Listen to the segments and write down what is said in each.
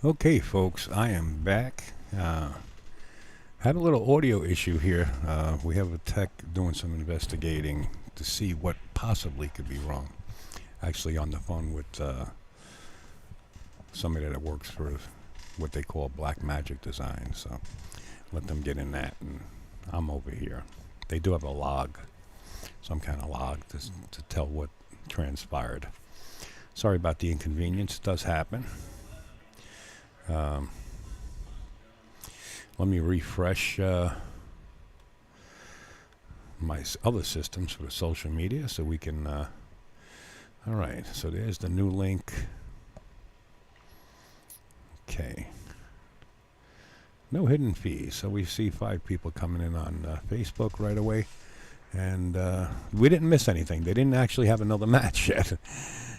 Okay, folks, I am back. Had a little audio issue here. We have a tech doing some investigating to see what possibly could be wrong. Actually, on the phone with somebody that works for what they call Black Magic Design. So let them get in that, and I'm over here. They do have a log, some kind of log to tell what transpired. Sorry about the inconvenience. It does happen. Um, Let me refresh my other systems for the social media so we can. All right, so there's the new link. Okay. No hidden fees. So we see 5 people coming in on Facebook right away. And we didn't miss anything. They didn't actually have another match yet.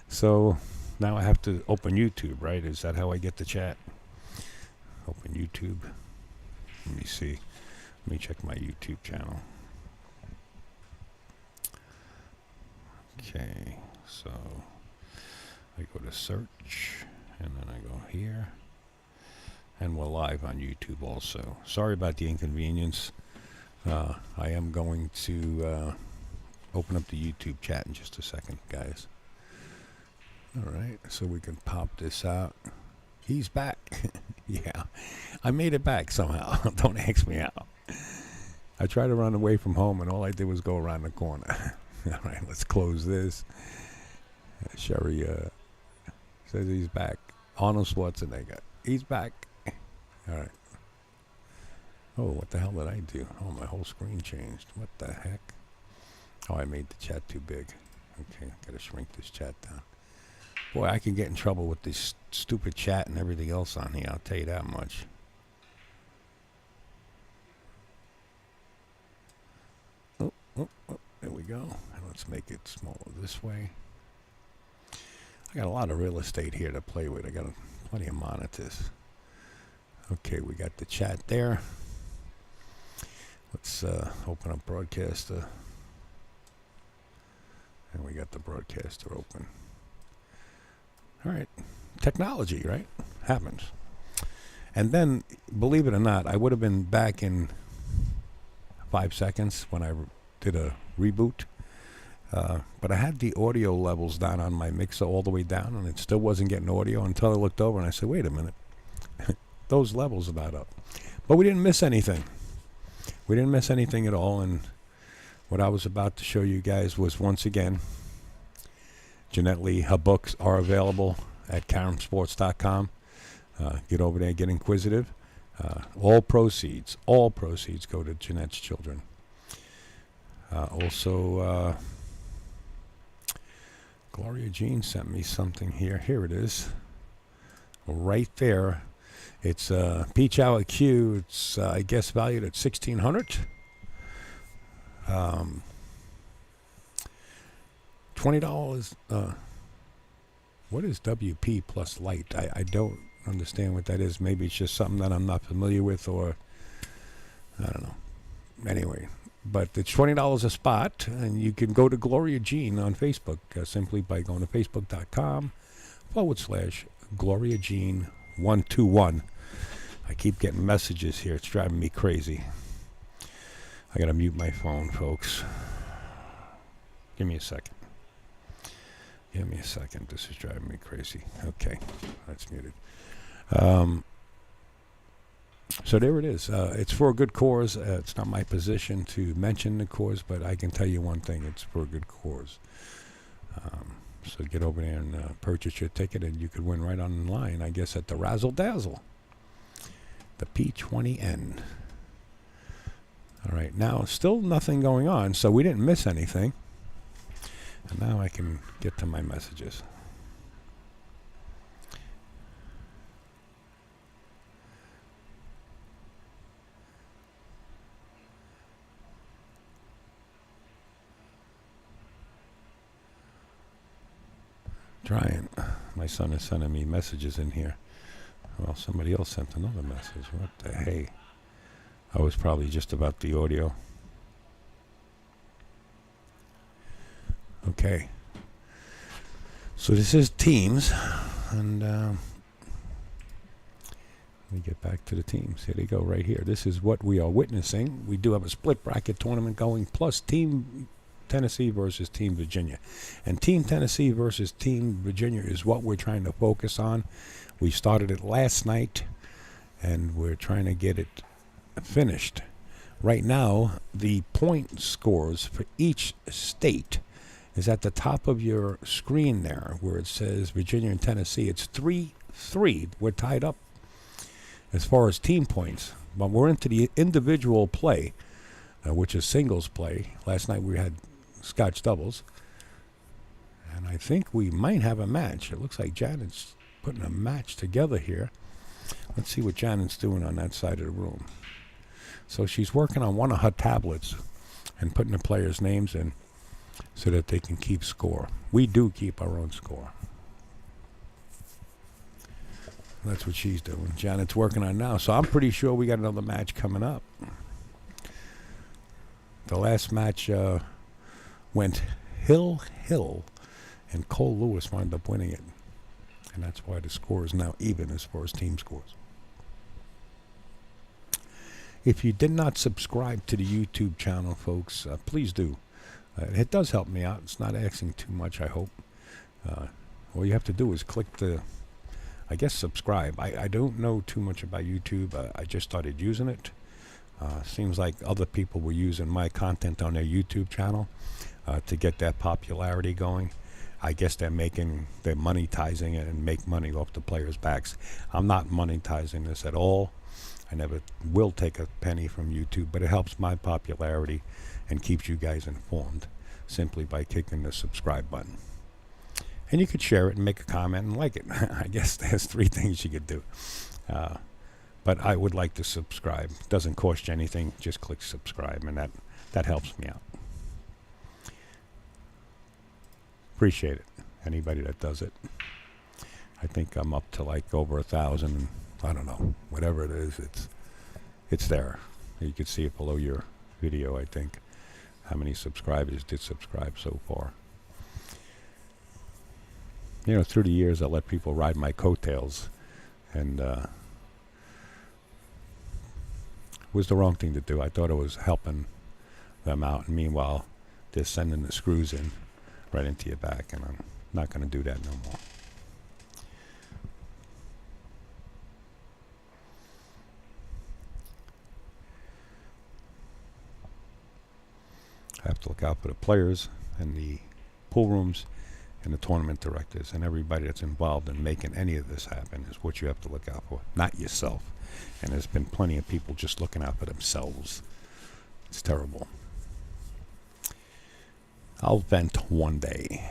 So now I have to open YouTube, right? Is that how I get the chat? Open YouTube. Let me see. Let me check my YouTube channel. Okay, so I go to search, and then I go here, and we're live on YouTube also. Sorry about the inconvenience. I am going to open up the YouTube chat in just a second, guys. All right, so we can pop this out. He's back. Yeah, I made it back somehow. Don't ask me how. I tried to run away from home, and all I did was go around the corner. All right, let's close this. Sherry says he's back. Arnold Schwarzenegger. He's back. All right. Oh, what the hell did I do? Oh, my whole screen changed. What the heck? Oh, I made the chat too big. Okay, got to shrink this chat down. Boy, I can get in trouble with this stupid chat and everything else on here. I'll tell you that much. Oh, there we go. And let's make it smaller this way. I got a lot of real estate here to play with. I got plenty of monitors. Okay, we got the chat there. Let's open up Broadcaster. And we got the Broadcaster open. All right. Technology, right? Happens. And then, believe it or not, I would have been back in 5 seconds when I did a reboot. But I had the audio levels down on my mixer all the way down, and it still wasn't getting audio until I looked over and I said, wait a minute. Those levels are not up. But we didn't miss anything. We didn't miss anything at all. And what I was about to show you guys was, once again, Jeanette Lee, her books are available at karensports.com. Get over there, get inquisitive. All proceeds go to Jeanette's children. Also, Gloria Jean sent me something here. Here it is. Right there. It's Peach Hour Q. It's, I guess, valued at $1,600. $20. What is WP plus light? I don't understand what that is. Maybe it's just something that I'm not familiar with, or I don't know. Anyway, but it's $20 a spot, and you can go to Gloria Jean on Facebook simply by going to facebook.com/Gloria Jean 121. I keep getting messages here. It's driving me crazy. I gotta mute my phone, folks. Give me a second. Give me a second. This is driving me crazy. Okay, that's muted. So there it is. It's for a good cause. It's not my position to mention the cause, but I can tell you one thing. It's for a good cause. So get over there and purchase your ticket, and you could win right online, I guess, at the Razzle Dazzle. The P20N. All right, now still nothing going on, so we didn't miss anything. And now I can get to my messages. Trying. My son is sending me messages in here. Well, somebody else sent another message. What the hey? I was probably just about the audio. Okay. So this is Teams, and Let me get back to the teams. Here they go right here. This is what we are witnessing. We do have a split bracket tournament going, plus Team Tennessee versus Team Virginia. And Team Tennessee versus Team Virginia is what we're trying to focus on. We started it last night, and we're trying to get it finished. Right now, the point scores for each state is at the top of your screen there, where it says Virginia and Tennessee. It's 3-3. We're tied up as far as team points, but we're into the individual play, which is singles play. Last night we had Scotch doubles, and I think we might have a match. It looks like Janet's putting a match together here. Let's see what Janet's doing on that side of the room. So she's working on one of her tablets and putting the players' names in so that they can keep score. We do keep our own score. That's what she's doing. Janet's working on now. So I'm pretty sure we got another match coming up. The last match went Hill, and Cole Lewis wound up winning it. And that's why the score is now even as far as team scores. If you did not subscribe to the YouTube channel, folks, please do. It does help me out. It's not asking too much, I hope. All you have to do is click the, I guess, subscribe. I don't know too much about YouTube. I just started using it. Seems like other people were using my content on their YouTube channel to get that popularity going. I guess they're monetizing it and make money off the players' backs. I'm not monetizing this at all. I never will take a penny from YouTube, but it helps my popularity and keeps you guys informed simply by clicking the subscribe button. And you could share it and make a comment and like it. I guess there's 3 things you could do. But I would like to subscribe. It doesn't cost you anything. Just click subscribe, and that helps me out. Appreciate it. Anybody that does it. I think I'm up to like over 1,000. I don't know. Whatever it is, it's there. You can see it below your video, I think. How many subscribers did subscribe so far. You know, through the years, I let people ride my coattails, and it was the wrong thing to do. I thought it was helping them out, and meanwhile, they're sending the screws in right into your back, and I'm not going to do that no more. I have to look out for the players and the pool rooms and the tournament directors and everybody that's involved in making any of this happen is what you have to look out for, not yourself. And there's been plenty of people just looking out for themselves. It's terrible. I'll vent one day.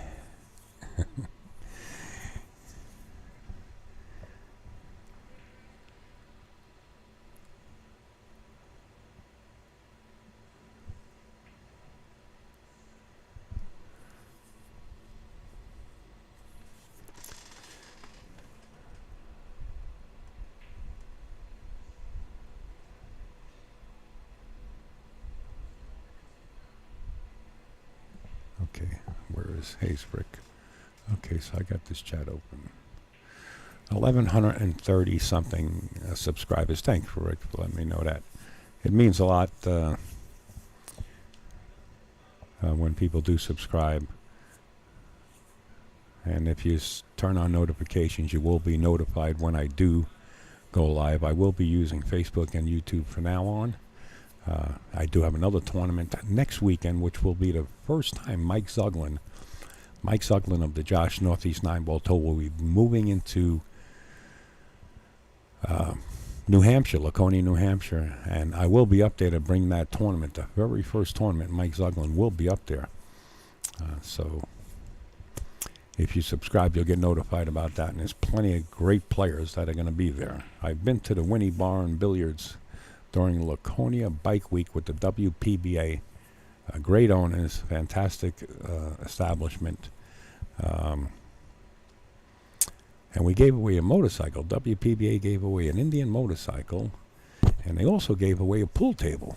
Okay, where is Haysbrick? Okay, so I got this chat open. 1,130 something subscribers. Thanks for letting me know that. It means a lot when people do subscribe. And if you turn on notifications, you will be notified when I do go live. I will be using Facebook and YouTube from now on. I do have another tournament next weekend, which will be the first time Mike Zuglin of the Josh Northeast 9-Ball Tour will be moving into New Hampshire, Laconia, New Hampshire, and I will be up there to bring that tournament. The very first tournament, Mike Zuglin will be up there. So if you subscribe, you'll get notified about that, and there's plenty of great players that are going to be there. I've been to the Winnie Bar and Billiards during Laconia Bike Week with the WPBA. Great owners, fantastic establishment. And we gave away a motorcycle. WPBA gave away an Indian motorcycle, and they also gave away a pool table,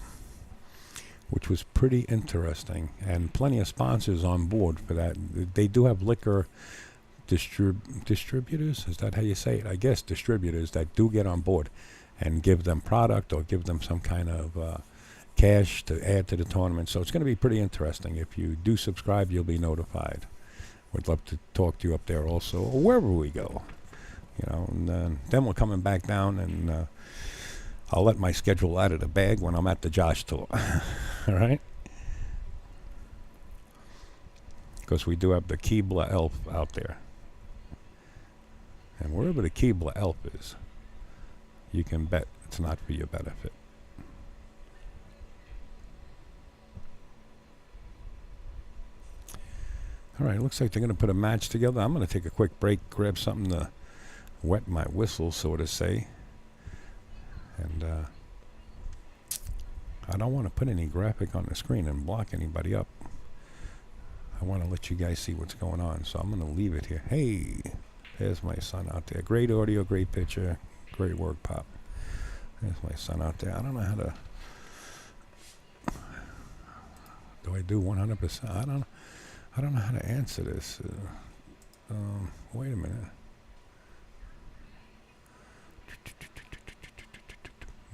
which was pretty interesting, and plenty of sponsors on board for that. They do have liquor distributors, is that how you say it? I guess distributors that do get on board and give them product or give them some kind of cash to add to the tournament. So it's going to be pretty interesting. If you do subscribe, you'll be notified. We'd love to talk to you up there also, or wherever we go. And then we're coming back down, and I'll let my schedule out of the bag when I'm at the Josh tour. All right? Because we do have the Keebler elf out there. And wherever the Keebler elf is, you can bet it's not for your benefit. All right, looks like they're going to put a match together. I'm going to take a quick break, grab something to wet my whistle, so to say. And I don't want to put any graphic on the screen and block anybody up. I want to let you guys see what's going on, so I'm going to leave it here. Hey, there's my son out there. Great audio, great picture, great work, Pop. There's my son out there. I don't know how to... Do I do 100%? I don't know how to answer this. Wait a minute.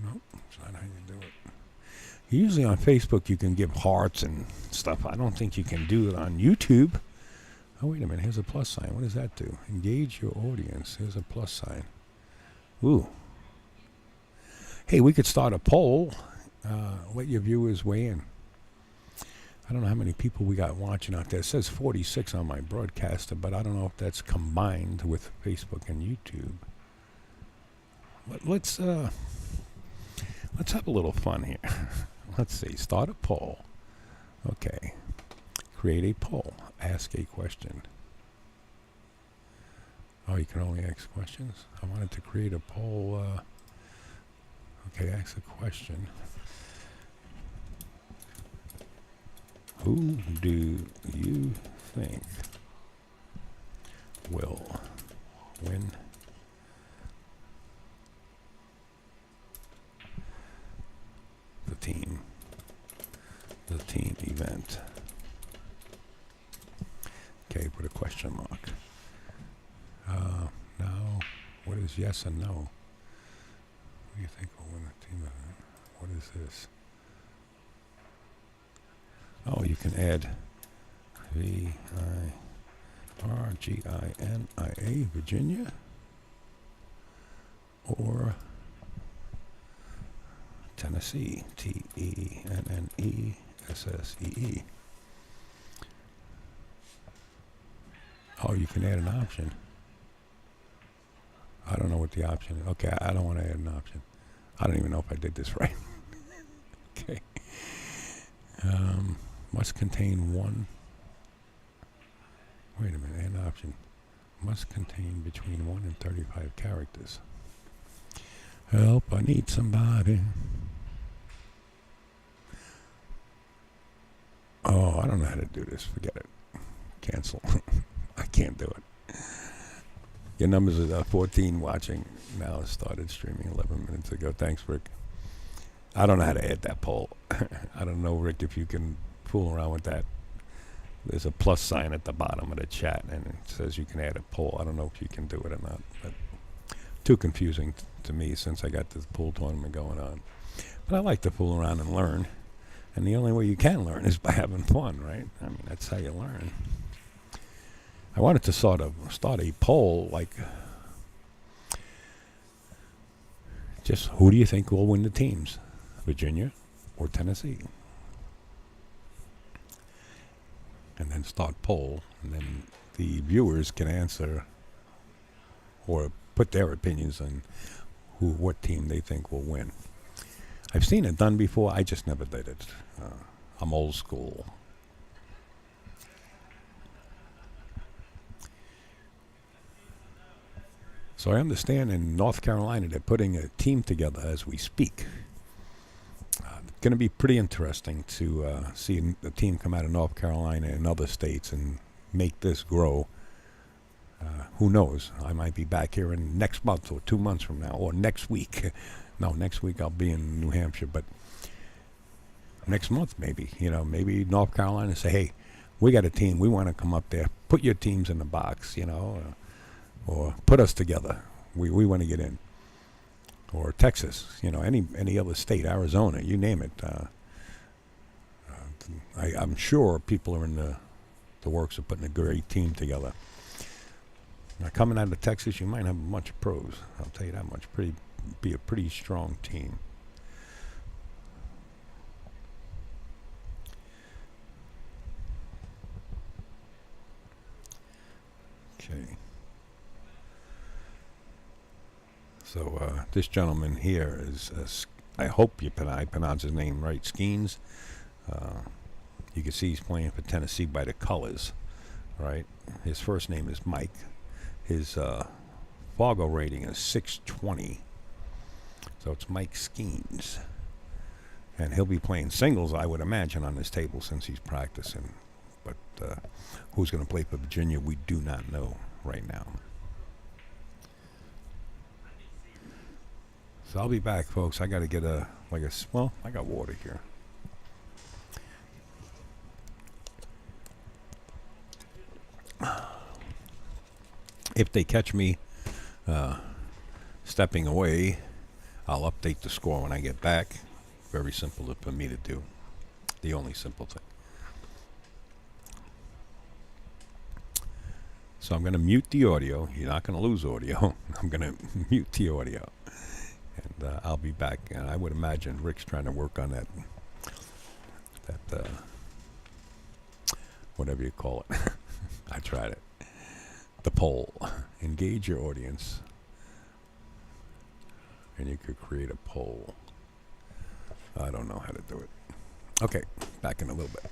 Nope, that's not how you do it. Usually on Facebook you can give hearts and stuff. I don't think you can do it on YouTube. Oh, wait a minute. Here's a plus sign. What does that do? Engage your audience. Here's a plus sign. Ooh. Hey, we could start a poll. Let your viewers weigh in. I don't know how many people we got watching out there. It says 46 on my broadcaster, but I don't know if that's combined with Facebook and YouTube. Let's have a little fun here. Let's see. Start a poll. Okay. Create a poll. Ask a question. Oh, you can only ask questions? I wanted to create a poll. Okay, ask a question. Who do you think will win the team event? Okay, put a question mark. Now, what is yes and no? Who do you think will win the team event? What is this? Oh, you can add VIRGINIA, Virginia, or Tennessee, TENNESSEE. Oh, you can add an option. I don't know what the option is. Okay, I don't want to add an option. I don't even know if I did this right. Okay. Must contain one. Wait a minute, an option. Must contain between 1 and 35 characters. Help, I need somebody. Oh, I don't know how to do this. Forget it. Cancel. I can't do it. Your numbers are 14 watching. Now it started streaming 11 minutes ago. Thanks, Rick. I don't know how to add that poll. I don't know, Rick, if you can fool around with that. There's a plus sign at the bottom of the chat, and it says you can add a poll. I don't know if you can do it or not. But too confusing to me since I got this pool tournament going on. But I like to fool around and learn. And the only way you can learn is by having fun, right? I mean, that's how you learn. I wanted to start a poll, like, just who do you think will win the teams? Virginia or Tennessee? And then start poll, and then the viewers can answer or put their opinions on what team they think will win. I've seen it done before. I just never did it. I'm old school. So I understand in North Carolina they're putting a team together as we speak. Going to be pretty interesting to see a team come out of North Carolina and other states and make this grow. Who knows? I might be back here in next month or 2 months from now or next week. No, next week I'll be in New Hampshire, but next month maybe. Maybe North Carolina say, hey, we got a team. We want to come up there, put your teams in the box, or put us together. We want to get in. Or Texas, any other state, Arizona, you name it. I'm sure people are in the works of putting a great team together. Now, coming out of Texas, you might have a bunch of pros. I'll tell you that much. Be a pretty strong team. Okay. So this gentleman here is, I hope I pronounce his name right, Skeens. You can see he's playing for Tennessee by the colors, right? His first name is Mike. His Fargo rating is 620. So it's Mike Skeens. And he'll be playing singles, I would imagine, on this table since he's practicing. But who's going to play for Virginia, we do not know right now. So I'll be back, folks. I got to get I got water here. If they catch me stepping away, I'll update the score when I get back. Very simple for me to do. The only simple thing. So I'm going to mute the audio. You're not going to lose audio. I'm going to mute the audio. And I'll be back. And I would imagine Rick's trying to work on that whatever you call it. I tried it. The poll. Engage your audience. And you could create a poll. I don't know how to do it. Okay, back in a little bit.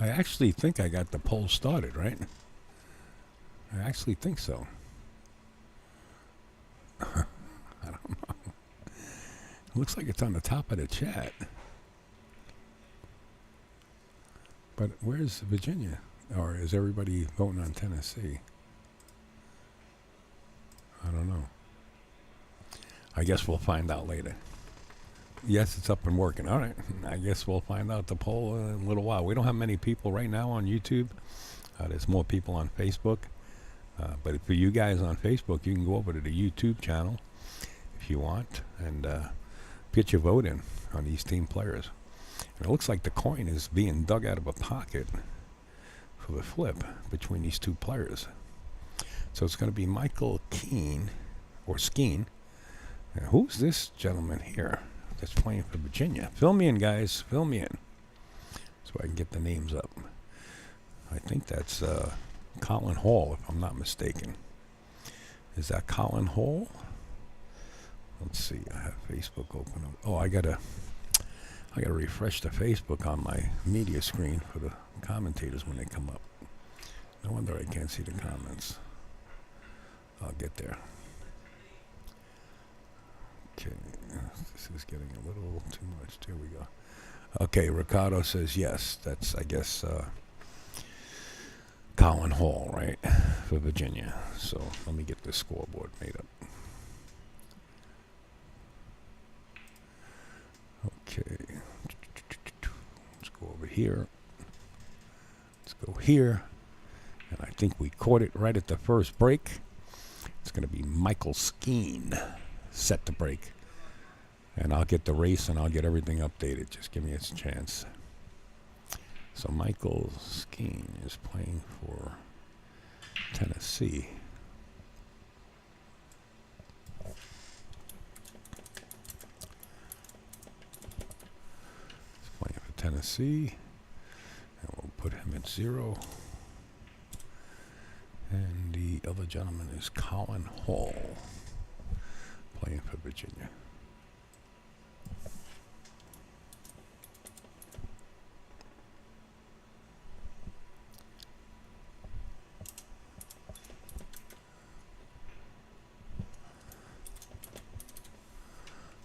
I actually think I got the poll started, right? I actually think so. I don't know. Looks like it's on the top of the chat. But where's Virginia? Or is everybody voting on Tennessee? I don't know. I guess we'll find out later. Yes, it's up and working. All right. I guess we'll find out the poll in a little while. We don't have many people right now on YouTube. There's more people on Facebook. But for you guys on Facebook, you can go over to the YouTube channel if you want and get your vote in on these team players. And it looks like the coin is being dug out of a pocket for the flip between these two players. So it's going to be Michael Keen, or Skeen. And who's this gentleman here that's playing for Virginia? Fill me in, guys. Fill me in so I can get the names up. I think that's Colin Hall, if I'm not mistaken. Is that Colin Hall? Let's see. I have Facebook open up. Oh, I gotta refresh the Facebook on my media screen for the commentators when they come up. No wonder I can't see the comments. I'll get there. Okay, this is getting a little too much. There we go. Okay, Ricardo says yes. That's, I guess, Colin Hall, right, for Virginia. So let me get this scoreboard made up. Okay, let's go over here. Let's go here. And I think we caught it right at the first break. It's going to be Michael Skeen set to break. And I'll get the race and I'll get everything updated. Just give me a chance. So Michael Skeen is playing for Tennessee. He's playing for Tennessee. And we'll put him at 0. And the other gentleman is Colin Hall, playing for Virginia.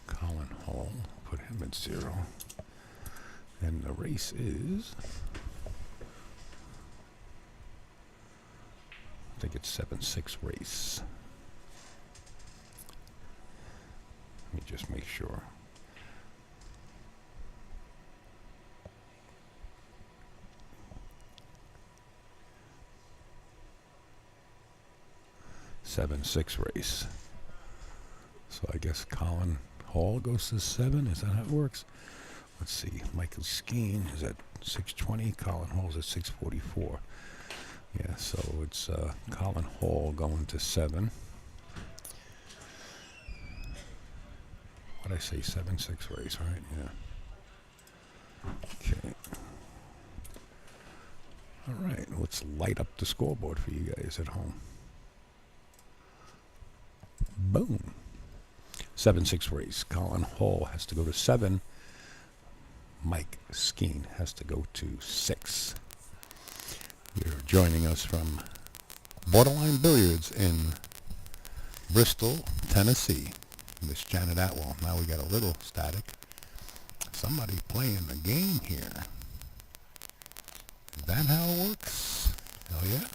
Colin Hall, put him at 0. And the race is, I think it's 7-6 race. Let me just make sure. Seven-six race. So I guess Colin Hall goes to 7. Is that how it works? Let's see. Michael Skeen is at 620. Colin Hall's at 644. Yeah, so it's Colin Hall going to 7. What'd I say? 7-6 race, right? Yeah. Okay. All right, let's light up the scoreboard for you guys at home. Boom. 7-6 race. Colin Hall has to go to 7. Mike Skeen has to go to 6. You're joining us from Borderline Billiards in Bristol, Tennessee. Miss Janet Atwell. Now we got a little static. Somebody playing the game here. Is that how it works? Hell yeah.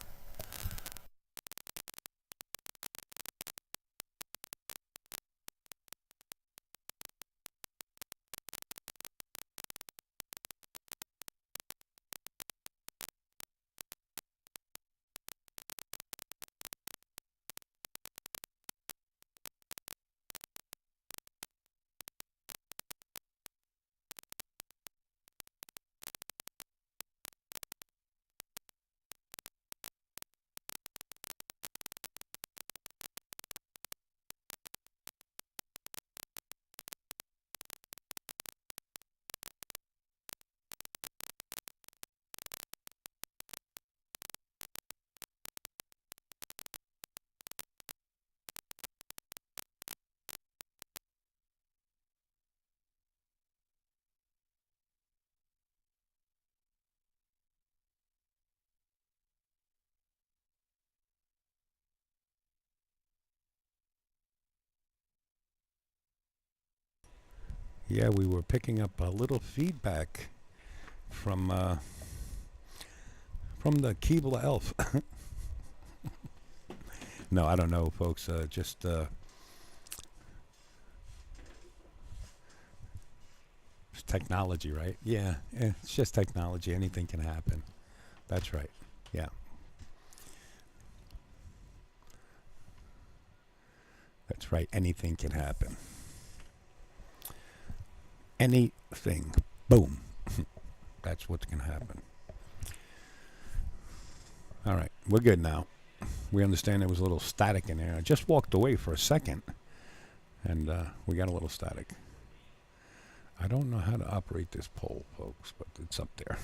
Yeah, we were picking up a little feedback from the Keebler Elf. No, I don't know, folks. Just it's technology, right? Yeah, it's just technology. Anything can happen. That's right. Yeah. That's right. Anything can happen. Anything. Boom. That's what's going to happen. All right. We're good now. We understand there was a little static in there. I just walked away for a second, and we got a little static. I don't know how to operate this poll, folks, but it's up there.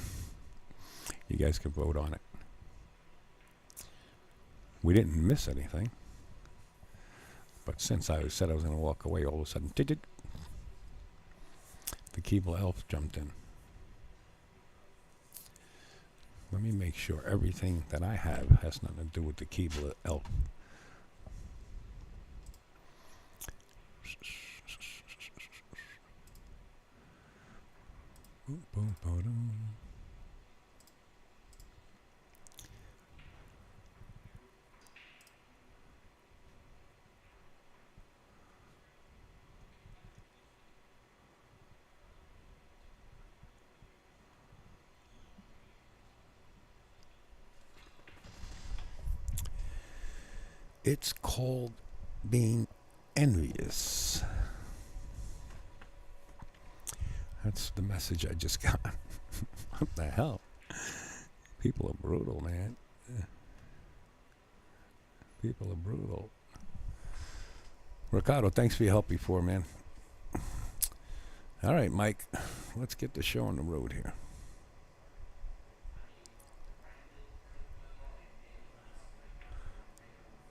You guys can vote on it. We didn't miss anything. But since I said I was going to walk away, all of a sudden, the Keebler Elf jumped in. Let me make sure everything that I have has nothing to do with the Keebler Elf. It's called being envious. That's the message I just got. What the hell? People are brutal, man. People are brutal. Ricardo, thanks for your help before, man. All right, Mike. Let's get the show on the road here.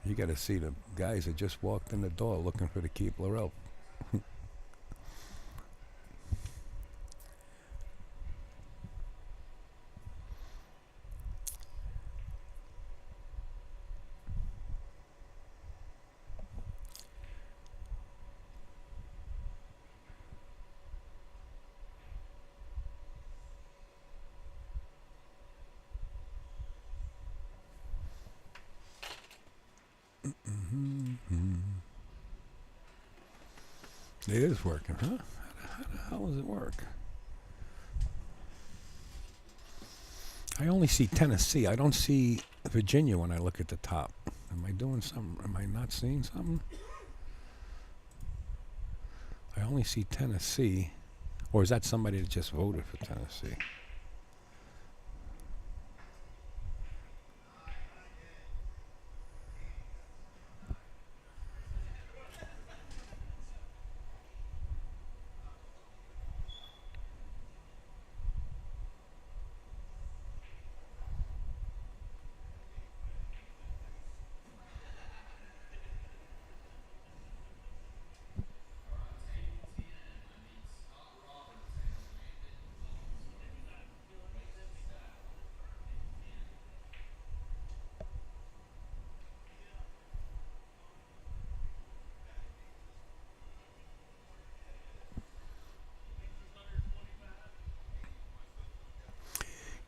You got to see the guys that just walked in the door looking for the Keebler Elf. It is working, huh? How the hell does it work? I only see Tennessee. I don't see Virginia when I look at the top. Am I doing something? Am I not seeing something? I only see Tennessee. Or is that somebody that just voted for Tennessee?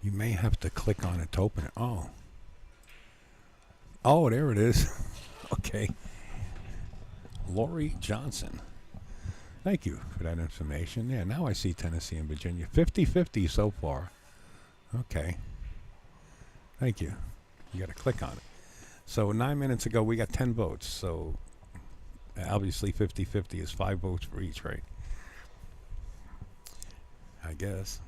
You may have to click on it to open it. Oh. Oh, there it is. Okay. Lori Johnson. Thank you for that information. Yeah, now I see Tennessee and Virginia. 50-50 so far. Okay. Thank you. You got to click on it. So 9 minutes ago, we got 10 votes. So obviously 50-50 is 5 votes for each, right? I guess.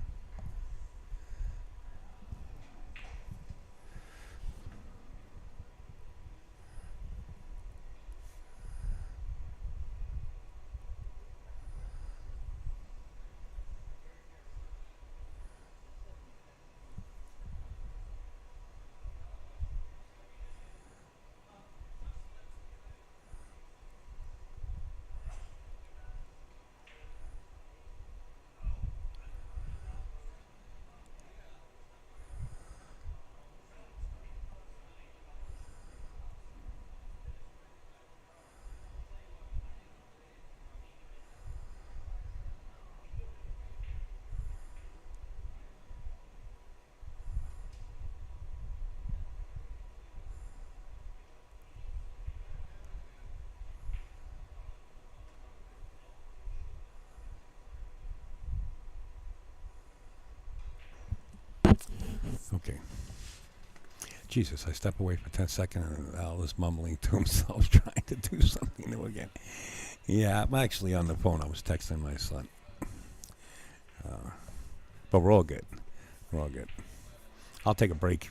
Jesus, I step away for 10 seconds and Al is mumbling to himself, trying to do something new again. Yeah, I'm actually on the phone. I was texting my son. But we're all good. We're all good. I'll take a break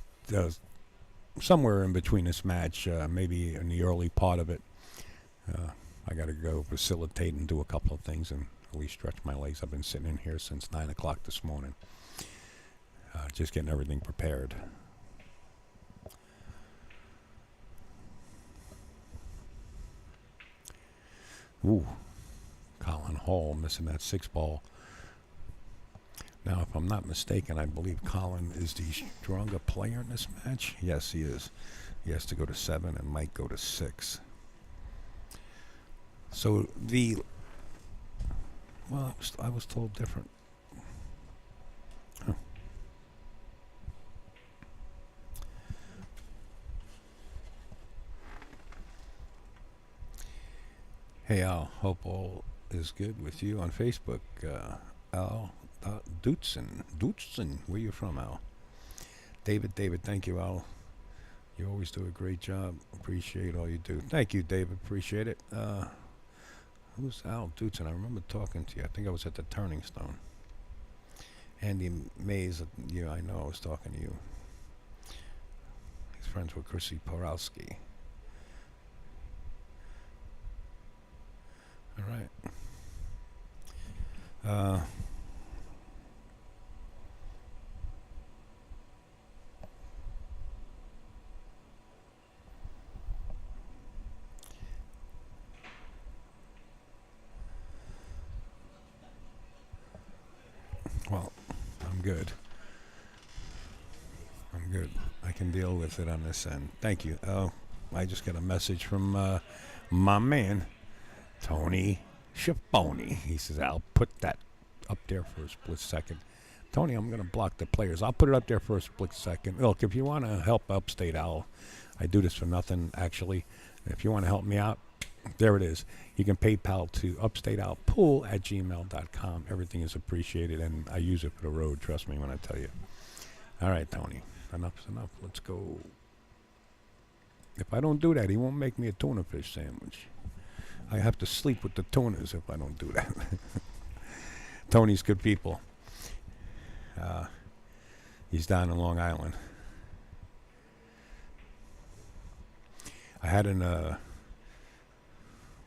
somewhere in between this match, maybe in the early part of it. I got to go facilitate and do a couple of things and at least stretch my legs. I've been sitting in here since 9 o'clock this morning, just getting everything prepared. Ooh, Colin Hall missing that 6-ball. Now, if I'm not mistaken, I believe Colin is the stronger player in this match. Yes, he is. He has to go to 7 and might go to 6. So well, I was told different. Huh. Hey Al, hope all is good with you on Facebook. Al Dutzen, where you from, Al? David, thank you, Al. You always do a great job. Appreciate all you do. Thank you, David. Appreciate it. Who's Al Dutzen? I remember talking to you. I think I was at the Turning Stone. Andy Mays, I know I was talking to you. He's friends with Chrissy Porowski. All right. Well, I'm good. I can deal with it on this end. Thank you. Oh, I just got a message from my man, Tony Schiavone. He says, I'll put that up there for a split second. Tony, I'm going to block the players. I'll put it up there for a split second. Look, if you want to help Upstate Al, I do this for nothing, actually. If you want to help me out, there it is. You can PayPal to upstatealpool@gmail.com. Everything is appreciated, and I use it for the road. Trust me when I tell you. All right, Tony. Enough's enough. Let's go. If I don't do that, he won't make me a tuna fish sandwich. I have to sleep with the tunas if I don't do that. Tony's good people. He's down in Long Island.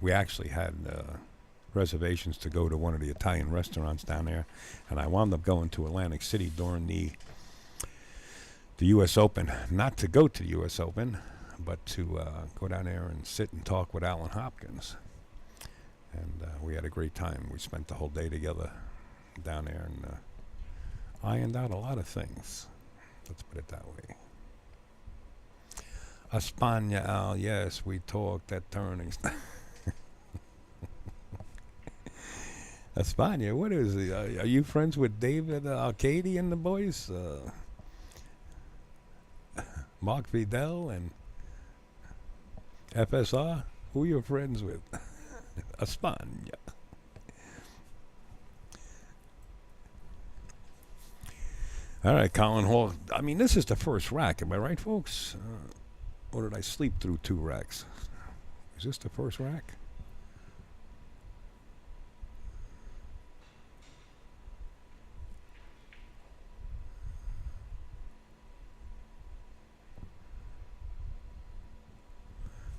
We actually had reservations to go to one of the Italian restaurants down there, and I wound up going to Atlantic City during the U.S. Open. Not to go to the U.S. Open, but to go down there and sit and talk with Alan Hopkins. And we had a great time. We spent the whole day together down there and ironed out a lot of things. Let's put it that way. España, Al, yes, we talked at Turnings. España, what is it? Are you friends with David Arcady and the boys? Mark Vidal and FSR? Who are you friends with? España. All right, Colin Hall. I mean, this is the first rack. Am I right, folks? Or did I sleep through 2 racks? Is this the first rack?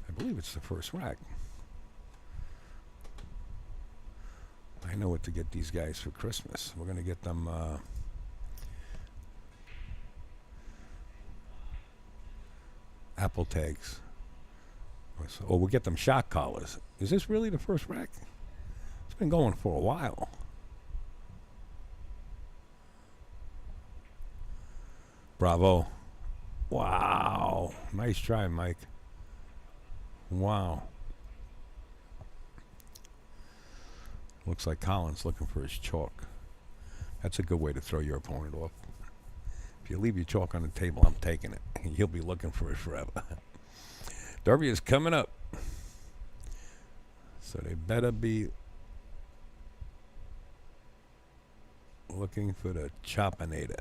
I believe it's the first rack. I know what to get these guys for Christmas. We're going to get them Apple tags. Or we'll get them shock collars. Is this really the first rack? It's been going for a while. Bravo. Wow. Nice try, Mike. Wow. Looks like Colin's looking for his chalk. That's a good way to throw your opponent off. If you leave your chalk on the table, I'm taking it. You'll be looking for it forever. Derby is coming up. So they better be looking for the Chopinator.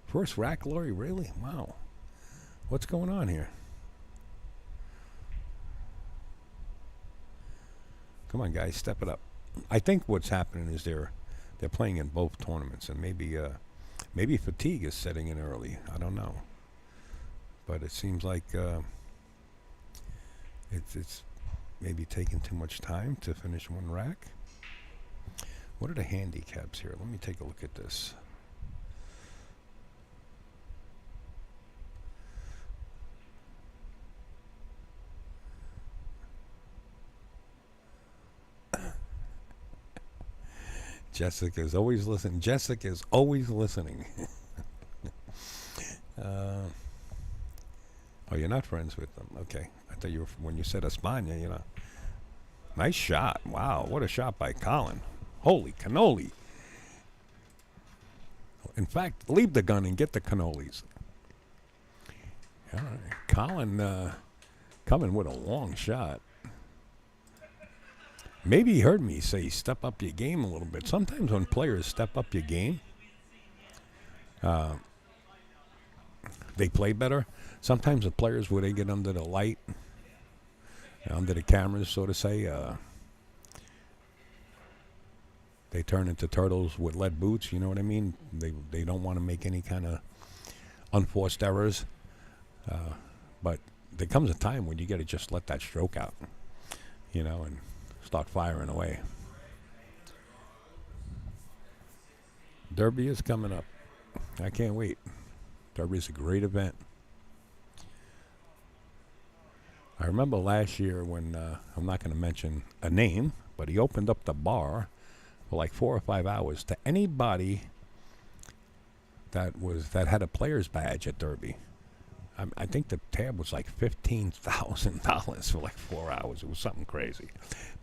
First rack glory, really? Wow. What's going on here? Come on, guys, step it up. I think what's happening is they're playing in both tournaments, and maybe fatigue is setting in early. I don't know, but it seems like it's maybe taking too much time to finish one rack. What are the handicaps here? Let me take a look at this. Jessica's always listening. Jessica's always listening. Oh, you're not friends with them. Okay. I thought you were, when you said Espana, you know. Nice shot. Wow, what a shot by Colin. Holy cannoli. In fact, leave the gun and get the cannolis. All right. Colin coming with a long shot. Maybe he heard me say step up your game a little bit. Sometimes when players step up your game, they play better. Sometimes the players, where they get under the light, under the cameras, so to say, they turn into turtles with lead boots. You know what I mean? They don't want to make any kind of unforced errors. But there comes a time when you got to just let that stroke out, you know, and start firing away. Derby is coming up. I can't wait. Derby is a great event. I remember last year when, I'm not going to mention a name, but he opened up the bar for like 4 or 5 hours to anybody that had a player's badge at Derby. I think the tab was like $15,000 for like 4 hours. It was something crazy.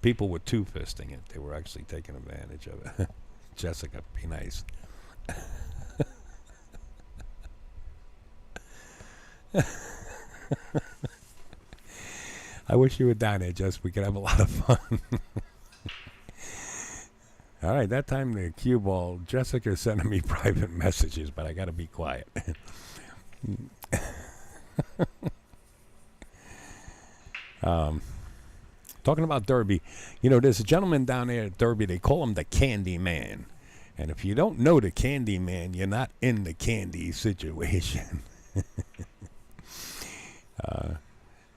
People were two-fisting it. They were actually taking advantage of it. Jessica, be nice. I wish you were down there, Jess. We could have a lot of fun. All right, that time the cue ball, Jessica's sending me private messages, but I got to be quiet. Talking about Derby, you know, there's a gentleman down there at Derby. They call him the Candy Man. And if you don't know the Candy Man, you're not in the candy situation.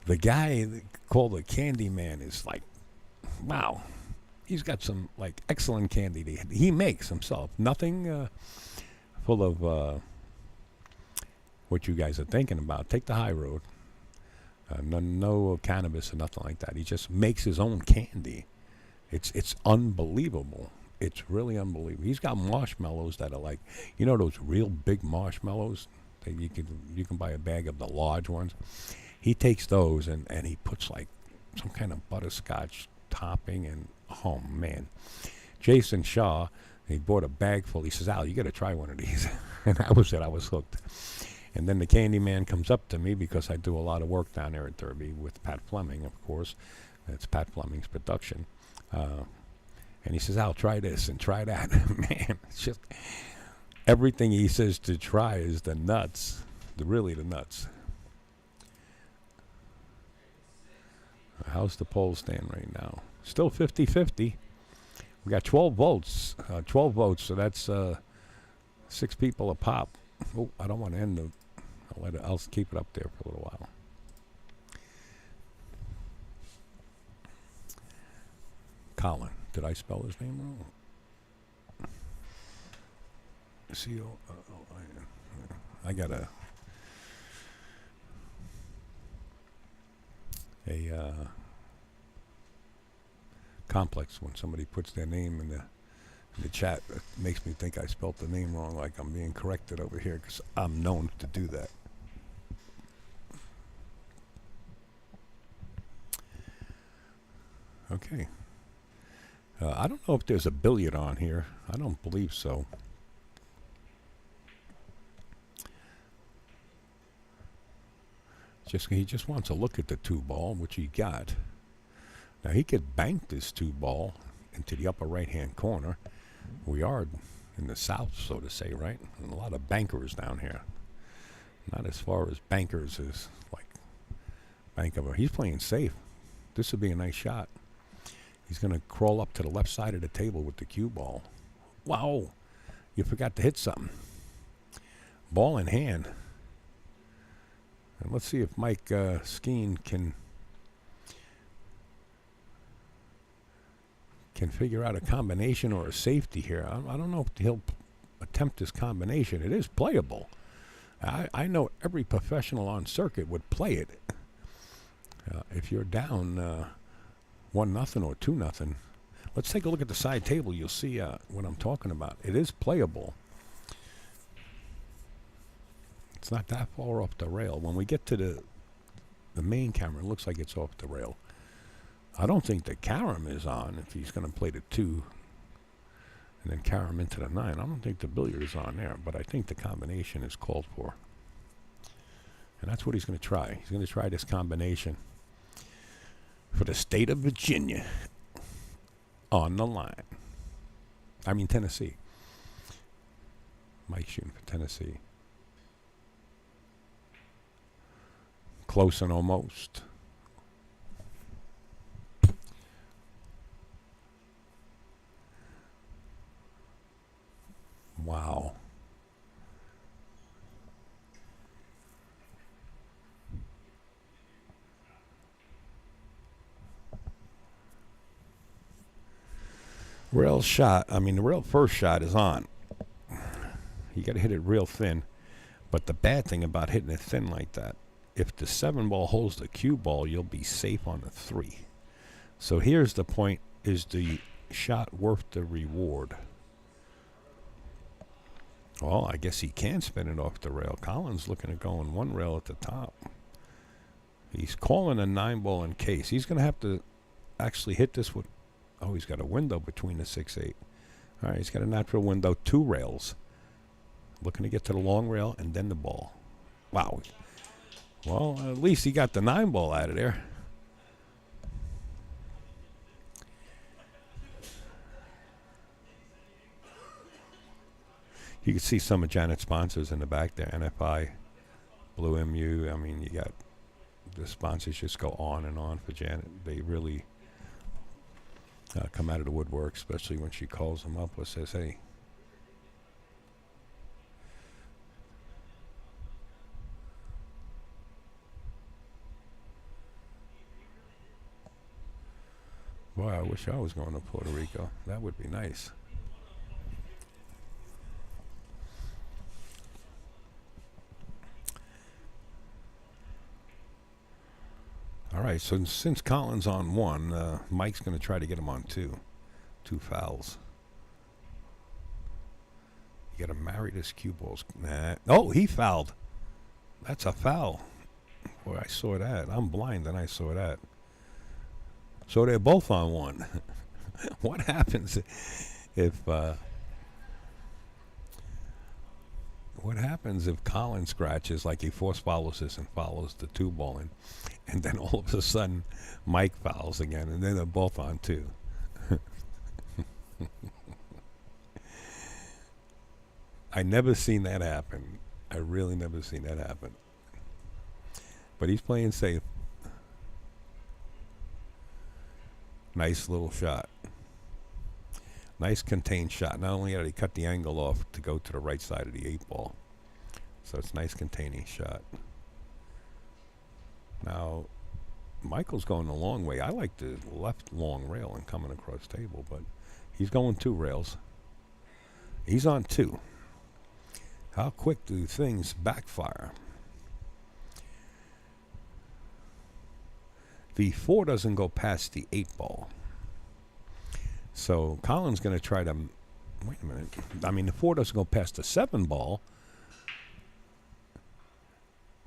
The guy called the Candy Man is like, wow. He's got some like excellent candy that he makes himself. Nothing full of what you guys are thinking about. Take the high road. No cannabis or nothing like that. He just makes his own candy. It's unbelievable. It's really unbelievable. He's got marshmallows that are like, you know, those real big marshmallows that you can buy a bag of the large ones. He takes those and he puts like some kind of butterscotch topping, and oh man, Jason Shaw, he bought a bag full. He says, Al, you got to try one of these. And that was it. I was hooked. And then the Candy Man comes up to me because I do a lot of work down there at Derby with Pat Fleming, of course. That's Pat Fleming's production. And he says, Al, try this and try that. Man, it's just everything he says to try is the nuts, really the nuts. How's the poll stand right now? Still 50-50. We got 12 votes. 12 votes, so that's 6 people a pop. Oh, I don't want to end the... I'll keep it up there for a little while. Colin. Did I spell his name wrong? I got a complex when somebody puts their name in the chat. It makes me think I spelt the name wrong, like I'm being corrected over here, because I'm known to do that. Okay. I don't know if there's a billiard on here. I don't believe so. He just wants to look at the 2-ball, which he got. Now he could bank this 2-ball into the upper right-hand corner. We are in the south, so to say, right? And a lot of bankers down here. Not as far as bankers as like Bank of. He's playing safe. This would be a nice shot. He's going to crawl up to the left side of the table with the cue ball. Wow, you forgot to hit something. Ball in hand. And let's see if Mike Skeen can figure out a combination or a safety here. I don't know if he'll attempt this combination. It is playable. I know every professional on circuit would play it. If you're down 1-0 or 2-0, let's take a look at the side table. You'll see what I'm talking about. It is playable. It's not that far off the rail. When we get to the main camera, it looks like it's off the rail. I don't think the carom is on if he's going to play the 2 and then carom into the 9. I don't think the billiard is on there, but I think the combination is called for. And that's what he's going to try. He's going to try this combination for the state of Virginia on the line. I mean Tennessee. Mike shooting for Tennessee. Close and almost. Wow. Rail shot, I mean the rail first shot is on. You got to hit it real thin. But the bad thing about hitting it thin like that, if the 7 ball holds the cue ball, you'll be safe on the 3. So here's the point, is the shot worth the reward? Well, I guess he can spin it off the rail. Collins looking at going 1 rail at the top. He's calling a 9 ball in case. He's going to have to actually hit this with, oh, he's got a window between the 6-8. All right, he's got a natural window, 2 rails. Looking to get to the long rail and then the ball. Wow. Well, at least he got the 9 ball out of there. You can see some of Janet's sponsors in the back there. NFI, Blue MU. I mean, you got the sponsors just go on and on for Janet. They really come out of the woodwork, especially when she calls them up or says, hey. Boy, I wish I was going to Puerto Rico. That would be nice. All right, so since Collins on 1, Mike's going to try to get him on 2. 2 fouls. You got to marry this cue balls. Nah. Oh, he fouled. That's a foul. Boy, I saw that. I'm blind and I saw that. So they're both on 1. What happens if Collins scratches like he force follows this and follows the 2 ball in, and then all of a sudden Mike fouls again, and then they're both on 2. I never seen that happen. I really never seen that happen. But he's playing safe. Nice little shot. Nice contained shot. Not only did he cut the angle off to go to the right side of the 8 ball. So it's a nice containing shot. Now, Michael's going the long way. I like the left long rail and coming across table, but he's going 2 rails. He's on 2. How quick do things backfire? The 4 doesn't go past the 8 ball. So Collins going to try to, wait a minute. I mean, the 4 doesn't go past the 7 ball.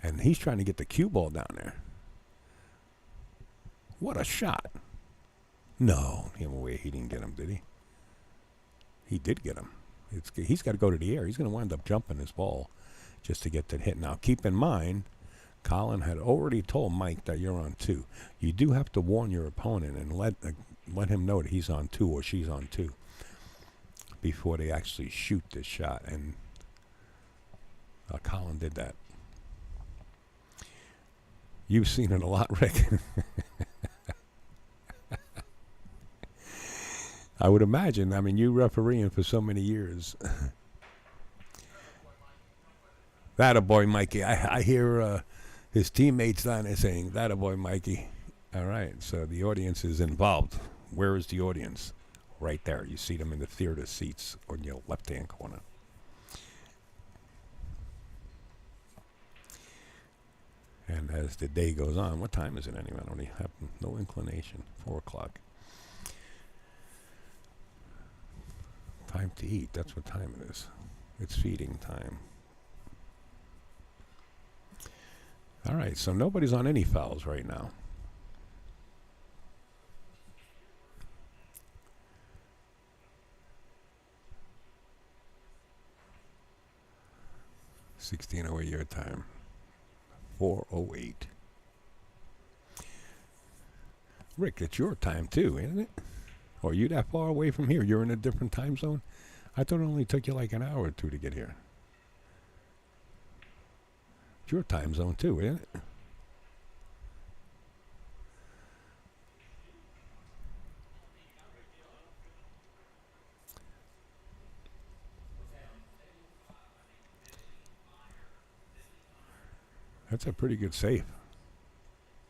And he's trying to get the cue ball down there. What a shot. No, he didn't get him, did he? He did get him. He's got to go to the air. He's going to wind up jumping his ball just to get that hit. Now, keep in mind, Colin had already told Mike that you're on 2. You do have to warn your opponent and let him know that he's on 2 or she's on 2. before they actually shoot this shot, and Colin did that. You've seen it a lot, Rick. I would imagine. I mean, you refereeing for so many years. That a boy, Mikey. I hear his teammates down there saying, "That a boy, Mikey." All right, so the audience is involved. Where is the audience? Right there. You see them in the theater seats on your left-hand corner. And as the day goes on, what time is it anyway? I don't have no inclination. 4 o'clock. Time to eat. That's what time it is. It's feeding time. All right, so nobody's on any fouls right now. $16:08 your time. 4:08. Rick, it's your time too, isn't it? Or are you that far away from here? You're in a different time zone? I thought it only took you like an hour or two to get here. It's your time zone too, isn't it? That's a pretty good save.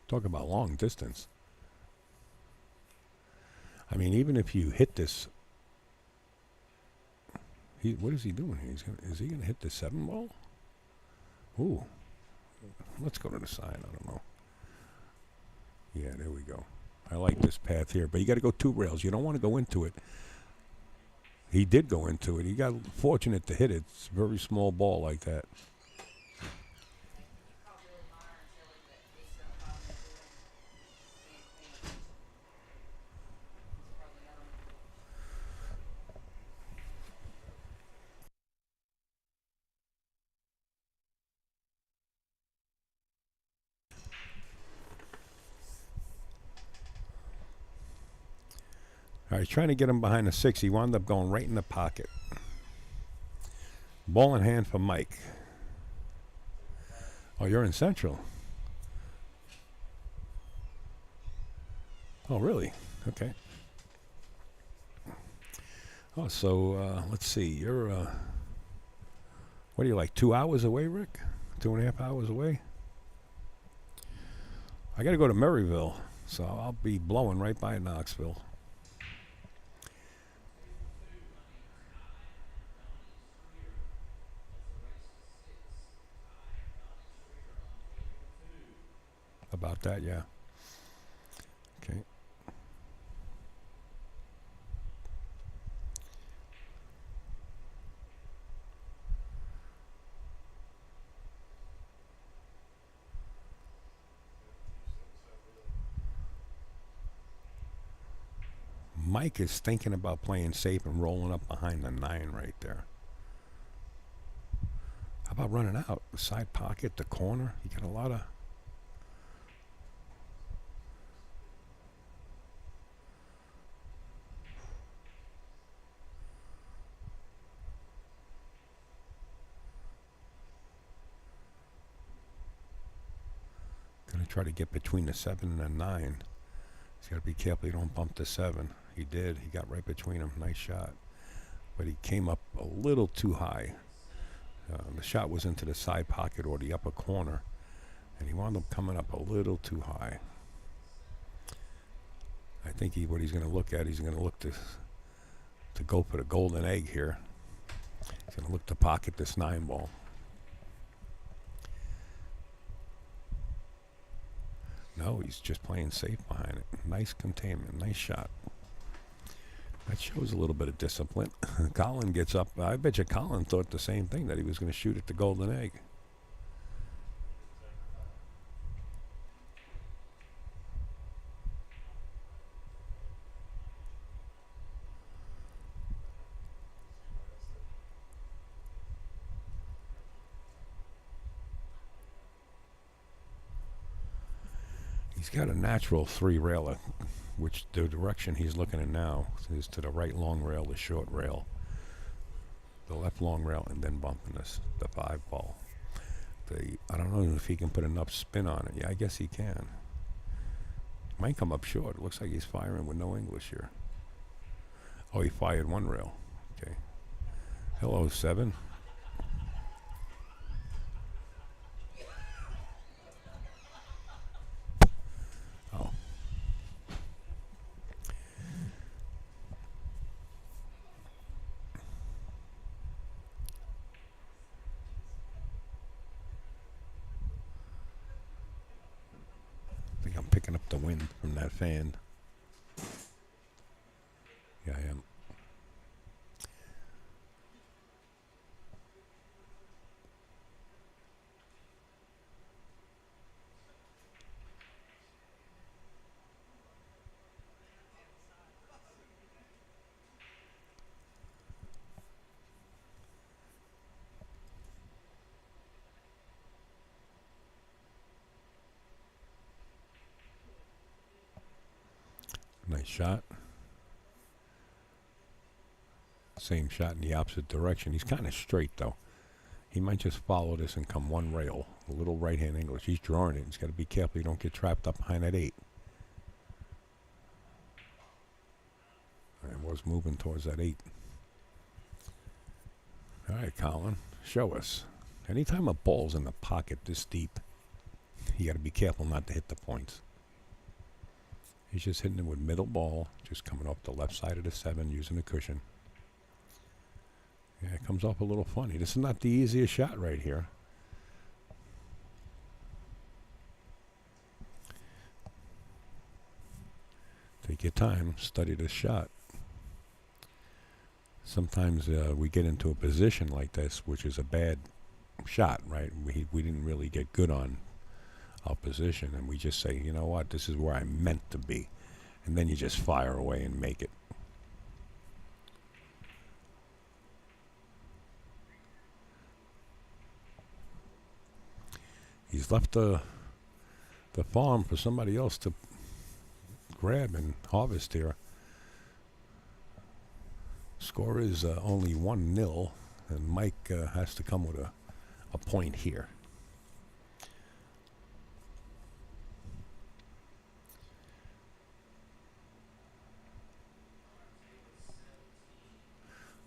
Talk about long distance. I mean, even if you hit this, what is he doing here? Is he going to hit the 7 ball? Ooh. Let's go to the side. I don't know. Yeah, there we go. I like this path here, but you got to go 2 rails. You don't want to go into it. He did go into it. He got fortunate to hit it. It's a very small ball like that. All right, trying to get him behind the 6. He wound up going right in the pocket. Ball in hand for Mike. Oh, you're in Central. Oh, really? Okay. Oh, so let's see. You're, what are you, like 2 hours away, Rick? 2.5 hours away? I got to go to Maryville, so I'll be blowing right by Knoxville. About that, yeah. Okay. Mike is thinking about playing safe and rolling up behind the 9 right there. How about running out? The side pocket, the corner. You got a lot of... Going to try to get between the 7 and the 9. He's got to be careful you don't bump the 7. He did. He got right between them. Nice shot. But he came up a little too high. The shot was into the side pocket or the upper corner. And he wound up coming up a little too high. I think what he's going to look at, he's going to look to go for the golden egg here. He's going to look to pocket this 9 ball. No, he's just playing safe behind it. Nice containment. Nice shot. That shows a little bit of discipline. Colin gets up. I bet you Colin thought the same thing, that he was going to shoot at the golden egg. He's got a natural 3 railer, which the direction he's looking at now is to the right long rail, the short rail. the left long rail, and then bumping this the 5 ball. I don't know if he can put enough spin on it. Yeah, I guess he can. Might come up short. It looks like he's firing with no English here. Oh, he fired 1 rail. Okay. Hello, 7. Oh. I think I'm picking up the wind from that fan. Yeah, I am. Nice shot. Same shot in the opposite direction. He's kind of straight, though. He might just follow this and come 1 rail. A little right-hand English. He's drawing it. He's got to be careful you don't get trapped up behind that 8. I was moving towards that 8. All right, Colin. Show us. Anytime a ball's in the pocket this deep, you got to be careful not to hit the points. He's just hitting it with middle ball, just coming off the left side of the 7, using the cushion. Yeah, it comes off a little funny. This is not the easiest shot right here. Take your time, study this shot. Sometimes we get into a position like this, which is a bad shot, right? We didn't really get good on our position, and we just say, you know what, this is where I'm meant to be. And then you just fire away and make it. He's left the farm for somebody else to grab and harvest here. Score is only 1-0, and Mike has to come with a point here.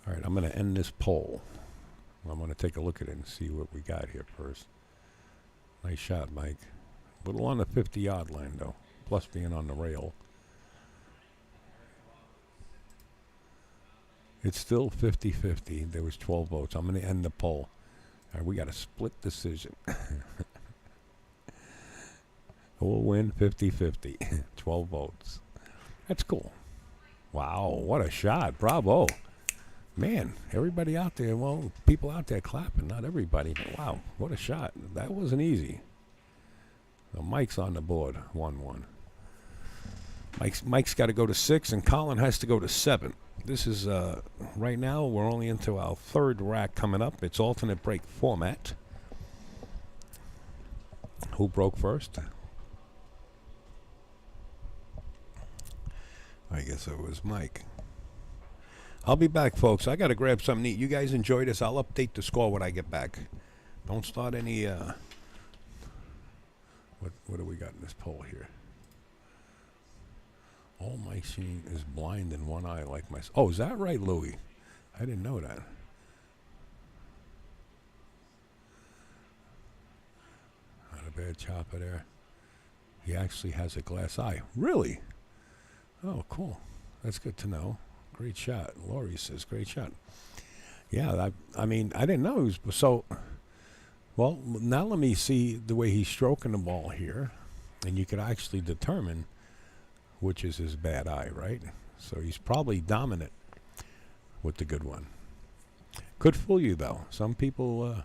All right, I'm going to end this poll. I'm going to take a look at it and see what we got here first. Nice shot, Mike. A little on the 50-yard line, though, plus being on the rail. It's still 50-50. There was 12 votes. I'm going to end the poll. All right, we got a split decision. We'll win 50-50. 12 votes. That's cool. Wow, what a shot. Bravo. Man, everybody out there, well, people out there clapping, not everybody, but wow, what a shot. That wasn't easy. So Mike's on the board, 1-1. Mike's got to go to 6, and Colin has to go to 7. This is, right now, we're only into our 3rd rack coming up. It's alternate break format. Who broke first? I guess it was Mike. I'll be back, folks. I got to grab something to eat. You guys enjoy this. I'll update the score when I get back. Don't start any, what do we got in this poll here? All my seeing is blind in one eye like my... Oh, is that right, Louie? I didn't know that. Not a bad chopper there. He actually has a glass eye. Really? Oh, cool. That's good to know. Great shot. Laurie says, great shot. Yeah, I mean, I didn't know he was so... Well, now let me see the way he's stroking the ball here. And you could actually determine which is his bad eye, right? So he's probably dominant with the good one. Could fool you, though. Some people...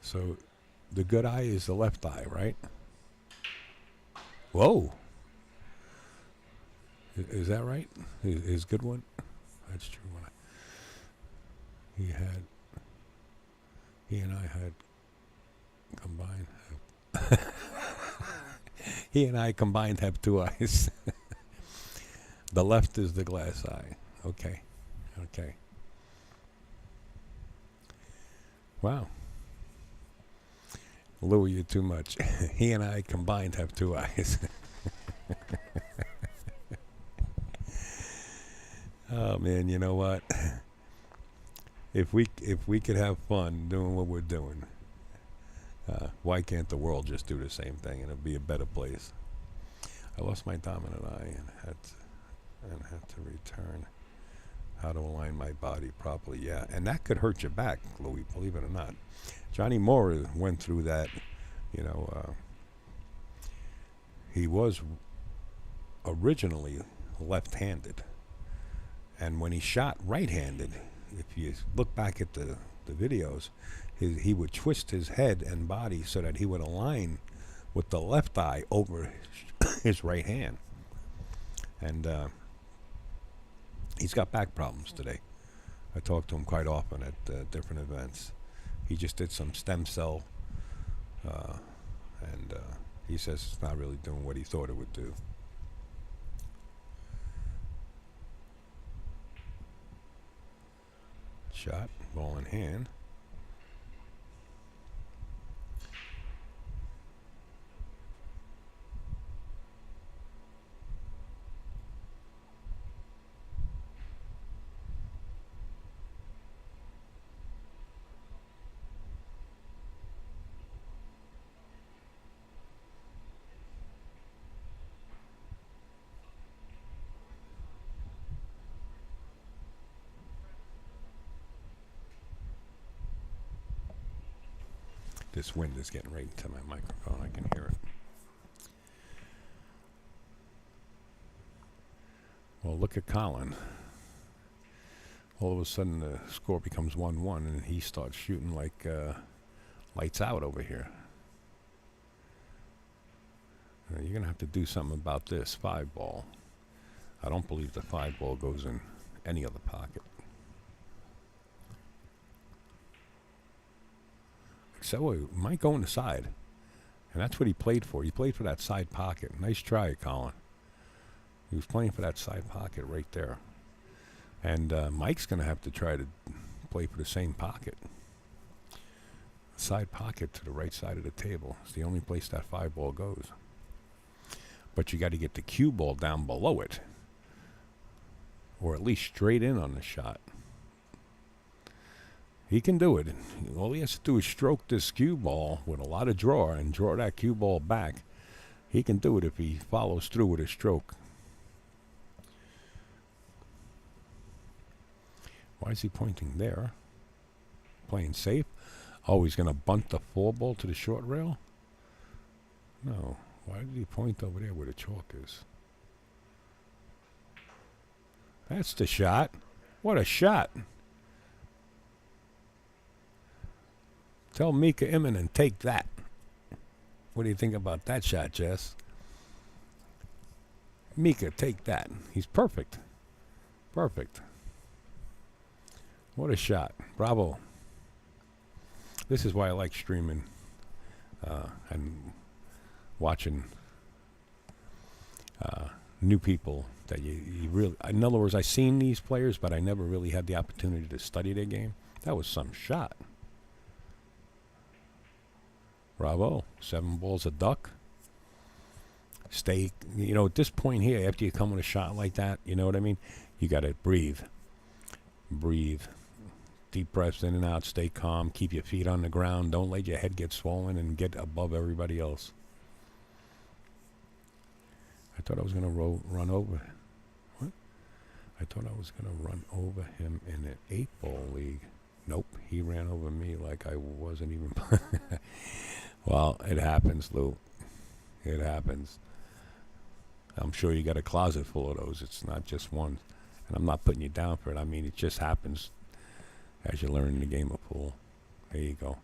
So the good eye is the left eye, right? Whoa. Is that right? His good one? That's true. He and I had combined. He and I combined have 2 eyes. The left is the glass eye. Okay. Okay. Wow. Louis, you're too much. He and I combined have two eyes. Oh man, you know what? If we could have fun doing what we're doing, why can't the world just do the same thing and it'd be a better place? I lost my dominant eye and had to return. How to align my body properly? Yeah, and that could hurt your back, Louis. Believe it or not, Johnny Moore went through that. You know, he was originally left-handed, and when he shot right-handed, if you look back at the videos, he would twist his head and body so that he would align with the left eye over his right hand. And he's got back problems today. I talk to him quite often at different events. He just did some stem cell, and he says it's not really doing what he thought it would do. Shot, ball in hand. This wind is getting right into my microphone. I can hear it. Well, look at Colin. All of a sudden, the score becomes 1-1, and he starts shooting like lights out over here. You're going to have to do something about this 5-ball. I don't believe the 5-ball goes in any other pocket. So it might go on the side. And that's what he played for. He played for that side pocket. Nice try, Colin. He was playing for that side pocket right there. And Mike's going to have to try to play for the same pocket. Side pocket to the right side of the table. It's the only place that 5-ball goes. But you got to get the cue ball down below it. Or at least straight in on the shot. He can do it. All he has to do is stroke this cue ball with a lot of draw and draw that cue ball back. He can do it if he follows through with a stroke. Why is he pointing there? Playing safe? Oh, he's going to bunt the 4-ball to the short rail? No. Why did he point over there where the chalk is? That's the shot. What a shot. Tell Mika Immonen, take that. What do you think about that shot, Jess? Mika, take that. He's perfect. Perfect. What a shot. Bravo. This is why I like streaming and watching new people that you really... In other words, I've seen these players, but I never really had the opportunity to study their game. That was some shot. Bravo. 7 balls a duck. Stay, you know, at this point here, after you come with a shot like that, you know what I mean? You got to breathe. Breathe. Deep breaths in and out. Stay calm. Keep your feet on the ground. Don't let your head get swollen and get above everybody else. I thought I was going to run over. What? I thought I was going to run over him in an 8-ball league. Nope. He ran over me like I wasn't even... Well, it happens, Lou. It happens. I'm sure you got a closet full of those. It's not just one. And I'm not putting you down for it. I mean, it just happens as you learn the game of pool. There you go.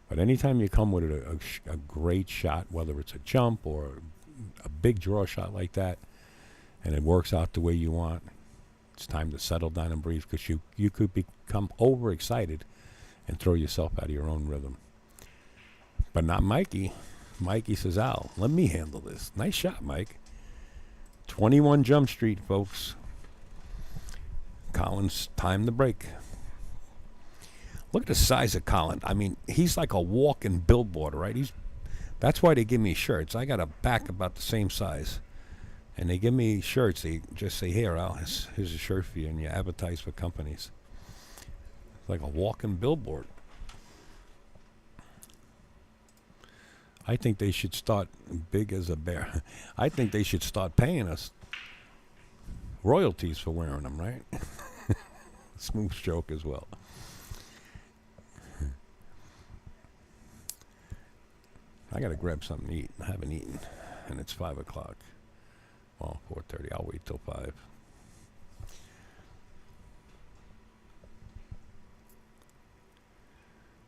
But anytime you come with a great shot, whether it's a jump or a big draw shot like that, and it works out the way you want, it's time to settle down and breathe, because you could become overexcited and throw yourself out of your own rhythm. But not Mikey. Mikey says, Al, let me handle this. Nice shot, Mike. 21 Jump Street, folks. Colin's time to break. Look at the size of Colin. I mean, he's like a walking billboard, right? That's why they give me shirts. I got a back about the same size. And they give me shirts. They just say, here, Al, here's a shirt for you. And you advertise for companies. It's like a walking billboard. I think they should start big as a bear. I think they should start paying us royalties for wearing them, right? Smooth stroke as well. I got to grab something to eat. I haven't eaten. And it's 5 o'clock. Well, 4:30. I'll wait till 5.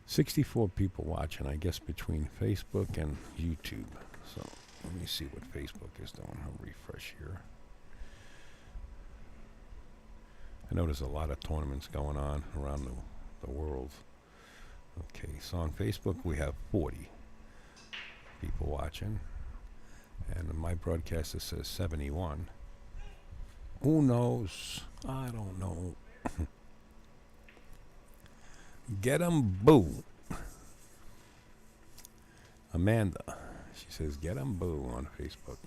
$64 people watching, I guess, between Facebook and YouTube. So let me see what Facebook is doing. I'll refresh here. I know there's a lot of tournaments going on around the world. Okay, so on Facebook we have 40 people watching. And my broadcaster says 71. Who knows? I don't know. Get 'em, boo. Amanda. She says, get 'em, boo on Facebook.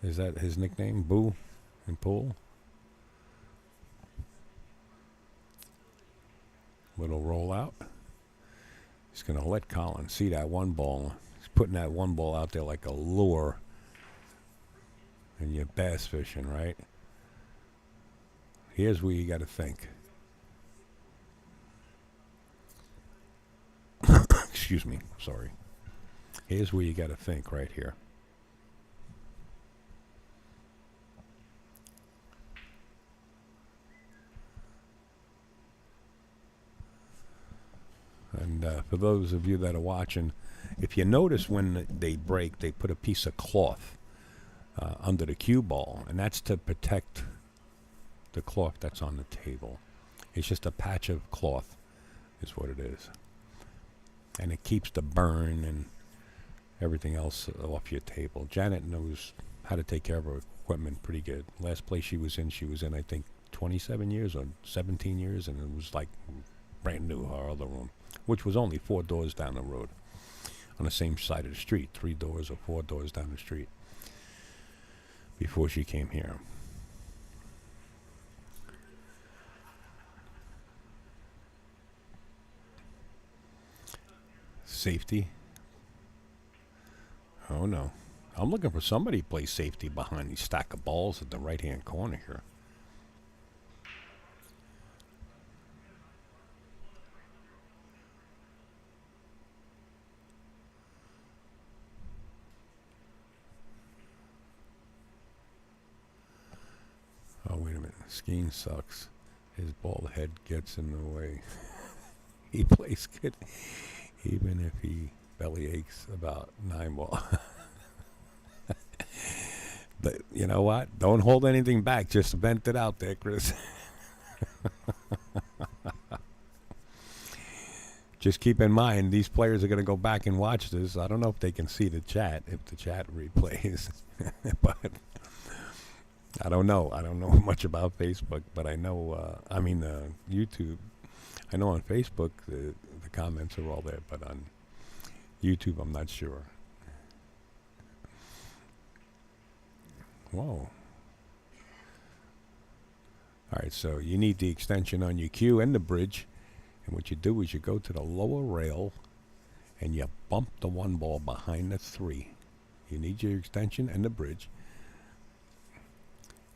Is that his nickname? Boo in pool? Little rollout. He's going to let Colin see that one ball. He's putting that one ball out there like a lure. And you're bass fishing, right? Here's where you got to think. Excuse me. Sorry. Here's where you got to think right here. And for those of you that are watching, if you notice when they break, they put a piece of cloth under the cue ball, and that's to protect the cloth that's on the table. It's just a patch of cloth is what it is. And it keeps the burn and everything else off your table. Janet knows how to take care of her equipment pretty good. Last place she was in, I think, 27 years or 17 years, and it was like brand new, her other room, which was only 4 doors down the road on the same side of the street, 3 doors or 4 doors down the street before she came here. Safety. Oh no. I'm looking for somebody to play safety behind these stack of balls at the right hand corner here. Oh, wait a minute. Skeens sucks. His bald head gets in the way. He plays good, even if he belly aches about 9 ball. But you know what? Don't hold anything back. Just vent it out there, Chris. Just keep in mind, these players are going to go back and watch this. I don't know if they can see the chat, if the chat replays. But I don't know. I don't know much about Facebook, but I know, YouTube. I know on Facebook the comments are all there, but on YouTube I'm not sure. Whoa. All right, so you need the extension on your cue and the bridge. And what you do is you go to the lower rail and you bump the 1 ball behind the 3. You need your extension and the bridge.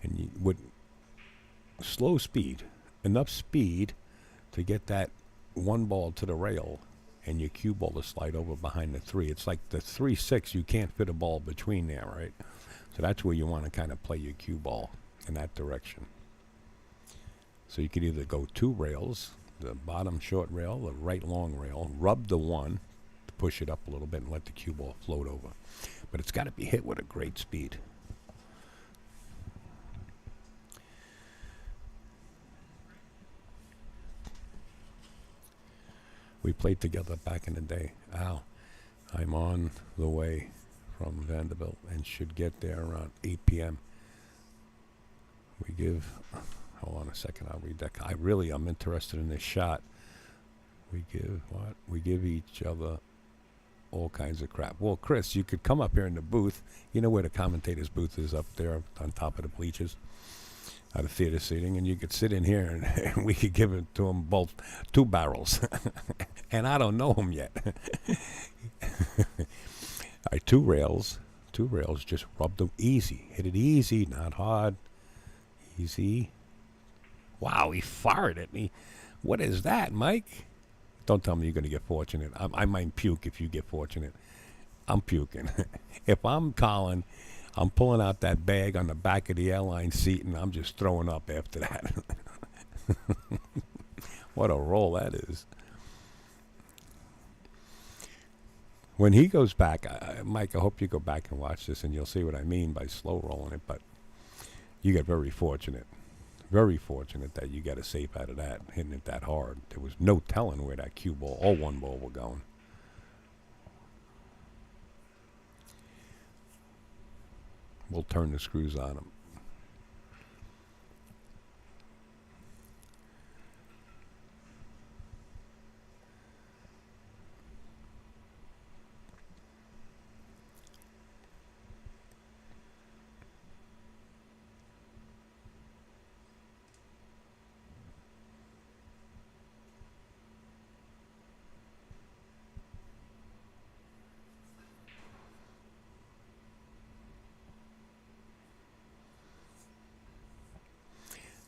And you, with slow speed, enough speed to get that 1 ball to the rail and your cue ball to slide over behind the 3. It's like the 3-6, you can't fit a ball between there, right? So that's where you want to kind of play your cue ball in that direction. So you could either go 2 rails, the bottom short rail, the right long rail, rub the 1 to push it up a little bit and let the cue ball float over. But it's got to be hit with a great speed. We played together back in the day. Al, I'm on the way from Vanderbilt and should get there around 8 p.m. We give, hold on a second, I'll read that. I'm interested in this shot. We give what? We give each other all kinds of crap. Well, Chris, you could come up here in the booth. You know where the commentator's booth is, up there on top of the bleachers, the theater seating, and you could sit in here and we could give it to them both 2 barrels. And I don't know them yet. All right, 2 rails, just rub them easy. Hit it easy, not hard. Easy. Wow, he fired at me. What is that, Mike? Don't tell me you're going to get fortunate. I might puke if you get fortunate. I'm puking. If I'm Colin, I'm pulling out that bag on the back of the airline seat, and I'm just throwing up after that. What a roll that is. When he goes back, Mike, I hope you go back and watch this, and you'll see what I mean by slow rolling it, but you get very fortunate. Very fortunate that you got a safe out of that, hitting it that hard. There was no telling where that cue ball or 1 ball were going. We'll turn the screws on them.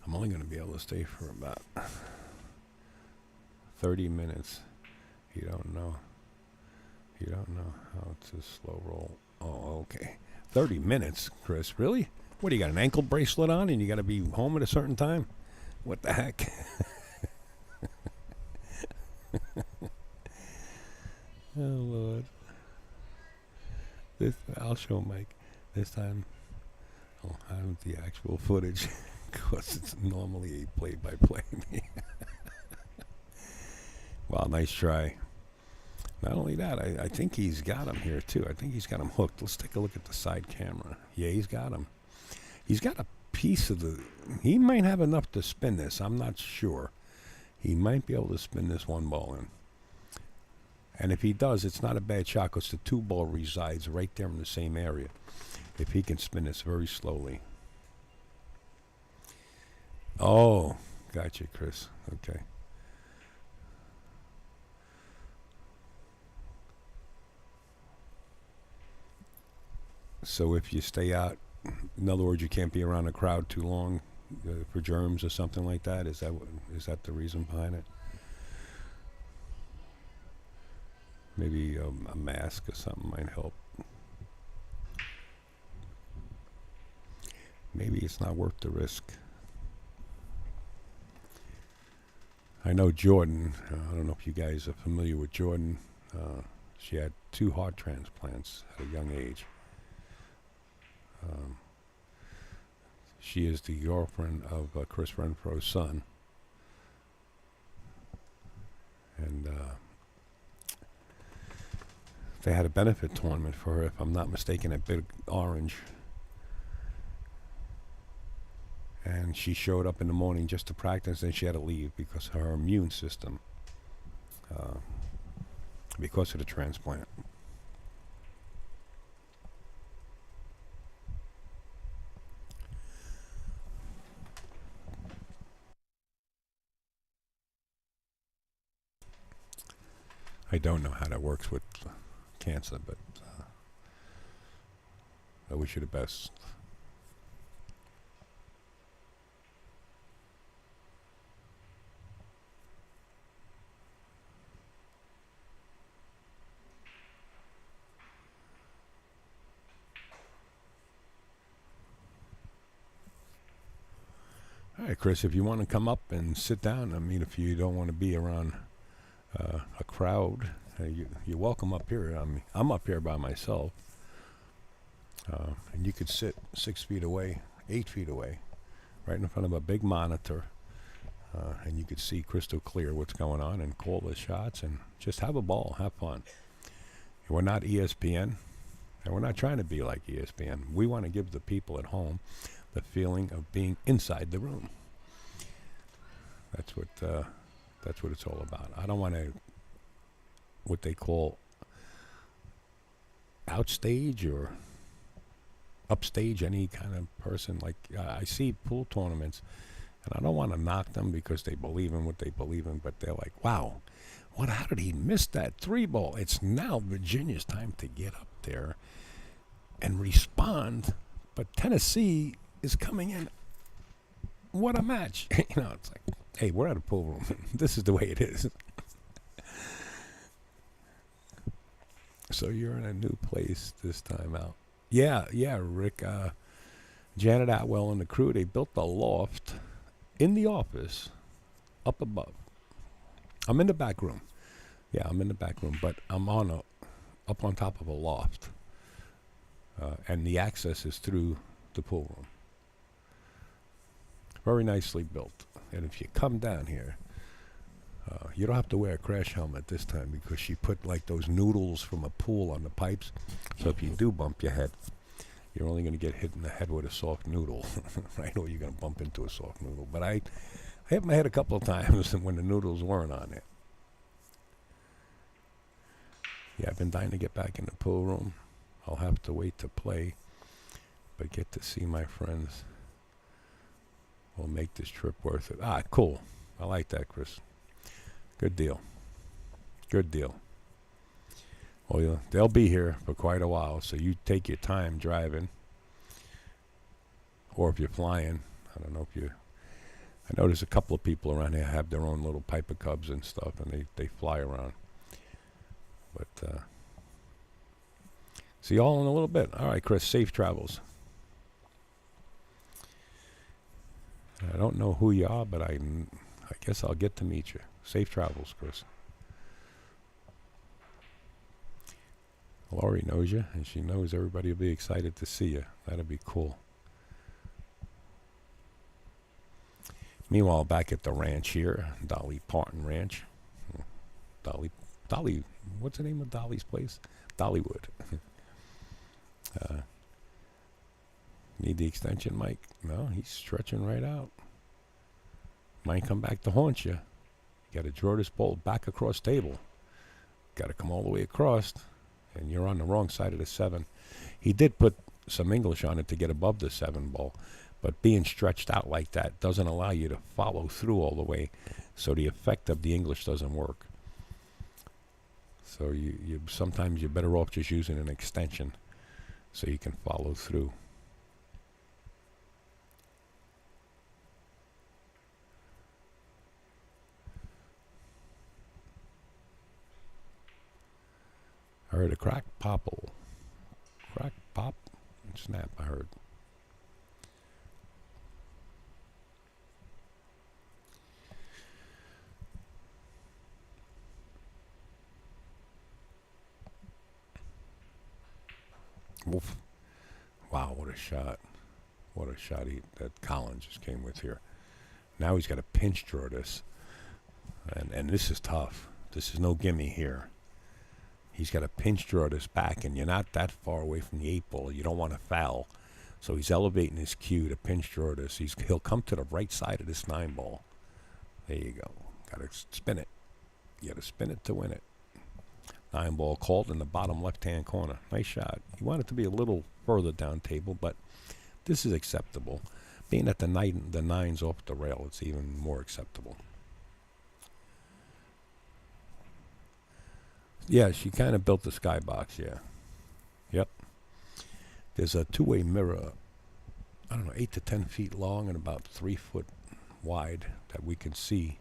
I'm only going to be able to stay for about 30 minutes. You don't know how to slow roll. Oh, okay. 30 minutes, Chris. Really? What, do you got an ankle bracelet on and you got to be home at a certain time? What the heck? Oh, Lord. I'll show Mike. This time I'll have the actual footage. Because it's normally a play-by-play. Well, nice try. Not only that, I think he's got him here, too. I think he's got him hooked. Let's take a look at the side camera. Yeah, he's got him. He's got a piece of the... He might have enough to spin this. I'm not sure. He might be able to spin this 1 ball in. And if he does, it's not a bad shot because the 2 ball resides right there in the same area. If he can spin this very slowly. Oh, gotcha, Chris. Okay. So if you stay out, in other words, you can't be around a crowd too long for germs or something like that. Is that the reason behind it? Maybe a mask or something might help. Maybe it's not worth the risk. I know Jordan, I don't know if you guys are familiar with Jordan. She had 2 heart transplants at a young age. She is the girlfriend of Chris Renfro's son. And they had a benefit tournament for her, if I'm not mistaken, at Big Orange. And she showed up in the morning just to practice, and she had to leave because of her immune system, because of the transplant. I don't know how that works with cancer, but I wish you the best. All right, Chris, if you want to come up and sit down, I mean, if you don't want to be around a crowd, you're welcome up here. I'm up here by myself. And you could sit 6 feet away, 8 feet away, right in front of a big monitor. And you could see crystal clear what's going on and call the shots and just have a ball, have fun. We're not ESPN. And we're not trying to be like ESPN. We want to give the people at home the feeling of being inside the room. That's what it's all about. I don't want to, what they call outstage or upstage any kind of person. Like I see pool tournaments, and I don't want to knock them because they believe in what they believe in, but they're like, wow, how did he miss that 3-ball? It's now Virginia's time to get up there and respond, but Tennessee is coming in. What a match. It's like, hey, we're at a pool room. This is the way it is. So you're in a new place this time out. Yeah, Rick. Janet Atwell and the crew, they built a loft in the office up above. I'm in the back room. Yeah, I'm in the back room, but I'm up on top of a loft. And the access is through the pool room. Very nicely built. And if you come down here, you don't have to wear a crash helmet this time because she put like those noodles from a pool on the pipes. So if you do bump your head, you're only going to get hit in the head with a soft noodle, right? Or you're going to bump into a soft noodle. But I hit my head a couple of times when the noodles weren't on it. Yeah, I've been dying to get back in the pool room. I'll have to wait to play, but get to see my friends will make this trip worth it. Ah, cool. I like that, Chris. Good deal. Good deal. Well, yeah, they'll be here for quite a while, so you take your time driving. Or if you're flying, I don't know if you... I know there's a couple of people around here have their own little Piper Cubs and stuff, and they fly around. But, see you all in a little bit. All right, Chris, safe travels. I don't know who you are, but I guess I'll get to meet you. Safe travels, Chris. Laurie knows you, and she knows everybody will be excited to see you. That'll be cool. Meanwhile, back at the ranch here, Dolly Parton Ranch. Dolly, what's the name of Dolly's place? Dollywood. Need the extension, Mike? No, he's stretching right out. Might come back to haunt you. You got to draw this ball back across table. Got to come all the way across, and you're on the wrong side of the 7. He did put some English on it to get above the 7 ball, but being stretched out like that doesn't allow you to follow through all the way, so the effect of the English doesn't work. So you sometimes you're better off just using an extension so you can follow through. I heard a crack, popple. Crack, pop, and snap, I heard. Oof. Wow, what a shot. What a shot that Collins just came with here. Now he's got to pinch draw this. And this is tough. This is no gimme here. He's got to pinch draw this back, and you're not that far away from the 8 ball. You don't want to foul. So he's elevating his cue to pinch draw this. He'll come to the right side of this 9 ball. There you go. Got to spin it. You got to spin it to win it. 9 ball called in the bottom left-hand corner. Nice shot. You want it to be a little further down table, but this is acceptable. Being that the 9's off the rail, it's even more acceptable. Yeah, she kind of built the skybox, yeah. Yep. There's a 2-way mirror, I don't know, 8 to 10 feet long and about 3 foot wide that we can see.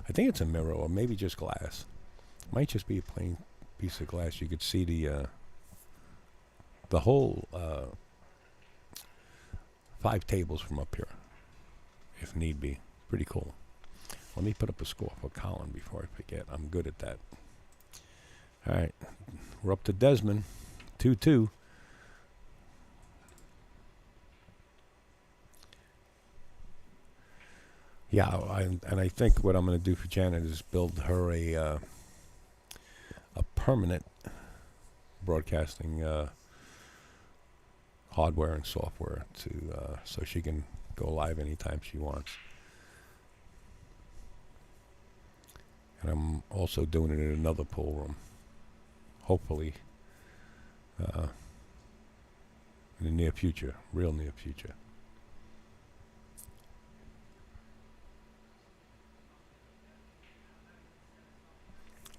I think it's a mirror or maybe just glass. Might just be a plain piece of glass. You could see the whole 5 tables from up here, if need be. Pretty cool. Let me put up a score for Colin before I forget. I'm good at that. All right, we're up to Desmond, 2-2. Yeah, I think what I'm going to do for Janet is build her a permanent broadcasting hardware and software to so she can go live anytime she wants. And I'm also doing it in another pool room. Hopefully, in the near future, real near future.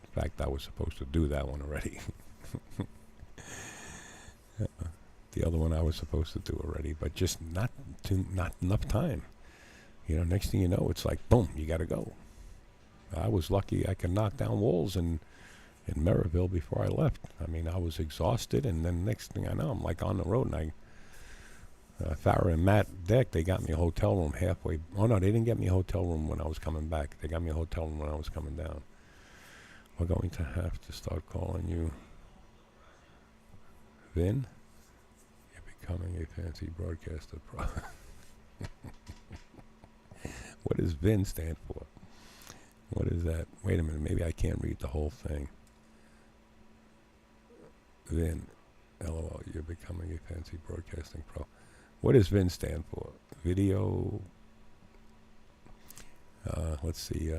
In fact, I was supposed to do that one already. The other one I was supposed to do already, but just not enough time. You know, next thing you know, it's like, boom, you got to go. I was lucky I could knock down walls in Maryville before I left. I mean, I was exhausted, and then next thing I know, I'm like on the road, and Farrah and Matt Deck, they got me a hotel room halfway. Oh no, they didn't get me a hotel room when I was coming back. They got me a hotel room when I was coming down. We're going to have to start calling you Vin. You're becoming a fancy broadcaster pro. What does Vin stand for? What is that? Wait a minute, maybe I can't read the whole thing. Vin, LOL, you're becoming a fancy broadcasting pro. What does Vin stand for? Video, let's see,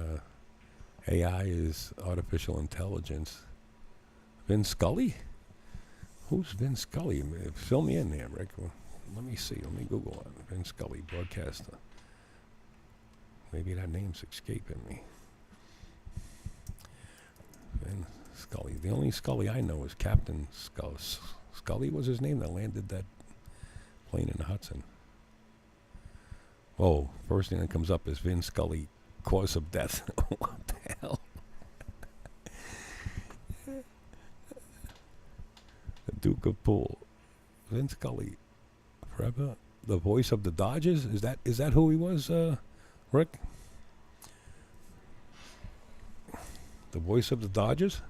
AI is artificial intelligence. Vin Scully? Who's Vin Scully? Fill me in there, Rick. Well, let me see, let me Google it. Vin Scully, broadcaster. Maybe that name's escaping me. Vin Scully. The only Scully I know is Captain Scully. Scully was his name that landed that plane in the Hudson. Oh, first thing that comes up is Vin Scully, cause of death. What the hell? The Duke of Pool. Vin Scully. Forever. The voice of the Dodgers? Is that who he was, Rick? The voice of the Dodgers?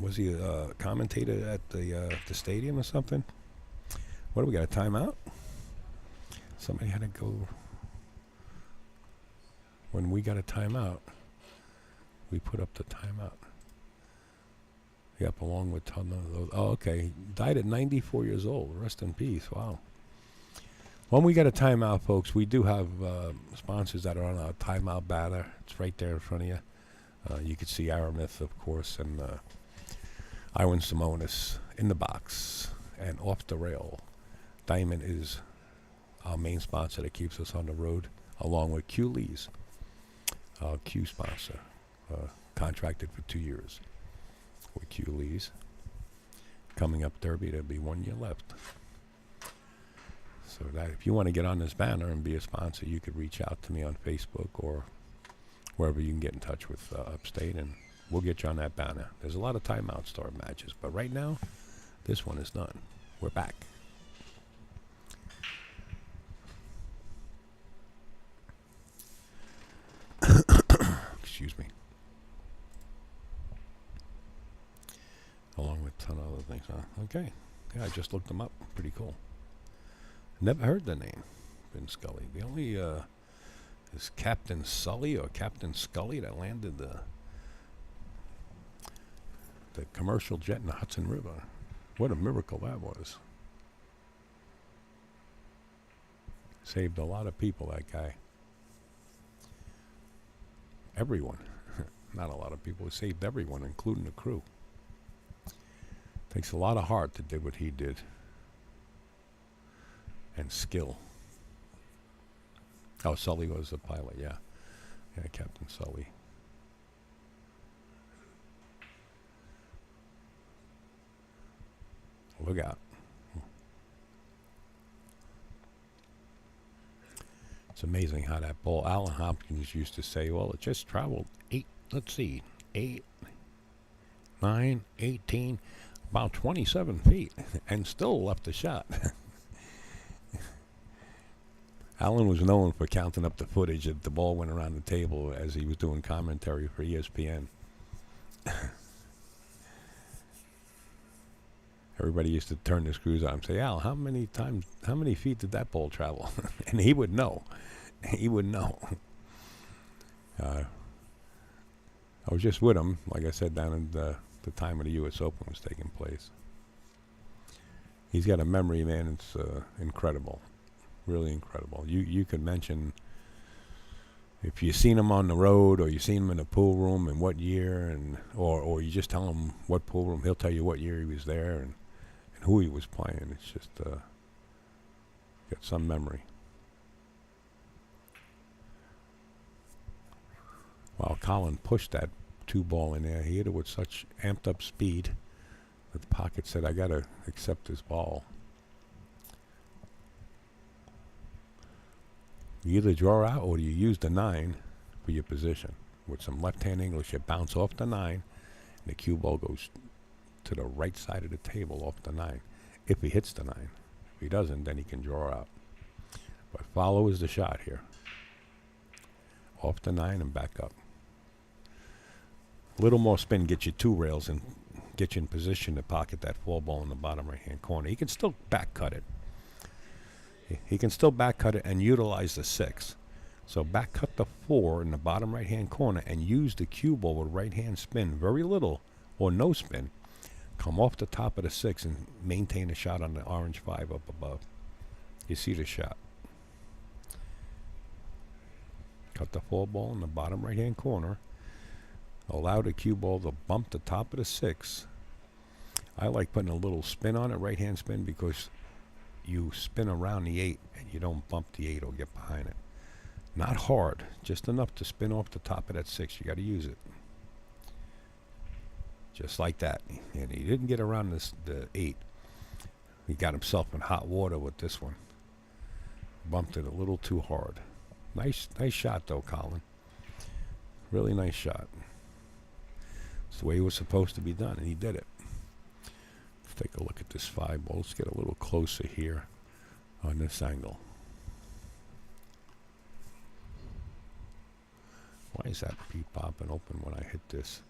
Was he a commentator at the stadium or something? What do we got, a timeout? Somebody had to go. When we got a timeout, we put up the timeout. Yep, along with ton of those. Oh, okay. He died at 94 years old. Rest in peace. Wow. When we got a timeout, folks, we do have sponsors that are on our timeout banner. It's right there in front of you. You can see Aramith, of course, and Iwan Simonis in the box and off the rail. Diamond is our main sponsor that keeps us on the road, along with Q Lee's, our Q sponsor, contracted for 2 years with Q Lee's. Coming up Derby, there'll be 1 year left. So that if you want to get on this banner and be a sponsor, you could reach out to me on Facebook or wherever you can get in touch with Upstate, and we'll get you on that banner. There's a lot of timeout star matches, but right now, this one is done. We're back. Excuse me. Along with a ton of other things, huh? Okay. Yeah, I just looked them up. Pretty cool. Never heard the name, Vin Scully. The only is Captain Sully or Captain Scully that landed the commercial jet in the Hudson River. What a miracle that was. Saved a lot of people, that guy. Everyone. Not a lot of people. He saved everyone, including the crew. Takes a lot of heart to do what he did. And skill. Oh, Sully was the pilot, yeah. Yeah, Captain Sully. Look out. It's amazing how that ball, Alan Hopkins used to say, well, it just traveled 8, 9, 18, about 27 feet, and still left a shot. Alan was known for counting up the footage that the ball went around the table as he was doing commentary for ESPN. Everybody used to turn the screws on and say, Al, how many feet did that ball travel? And he would know. He would know. I was just with him, like I said, down in the time of the U.S. Open was taking place. He's got a memory, man. It's incredible, really incredible. You can mention if you've seen him on the road or you've seen him in a pool room and what year, and or you just tell him what pool room, he'll tell you what year he was there and who he was playing. It's just got some memory. While Colin pushed that 2-ball in there, he hit it with such amped up speed that the pocket said, I gotta accept this ball. You either draw out or you use the 9 for your position. With some left-hand English, you bounce off the 9, and the cue ball goes to the right side of the table off the 9. If he hits the 9. If he doesn't, then he can draw out. But follow is the shot here. Off the 9 and back up. A little more spin gets you 2 rails and get you in position to pocket that 4-ball in the bottom right-hand corner. He can still back cut it. He can still back cut it and utilize the 6. So back cut the 4 in the bottom right-hand corner and use the cue ball with right-hand spin. Very little or no spin. Come off the top of the 6 and maintain a shot on the orange 5 up above. You see the shot. Cut the 4-ball in the bottom right-hand corner. Allow the cue ball to bump the top of the 6. I like putting a little spin on it, right-hand spin, because you spin around the 8 and you don't bump the 8 or get behind it. Not hard, just enough to spin off the top of that 6. You got to use it. Just like that. And he didn't get around the 8. He got himself in hot water with this one. Bumped it a little too hard. Nice shot though, Colin. Really nice shot. It's the way it was supposed to be done, and he did it. Let's take a look at this 5-ball. Let's get a little closer here on this angle. Why is that beep popping open when I hit this?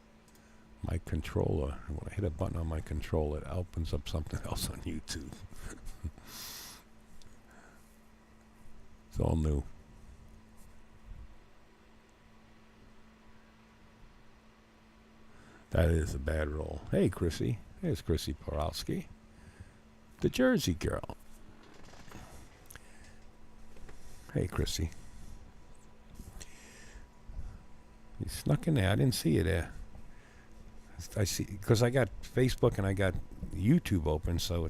My controller, when I hit a button on my controller, it opens up something else on YouTube. It's all new. That is a bad roll. Hey, Chrissy. There's Chrissy Porowski. The Jersey girl. Hey, Chrissy. You snuck in there. I didn't see you there. I see, because I got Facebook and I got YouTube open, so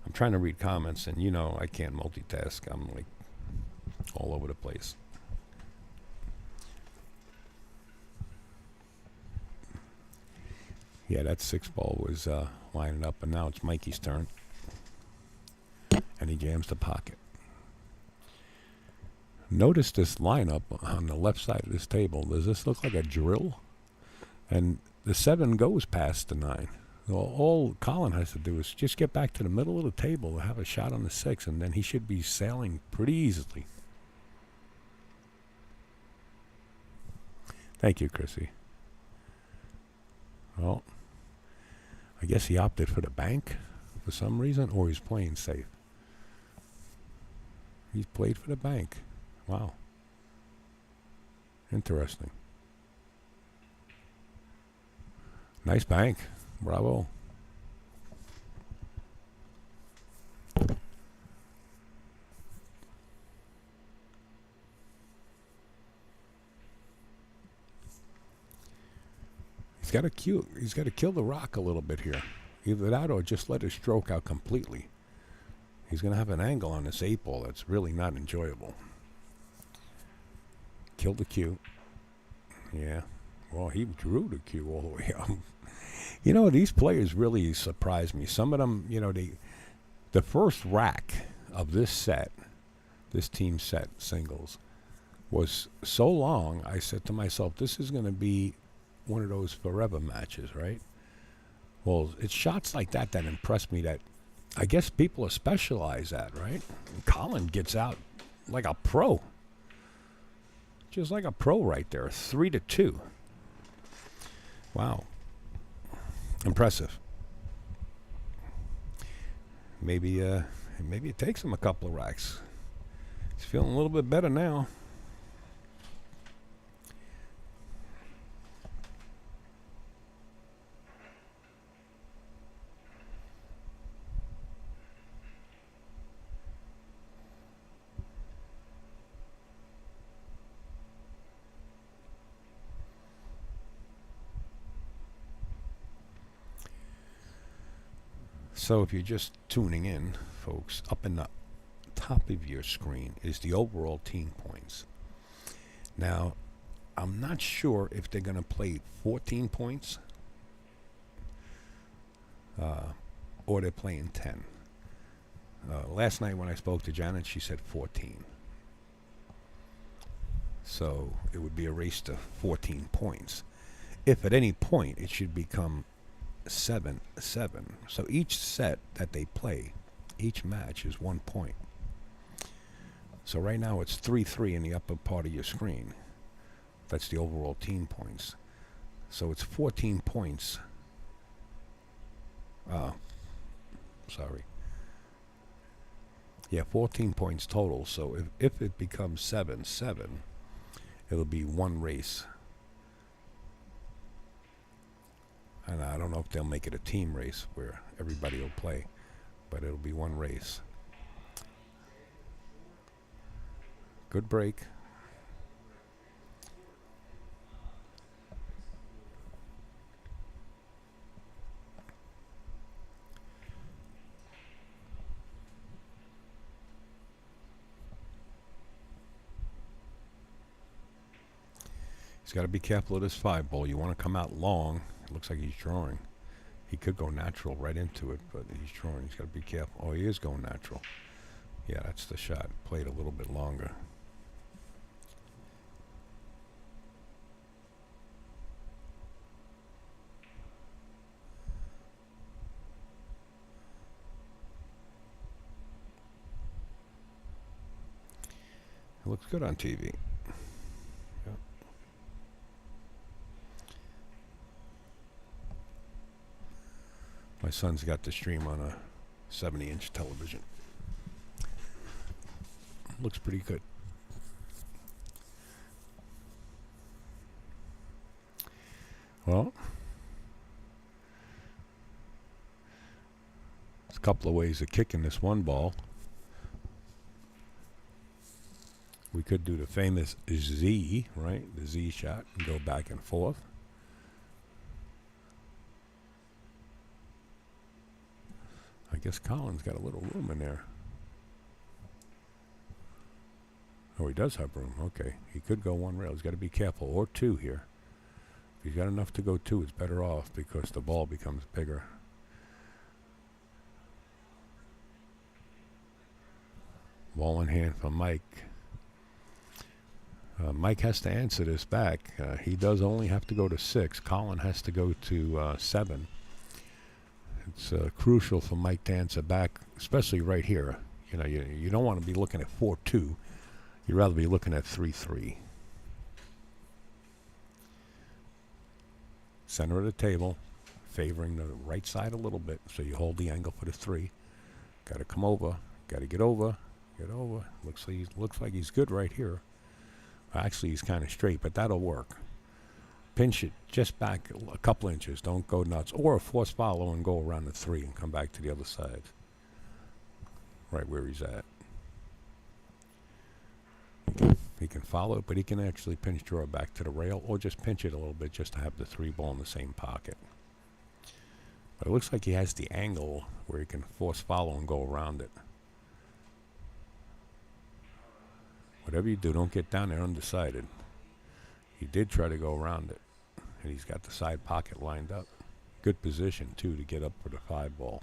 I'm trying to read comments, and you know I can't multitask. I'm like all over the place. Yeah, that 6-ball was lining up, and now it's Mikey's turn. And he jams the pocket. Notice this lineup on the left side of this table. Does this look like a drill? And the 7 goes past the 9. All Colin has to do is just get back to the middle of the table, have a shot on the 6, and then he should be sailing pretty easily. Thank you, Chrissy. Well, I guess he opted for the bank for some reason, or he's playing safe. He's played for the bank. Wow. Interesting. Nice bank. Bravo. He's got to kill the rock a little bit here. Either that or just let his stroke out completely. He's going to have an angle on this 8-ball that's really not enjoyable. Kill the cue. Yeah. Well, he drew the cue all the way up. You know, these players really surprise me. Some of them, you know, the first rack of this set, this team set singles, was so long, I said to myself, this is going to be one of those forever matches, right? Well, it's shots like that that impress me, that I guess people are specialized at, right? And Colin gets out like a pro. Just like a pro right there. 3-2. Wow. Impressive. Maybe it takes him a couple of racks. He's feeling a little bit better now. So if you're just tuning in, folks, up in the top of your screen is the overall team points. Now, I'm not sure if they're going to play 14 points or they're playing 10. Last night when I spoke to Janet, she said 14. So it would be a race to 14 points. If at any point it should become 7-7. So each set that they play, each match is 1 point. So right now it's 3-3 in the upper part of your screen. That's the overall team points. So it's 14 points. Sorry. Yeah, 14 points total. So if it becomes 7-7, it'll be one race. And I don't know if they'll make it a team race where everybody will play, but it'll be one race. Good break. He's got to be careful of this 5-ball. You want to come out long. It looks like he's drawing. He could go natural right into it, but he's drawing. He's got to be careful. Oh, he is going natural. Yeah, that's the shot. Played a little bit longer. It looks good on TV. My son's got the stream on a 70-inch television. Looks pretty good. Well, there's a couple of ways of kicking this one ball. We could do the famous Z, right? The Z shot and go back and forth. I guess Colin's got a little room in there. Oh, he does have room. Okay. He could go one rail. He's got to be careful. Or two here. If he's got enough to go two, it's better off because the ball becomes bigger. Ball in hand for Mike. Mike has to answer this back. He does only have to go to 6. Colin has to go to 7. It's crucial for Mike to answer back, especially right here. You know, you don't want to be looking at 4-2. You'd rather be looking at 3-3. Center of the table, favoring the right side a little bit, so you hold the angle for the 3. Got to come over. Got to get over. Get over. Looks like he's good right here. Actually, he's kind of straight, but that'll work. Pinch it just back a couple inches. Don't go nuts. Or a force follow and go around the 3 and come back to the other side. Right where he's at. He can follow it, but he can actually pinch draw back to the rail or just pinch it a little bit just to have the 3 ball in the same pocket. But it looks like he has the angle where he can force follow and go around it. Whatever you do, don't get down there undecided. He did try to go around it, and he's got the side pocket lined up. Good position, too, to get up for the 5 ball.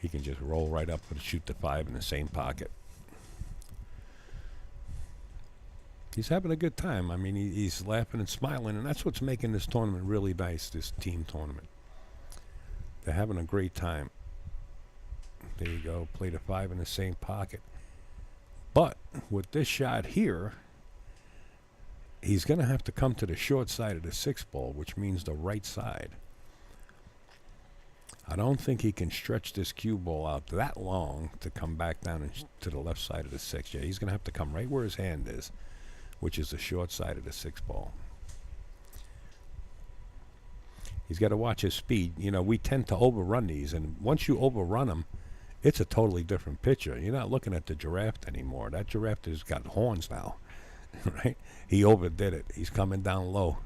He can just roll right up and shoot the 5 in the same pocket. He's having a good time. I mean, he's laughing and smiling, and that's what's making this tournament really nice, this team tournament. They're having a great time. There you go. Play the 5 in the same pocket. But with this shot here, he's going to have to come to the short side of the 6 ball, which means the right side. I don't think he can stretch this cue ball out that long to come back down to the left side of the 6. Yeah, he's going to have to come right where his hand is, which is the short side of the 6 ball. He's got to watch his speed. You know, we tend to overrun these, and once you overrun them, it's a totally different picture. You're not looking at the giraffe anymore. That giraffe has got horns now, right? He overdid it. He's coming down low.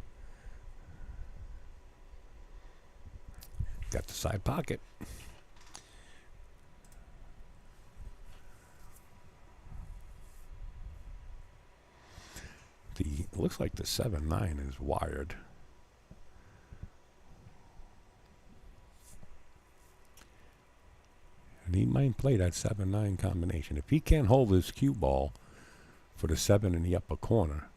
Got the side pocket. Looks like the 7-9 is wired. And he might play that 7-9 combination. If he can't hold his cue ball for the 7 in the upper corner,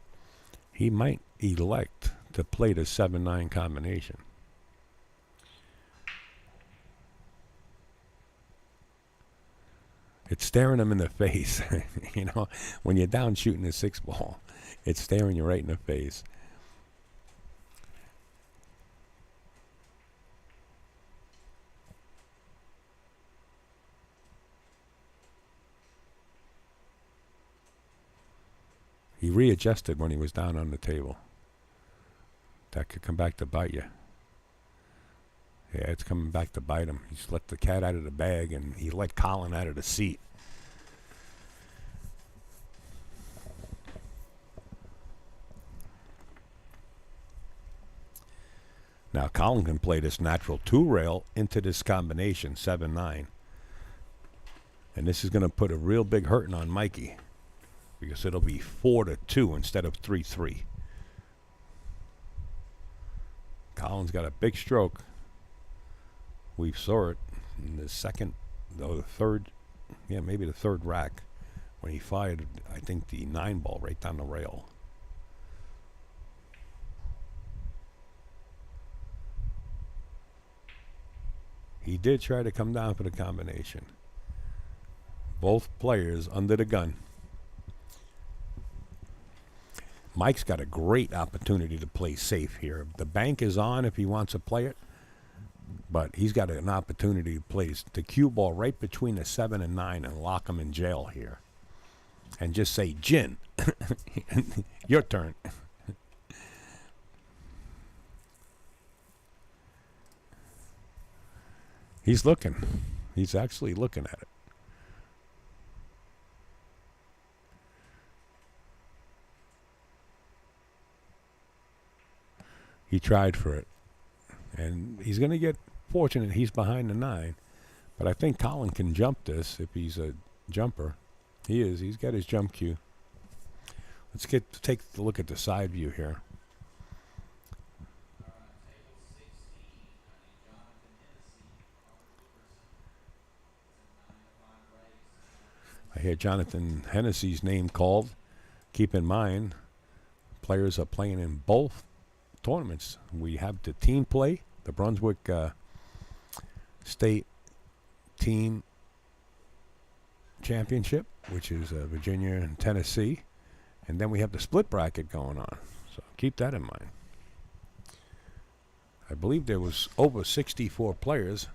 he might elect to play the 7-9 combination. It's staring him in the face. You know, when you're down shooting a 6 ball, it's staring you right in the face. He readjusted when he was down on the table. That could come back to bite you. Yeah, it's coming back to bite him. He's let the cat out of the bag, and he let Colin out of the seat. Now, Colin can play this natural 2-rail into this combination, 7-9. And this is going to put a real big hurting on Mikey, because it'll be 4-2 instead of 3-3. Colin's got a big stroke. We saw it in the second, though the third, yeah, maybe the third rack, when he fired, I think, the 9 ball right down the rail. He did try to come down for the combination. Both players under the gun. Mike's got a great opportunity to play safe here. The bank is on if he wants to play it, but he's got an opportunity to play the cue ball right between the 7 and 9 and lock him in jail here. And just say, Gin, your turn. He's looking. He's actually looking at it. He tried for it. And he's going to get fortunate he's behind the 9. But I think Colin can jump this if he's a jumper. He is. He's got his jump cue. Let's take a look at the side view here. I hear Jonathan Hennessy's name called. Keep in mind, players are playing in both tournaments. We have the team play, the Brunswick State Team Championship, which is Virginia and Tennessee. And then we have the split bracket going on. So keep that in mind. I believe there was over 64 players.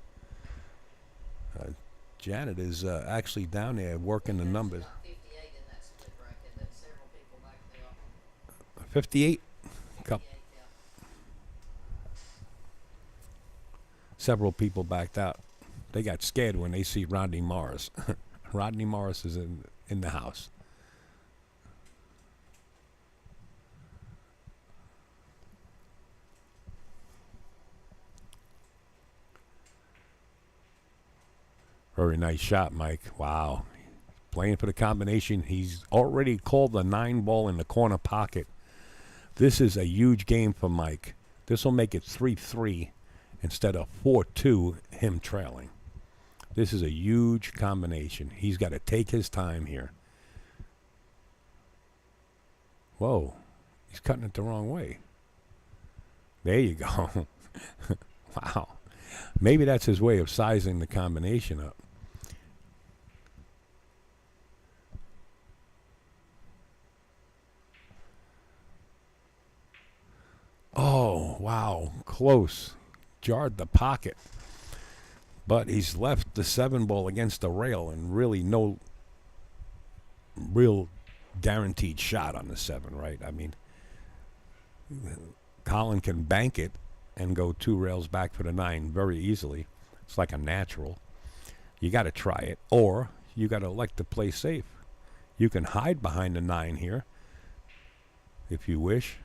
Janet is actually down there working the numbers. 58 in that split bracket. That's several people back there. 58? 58, yeah. Several people backed out. They got scared when they see Rodney Morris. Rodney Morris is in the house. Very nice shot, Mike. Wow. Playing for the combination. He's already called the 9 ball in the corner pocket. This is a huge game for Mike. This will make it 3-3 instead of 4-2, him trailing. This is a huge combination. He's got to take his time here. Whoa. He's cutting it the wrong way. There you go. Wow. Maybe that's his way of sizing the combination up. Oh, wow. Close. Jarred the pocket. But he's left the 7 ball against the rail and really no real guaranteed shot on the 7, right? I mean, Colin can bank it and go 2 rails back for the 9 very easily. It's like a natural. You got to try it, or you got to elect to play safe. You can hide behind the 9 here if you wish.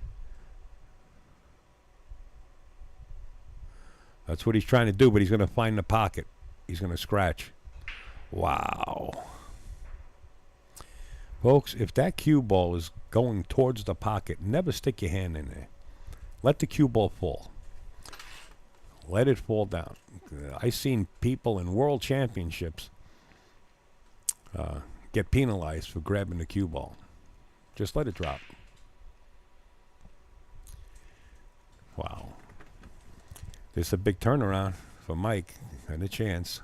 That's what he's trying to do, but he's going to find the pocket. He's going to scratch. Wow. Folks, if that cue ball is going towards the pocket, never stick your hand in there. Let the cue ball fall. Let it fall down. I've seen people in world championships get penalized for grabbing the cue ball. Just let it drop. Wow. This is a big turnaround for Mike and a chance.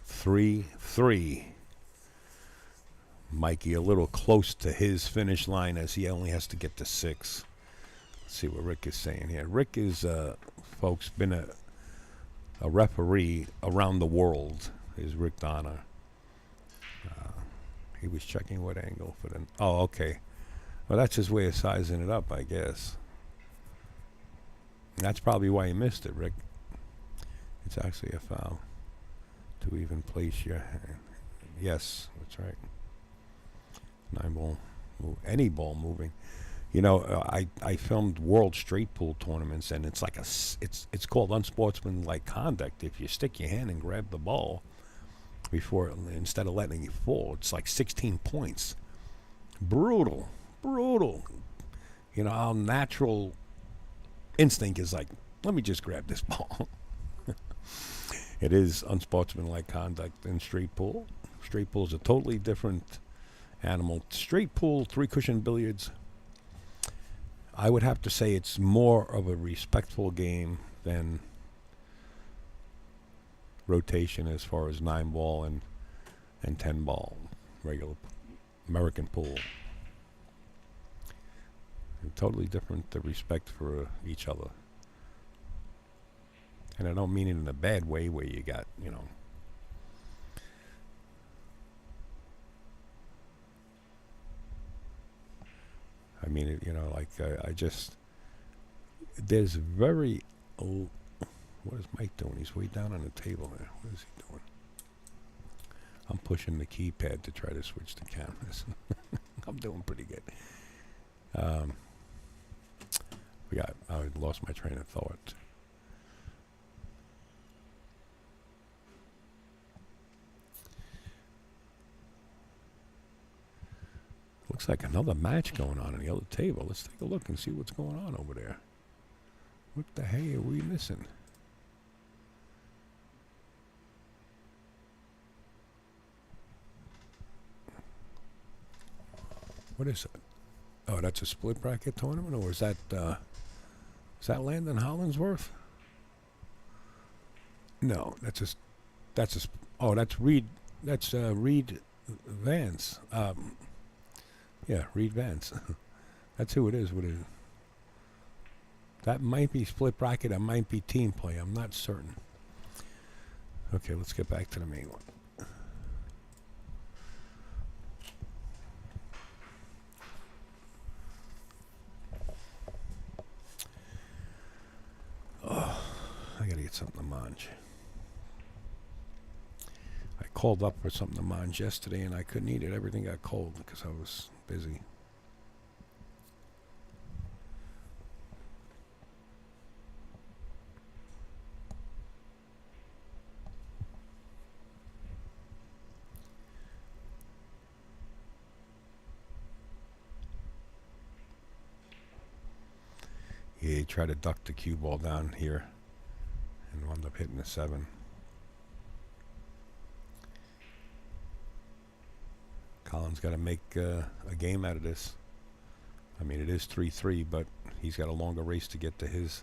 Three. Mikey a little close to his finish line as he only has to get to 6. Let's see what Rick is saying here. Rick is, folks, been a referee around the world. Is Rick Donner. He was checking what angle for the... Oh, okay. Well, that's his way of sizing it up, I guess. That's probably why he missed it, Rick. It's actually a foul to even place your hand. Yes, that's right. 9 ball, any ball moving. You know, I filmed World Straight Pool tournaments, and it's like it's called unsportsmanlike conduct. If you stick your hand and grab the ball before instead of letting it fall, it's like 16 points. Brutal. You know, our natural instinct is like, let me just grab this ball. It is unsportsmanlike conduct in straight pool. Straight pool is a totally different animal. Straight pool, 3-cushion billiards, I would have to say it's more of a respectful game than rotation as far as 9 ball and 10 ball, regular American pool. And totally different, the respect for each other. And I don't mean it in a bad way where you got, you know, I mean, it, you know, like I just, there's very, what is Mike doing? He's way down on the table there. What is he doing? I'm pushing the keypad to try to switch the cameras. I'm doing pretty good. I lost my train of thought. Looks like another match going on the other table. Let's take a look and see what's going on over there. What the hey are we missing? What is it? Oh, that's a split bracket tournament, or is that Landon Hollingsworth? No, that's Reed. That's Reed Vance. Yeah, Reed Vance. That's who it is. That might be split bracket. It might be team play. I'm not certain. Okay, let's get back to the main one. Oh, I gotta get something to munch. I called up for something to munch yesterday, and I couldn't eat it. Everything got cold because I was busy. Yeah, he tried to duck the cue ball down here and wound up hitting the 7. Colin's got to make a game out of this. I mean, it is 3-3, but he's got a longer race to get to his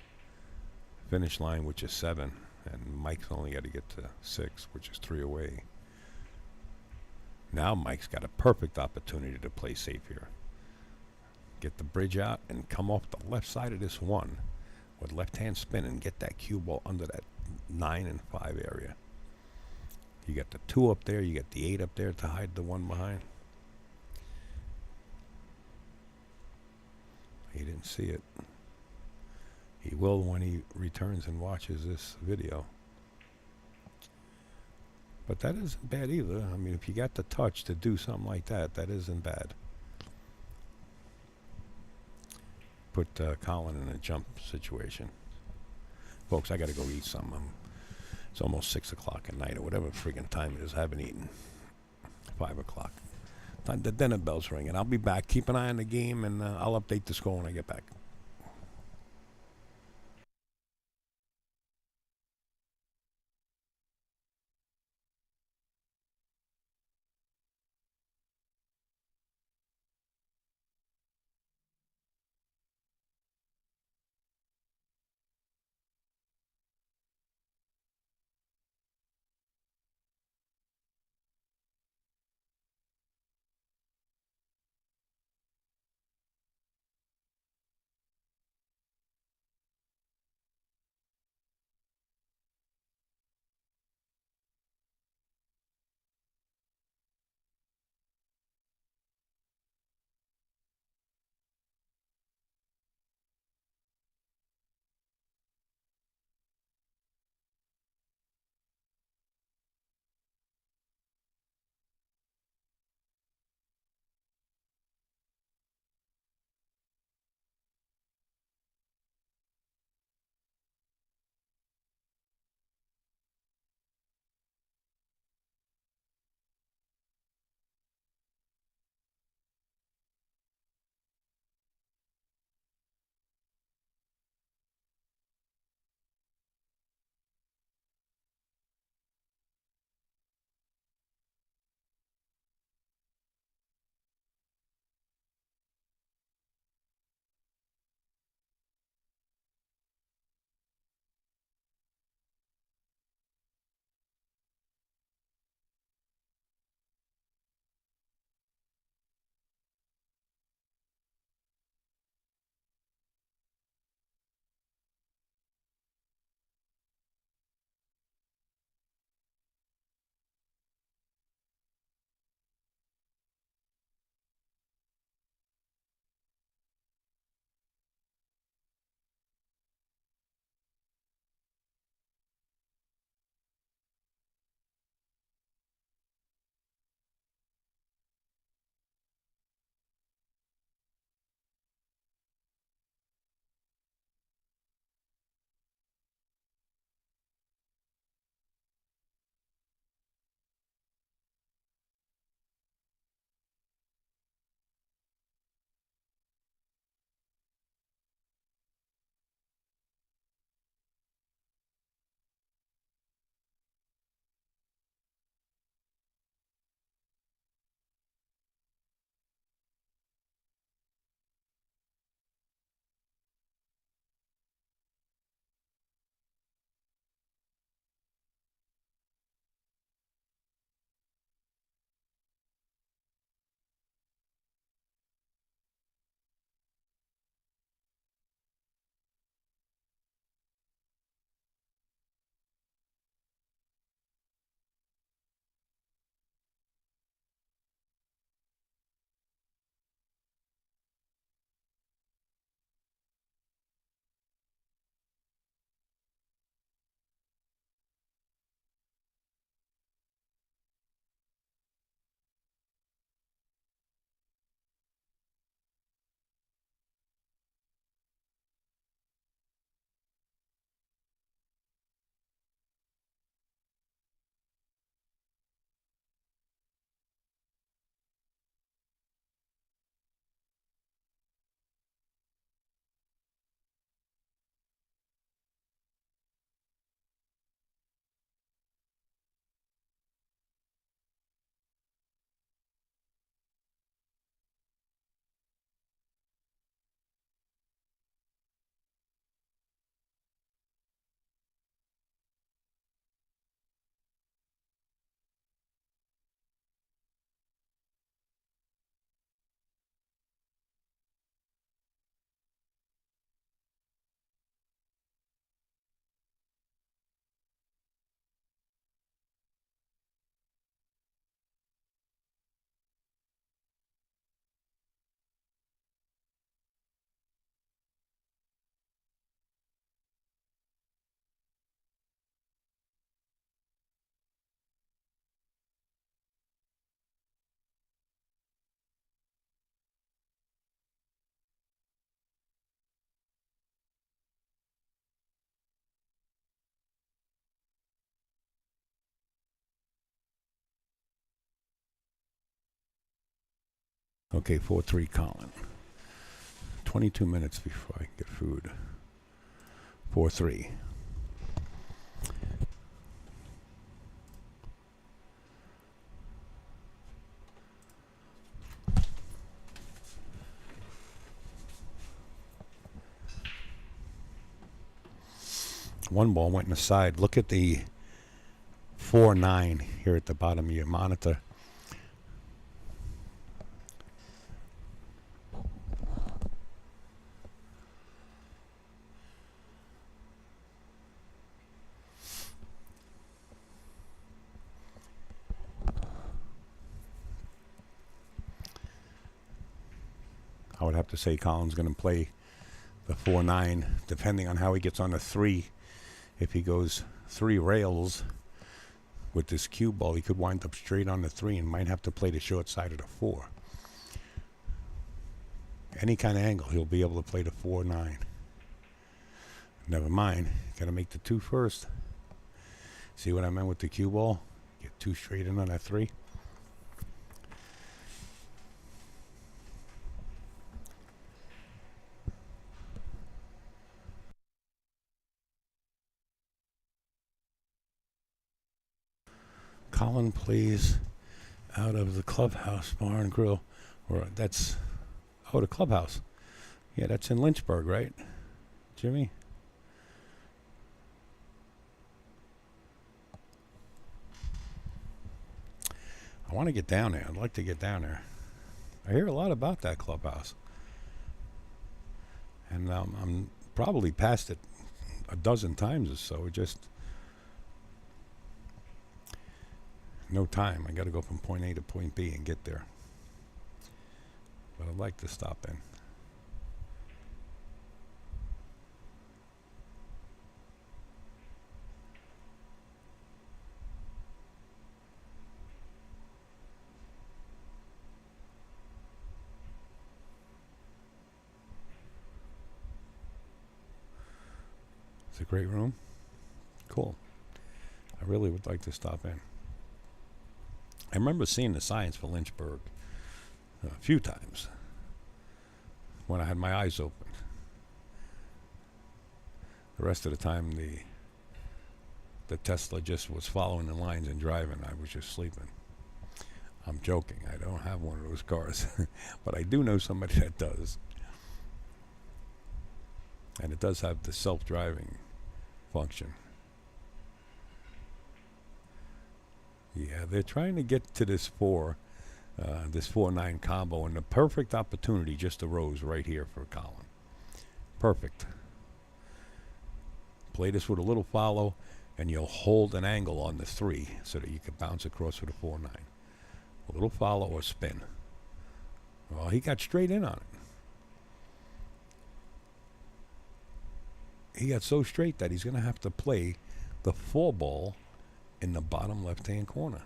finish line, which is 7. And Mike's only got to get to 6, which is 3 away. Now Mike's got a perfect opportunity to play safe here. Get the bridge out and come off the left side of this 1 with left-hand spin and get that cue ball under that 9 and 5 area. You got the 2 up there, you got the 8 up there to hide the 1 behind. He didn't see it. He will when he returns and watches this video. But that isn't bad either. I mean, if you got the touch to do something like that, that isn't bad. Put Colin in a jump situation. Folks, I got to go eat some. It's almost 6 o'clock at night or whatever friggin' time it is. I haven't eaten. 5 o'clock. The dinner bell's ringing. I'll be back. Keep an eye on the game, and I'll update the score when I get back. Okay, 4-3 Colin. 22 minutes before I can get food. 4-3. One ball went in the side. Look at the 4-9 here at the bottom of your monitor. I would have to say Colin's going to play the 4-9, depending on how he gets on the 3. If he goes 3 rails with this cue ball, he could wind up straight on the 3 and might have to play the short side of the 4. Any kind of angle, he'll be able to play the 4-9. Never mind, got to make the 2 first. See what I meant with the cue ball? Get 2 straight in on that 3. Colin plays out of the clubhouse bar and grill, or that's, oh, the clubhouse. Yeah, that's in Lynchburg, right, Jimmy? I want to get down there. I'd like to get down there. I hear a lot about that clubhouse, and I'm probably past it a dozen times or so. Just no time. I got to go from point A to point B and get there. But I'd like to stop in. It's a great room. Cool. I really would like to stop in. I remember seeing the signs for Lynchburg a few times when I had my eyes open. The rest of the time, the Tesla just was following the lines and driving. I was just sleeping. I'm joking. I don't have one of those cars, but I do know somebody that does. And it does have the self-driving function. Yeah, they're trying to get to this 4-9 combo, and the perfect opportunity just arose right here for Colin. Perfect. Play this with a little follow, and you'll hold an angle on the 3 so that you can bounce across with a 4-9. A little follow or spin. Well, he got straight in on it. He got so straight that he's going to have to play the 4 ball in the bottom left-hand corner.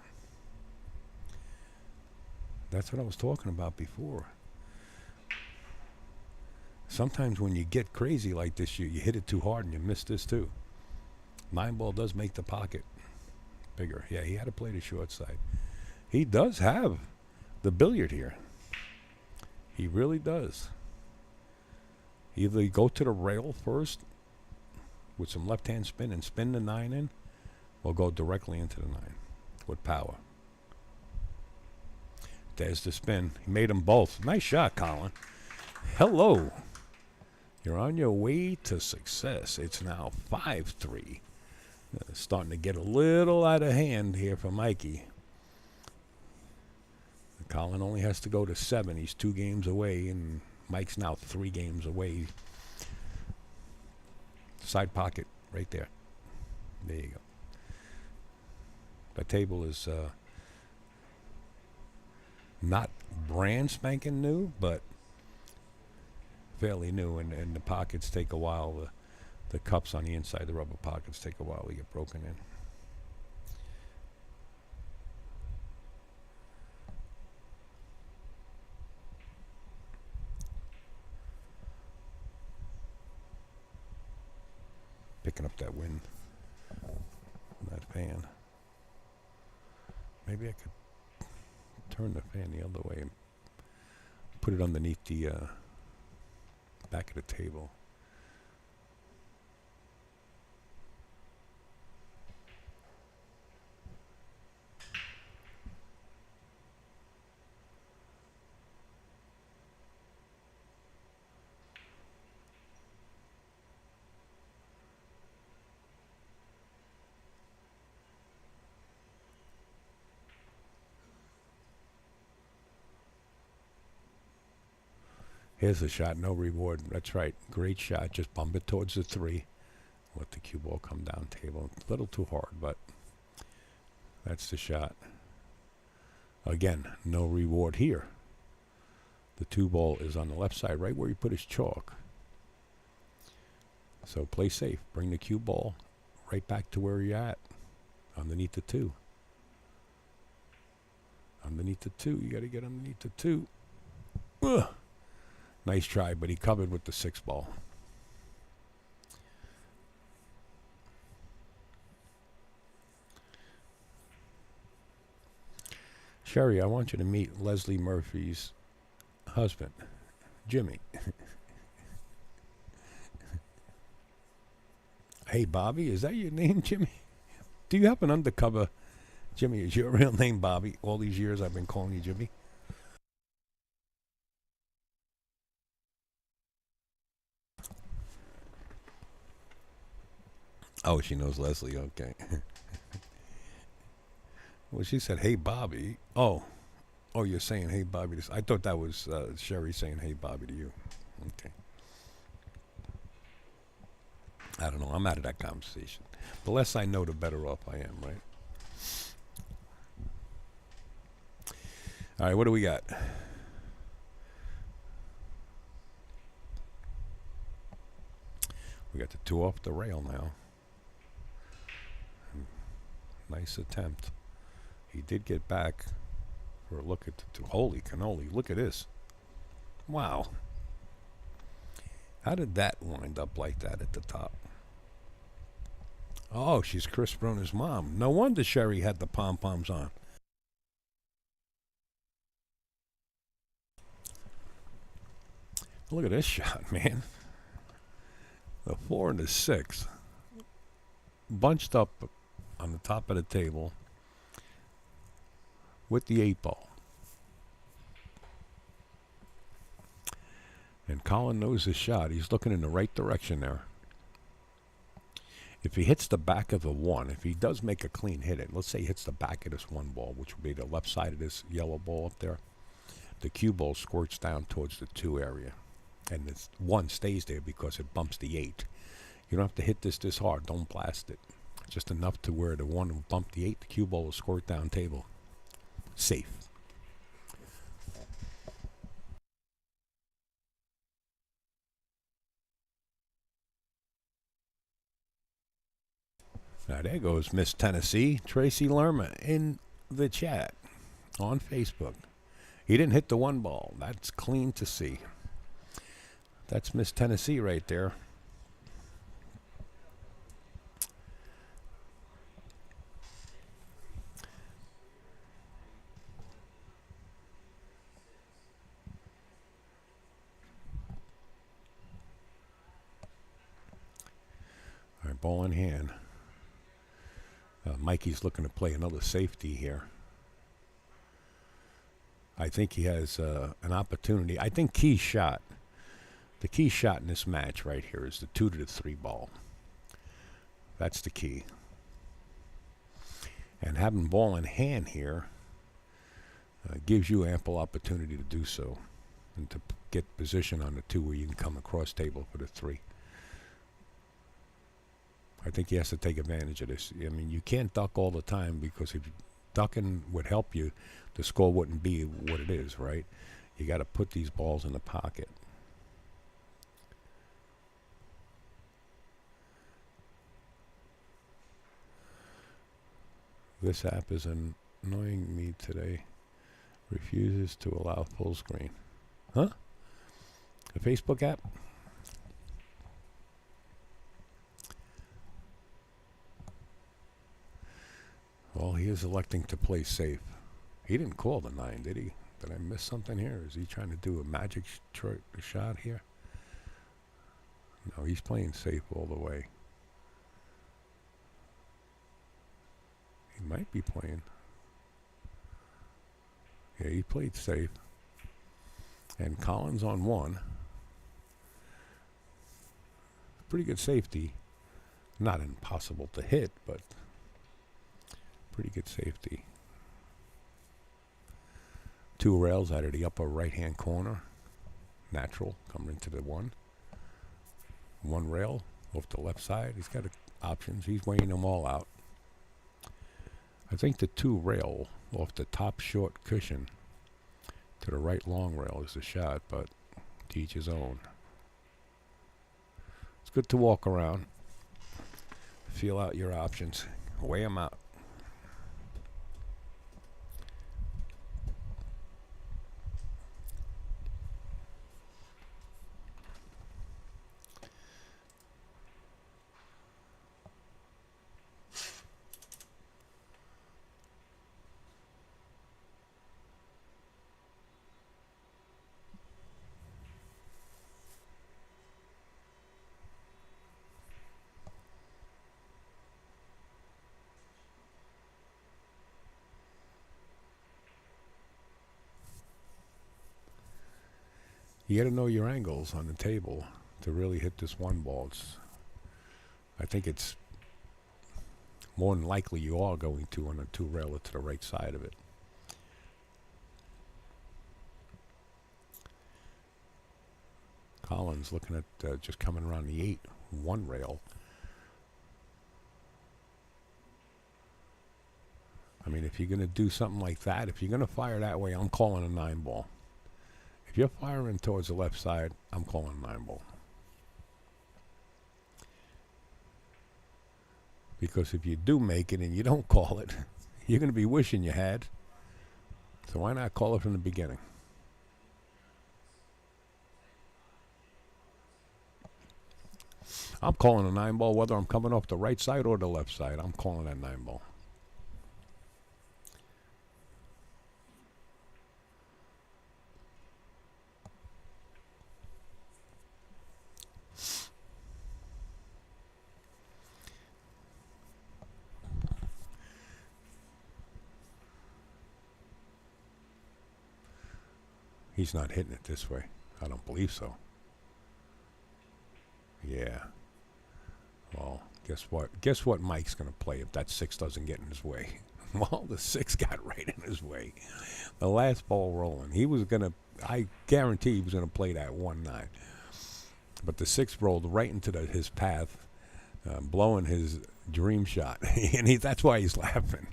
That's what I was talking about before. Sometimes when you get crazy like this, you hit it too hard and you miss this too. 9 ball does make the pocket bigger. Yeah, he had to play the short side. He does have the billiard here. He really does. Either you go to the rail first with some left-hand spin and spin the 9 in, or go directly into the 9 with power. There's the spin. He made them both. Nice shot, Colin. Hello. You're on your way to success. It's now 5-3. Starting to get a little out of hand here for Mikey. Colin only has to go to 7. He's 2 games away, and Mike's now 3 games away. Side pocket right there. There you go. The table is not brand spanking new, but fairly new, and the pockets take a while. The cups on the inside, the rubber pockets, take a while to get broken in. Picking up that wind from that fan. Maybe I could turn the fan the other way. put it underneath the back of the table. Here's the shot, no reward. That's right, great shot. Just bump it towards the 3. Let the cue ball come down table. A little too hard, but that's the shot. Again, no reward here. The 2 ball is on the left side, right where he put his chalk. So play safe. Bring the cue ball right back to where you're at, underneath the 2. Underneath the 2. You got to get underneath the 2. Ugh. Nice try, but he covered with the 6 ball. Sherry, I want you to meet Leslie Murphy's husband, Jimmy. Hey, Bobby, is that your name, Jimmy? Do you have an undercover? Jimmy, is your real name Bobby? All these years I've been calling you Jimmy. Oh, she knows Leslie. Okay. Well, she said, "Hey, Bobby." Oh, you're saying, "Hey, Bobby." I thought that was Sherry saying, "Hey, Bobby" to you. Okay. I don't know. I'm out of that conversation. The less I know, the better off I am, right? All right, what do we got? We got the 2 off the rail now. Nice attempt. He did get back for a look at the 2. Holy cannoli, look at this. Wow. How did that wind up like that at the top? Oh, she's Chris Bruner's mom. No wonder Sherry had the pom-poms on. Look at this shot, man. The 4 and the 6. Bunched up on the top of the table with the 8 ball. And Colin knows his shot. He's looking in the right direction there. If he hits the back of the 1, if he does make a clean hit it, let's say he hits the back of this 1 ball, which would be the left side of this yellow ball up there, the cue ball squirts down towards the 2 area. And this 1 stays there because it bumps the 8. You don't have to hit this hard. Don't blast it. Just enough to where the 1 will bump the 8, the cue ball will squirt down table. Safe. Now there goes Miss Tennessee, Tracy Lerma, in the chat on Facebook. He didn't hit the 1 ball. That's clean to see. That's Miss Tennessee right there. All right, ball in hand. Mikey's looking to play another safety here. I think he has an opportunity. I think key shot. The key shot in this match right here is the 2 to the 3 ball. That's the key. And having ball in hand here gives you ample opportunity to do so and to get position on the 2 where you can come across table for the 3. I think he has to take advantage of this. I mean, you can't duck all the time because if ducking would help you, the score wouldn't be what it is, right? You got to put these balls in the pocket. This app is annoying me today. Refuses to allow full screen. Huh? The Facebook app? Well, he is electing to play safe. He didn't call the 9, did he? Did I miss something here? Is he trying to do a magic shot here? No, he's playing safe all the way. He might be playing. Yeah, he played safe. And Collins on one. Pretty good safety. Not impossible to hit, but pretty good safety. Two rails out of the upper right-hand corner. Natural, coming into the one. One rail off the left side. He's got options. He's weighing them all out. I think the two rail off the top short cushion to the right long rail is the shot, but to each his own. It's good to walk around, feel out your options, weigh them out. You got to know your angles on the table to really hit this one ball. I think it's more than likely you are going to on a two railer to the right side of it. Collins looking at just coming around the 8, one rail. I mean, if you're going to do something like that, if you're going to fire that way, I'm calling a 9 ball. If you're firing towards the left side, I'm calling a 9 ball. Because if you do make it and you don't call it, you're going to be wishing you had. So why not call it from the beginning? I'm calling a 9 ball whether I'm coming off the right side or the left side. I'm calling that 9 ball. He's not hitting it this way. I don't believe so. Yeah. Well, guess what? Guess what Mike's going to play if that 6 doesn't get in his way? Well, the 6 got right in his way. The last ball rolling. He was going to, I guarantee he was going to play that 1-9. But the 6 rolled right into his path, blowing his dream shot. And that's why he's laughing.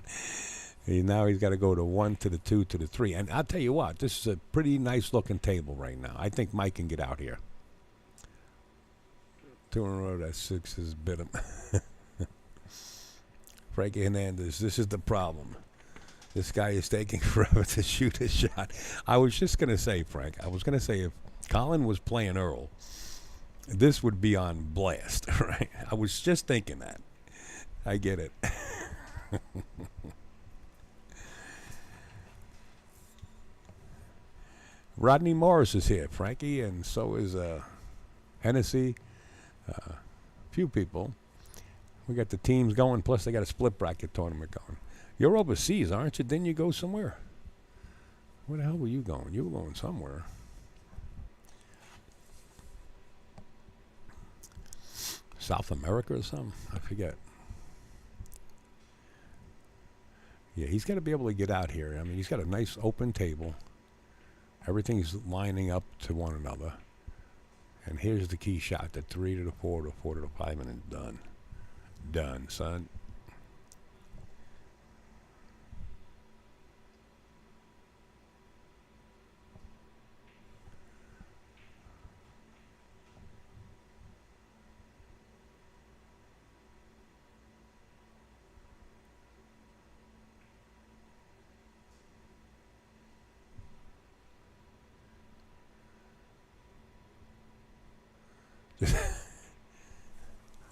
Now he's got to go to 1 to the 2 to the 3. And I'll tell you what, this is a pretty nice looking table right now. I think Mike can get out here. 2 in a row, that 6 has bit him. Frankie Hernandez, this is the problem. This guy is taking forever to shoot his shot. I was just going to say, Frank, I was going to say if Colin was playing Earl, this would be on blast, right? I was just thinking that. I get it. Rodney Morris is here, Frankie, and so is Hennessy. A few people. We got the teams going, plus they got a split bracket tournament going. You're overseas, aren't you? Didn't you go somewhere? Where the hell were you going? You were going somewhere. South America or something? I forget. Yeah, he's got to be able to get out here. I mean, he's got a nice open table. Everything's lining up to one another. And here's the key shot, the 3 to the 4 to the 4 to the 5, and it's done. Done, son.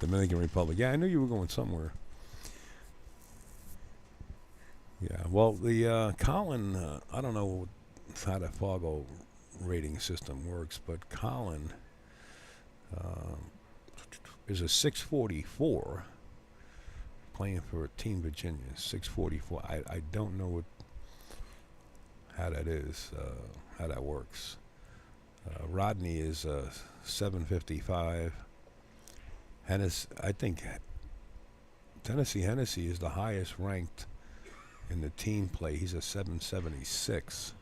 Dominican Republic. Yeah, I knew you were going somewhere. Yeah, well, the Colin, I don't know how the Fargo rating system works, but Colin is a 644 playing for Team Virginia. 644. I don't know how that is, how that works. Rodney is 755. I think Tennessee Hennessy is the highest ranked in the team play. He's a 776.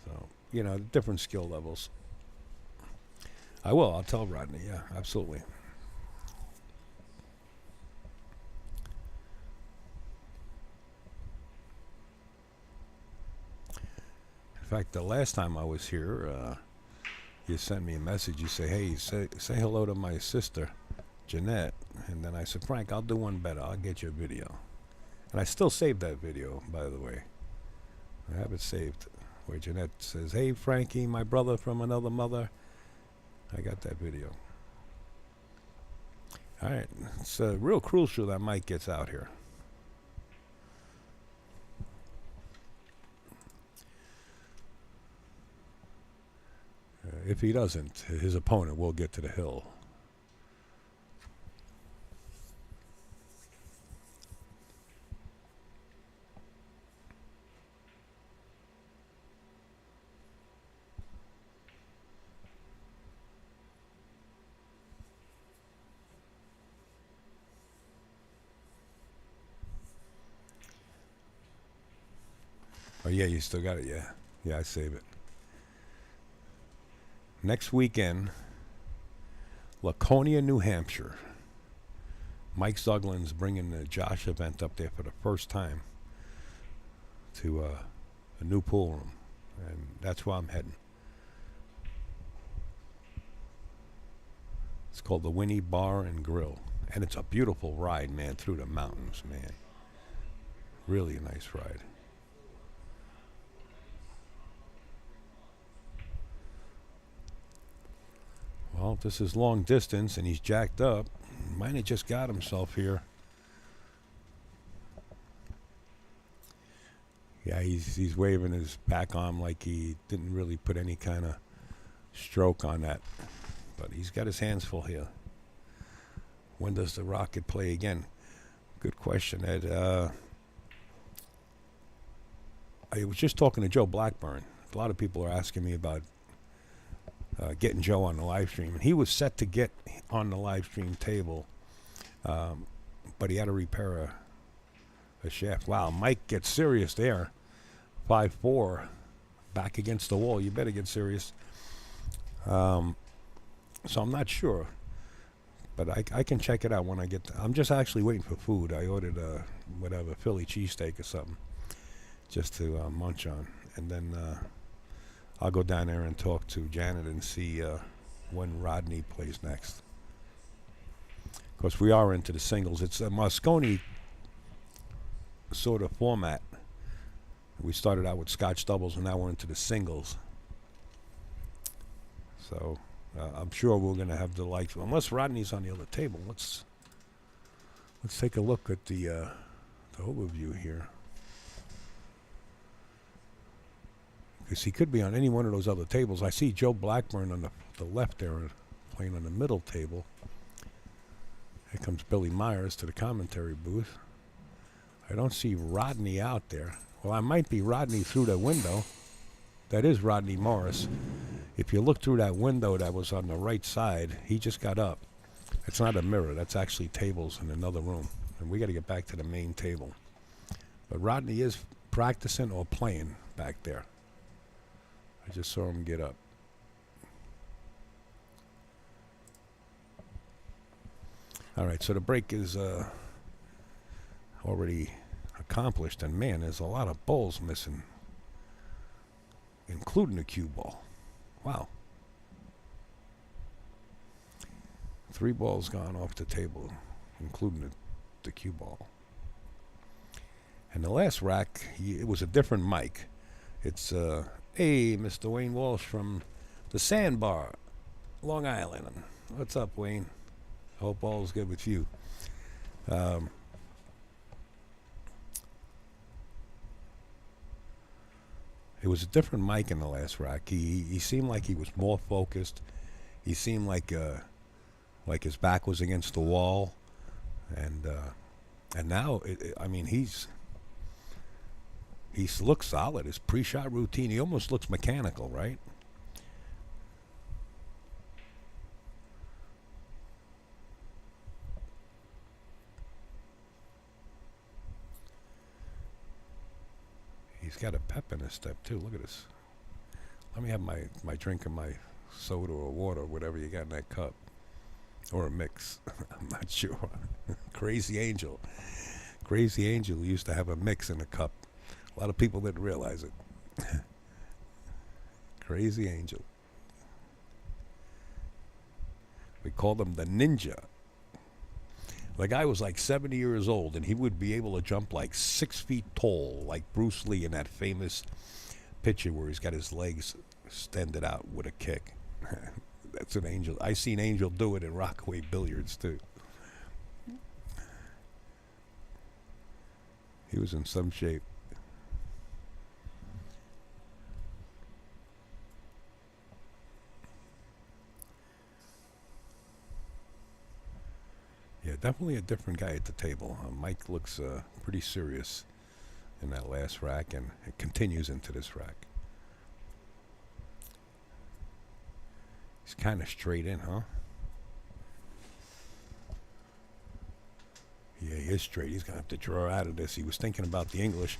So, you know, different skill levels. I will. I'll tell Rodney. Yeah, absolutely. In fact, the last time I was here, you sent me a message. You say, hey, say hello to my sister, Jeanette. And then I said, Frank, I'll do one better. I'll get you a video. And I still saved that video, by the way. I have it saved. Where Jeanette says, hey, Frankie, my brother from another mother. I got that video. All right. It's real crucial that Mike gets out here. If he doesn't, his opponent will get to the hill. Oh, yeah, you still got it? Yeah. Yeah, I save it. Next weekend, Laconia, New Hampshire. Mike Zuglin's bringing the Josh event up there for the first time to a new pool room. And that's where I'm heading. It's called the Winnie Bar and Grill. And it's a beautiful ride, man, through the mountains, man. Really a nice ride. Well, this is long distance, and he's jacked up. Might have just got himself here. Yeah, he's waving his back arm like he didn't really put any kind of stroke on that. But he's got his hands full here. When does the Rocket play again? Good question, Ed. I was just talking to Joe Blackburn. A lot of people are asking me about getting Joe on the live stream. And he was set to get on the live stream table, but he had to repair a shaft. Wow, Mike gets serious there. 5-4, back against the wall. You better get serious. So I'm not sure, but I can check it out when I get I'm just actually waiting for food. I ordered whatever, Philly cheesesteak or something, just to munch on. And then I'll go down there and talk to Janet and see when Rodney plays next. Of course, we are into the singles. It's a Moscone sort of format. We started out with Scotch doubles, and now we're into the singles. So I'm sure we're going to have the likes. Unless Rodney's on the other table. Let's take a look at the overview here. Because he could be on any one of those other tables. I see Joe Blackburn on the left there playing on the middle table. Here comes Billy Myers to the commentary booth. I don't see Rodney out there. Well, I might be Rodney through the window. That is Rodney Morris. If you look through that window that was on the right side, he just got up. It's not a mirror. That's actually tables in another room. And we got to get back to the main table. But Rodney is practicing or playing back there. I just saw him get up. All right, so the break is already accomplished, and man, there's a lot of balls missing, including the cue ball. Wow. 3 balls gone off the table, including the cue ball. And the last rack, it was a different mic. It's hey, Mr. Wayne Walsh from the Sandbar, Long Island. What's up, Wayne? Hope all's good with you. It was a different mic in the last rack. He seemed like he was more focused. He seemed like his back was against the wall, and now I mean he looks solid. His pre-shot routine, he almost looks mechanical, right? He's got a pep in his step too. Look at this. Let me have my drink and my soda or water, or whatever you got in that cup, or a mix. I'm not sure. Crazy Angel. Crazy Angel used to have a mix in a cup. A lot of people didn't realize it. Crazy Angel. We called him the Ninja. The guy was like 70 years old, and he would be able to jump like 6 feet tall, like Bruce Lee in that famous picture where he's got his legs extended out with a kick. That's an Angel. I seen Angel do it in Rockaway Billiards too. He was in some shape. Yeah, definitely a different guy at the table. Mike looks pretty serious in that last rack, and it continues into this rack. He's kind of straight in, huh? Yeah, he is straight. He's going to have to draw out of this. He was thinking about the English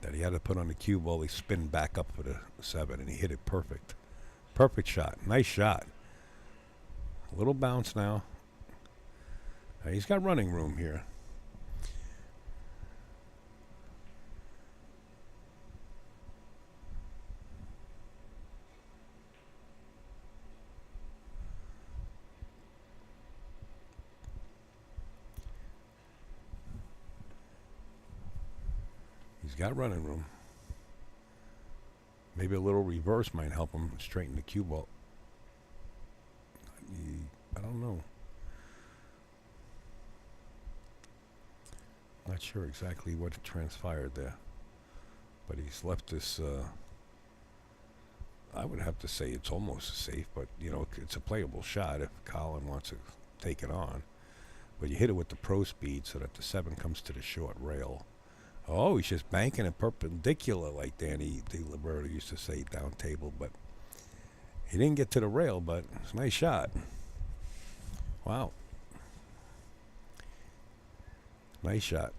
that he had to put on the cue ball. He spin back up for the 7, and he hit it perfect. Perfect shot. Nice shot. A little bounce now. He's got running room here. He's got running room. Maybe a little reverse might help him straighten the cue ball. I don't know. Not sure exactly what transpired there. But he's left this, I would have to say it's almost safe, but, you know, it's a playable shot if Colin wants to take it on. But you hit it with the pro speed so that the 7 comes to the short rail. Oh, he's just banking it perpendicular like Danny DiLiberto used to say down table, but he didn't get to the rail, but it's a nice shot. Wow. Nice shot.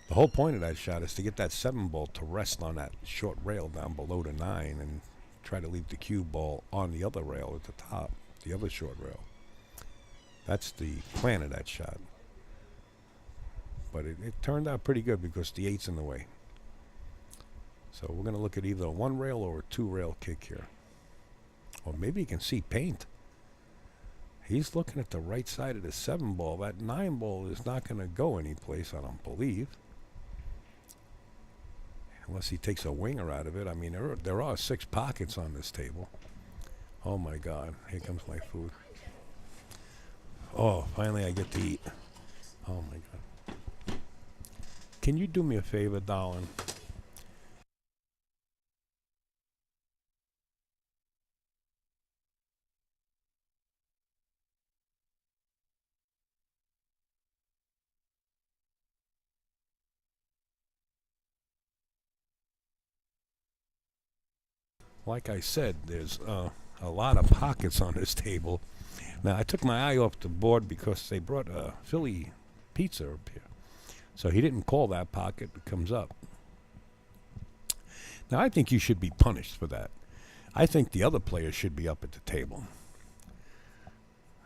The whole point of that shot is to get that 7 ball to rest on that short rail down below the 9 and try to leave the cue ball on the other rail at the top, the other short rail. That's the plan of that shot. But it turned out pretty good because the 8's in the way. So we're going to look at either a 1 rail or a 2 rail kick here. Or maybe you can see paint. He's looking at the right side of the 7 ball. That 9 ball is not going to go anyplace, I don't believe. Unless he takes a winger out of it. I mean, there are 6 pockets on this table. Oh my God, here comes my food. Oh, finally I get to eat. Oh my God. Can you do me a favor, darling? Like I said, there's a lot of pockets on this table. Now, I took my eye off the board because they brought a Philly pizza up here. So he didn't call that pocket. It comes up. Now, I think you should be punished for that. I think the other players should be up at the table.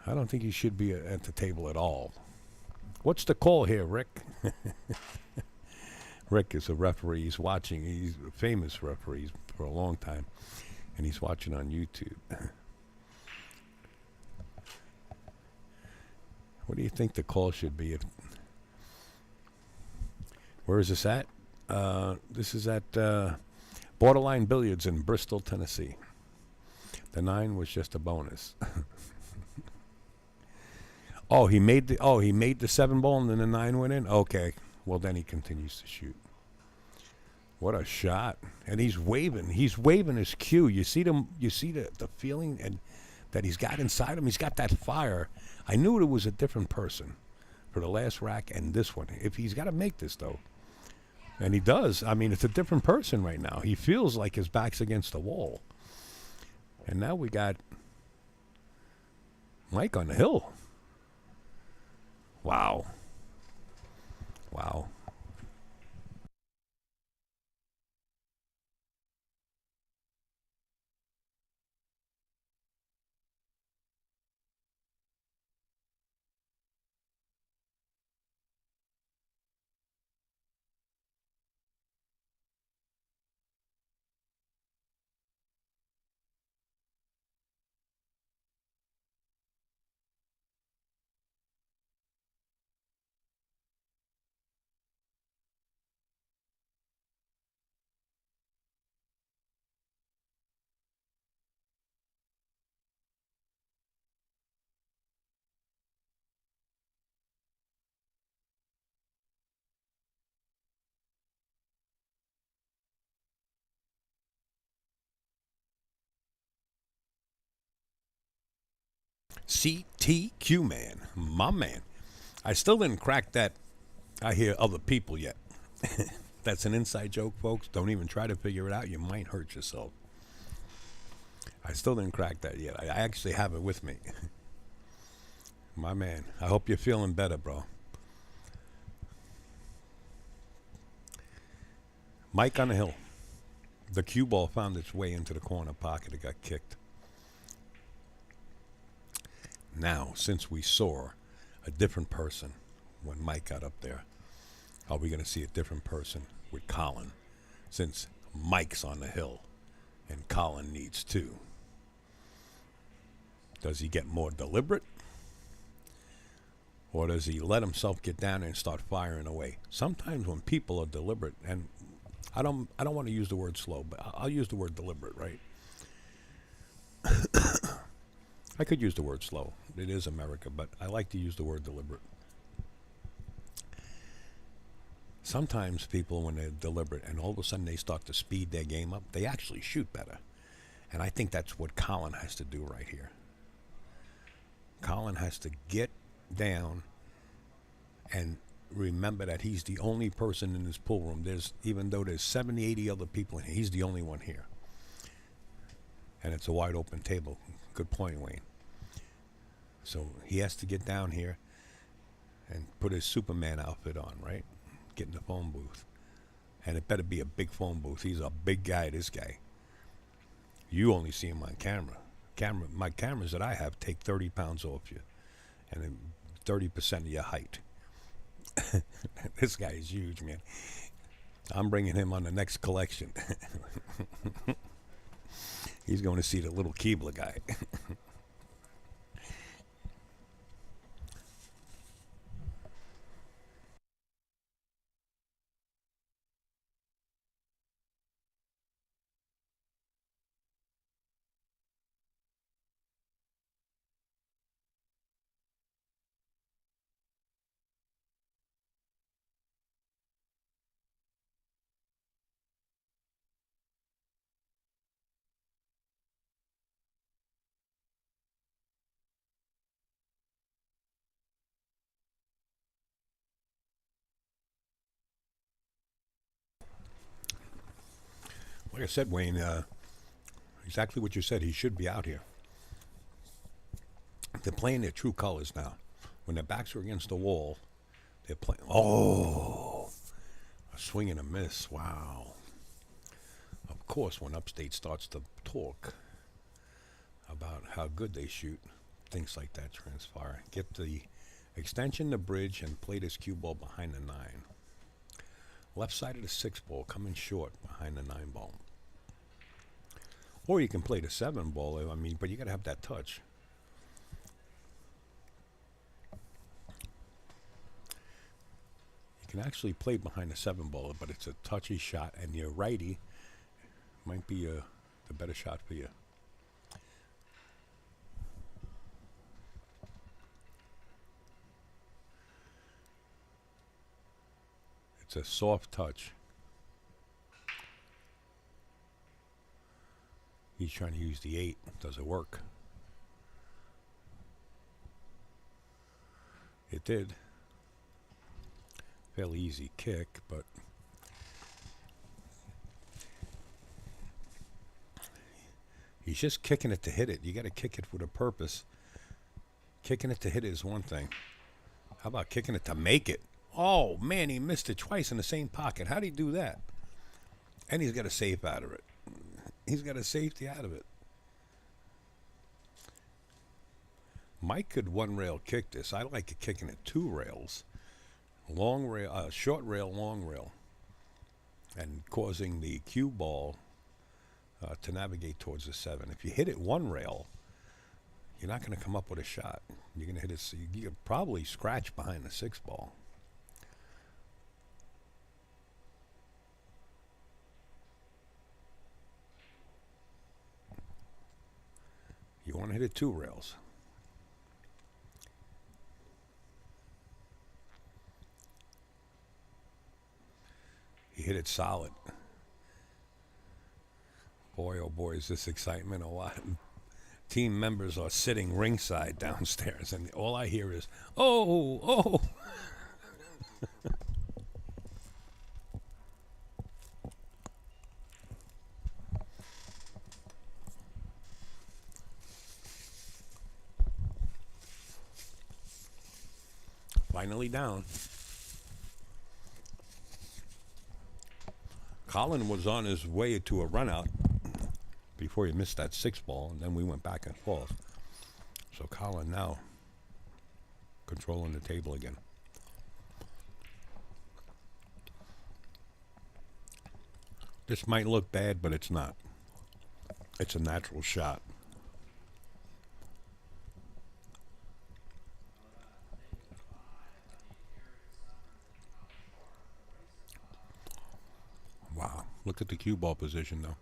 I don't think you should be at the table at all. What's the call here, Rick? Rick is a referee. He's watching. He's a famous referee for a long time. And he's watching on YouTube. What do you think the call should be? Where is this at? This is at Borderline Billiards in Bristol, Tennessee. The 9 was just a bonus. Oh, he made the 7 ball and then the 9 went in. Okay, well then he continues to shoot. What a shot! And he's waving. He's waving his cue. You see them. You see the feeling and that he's got inside him. He's got that fire. I knew it was a different person for the last rack and this one. If he's got to make this though, and he does. I mean, it's a different person right now. He feels like his back's against the wall. And now we got Mike on the hill. Wow. Wow. CTQ man, my man. I still didn't crack that. I hear other people yet. That's an inside joke, folks. Don't even try to figure it out. You might hurt yourself. I still didn't crack that yet. I actually have it with me. My man. I hope you're feeling better, bro. Mike on the hill. The cue ball found its way into the corner pocket. It got kicked. Now, since we saw a different person when Mike got up there, are we going to see a different person with Colin? Since Mike's on the hill and Colin needs two. Does he get more deliberate? Or does he let himself get down and start firing away? Sometimes when people are deliberate, and I don't want to use the word slow, but I'll use the word deliberate, right? I could use the word slow. It is America, but I like to use the word deliberate. Sometimes people, when they're deliberate and all of a sudden they start to speed their game up, they actually shoot better. And I think that's what Colin has to do right here. Colin has to get down and remember that he's the only person in this pool room. Even though there's 70, 80 other people in here, he's the only one here. And it's a wide open table. Good point, Wayne. So he has to get down here and put his Superman outfit on, right? Get in the phone booth. And it better be a big phone booth. He's a big guy, this guy. You only see him on camera. My cameras that I have take 30 pounds off you. And then 30% of your height. This guy is huge, man. I'm bringing him on the next collection. He's going to see the little Keebler guy. Like I said, Wayne, exactly what you said. He should be out here. They're playing their true colors now. When their backs are against the wall, they're playing. Oh, a swing and a miss. Wow. Of course, when Upstate starts to talk about how good they shoot, things like that transpire. Get the extension, the bridge, and play this cue ball behind the 9. Left side of the 6 ball coming short behind the 9 ball. Or you can play the 7 ball, I mean, but you got to have that touch. You can actually play behind the 7 ball, but it's a touchy shot, and your righty might be the better shot for you. It's a soft touch. He's trying to use the 8. Does it work? It did. Fairly easy kick, but he's just kicking it to hit it. You got to kick it with a purpose. Kicking it to hit it is one thing. How about kicking it to make it? Oh, man, he missed it twice in the same pocket. How'd he do that? And he's got a safe out of it. He's got a safety out of it. Mike could one rail kick this. I like it kicking it 2 rails. Long rail, short rail, long rail. And causing the cue ball to navigate towards the 7. If you hit it 1 rail, you're not going to come up with a shot. You're going to hit it, so you could probably scratch behind the 6 ball. You want to hit it 2 rails. He hit it solid. Boy, oh boy, is this excitement a lot. Team members are sitting ringside downstairs, and all I hear is, oh, oh. Finally down. Colin was on his way to a run out before he missed that 6 ball, and then we went back and forth. So Colin now controlling the table again. This might look bad, but it's not. It's a natural shot. Wow, look at the cue ball position though.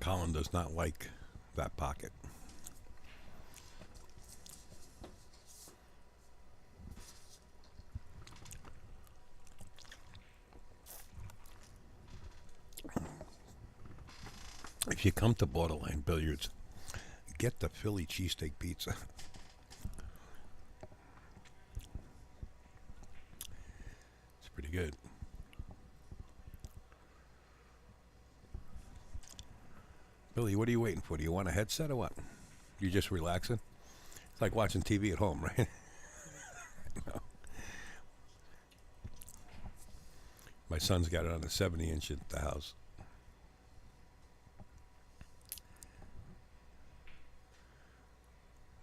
Colin does not like that pocket. If you come to Borderline Billiards, get the Philly cheesesteak pizza. It's pretty good. Billy, what are you waiting for? Do you want a headset or what? You just relaxing? It's like watching TV at home, right? No. My son's got it on a 70-inch at the house.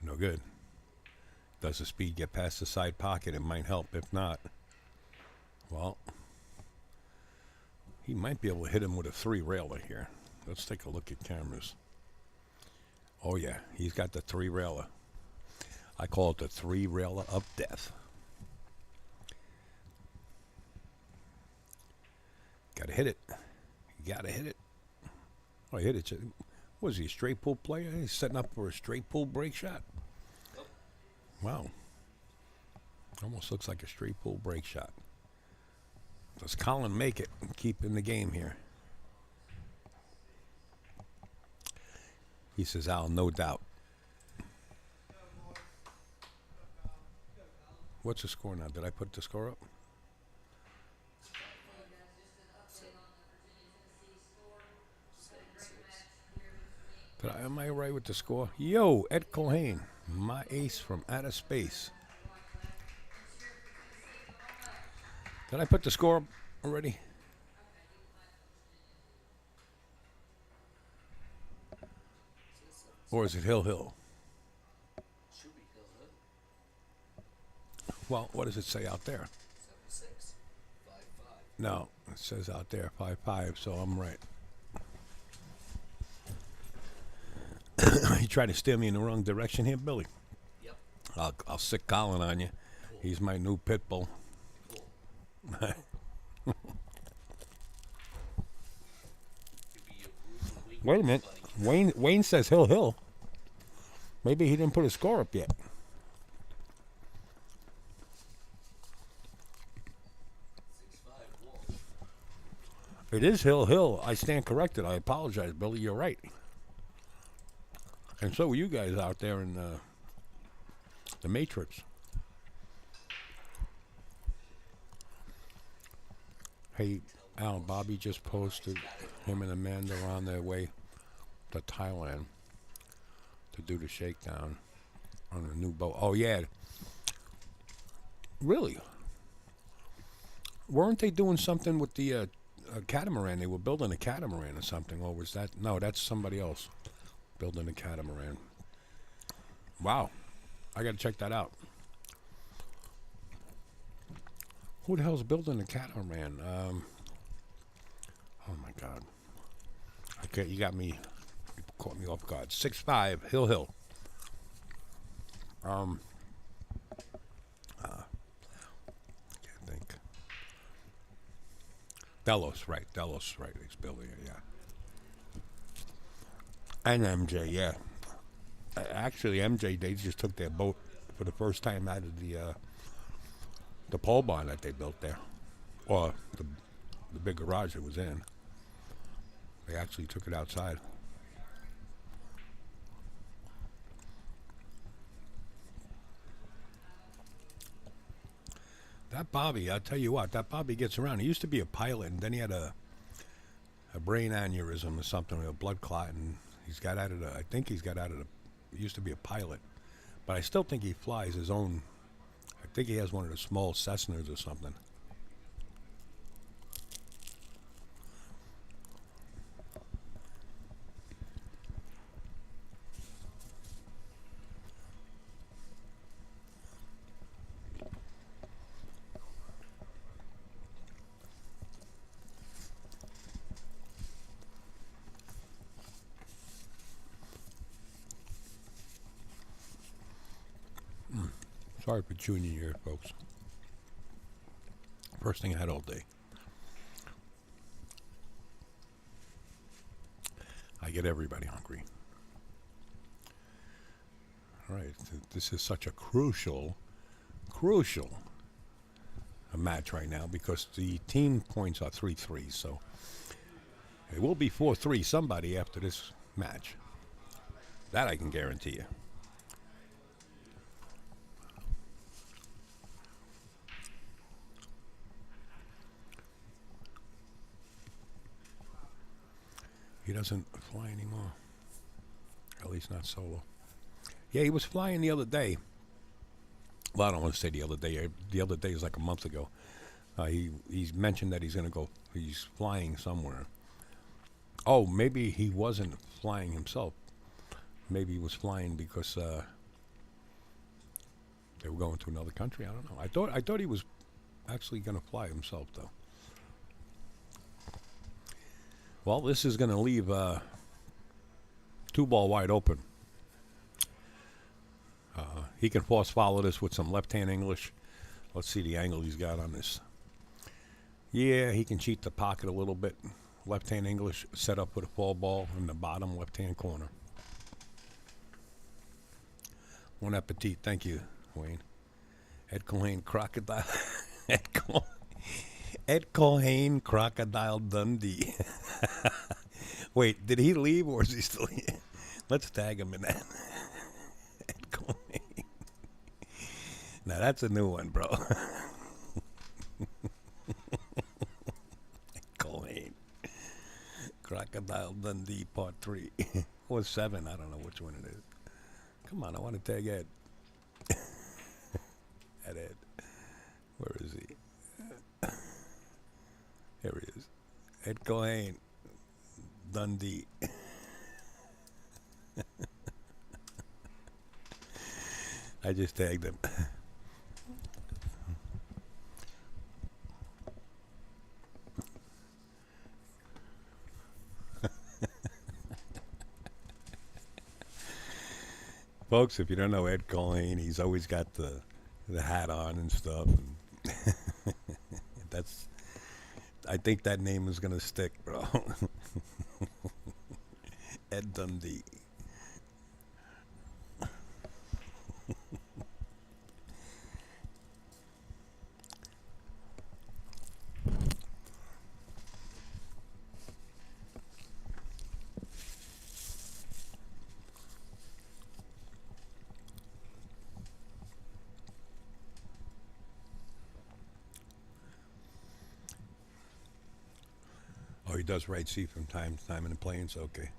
No good. Does the speed get past the side pocket? It might help. If not, well, he might be able to hit him with a 3-railer here. Let's take a look at cameras. Oh yeah, he's got the 3-railer. I call it the 3-railer of death. Gotta hit it. You gotta hit it. Oh, he hit it. Was he a straight pull player? He's setting up for a straight pull break shot. Wow. Almost looks like a straight pull break shot. Does Colin make it and keep in the game here? He says, Al, no doubt. What's the score now? Did I put the score up? Am I right with the score? Yo, Ed Culhane, my ace from outer space. Did I put the score up already? Or is it Hill Hill? Should be Hill Hill. Well, what does it say out there? 7-6, 5-5. No, it says out there 5-5, so I'm right. You tried to steer me in the wrong direction here, Billy. Yep. I'll sick Colin on you. Cool. He's my new pit bull. Cool. You'll be a bruised and weak, Wait a minute. buddy. Wayne says Hill Hill. Maybe he didn't put a score up yet. 6-5 Walsh. It is Hill. I stand corrected. I apologize, Billy. You're right. And so are you guys out there in the Matrix. Hey, Al, Bobby just posted him and Amanda are on their way to Thailand to do the shakedown on a new boat. Oh, yeah. Really? Weren't they doing something with the catamaran? They were building a catamaran or something. Or was that? No, that's somebody else building a catamaran. Wow. I got to check that out. Who the hell's building a catamaran? Oh, my God. Okay, you got me. You caught me off guard. 6'5", Hill. I can't think. Delos, right. He's building it, yeah. And MJ, yeah. Actually, MJ, they just took their boat for the first time out of the pole barn that they built there. Or the big garage it was in. They actually took it outside. That Bobby, I'll tell you what, that Bobby gets around. He used to be a pilot, and then he had a brain aneurysm or something, a blood clot, and he's got out of the, I think he's got out of the, he used to be a pilot. But I still think he flies his own, I think he has one of the small Cessnas or something. Sorry for chewing in your ear, folks. First thing I had all day. I get everybody hungry. All right, this is such a crucial match right now because the team points are 3-3, so it will be 4-3 somebody after this match. That I can guarantee you. He doesn't fly anymore. At least not solo. Yeah, he was flying the other day. Well, I don't want to say the other day. The other day is like a month ago. He's mentioned that he's going to go. He's flying somewhere. Oh, maybe he wasn't flying himself. Maybe he was flying because they were going to another country. I don't know. I thought he was actually going to fly himself, though. Well, this is going to leave 2-ball wide open. He can force follow this with some left-hand English. Let's see the angle he's got on this. Yeah, he can cheat the pocket a little bit. Left-hand English set up with a fall ball in the bottom left-hand corner. Bon appetit. Thank you, Wayne. Ed Cohen, Crocodile. Ed Cohen, Crocodile Dundee. Wait, did he leave or is he still here? Let's tag him in that. Ed Cohen. Now that's a new one, bro. Ed Cohen. Crocodile Dundee Part 3. Or 7, I don't know which one it is. Come on, I want to tag Ed. Ed. Where is he? Here he is. Ed Cohen. Dundee. I just tagged him. Folks, if you don't know Ed Cohen, he's always got the hat on and stuff. And that's, I think that name is gonna stick, bro. Ed Dundee. does write C from time to time in the planes. Okay.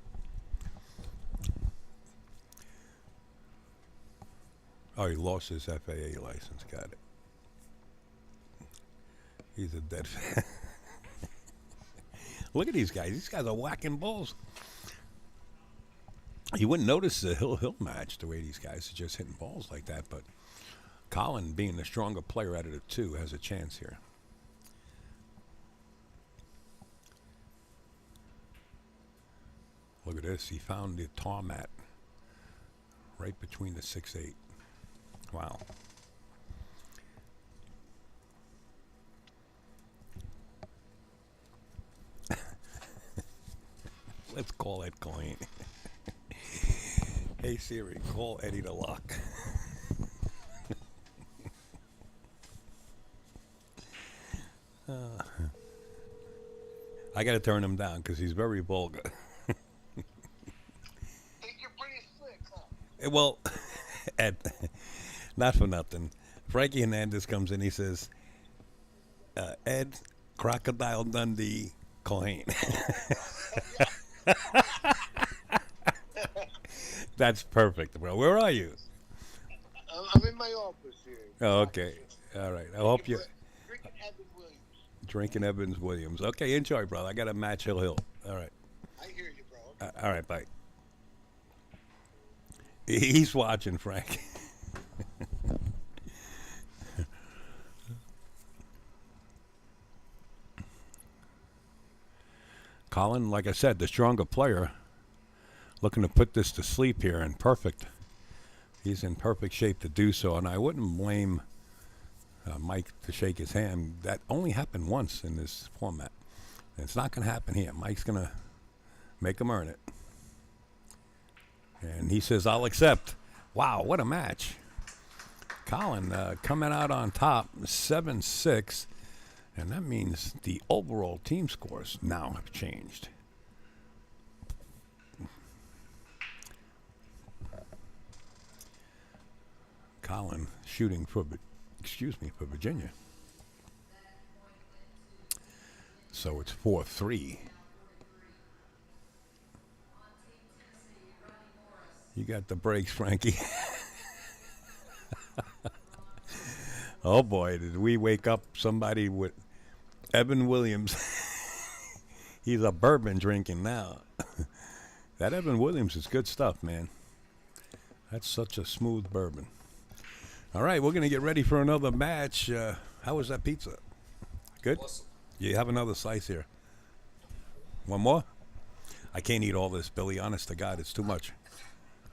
Oh, he lost his FAA license. Got it. He's a dead fan. Look at these guys. These guys are whacking balls. You wouldn't notice the Hill match the way these guys are just hitting balls like that, but Colin, being the stronger player out of the two, has a chance here. Look at this. He found the tarmac right between the 6-8. Wow. Let's call Ed Coin. Hey Siri, call Eddie the Lock. I gotta turn him down because he's very vulgar. Think you're pretty slick, huh? Well, Ed, not for nothing. Frankie Hernandez comes in. He says, "Ed, Crocodile Dundee, Coin." That's perfect, bro. Where are you? I'm in my office here. Oh, okay. All right. I hope you're Drinking Evan Williams. drinking Evans Williams. Okay, enjoy, brother. I got to match Hill. All right. I hear you, bro. All right, bye. He's watching, Frank. Colin, like I said, the stronger player, looking to put this to sleep here, and perfect. He's in perfect shape to do so, and I wouldn't blame Mike to shake his hand. That only happened once in this format. And it's not going to happen here. Mike's going to make him earn it. And he says, I'll accept. Wow, what a match. Colin coming out on top, 7-6. And that means the overall team scores now have changed. Colin shooting for, for Virginia. So it's 4-3. You got the breaks, Frankie. Oh boy, did we wake up somebody with Evan Williams. He's a bourbon drinking now. That Evan Williams is good stuff, man. That's such a smooth bourbon. All right, we're going to get ready for another match. How was that pizza? Good? Awesome. You have another slice here. One more? I can't eat all this, Billy. Honest to God, it's too much.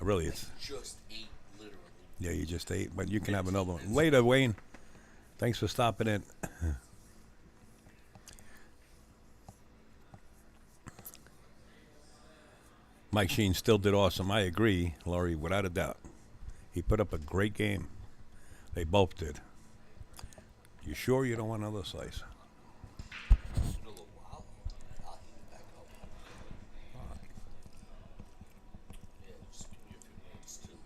Really, it's... Just ate, literally. Yeah, you just ate, but you can have another one. Later, Wayne. Thanks for stopping in. Mike Sheen still did awesome. I agree, Laurie, without a doubt. He put up a great game. They both did. You sure you don't want another slice? In a little while, I'll eat it back up. Yeah, just give me a few minutes too.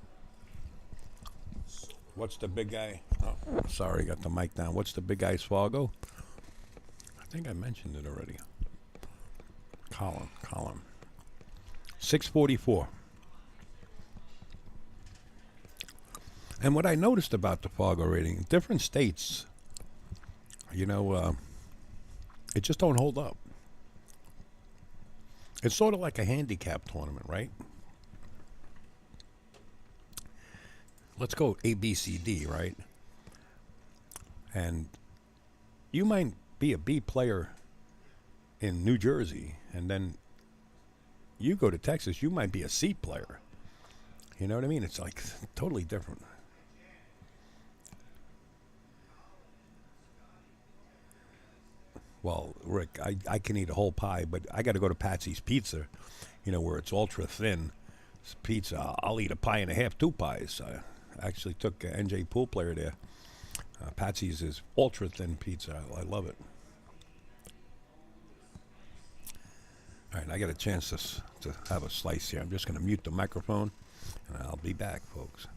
So, What's the big guy? Oh, sorry, got the mic down. What's the big guy's Fargo? I think I mentioned it already. Colin. 644. And what I noticed about the Fargo rating, different states, it just don't hold up. It's sort of like a handicap tournament, right? Let's go A, B, C, D, right? And you might be a B player in New Jersey, and then you go to Texas, you might be a C player. You know what I mean? It's like totally different. Well, Rick, I can eat a whole pie, but I got to go to Patsy's Pizza, where it's ultra thin. It's pizza. I'll eat a pie and a half, 2 pies. I actually took an NJ pool player there. Patsy's is ultra thin pizza. I love it. All right, I got a chance to have a slice here. I'm just going to mute the microphone, and I'll be back, folks.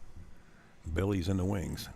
Billy's in the wings.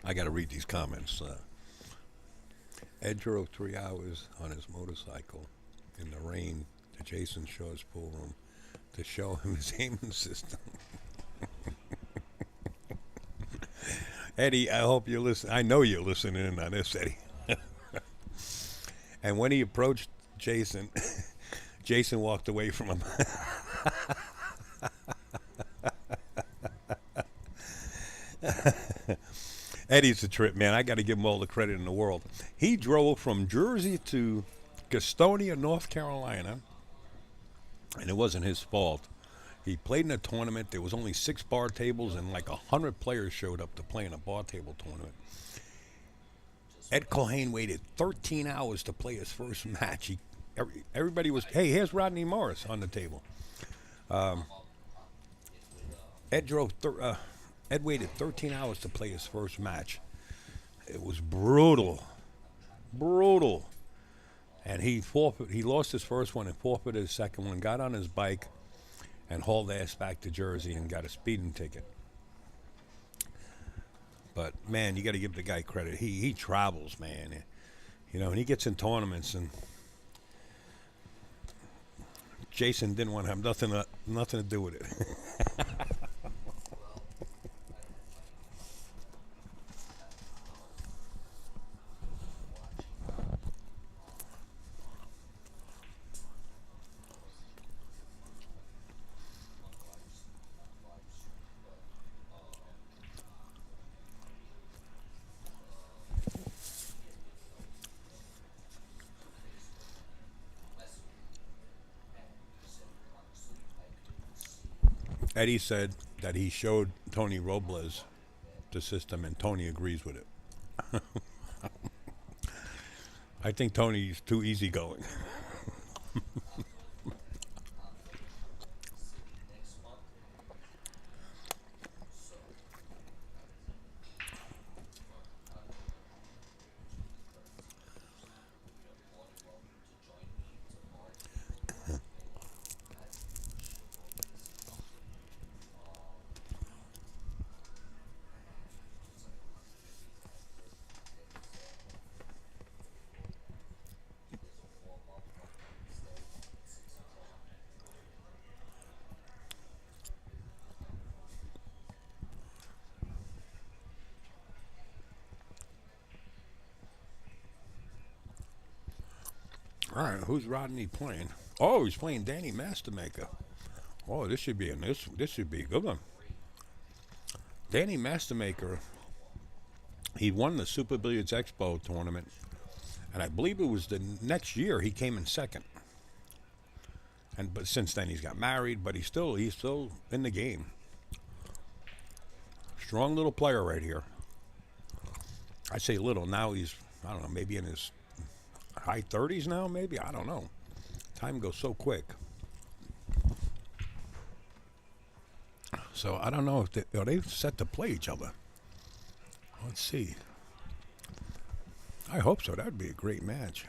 I got to read these comments. Ed drove 3 hours on his motorcycle in the rain to Jason Shaw's pool room to show him his aiming system. Eddie, I hope you listen. I know you're listening in on this, Eddie. And when he approached Jason, Jason walked away from him. Eddie's a trip, man. I got to give him all the credit in the world. He drove from Jersey to Gastonia, North Carolina, and it wasn't his fault. He played in a tournament. There was only 6 bar tables, and like 100 players showed up to play in a bar table tournament. Ed Culhane waited 13 hours to play his first match. Everybody was, hey, here's Rodney Morris on the table. Ed waited 13 hours to play his first match. It was brutal. Brutal. And he lost his first one and forfeited his second one, got on his bike, and hauled ass back to Jersey and got a speeding ticket. But, man, you got to give the guy credit. He travels, man. You know, and he gets in tournaments, and Jason didn't want to have nothing to do with it. Eddie said that he showed Tony Robles the system, and Tony agrees with it. I think Tony's too easygoing. All right, who's Rodney playing? Oh, he's playing Danny Mastermaker. Oh, this should be a good one. Danny Mastermaker, he won the Super Billiards Expo tournament, and I believe it was the next year he came in second. But since then he's got married, but he's still in the game. Strong little player right here. I say little, now he's, I don't know, maybe in his high 30s now, maybe? I don't know. Time goes so quick. So I don't know if are they set to play each other. Let's see. I hope so. That would be a great match.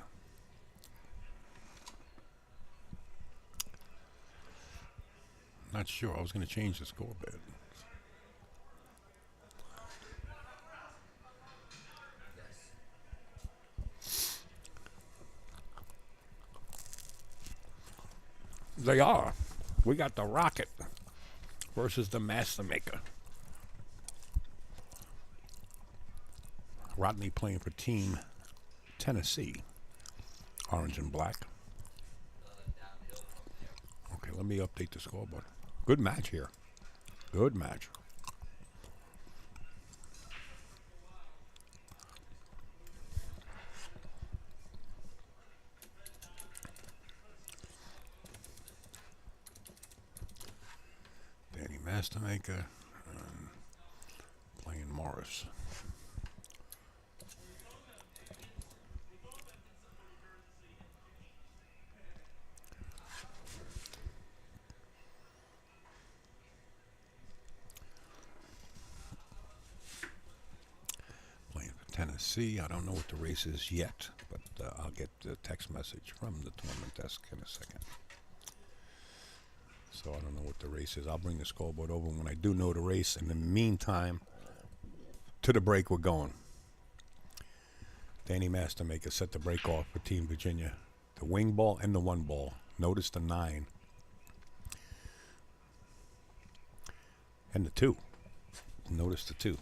Not sure. I was going to change the score a bit. They are. We got the Rocket versus the Mastermaker. Rodney playing for Team Tennessee. Orange and black. Okay, let me update the scoreboard. Good match here. Good match. Danny Mastermaker playing Morris. Tennessee. I don't know what the race is yet, but I'll get the text message from the tournament desk in a second. So I don't know what the race is. I'll bring the scoreboard over when I do know the race. In the meantime, to the break we're going. Danny Mastermaker set the break off for Team Virginia. The wing ball and the one ball. Notice the 9. And the 2. Notice the 2.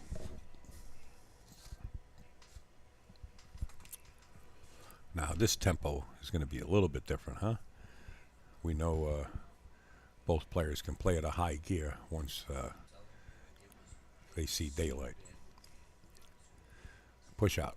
Now this tempo is going to be a little bit different, huh? We know both players can play at a high gear once they see daylight. Push out.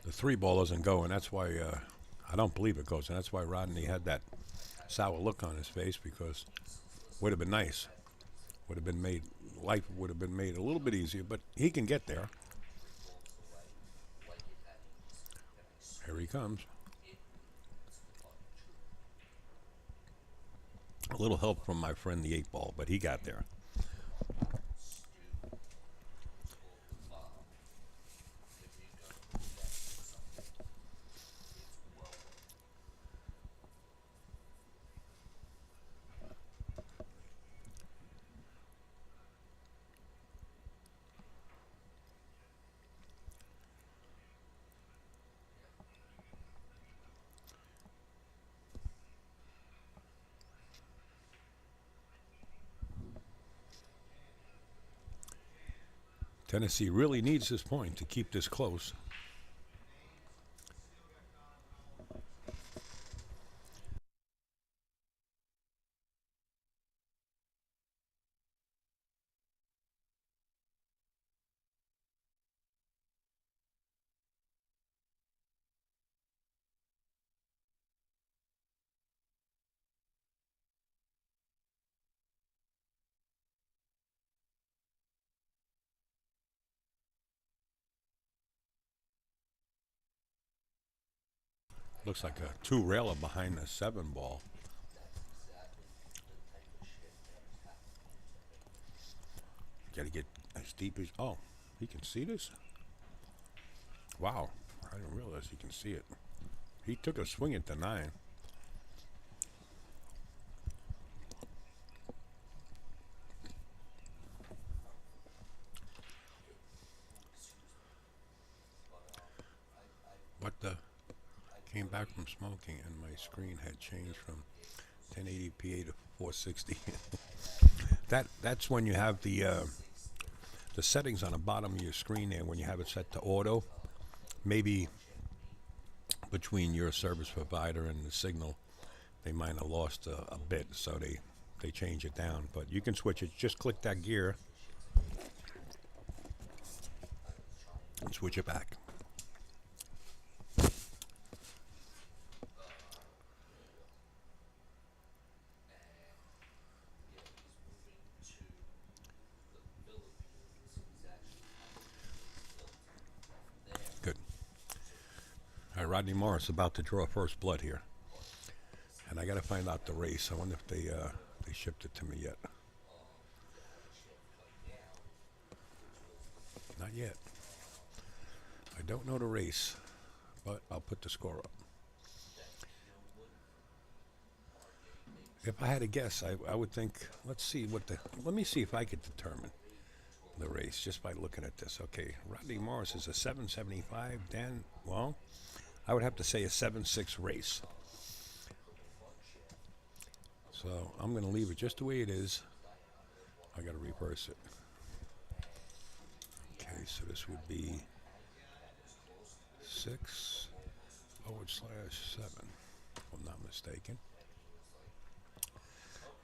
The 3 ball doesn't go, and that's why I don't believe it goes, and that's why Rodney had that sour look on his face, because would have been nice. Would have been made, life would have been made a little bit easier, but he can get there. Here he comes. A little help from my friend the 8 ball, but he got there. Tennessee really needs this point to keep this close. Looks like a 2-railer behind the 7 ball. Got to get as deep as... Oh, he can see this? Wow, I didn't realize he can see it. He took a swing at the 9. What the... Came back from smoking and my screen had changed from 1080p to 460. That's when you have the settings on the bottom of your screen there, when you have it set to auto. Maybe between your service provider and the signal, they might have lost a bit, so they change it down. But you can switch it. Just click that gear and switch it back. Rodney Morris about to draw first blood here, and I got to find out the race. I wonder if they shipped it to me yet. Not yet. I don't know the race, but I'll put the score up. If I had to guess, I would think. Let's see what the. Let me see if I could determine the race just by looking at this. Okay, Rodney Morris is a 775. Dan, well, I would have to say a 7-6 race. So I'm going to leave it just the way it is. I got to reverse it. Okay, so this would be 6/7, if I'm not mistaken.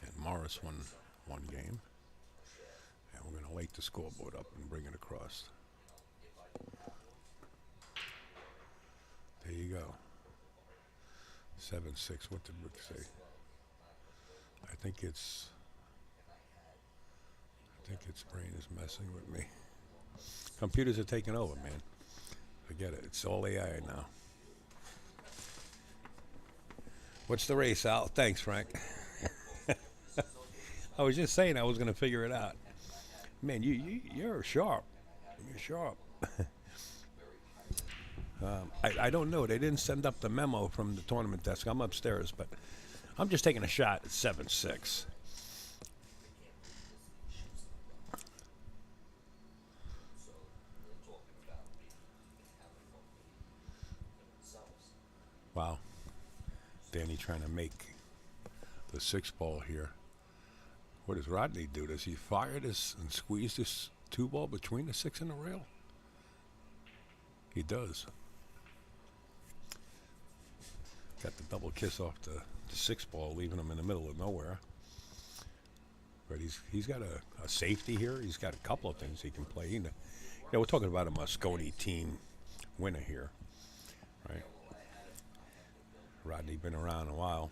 And Morris won one game. And we're going to light the scoreboard up and bring it across. There you go. 7-6. What did Rick say? I think its brain is messing with me. Computers are taking over, man. Forget it. It's all AI now. What's the race, Al? Thanks, Frank. I was just saying I was going to figure it out. Man, you're sharp. You're sharp. I don't know. They didn't send up the memo from the tournament desk. I'm upstairs, but I'm just taking a shot at 7-6. Wow. Danny trying to make the 6-ball here. What does Rodney do? Does he fire this and squeeze this 2-ball between the 6 and the rail? He does. Got the double kiss off the 6-ball, leaving him in the middle of nowhere. But he's got a safety here. He's got a couple of things he can play. You know, we're talking about a Moscone team winner here, right? Rodney been around a while.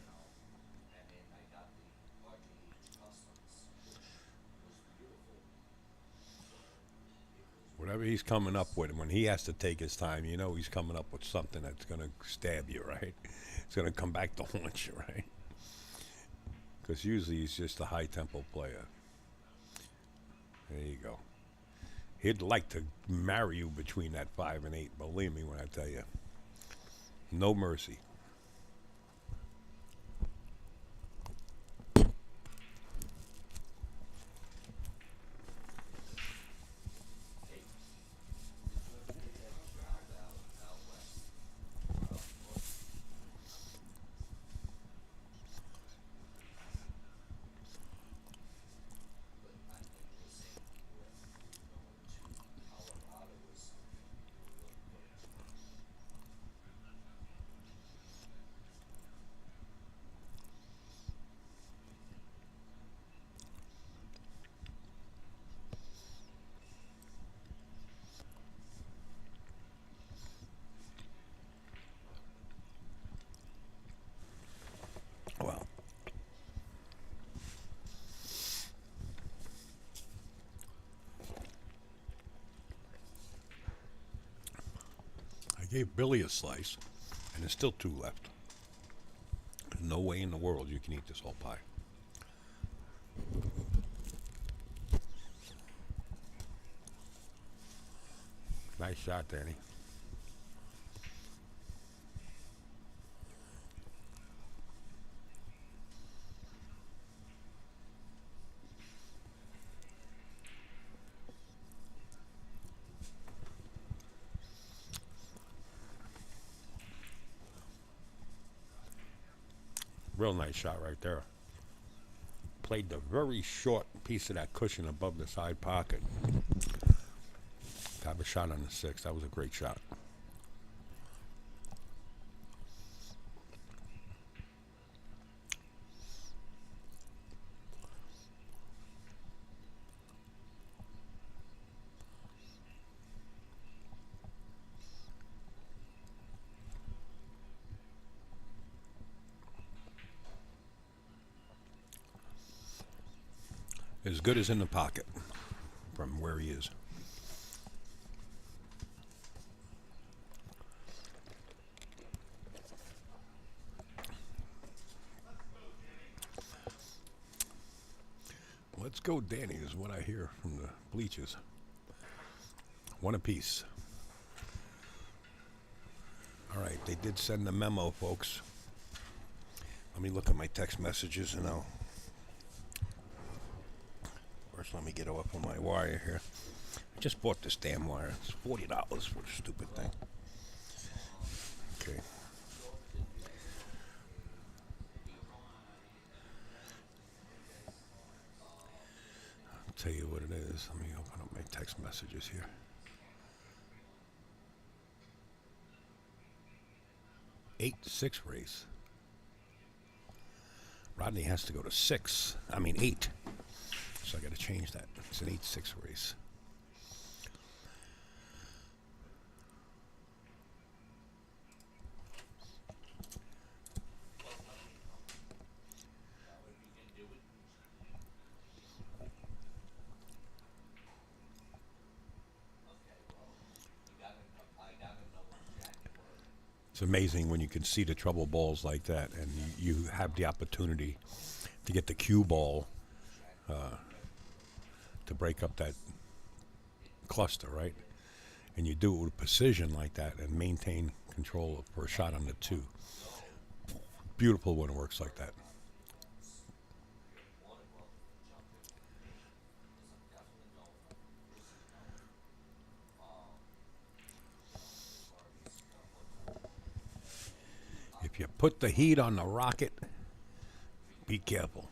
Whatever he's coming up with, when he has to take his time, you know he's coming up with something that's going to stab you, right? It's going to come back to haunt you, right? Because usually he's just a high-tempo player. There you go. He'd like to marry you between that 5 and 8, believe me when I tell you. No mercy. Well, I gave Billy a slice, and there's still 2 left. There's no way in the world you can eat this whole pie. Nice shot, Danny. Real nice shot right there. Played the very short piece of that cushion above the side pocket. Have a shot on the 6. That was a great shot. As good as in the pocket from where he is. Let's go, Danny, is what I hear from the bleachers. 1 apiece. All right, they did send the memo, folks. Let me look at my text messages and I'll... First, let me get off of my wire here. I just bought this damn wire. It's $40 for the stupid thing. Okay. tell you what it is. Let me open up my text messages here. Eight, 6 race. Rodney has to go to 6. I mean 8. So I got to change that. It's an 8-6 race. It's amazing when you can see the trouble balls like that, and you have the opportunity to get the cue ball to break up that cluster, right? And you do it with precision like that and maintain control for a shot on the 2. Beautiful when it works like that. If you put the heat on the rocket, be careful.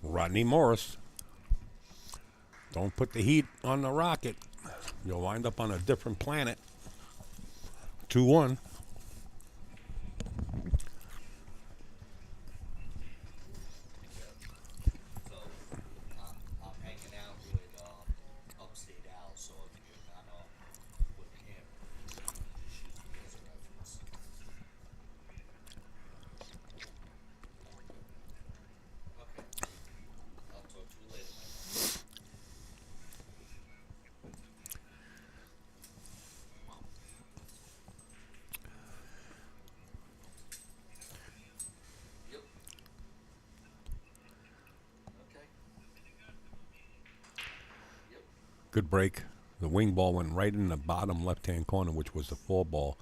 Rodney Morris. Don't put the heat on the rocket. You'll wind up on a different planet. 2-1. So I'm hanging out with Upstate Al, so if you're not with him, just use me as a reference. Okay. I'll talk to you later, my friend. Yep. Okay. Yep. Good break. The wing ball went right in the bottom left-hand corner, which was the 4 ball.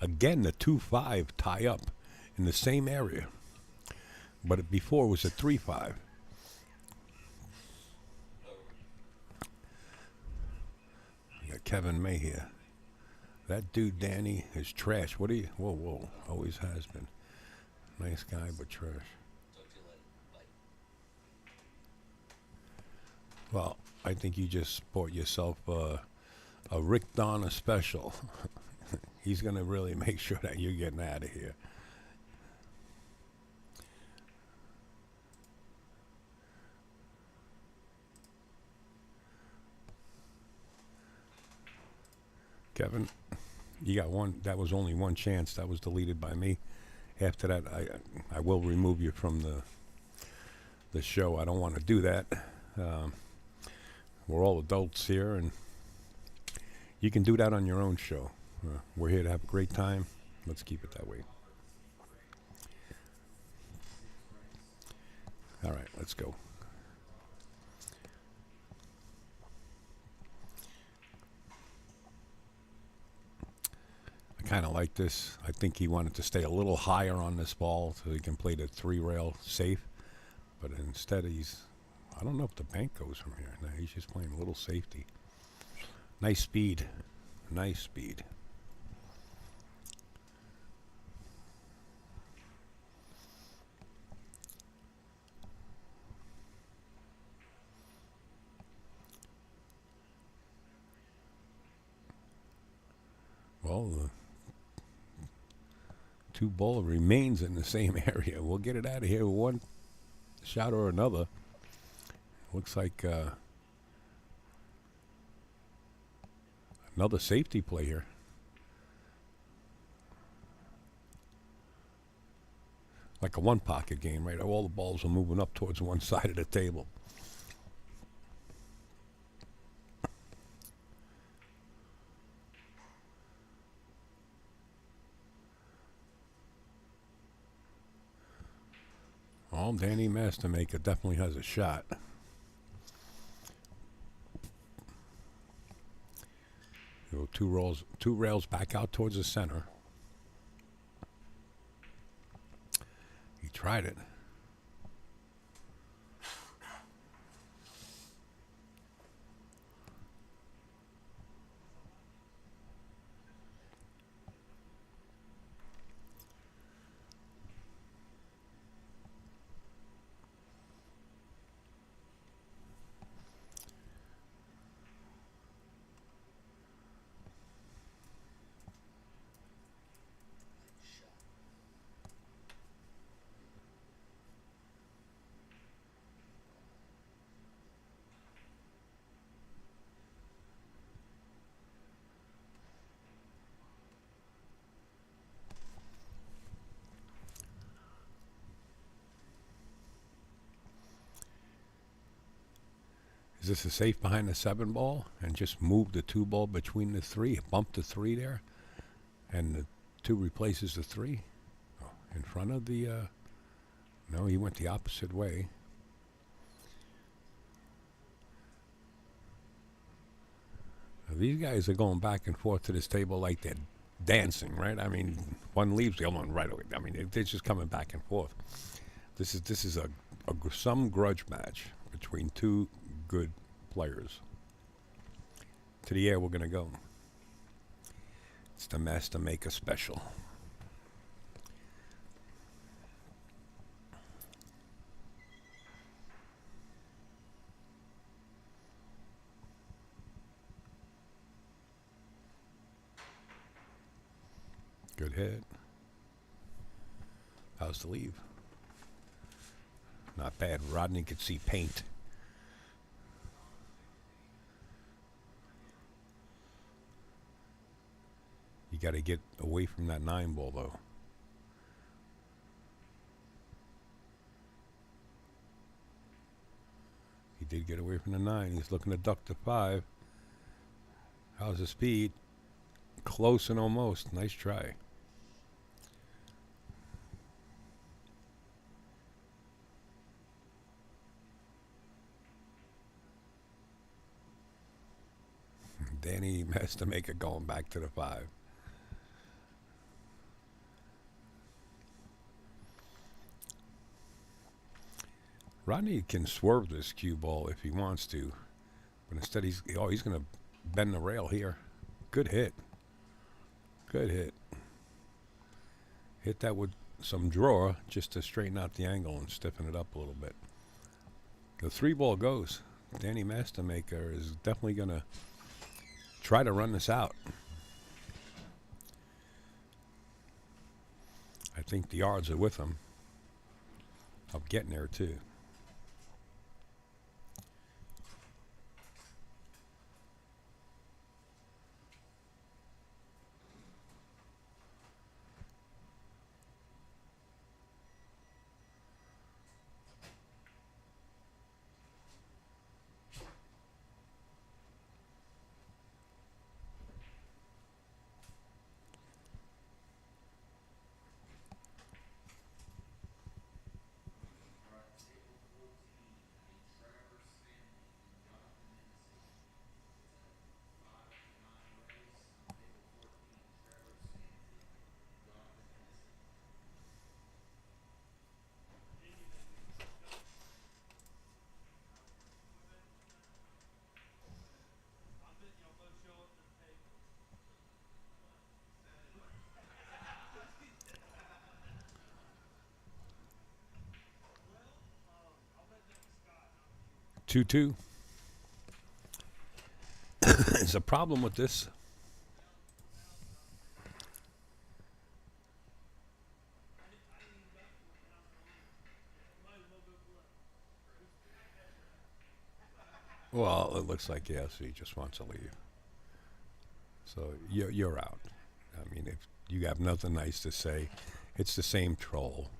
Again, the 2-5 tie up in the same area. But before it was a 3-5. You got Kevin May here. That dude, Danny, is trash. What do you... Whoa, whoa. Always has been. Nice guy, but trash. Talk to you later. Bye. Well, I think you just bought yourself a Rick Donner special. He's going to really make sure that you're getting out of here. Kevin, you got one. That was only one chance. That was deleted by me. After that, I will remove you from the show. I don't want to do that. We're all adults here, and you can do that on your own show. We're here to have a great time. Let's keep it that way. All right, let's go. I kind of like this. I think he wanted to stay a little higher on this ball so he can play the 3-rail safe. But instead, I don't know if the bank goes from here. No, he's just playing a little safety. Nice speed. Nice speed. Well, the 2 ball remains in the same area. We'll get it out of here with one shot or another. Looks like another safety play here. like a one pocket game, right? All the balls are moving up towards one side of the table. Oh, Danny Mastermaker definitely has a shot. Go two rails back out towards the center. He tried it. Is this a safe behind the 7 ball and just move the 2 ball between the 3, bump the 3 there, and the 2 replaces the 3? Oh, in front of the, no, he went the opposite way. Now, these guys are going back and forth to this table like they're dancing, right? I mean, one leaves, the other one right away. I mean, they're just coming back and forth. This is some grudge match between 2 good players. To the air we're going to go. It's the Mastermaker special. Good hit. How's the leave? Not bad. Rodney could see paint. You got to get away from that 9 ball, though. He did get away from the 9. He's looking to duck the 5. How's the speed? Close and almost. Nice try. Danny Mastermaker going back to the 5. Rodney can swerve this cue ball if he wants to, but instead he's going to bend the rail here. Good hit. Good hit. Hit that with some draw just to straighten out the angle and stiffen it up a little bit. The 3 ball goes. Danny Mastermaker is definitely going to try to run this out. I think the odds are with him of getting there too. Two. There's a problem with this. Well, it looks like yes, he just wants to leave. So you're out. I mean, if you have nothing nice to say, it's the same troll.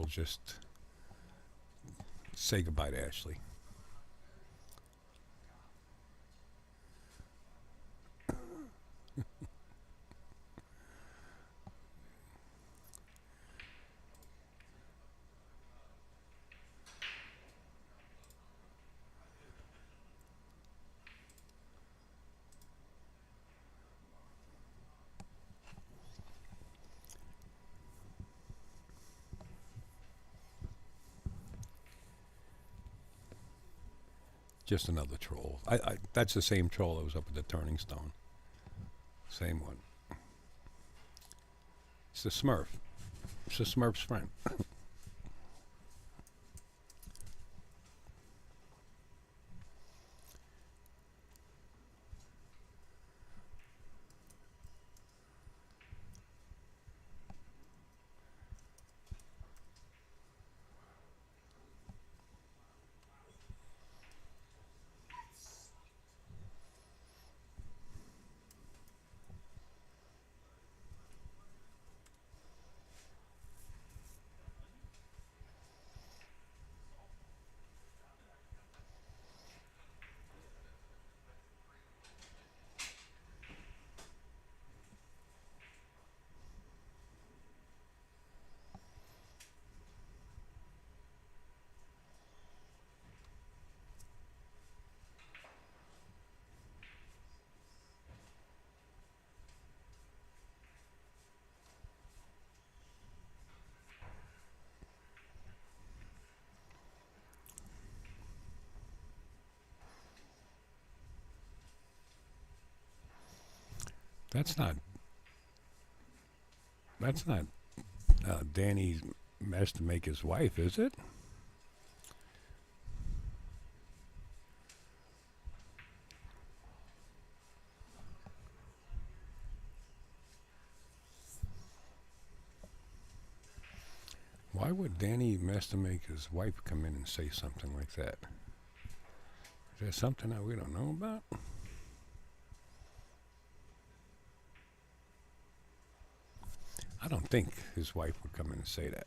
we'll just say goodbye to Ashley. Just another troll. That's the same troll that was up at the Turning Stone. Same one. It's the Smurf. It's the Smurf's friend. That's not Danny's Mastermaker's wife, is it? Why would Danny Mastermaker's wife come in and say something like that? Is there something that we don't know about? I don't think his wife would come in and say that.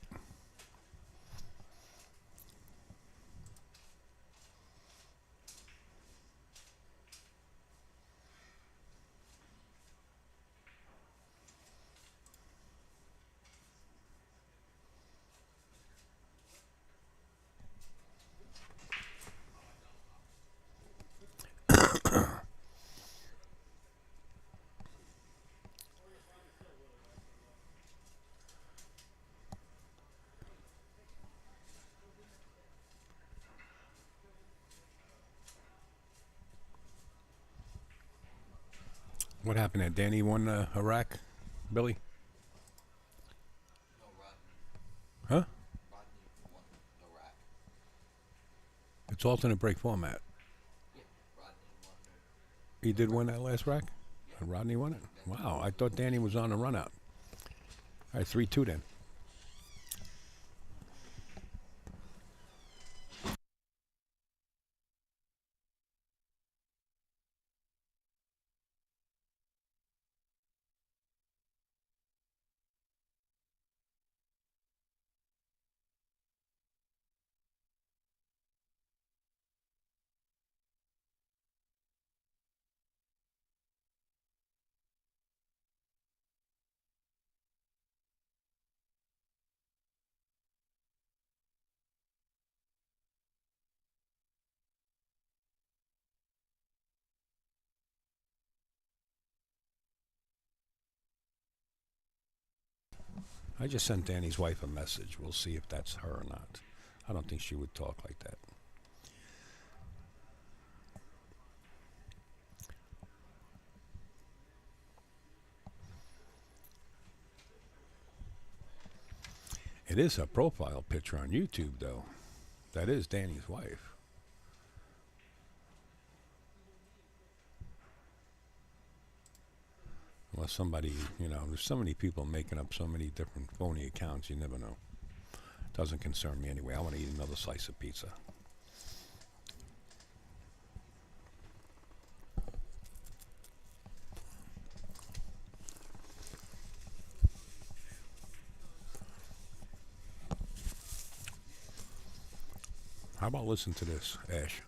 What happened there? Danny won Iraq, Billy? No, Rodney. Huh? Rodney won Iraq. It's alternate break format. Yeah, Rodney won He did win that last rack? And Rodney won it? Wow, I thought Danny was on the run out. All right, 3-2 then. I just sent Danny's wife a message. We'll see if that's her or not. I don't think she would talk like that. It is her profile picture on YouTube, though. That is Danny's wife. Unless somebody, there's so many people making up so many different phony accounts, you never know. Doesn't concern me anyway. I want to eat another slice of pizza. How about listen to this, Ash?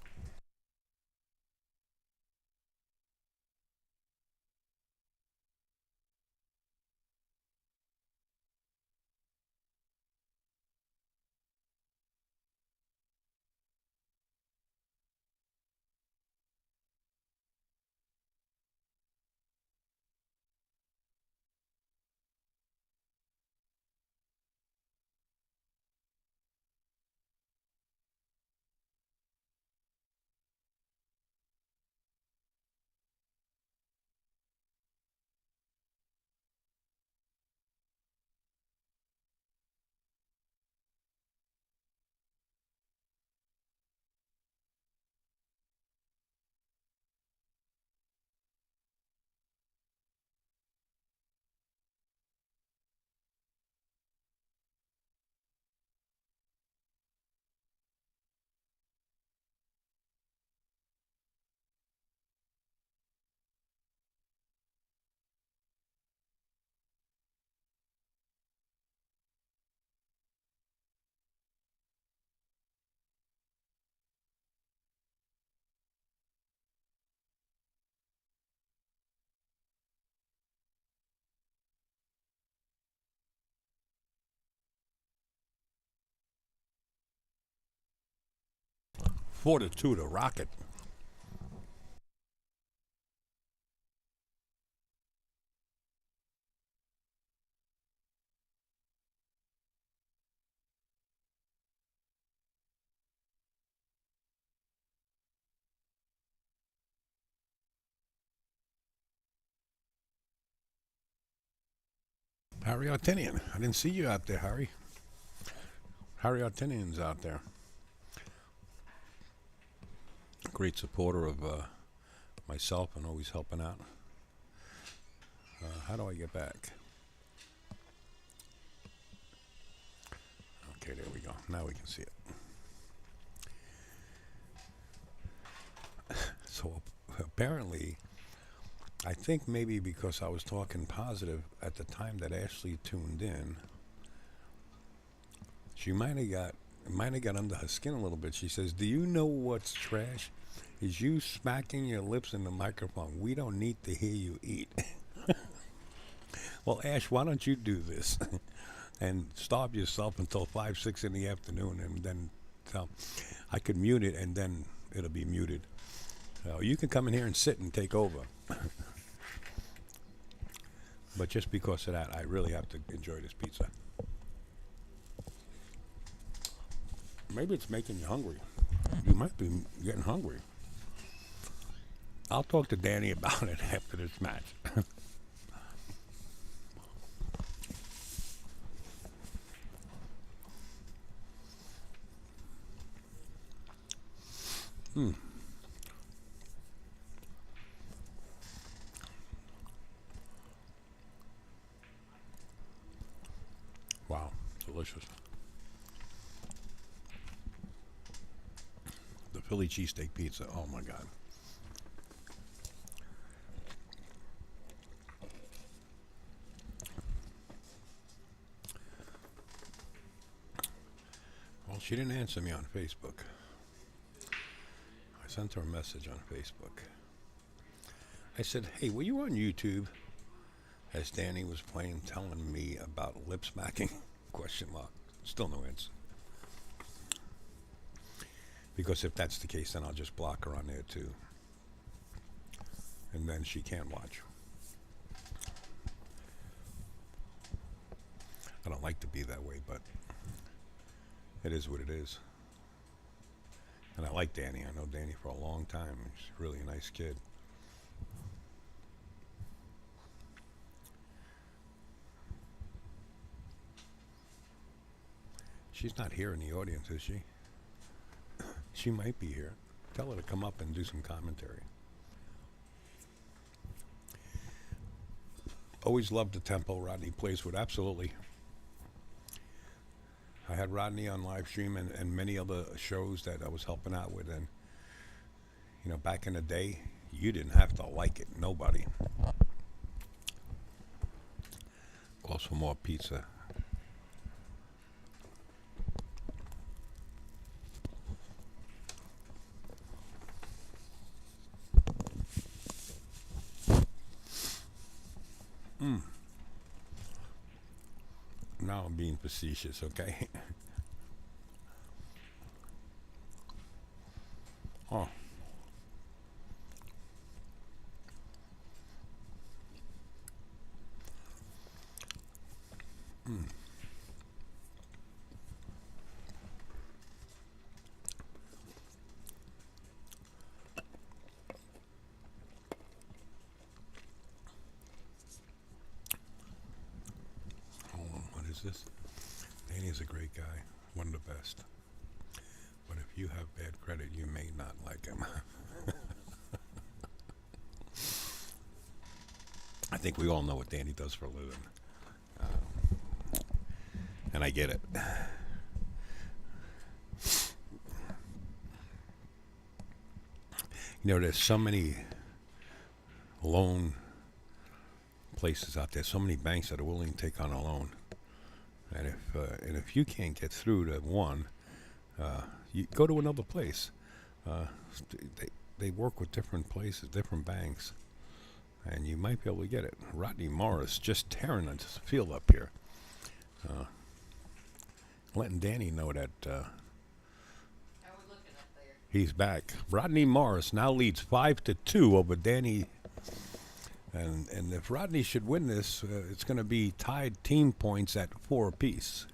Fortitude, a rocket. Harry Artinian. I didn't see you out there, Harry. Harry Artinian's out there. Great supporter of myself and always helping out. How do I get back? Okay, there we go. Now we can see it. So apparently, I think maybe because I was talking positive at the time that Ashley tuned in, she might have got under her skin a little bit. She says, "Do you know what's trash? Is you smacking your lips in the microphone. We don't need to hear you eat." Well, Ash, why don't you do this and starve yourself until 5, 6 in the afternoon, and then I could mute it, and then it'll be muted. You can come in here and sit and take over. But just because of that, I really have to enjoy this pizza. Maybe it's making you hungry. You might be getting hungry. I'll talk to Danny about it after this match. Wow, delicious. The Philly cheesesteak pizza, oh my God. Well, she didn't answer me on Facebook. I sent her a message on Facebook. I said, "Hey, were you on YouTube?" As Danny was playing, telling me about lip smacking? Question mark. Still no answer. Because if that's the case, then I'll just block her on there too. And then she can't watch. I don't like to be that way, but it is what it is. And I like Danny. I know Danny for a long time. He's really a nice kid. She's not here in the audience, is she? She might be here. Tell her to come up and do some commentary. Always loved the tempo Rodney plays with. Absolutely. I had Rodney on live stream and many other shows that I was helping out with. And, you know, back in the day, you didn't have to like it. Nobody. Calls for more pizza. Now I'm being facetious, okay? Oh. Mm. Hold on, what is this? Danny's a great guy, one of the best. But if you have bad credit, you may not like him. I think we all know what Danny does for a living. And I get it. You know, there's so many loan places out there, so many banks that are willing to take on a loan. And if you can't get through to one, you go to another place. They work with different places, different banks, and you might be able to get it. Rodney Morris just tearing into the field up here. Letting Danny know that How are we looking up there? he's back. Rodney Morris now leads 5-2 over Danny. And if Rodney should win this, it's going to be tied team points at 4 apiece.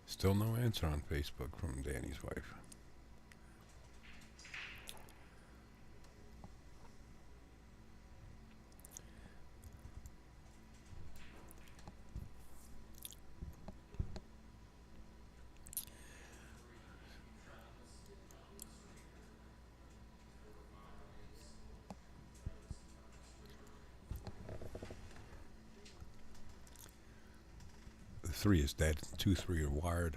Still no answer on Facebook from Danny's wife. The 3 is dead. 2-3 are wired.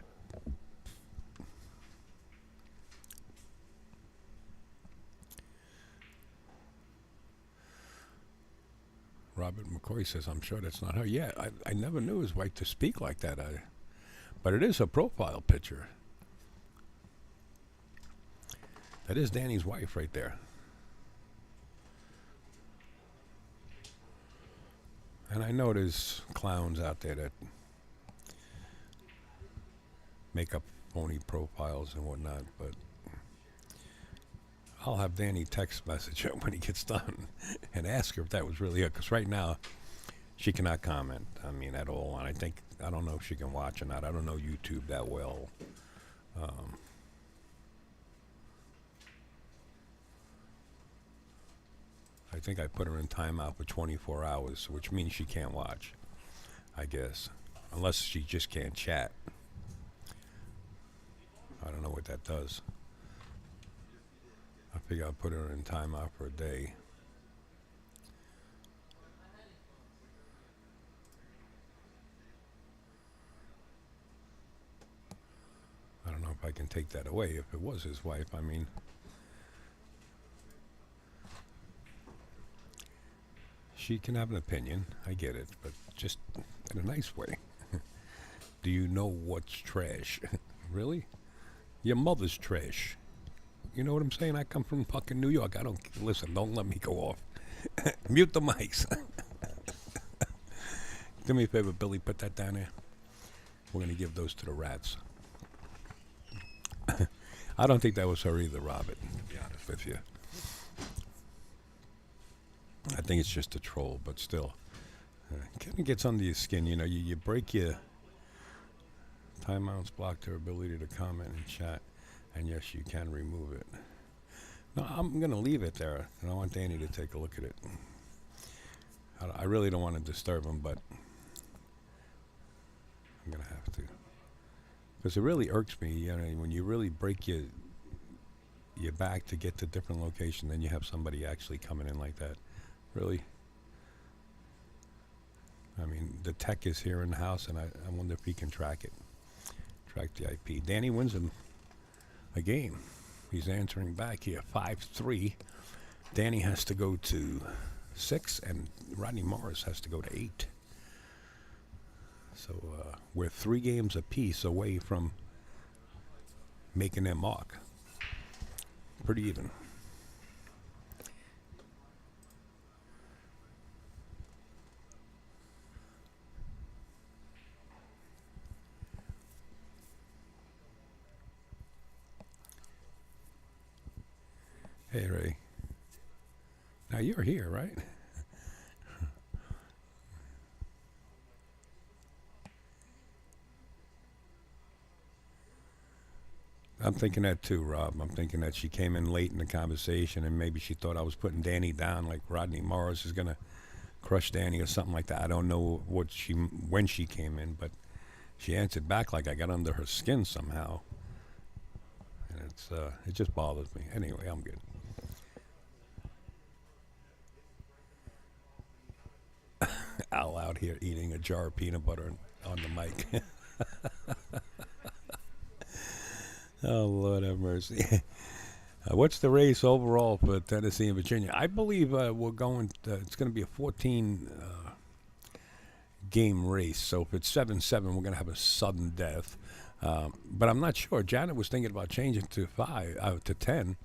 Robert McCoy says, I'm sure that's not her. Yeah, I never knew his wife to speak like that. But it is a profile picture. That is Danny's wife right there. And I know there's clowns out there that make up phony profiles and whatnot, but I'll have Danny text message her when he gets done and ask her if that was really her, because right now she cannot comment, I mean, at all. And I don't know if she can watch or not. I don't know YouTube that well. I think I put her in timeout for 24 hours, which means she can't watch, I guess, unless she just can't chat. I don't know what that does. I figure I'll put her in timeout for a day. I don't know if I can take that away if it was his wife. I mean, she can have an opinion. I get it, but just in a nice way. Do you know what's trash? Really? Your mother's trash. You know what I'm saying? I come from fucking New York. I don't listen. Don't let me go off. Mute the mics. Do me a favor, Billy. Put that down there. We're gonna give those to the rats. I don't think that was her either, Robert. To be honest with you, I think it's just a troll. But still, kind of gets under your skin. You know, you break your Timeouts block their ability to comment and chat. And yes, you can remove it. No, I'm going to leave it there. And I want Danny to take a look at it. I really don't want to disturb him, but I'm going to have to. Because it really irks me, you know, when you really break your back to get to different location, then you have somebody actually coming in like that. Really? I mean, the tech is here in the house, and I wonder if he can track it. Track the IP. Danny wins him a game. He's answering back here, 5-3. Danny has to go to 6, and Rodney Morris has to go to 8. So we're 3 games apiece away from making their mark. Pretty even. Hey, Ray. Now you're here, right? I'm thinking that too, Rob. I'm thinking that she came in late in the conversation and maybe she thought I was putting Danny down like Rodney Morris is going to crush Danny or something like that. I don't know when she came in, but she answered back like I got under her skin somehow. And it just bothers me. Anyway, I'm good. Al out here eating a jar of peanut butter on the mic. Oh, Lord have mercy. What's the race overall for Tennessee and Virginia? I believe we're going it's going to be a 14 game race. So if it's 7-7, we're going to have a sudden death. But I'm not sure. Janet was thinking about changing to 10.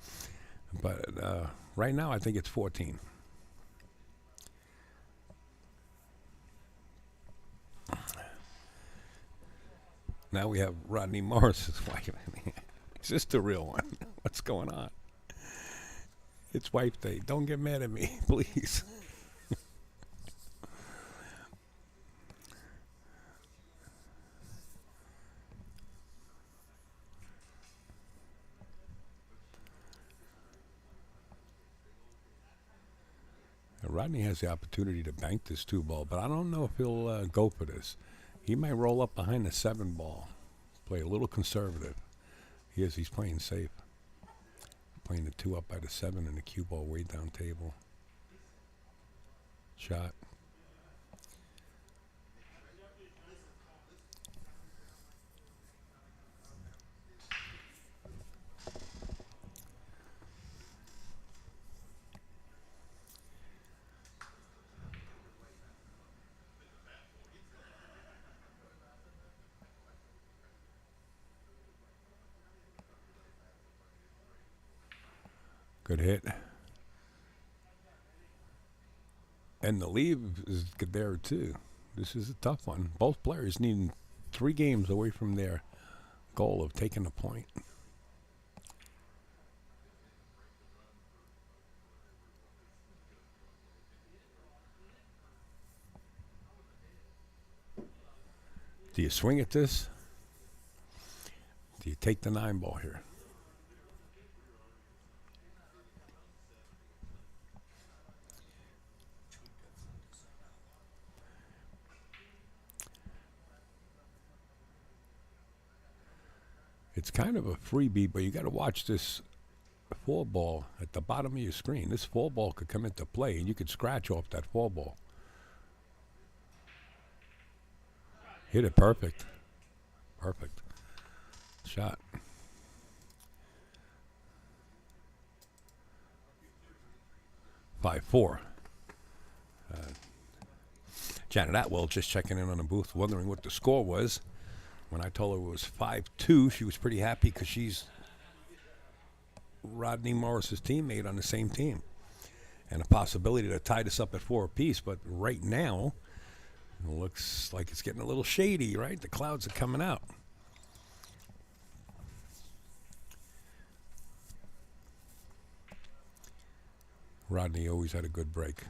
But right now I think it's 14. Now we have Rodney Morris's wife. Is this the real one? What's going on? It's wife day. Don't get mad at me, please. Rodney has the opportunity to bank this 2-ball, but I don't know if he'll go for this. He might roll up behind the 7-ball, play a little conservative. He's playing safe. Playing the 2 up by the 7 and the cue ball way down table. Shot. Good hit. And the lead is good there too. This is a tough one. Both players needing 3 games away from their goal of taking a point. Do you swing at this? Do you take the 9-ball here? It's kind of a freebie, but you got to watch this 4-ball at the bottom of your screen. This 4-ball could come into play, and you could scratch off that 4-ball. Hit it perfect. Perfect. Shot. By 4. Janet Atwell just checking in on the booth, wondering what the score was. When I told her it was 5-2, she was pretty happy because she's Rodney Morris's teammate on the same team. And a possibility to tie this up at 4 apiece. But right now, it looks like it's getting a little shady, right? The clouds are coming out. Rodney always had a good break.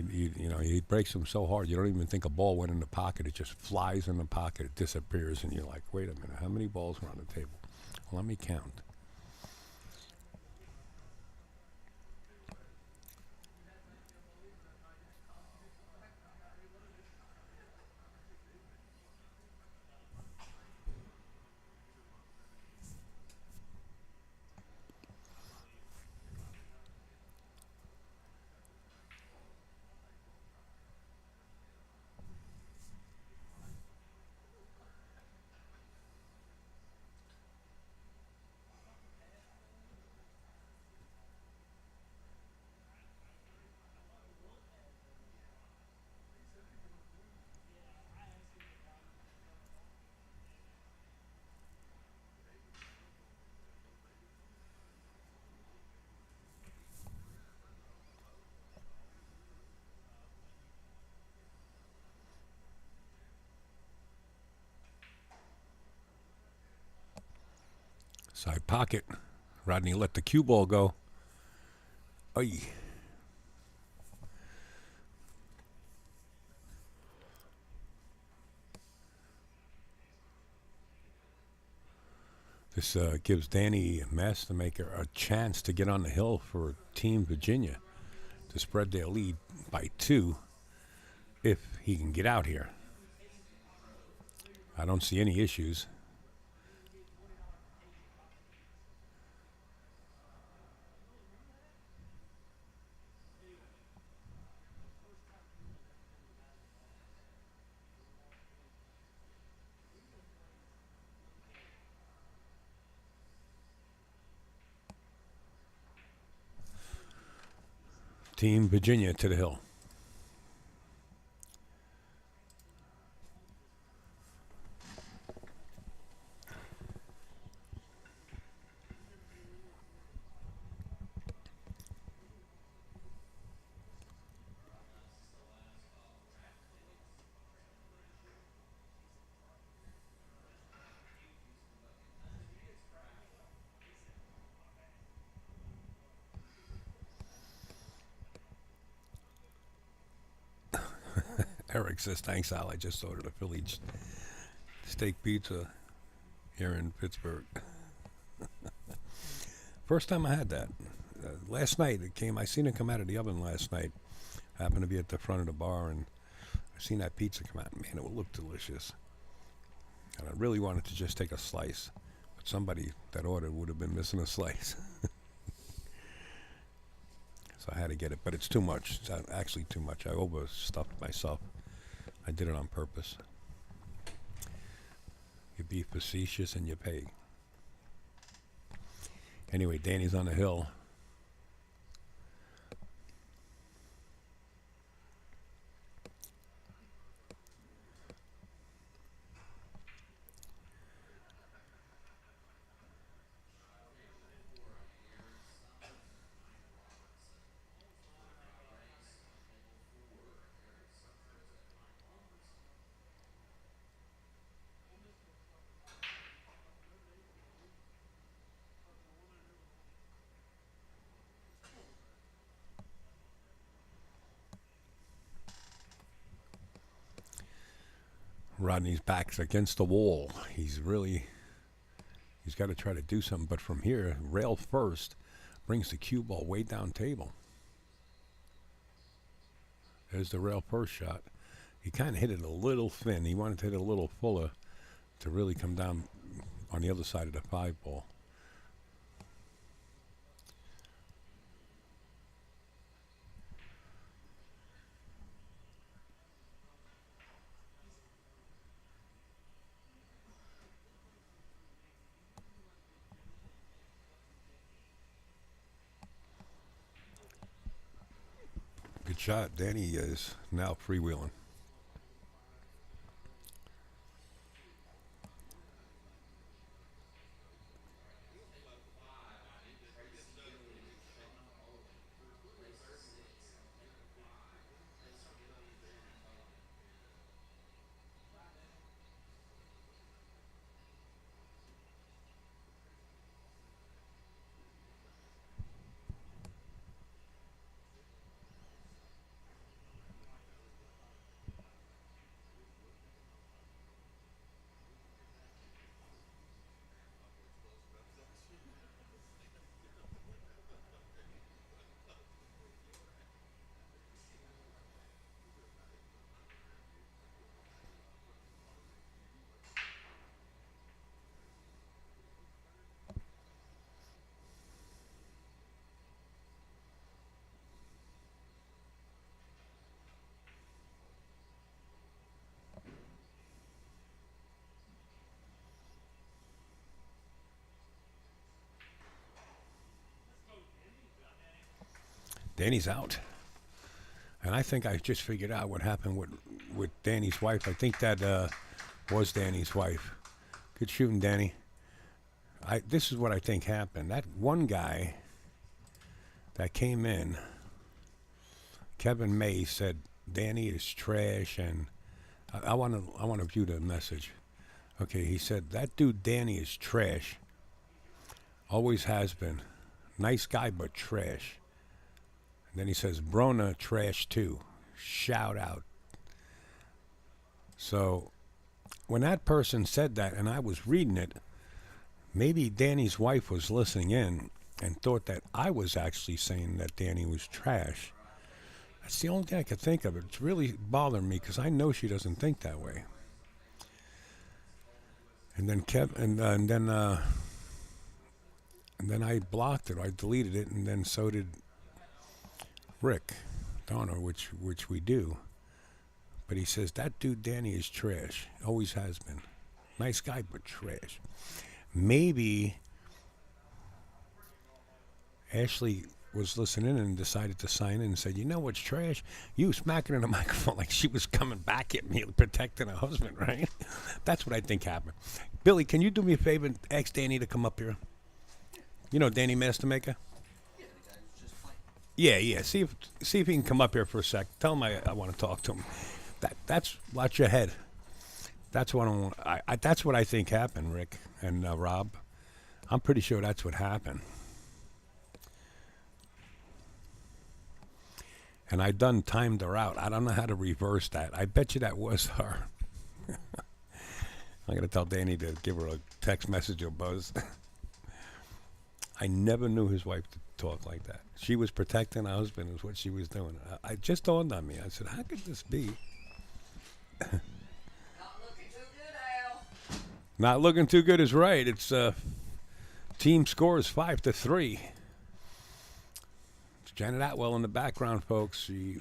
he breaks them so hard you don't even think a ball went in the pocket. It just flies in the pocket. It disappears, and you're like, wait a minute, how many balls were on the table? Let me count. Side pocket. Rodney let the cue ball go. Ay. This gives Danny Mastermaker a chance to get on the hill for Team Virginia to spread their lead by 2 if he can get out here. I don't see any issues. Team Virginia to the hill. Eric says, thanks, Al. I just ordered a Philly steak pizza here in Pittsburgh. First time I had that. Last night it came. I seen it come out of the oven last night. Happened to be at the front of the bar, and I seen that pizza come out. Man, it would look delicious. And I really wanted to just take a slice. But somebody that ordered would have been missing a slice. So I had to get it. But it's too much. It's actually too much. I overstuffed myself. I did it on purpose. You be facetious and you pay. Anyway, Danny's on the hill. Rodney's back's against the wall. He's got to try to do something. But from here, rail first, brings the cue ball way down table. There's the rail first shot. He kind of hit it a little thin. He wanted to hit it a little fuller to really come down on the other side of the 5 ball. Good shot. Danny is now freewheeling. Danny's out. And I think I just figured out what happened with Danny's wife. I think that was Danny's wife. Good shooting, Danny. This is what I think happened. That one guy that came in, Kevin May, said Danny is trash, and I want to view the message. Okay, he said that dude Danny is trash. Always has been. Nice guy, but trash. And then he says Brona trash too. Shout out. So when that person said that, and I was reading it, maybe Danny's wife was listening in and thought that I was actually saying that Danny was trash. That's the only thing I could think of. It's really bothering me because I know she doesn't think that way. And then and then I blocked it. I deleted it, and then so did Rick Donner, which we do. But he says that dude Danny is trash. Always has been. Nice guy, but trash. Maybe Ashley was listening and decided to sign in and said, you know what's trash? You smacking in the microphone like she was coming back at me, protecting her husband, right? That's what I think happened. Billy, can you do me a favor and ask Danny to come up here? You know Danny Mastermaker? Yeah, the guy was just playing. Yeah. See if he can come up here for a sec. Tell him I want to talk to him. That's watch your head. That's what that's what I think happened, Rick and Rob. I'm pretty sure that's what happened. And I done timed her out. I don't know how to reverse that. I bet you that was her. I'm gonna tell Danny to give her a text message or buzz. I never knew his wife to talk like that. She was protecting her husband is what she was doing. I just dawned on me. I said, how could this be? Not looking too good, Al. Not looking too good is right. It's team score is 5-3. It's Janet Atwell in the background, folks. She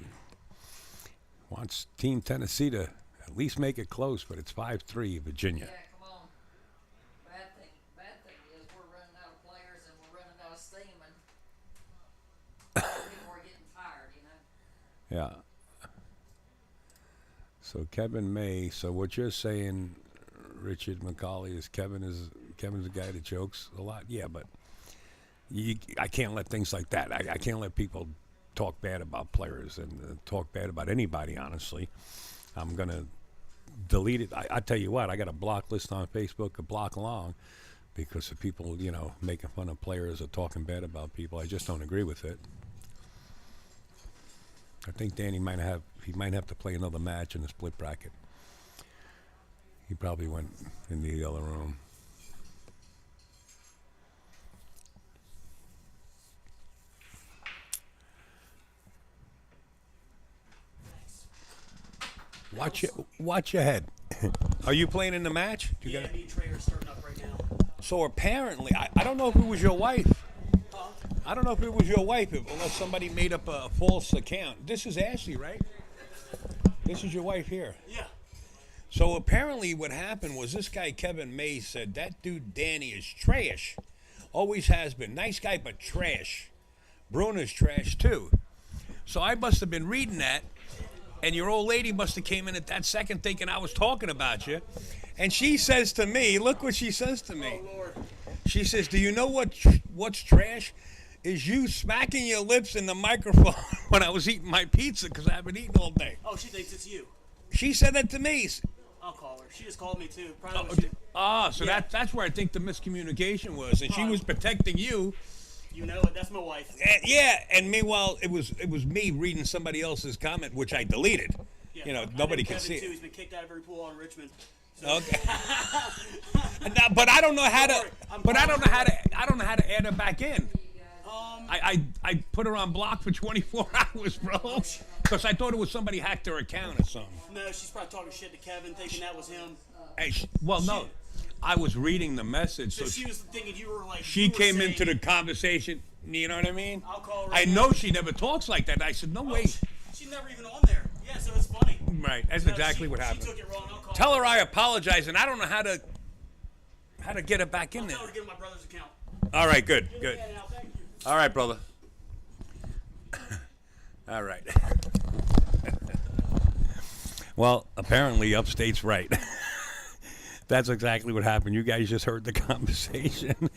wants Team Tennessee to at least make it close, but it's 5-3, Virginia. Yeah, come on. Bad thing is we're running out of players and we're running out of steam, and people are getting tired, you know. Yeah. So Kevin May. So what you're saying, Richard McCauley, is Kevin's a guy that jokes a lot. Yeah, but I can't let things like that. I can't let people talk bad about players and talk bad about anybody. Honestly, I'm gonna delete it. I tell you what, I got a block list on Facebook, a block long, because of people, making fun of players or talking bad about people. I just don't agree with it. I think Danny might have to play another match in the split bracket. He probably went in the other room. Watch your head. Are you playing in the match? Yeah, me and Trey are starting up right now. So apparently, I don't know if it was your wife. I don't know if it was your wife, unless somebody made up a false account. This is Ashley, right? This is your wife here. Yeah. So apparently what happened was this guy Kevin May said, that dude Danny is trash. Always has been. Nice guy, but trash. Bruno's trash, too. So I must have been reading that, and your old lady must have came in at that second thinking I was talking about you. And she says to me, look what she says to me. Oh, Lord. She says, do you know what's trash? Is you smacking your lips in the microphone when I was eating my pizza because I haven't eaten all day. Oh, she thinks it's you. She said that to me. I'll call her. She just called me, too. Probably So Yeah. that's where I think the miscommunication was. And she was protecting you. You know it. That's my wife. And meanwhile, it was me reading somebody else's comment, which I deleted. Yeah. Nobody I could know see Kevin, too. it. He's been kicked out of every pool on Richmond. So. Okay. But I don't know how to. Don't worry, I don't know how to add her back in. Um, I put her on block for 24 hours, bro, because I thought it was somebody hacked her account or something. no, she's probably talking shit to Kevin, thinking that was him. Hey, no, I was reading the message, So so she was thinking you were like. she you were came saying, into the conversation. You know what I mean? I'll call her. I right know now. she never talks like that. I said, no Oh, way. She's never even on there. Yeah, so it's funny. Right, that's No, exactly what She happened. took it wrong. I'll call Tell her I apologize, and I don't know how to get her back in I'll there. tell her to get my brother's account. All right, good. Yeah, now, thank you. All right, brother. All right. Well, apparently Upstate's right. That's exactly what happened. You guys just heard the conversation.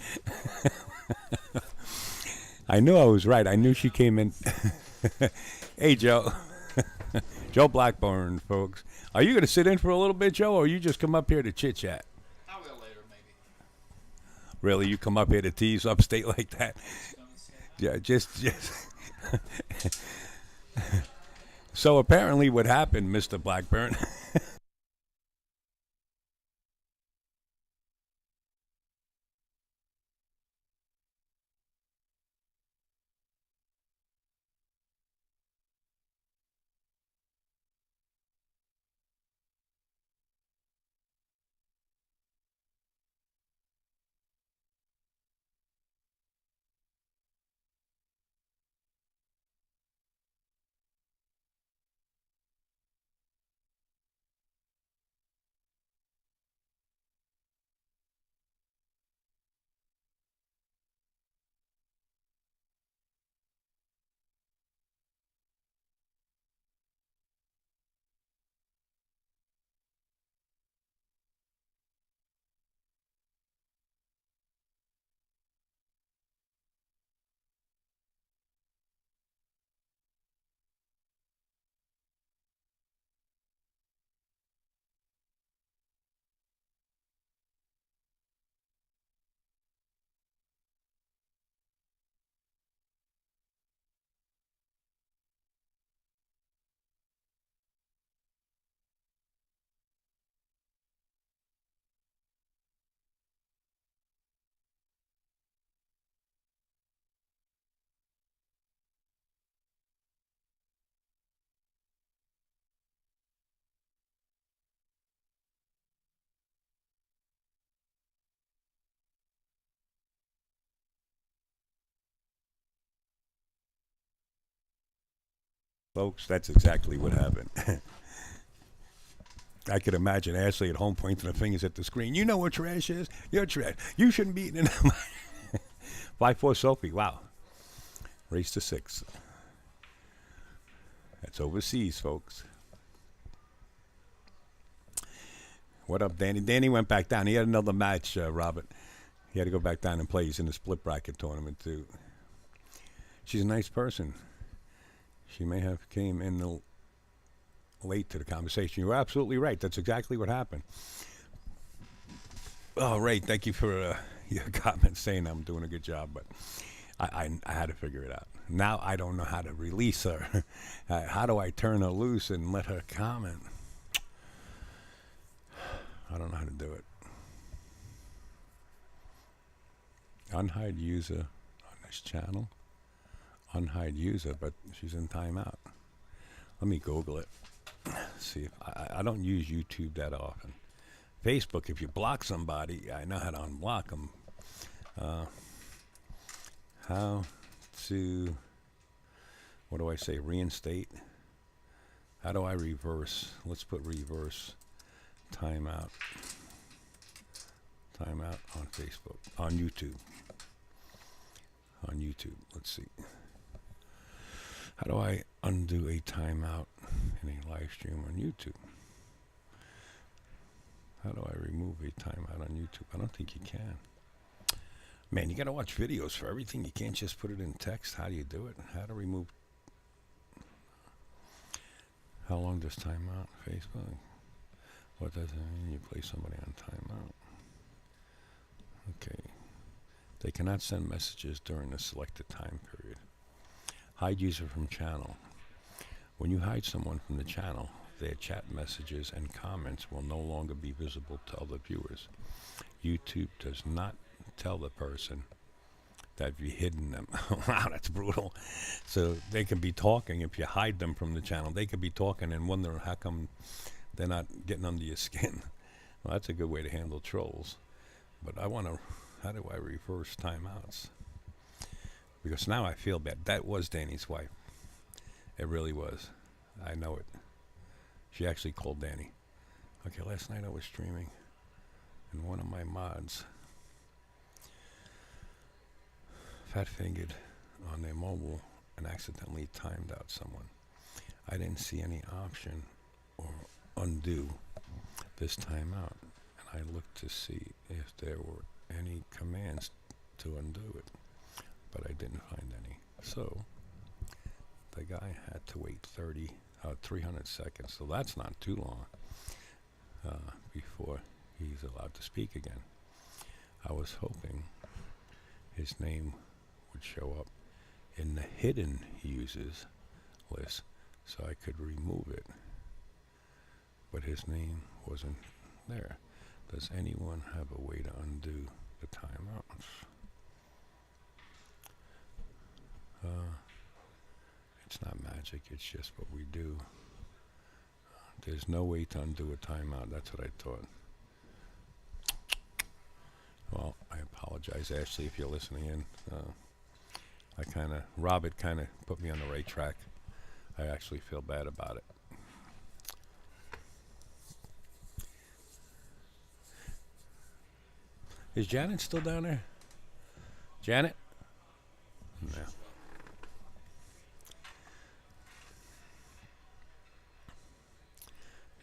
I knew I was right. I knew she came in. Hey, Joe. Joe Blackburn, folks. Are you going to sit in for a little bit, Joe, or you just come up here to chit-chat? I will later, maybe. Really? You come up here to tease Upstate like that? Yeah, just. So apparently what happened, Mr. Blackburn, folks, that's exactly what happened. I could imagine Ashley at home pointing her fingers at the screen. You know what trash is? You're trash. You shouldn't be eating it. 5-4 Sophie. Wow. Race to 6. That's overseas, folks. What up, Danny? Danny went back down. He had another match, Robert. He had to go back down and play. He's in the split bracket tournament, too. She's a nice person. She may have came in late to the conversation. You're absolutely right. That's exactly what happened. Oh, Ray, thank you for your comment saying I'm doing a good job, but I had to figure it out. Now I don't know how to release her. How do I turn her loose and let her comment? I don't know how to do it. Unhide user on this channel. Unhide user, but she's in timeout. Let me Google it. See if I don't use YouTube that often. Facebook, if you block somebody, I know how to unblock them. How to, what do I say, reinstate? How do I reverse? Let's put reverse timeout. Timeout on Facebook, on YouTube. On YouTube, let's see. How do I undo a timeout in a live stream on YouTube? How do I remove a timeout on YouTube? I don't think you can. Man, you got to watch videos for everything. You can't just put it in text. How do you do it? How to remove? How long does timeout? Facebook. What does it mean? You place somebody on timeout. Okay. They cannot send messages during the selected time period. Hide user from channel. When you hide someone from the channel, their chat messages and comments will no longer be visible to other viewers. YouTube does not tell the person that you've hidden them. Wow, that's brutal. So they can be talking. If you hide them from the channel, they could be talking and wonder how come they're not getting under your skin. Well, that's a good way to handle trolls. But I want to, how do I reverse timeouts? Because now I feel bad. That was Danny's wife. It really was. I know it. She actually called Danny. Okay, last night I was streaming, and one of my mods, fat-fingered on their mobile and accidentally timed out someone. I didn't see any option or undo this timeout, and I looked to see if there were any commands to undo it, but I didn't find any. So the guy had to wait 300 seconds, so that's not too long before he's allowed to speak again. I was hoping his name would show up in the hidden uses list so I could remove it, but his name wasn't there. Does anyone have a way to undo the timeouts? It's not magic, it's just what we do. There's no way to undo a timeout, that's what I thought. Well, I apologize, Ashley, if you're listening in. Robert kind of put me on the right track. I actually feel bad about it. Is Janet still down there? Janet? No.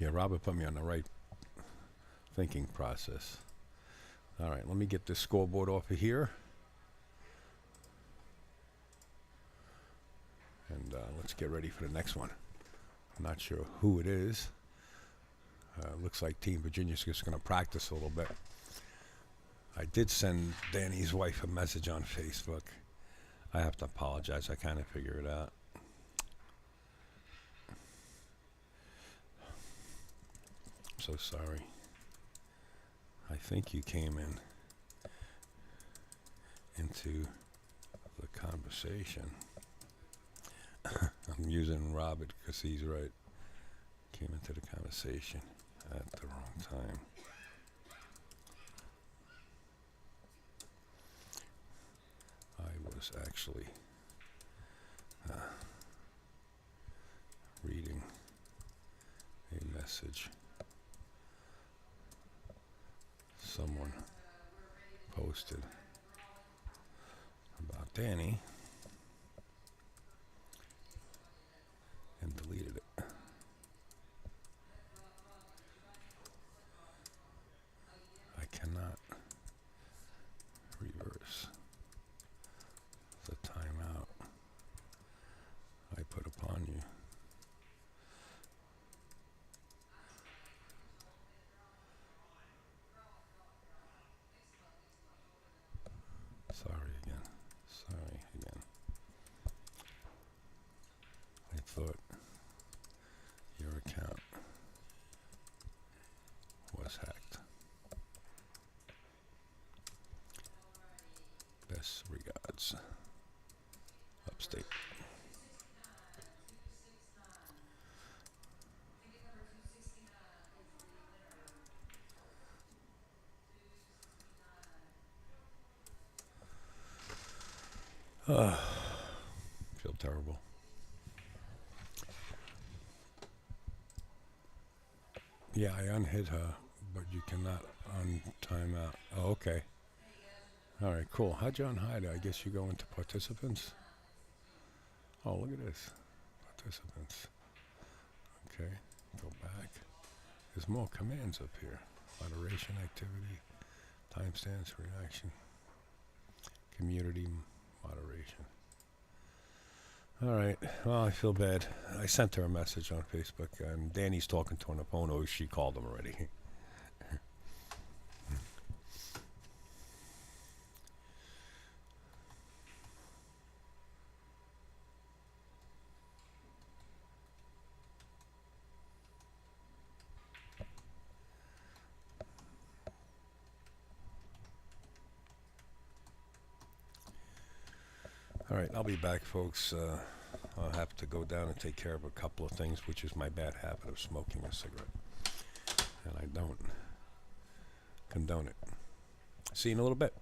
Yeah, Robert put me on the right thinking process. All right, let me get this scoreboard off of here. And let's get ready for the next one. I'm not sure who it is. Looks like Team Virginia's just going to practice a little bit. I did send Danny's wife a message on Facebook. I have to apologize. I kind of figured it out. I'm so sorry. I think you came into the conversation. I'm using Robert because he's right. Came into the conversation at the wrong time. I was actually reading a message someone posted about Danny and deleted it. I cannot reverse the timeout I put upon you. Sorry again. I thought your account was hacked. Best regards. Upstate. Feel terrible. Yeah, I unhit her, but you cannot time out. Oh, okay. All right, cool. How'd you unhide her? I guess you go into participants. Oh, look at this. Participants. Okay, go back. There's more commands up here. Moderation activity, timestamps, reaction, community moderation. All right. Well, I feel bad. I sent her a message on Facebook, and Danny's talking to her on the phone. Oh, she called him already. All right, I'll be back, folks. I'll have to go down and take care of a couple of things, which is my bad habit of smoking a cigarette. And I don't condone it. See you in a little bit.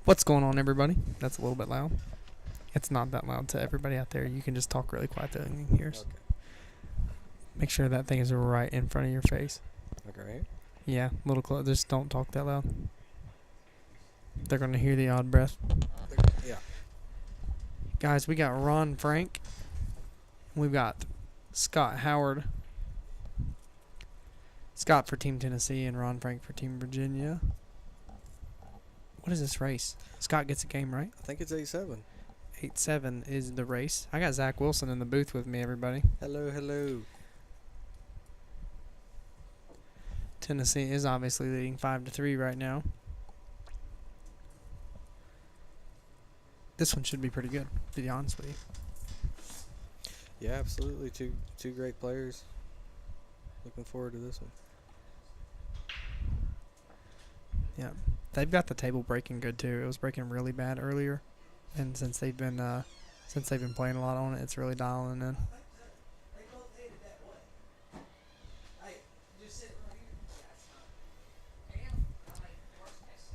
What's going on, everybody? That's a little bit loud. It's not that loud to everybody out there. You can just talk really quiet so you can hear us. Okay. Make sure that thing is right in front of your face. Like right here? Yeah, a little close. Just don't talk that loud. They're going to hear the odd breath. Yeah. Guys, we got Ron Frank. We've got Scott Howard. Scott for Team Tennessee and Ron Frank for Team Virginia. What is this race? Scott gets a game, right? I think it's 8-7. 8-7 is the race. I got Zach Wilson in the booth with me, everybody. Hello, hello. Tennessee is obviously leading 5-3 right now. This one should be pretty good, to be honest with you. Yeah, absolutely. Two great players. Looking forward to this one. Yeah, they've got the table breaking good too. It was breaking really bad earlier, and since they've been playing a lot on it, it's really dialing in.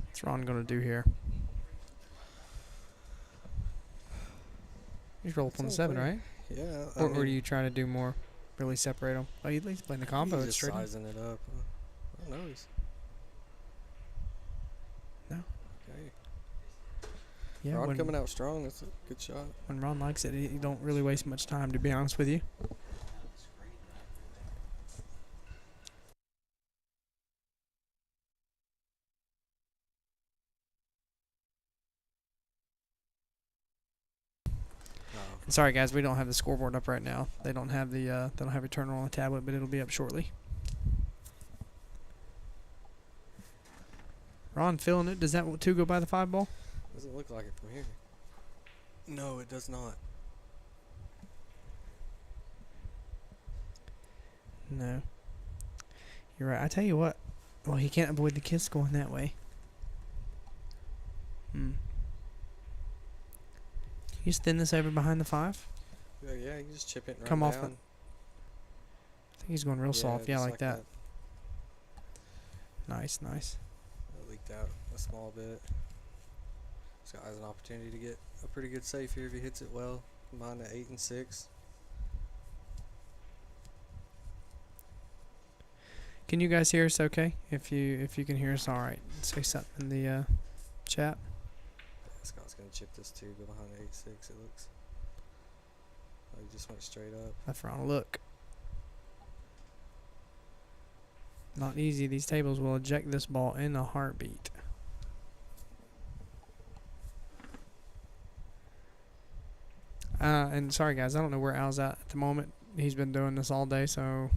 What's Ron gonna do here? He's roll up on the 7, right? Yeah. Or are you trying to do more? Really separate them? Oh, he's playing the combo. He's It's just straight. sizing it up. I don't know. No. Okay. Yeah, Ron coming out strong. That's a good shot. when Ron likes it, he don't really waste much time, to be honest with you. And sorry, guys, we don't have the scoreboard up right now. They don't have the they don't have it turned on the tablet, but it'll be up shortly. Ron feeling it. Does that 2 go by the 5 ball? Doesn't look like it from here. No, it does not. No. You're right. I tell you what. Well, he can't avoid the kiss going that way. You just thin this over behind the 5? Yeah, you just chip it right Come down. off it. I think he's going real soft. Yeah, just like that. Nice. It leaked out a small bit. Scott has an opportunity to get a pretty good save here if he hits it well. Combined at 8 and 6. Can you guys hear us okay? If you can hear us, all right. Say something in the chat. Scott's gonna chip this too. Go behind 8-6. It looks. Oh, he just went straight up. Left round look. Not easy. These tables will eject this ball in a heartbeat. And sorry guys, I don't know where Al's at the moment. He's been doing this all day, so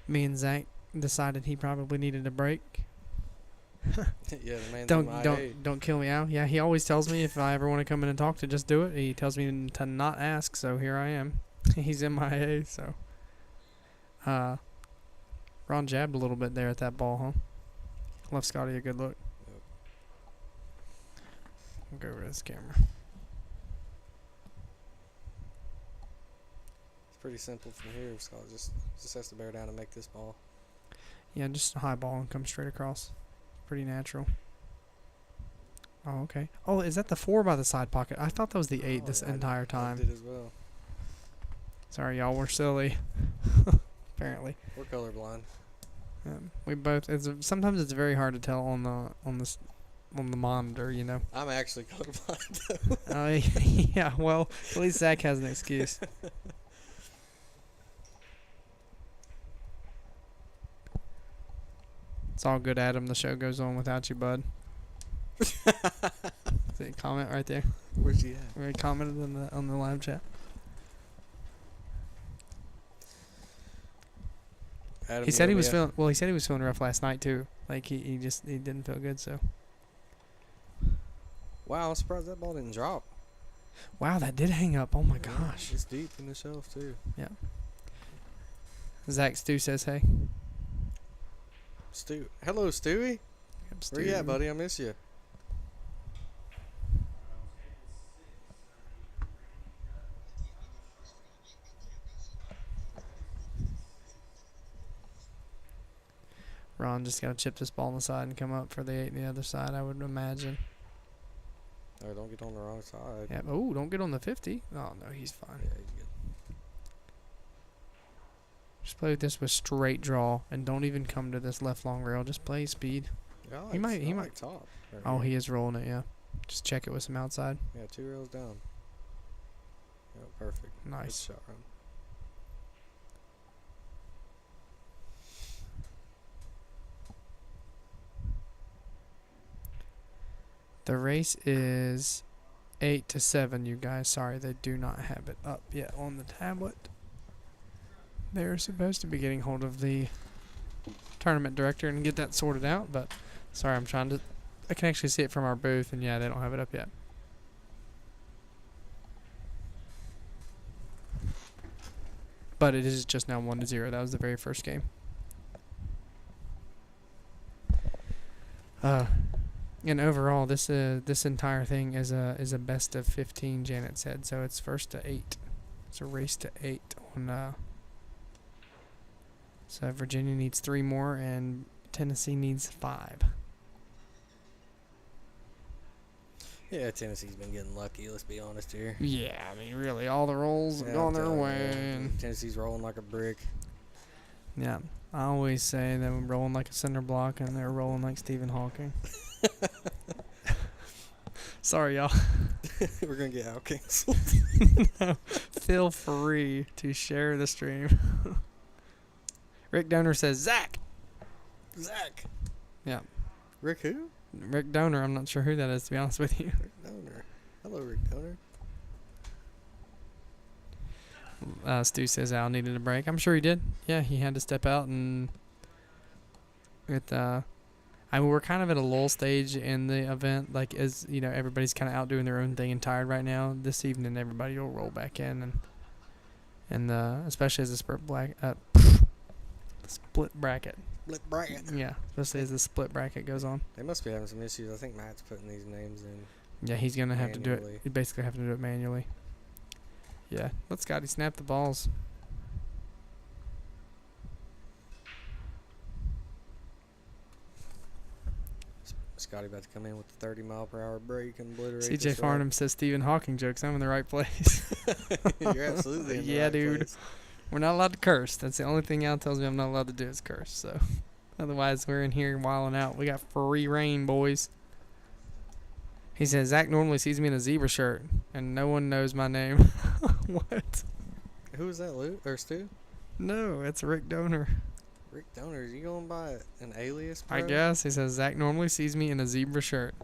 me and Zach decided he probably needed a break. Yeah, the man's MIA. Don't kill me, Al. Yeah, he always tells me if I ever want to come in and talk to just do it. He tells me to not ask, so here I am. He's MIA, so. Ron jabbed a little bit there at that ball, huh? Left Scotty a good look. Yep. I'll go over this camera. It's pretty simple from here. Scott just has to bear down and make this ball. Yeah, just a high ball and come straight across. Pretty natural. Oh, okay. Oh, is that the 4 by the side pocket? I thought that was the 8 this entire I time. did as well. Sorry, y'all. We're silly. Apparently. We're colorblind. We both. Sometimes it's very hard to tell on the monitor. You know. I'm actually colorblind though. Yeah. Well, at least Zach has an excuse. It's all good, Adam. The show goes on without you, bud. See a comment right there. Where's he at? We commented on the live chat. Adam, He said he was feeling. Well, he said he was feeling rough last night too. Like he didn't feel good. So. Wow, I'm surprised that ball didn't drop. Wow, that did hang up. Oh my gosh. It's deep in the shelf too. Yeah. Zach Stu says hey. Stu. Hello, Stewie. Where you at, buddy? I miss you. Ron just got to chip this ball on the side and come up for the 8 on the other side, I would imagine. Oh, don't get on the wrong side. Yeah. Oh, don't get on the 50. Oh no, he's fine. Yeah, he's good. Just play this with straight draw, and don't even come to this left long rail. Just play speed. Yeah, I He might- he I might- like top. right Oh, here. he is rolling it. Yeah. Just check it with some outside. Yeah, 2 rails down. Yeah, perfect. Good Nice. shot run. The race is 8 to 7, you guys. Sorry, they do not have it up yet on the tablet. They're supposed to be getting hold of the tournament director and get that sorted out, but sorry, I'm trying to. I can actually see it from our booth, and yeah, they don't have it up yet. But it is just now 1-0. That was the very first game. And overall, this entire thing is a best of 15. Janet said so. It's first to 8. It's a race to 8 on. So Virginia needs 3 more, and Tennessee needs 5. Yeah, Tennessee's been getting lucky. Let's be honest here. Yeah, I mean, really, all the rolls have gone their way. And Tennessee's rolling like a brick. yeah, I always say that we're rolling like a cinder block, and they're rolling like Stephen Hawking. Sorry, y'all. We're gonna get out canceled. Feel free to share the stream. Rick Donor says Zach. Zach. Yeah, Rick who? Rick Donor. I'm not sure who that is, to be honest with you. Rick Donor. Hello, Rick Donor. Stu says Al needed a break. I'm sure he did. Yeah, he had to step out and I mean, we're kind of at a lull stage in the event. Like, as you know, everybody's kind of out doing their own thing and tired right now. This evening, everybody will roll back in, and especially as the split bracket. Split bracket. Yeah, especially as the split bracket goes on. They must be having some issues. I think Matt's putting these names in. Yeah, he's gonna have to do it. Manually. He basically have to do it manually. Yeah, let Scotty snap the balls. Scotty about to come in with the 30-mile-per-hour break and obliterate. CJ this Farnham says Stephen Hawking jokes. I'm in the right place. route. You're absolutely in the Yeah, right dude. place. We're not allowed to curse. That's the only thing Al tells me I'm not allowed to do is curse. So, otherwise, we're in here wilding out. We got free reign, boys. He says Zach normally sees me in a zebra shirt, and no one knows my name. What? Who was that, Luke or Stu? No, it's Rick Donor. Rick Donor. Is he going by an alias? I bro? guess he says Zach normally sees me in a zebra shirt.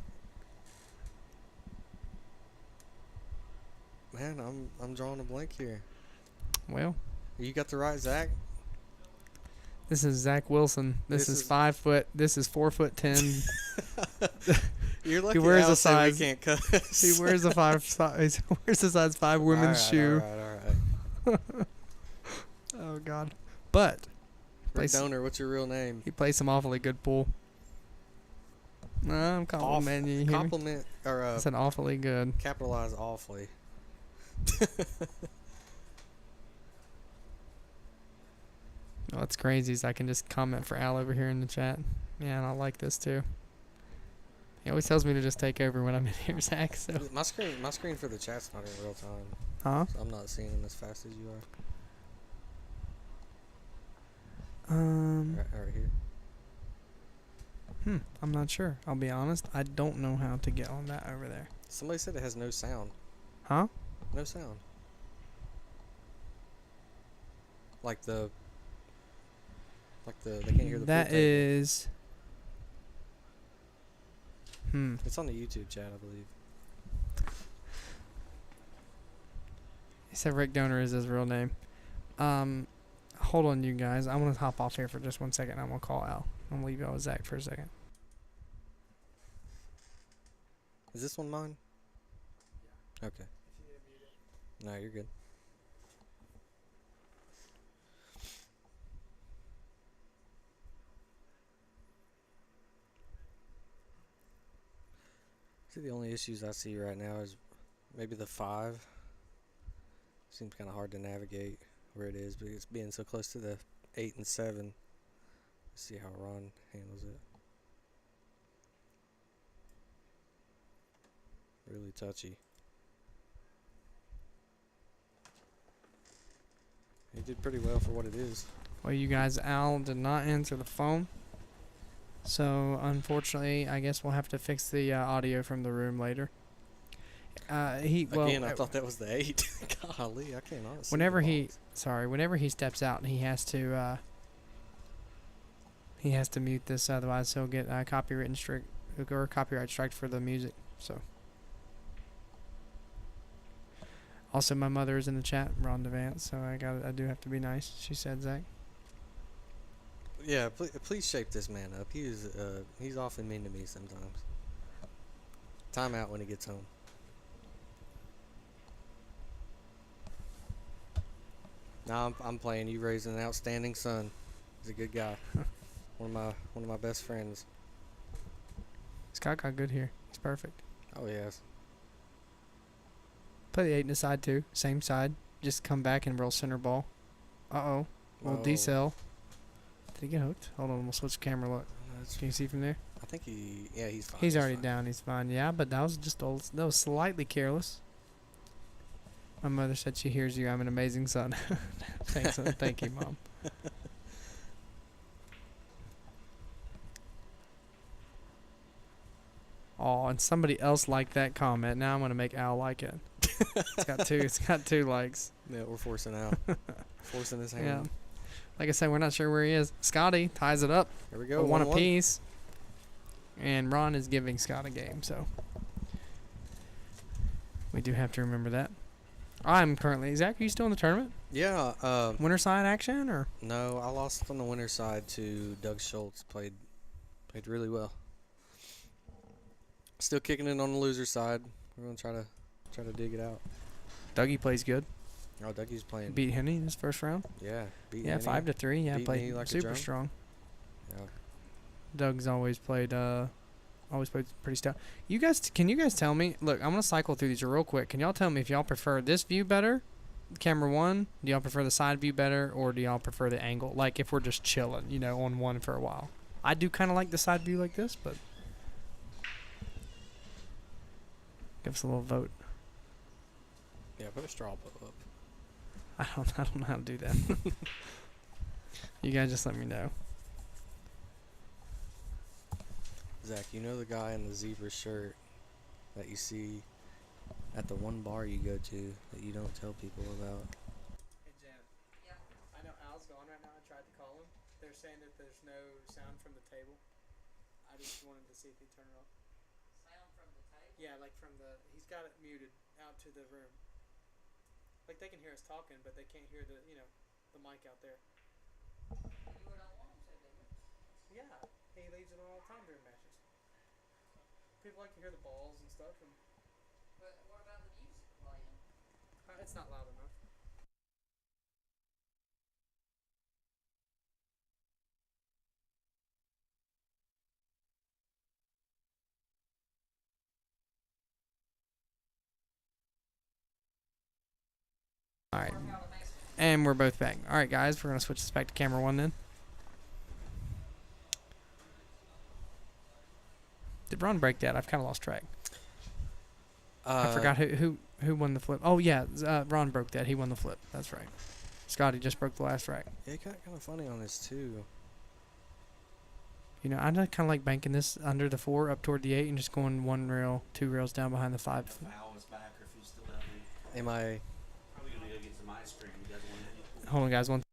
Man, I'm drawing a blank here. Well, You got the right Zach? this is Zach Wilson. This is 5 foot. This is 4'10". You're lucky wears Al a said we size- can't cuss. He wears a he wears a size 5 women's shoe. Alright. Oh God! But Rick plays, Donor, what's your real name? he plays some awfully good pool. No, I'm complimenting you. You hear me? Compliment or I said awfully good. capitalize awfully. What's crazy is I can just comment for Al over here in the chat. Yeah, and I like this too. He always tells me to just take over when I'm in here, Zach. So, My screen for the chat's not in real time. huh? So I'm not seeing them as fast as you are. Right here. I'm not sure. I'll be honest. I don't know how to get on that over there. Somebody said it has no sound. Huh? No sound. Like they can't hear the That pool table. is. It's on the YouTube chat, I believe. He said Rick Donor is his real name. Hold on, you guys. I'm gonna hop off here for just 1 second. I'm gonna call Al. I'm gonna leave y'all with Zach for a second. Is this one mine? Okay. No, you're good. See, the only issues I see right now is maybe the 5. Seems kind of hard to navigate where it is, but it's being so close to the 8 and 7. Let's see how Ron handles it. really touchy. He did pretty well for what it is. Well, you guys, Al did not answer the phone. So, unfortunately, I guess we'll have to fix the audio from the room later. Again, I thought that was the 8. Golly, I cannot see whenever the whenever he steps out, he has to mute this, otherwise he'll get copyright strike for the music. So, also my mother is in the chat, Rhonda Vance. So I do have to be nice. She said, Zach. Yeah, please shape this man up. He's awfully mean to me sometimes. Time out when he gets home. Now I'm playing. You raised an outstanding son. He's a good guy. one of my best friends. Scott got good here. He's perfect. Oh yes. Play the 8 in the side too. Same side. Just come back and roll center ball. Uh-oh. Little decel. Did he get hooked? Hold on, we'll switch the camera look. Can you see from there? I think he's fine. He's already fine. down. He's fine. Yeah, but that was slightly careless. My mother said she hears you. I'm an amazing son. Thanks. Thank you, Mom. Oh, and somebody else liked that comment. Now I'm gonna make Al like it. It's got two likes. Yeah, we're forcing out. Forcing his hand. Yeah. Like I said, we're not sure where he is. Scotty ties it up. Here we go. One apiece. And Ron is giving Scott a game, so we do have to remember that. I'm currently... Zach, are you still in the tournament? Yeah. Winter side action, or? No, I lost on the winner side to Doug Schultz. Played really well. Still kicking it on the loser side. We're gonna try to dig it out. Dougie plays good. Oh, Dougie's playing. Beat Henny in his first round. Yeah, beat Yeah, Henny. 5-3. Yeah, Beat played me like a super drum. strong. Yeah. Doug's always played pretty stout. Can you guys tell me? Look, I'm gonna cycle through these real quick. Can y'all tell me if y'all prefer this view better, camera one? Do y'all prefer the side view better, or do y'all prefer the angle? Like if we're just chilling, on one for a while. I do kind of like the side view like this, but give us a little vote. Yeah, put a straw up. I don't know how to do that. You guys just let me know. Zach, you know the guy in the zebra shirt that you see at the one bar you go to that you don't tell people about? Hey, Jen. Yep. I know Al's gone right now. I tried to call him. They're saying that there's no sound from the table. I just wanted to see if he'd turn it off. Sound from the table. Yeah, like he's got it muted out to the room. Like they can hear us talking, but they can't hear the mic out there. You don't want them to, do you? Yeah, he leaves it on all the time during matches. People like to hear the balls and stuff, and But what about the music playing? it's not loud enough. All right, and we're both back. All right, guys, we're gonna switch this back to camera one then. Did Ron break that? I've kind of lost track. I forgot who won the flip. Oh yeah, Ron broke that. He won the flip. That's right. Scotty just broke the last rack. Yeah, it got kind of funny on this too. I kind of like banking this under the 4 up toward the 8 and just going 1 rail, 2 rails down behind the 5. If Al was back or if he's still down there. Am I? Probably gonna go get some ice cream. You guys want to Hold on, guys. One.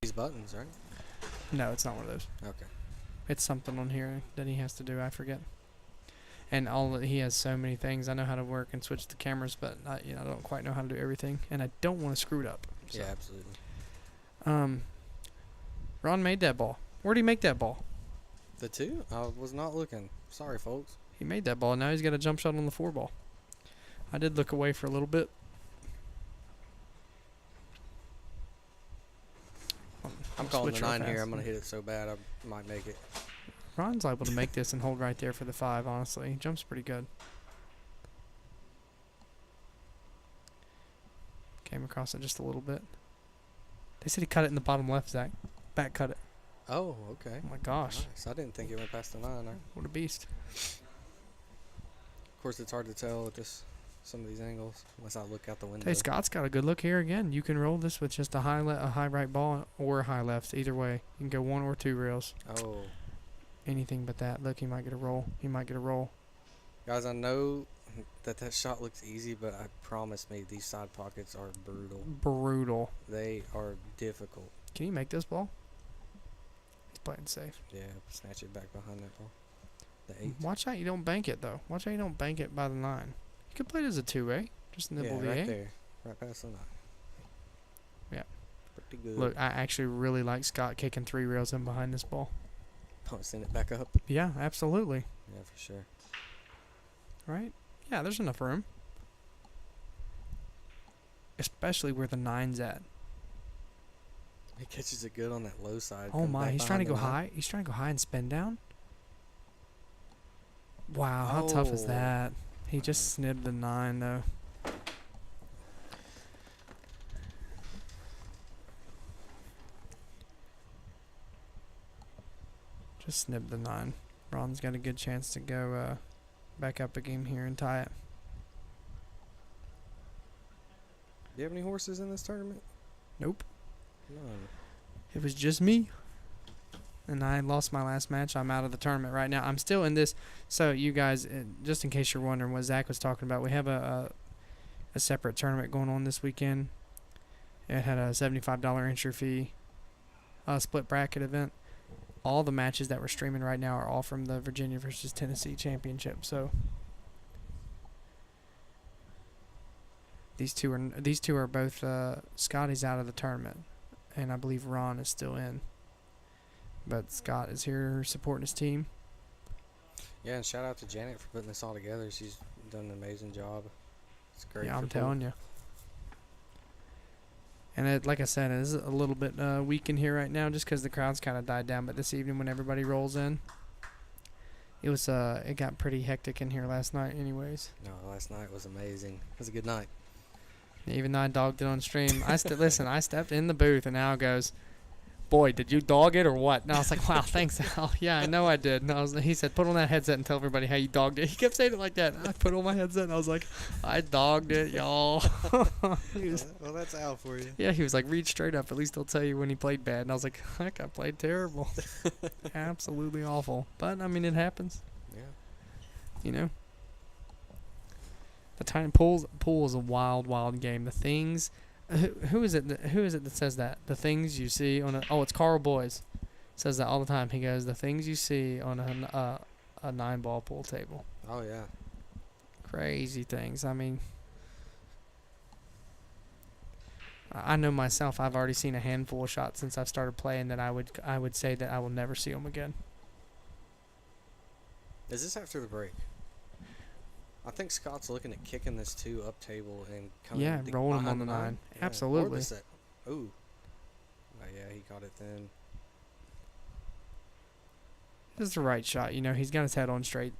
These buttons, right? No, it's not one of those. Okay. It's something on here that he has to do. I forget. And he has so many things. I know how to work and switch the cameras, but I don't quite know how to do everything, and I don't want to screw it up. So. Yeah, absolutely. Ron made that ball. Where'd he make that ball? The 2? I was not looking. Sorry, folks. He made that ball. Now he's got a jump shot on the 4 ball. I did look away for a little bit. I'm calling the switch real 9 here. fast. I'm gonna hit it so bad I might make it. Ron's able to make this and hold right there for the 5. Honestly, he jumps pretty good. Came across it just a little bit. They said he cut it in the bottom left, Zach. Back cut it. Oh, okay. Oh my gosh. Nice. I didn't think it went past the 9. What a beast. Of course, it's hard to tell with some of these angles unless I look out the window. Hey, Scott's got a good look here again. You can roll this with just a high right ball or a high left. Either way. You can go 1 or 2 rails. Oh. Anything but that. Look, he might get a roll. He might get a roll. Guys, I know that shot looks easy, but I promise me these side pockets are brutal. Brutal. They are difficult. Can you make this ball? He's playing safe. Yeah, snatch it back behind that ball. The 8. Watch out you don't bank it, though. Watch out you don't bank it by the 9. You could play it as a 2-8. Just nibble the right 8. there. Right past the 9. Yeah. Pretty good. Look, I actually really like Scott kicking 3 rails in behind this ball. Oh, send it back up. Yeah, absolutely. Yeah, for sure. Right? Yeah, there's enough room. Especially where the 9's at. He catches it good on that low side. Oh comes my, back he's trying to behind go the 9. high. He's trying to go high and spin down. Wow, how tough is Oh. that? He just snibbed the 9 though. Just snibbed the 9. Ron's got a good chance to go back up a game here and tie it. Do you have any horses in this tournament? Nope. None. It was just me. And I lost my last match. I'm out of the tournament right now. I'm still in this. So you guys, just in case you're wondering what Zach was talking about, we have a separate tournament going on this weekend. It had a $75 entry fee, split bracket event. All the matches that we're streaming right now are all from the Virginia versus Tennessee championship. So these two are both Scotty's out of the tournament, and I believe Ron is still in. But Scott is here supporting his team. Yeah, and shout out to Janet for putting this all together. She's done an amazing job. It's great. Yeah, for I'm pool. telling you. And it, like I said, it is a little bit weak in here right now just because the crowd's kind of died down. But this evening when everybody rolls in, it got pretty hectic in here last night anyways. No, last night was amazing. It was a good night. Even though I dogged it on stream, I stepped in the booth and Al goes, "Boy, did you dog it or what?" And I was like, "Wow, thanks, Al. Yeah, I know I did." And he said, "Put on that headset and tell everybody how you dogged it." He kept saying it like that. And I put on my headset and I was like, "I dogged it, y'all." Well, that's Al for you. Yeah, he was like, "Read straight up. At least he'll tell you when he played bad." And I was like, "Heck, I played terrible. Absolutely awful." But, I mean, it happens. Yeah. You know? The tiny pool is a wild, wild game. The things... Who is it that says that? The things you see on a... Oh, it's Carl Boys. Says that all the time. He goes, the things you see on a 9-ball pool table. Oh, yeah. Crazy things. I mean... I know myself. I've already seen a handful of shots since I've started playing that I would say that I will never see them again. Is this after the break? I think Scott's looking at kicking this 2 up table and coming rolling him behind on the 9. Yeah, Absolutely. or the set. Ooh. Oh, yeah, he caught it thin. This is the right shot. You know, he's got his head on straight.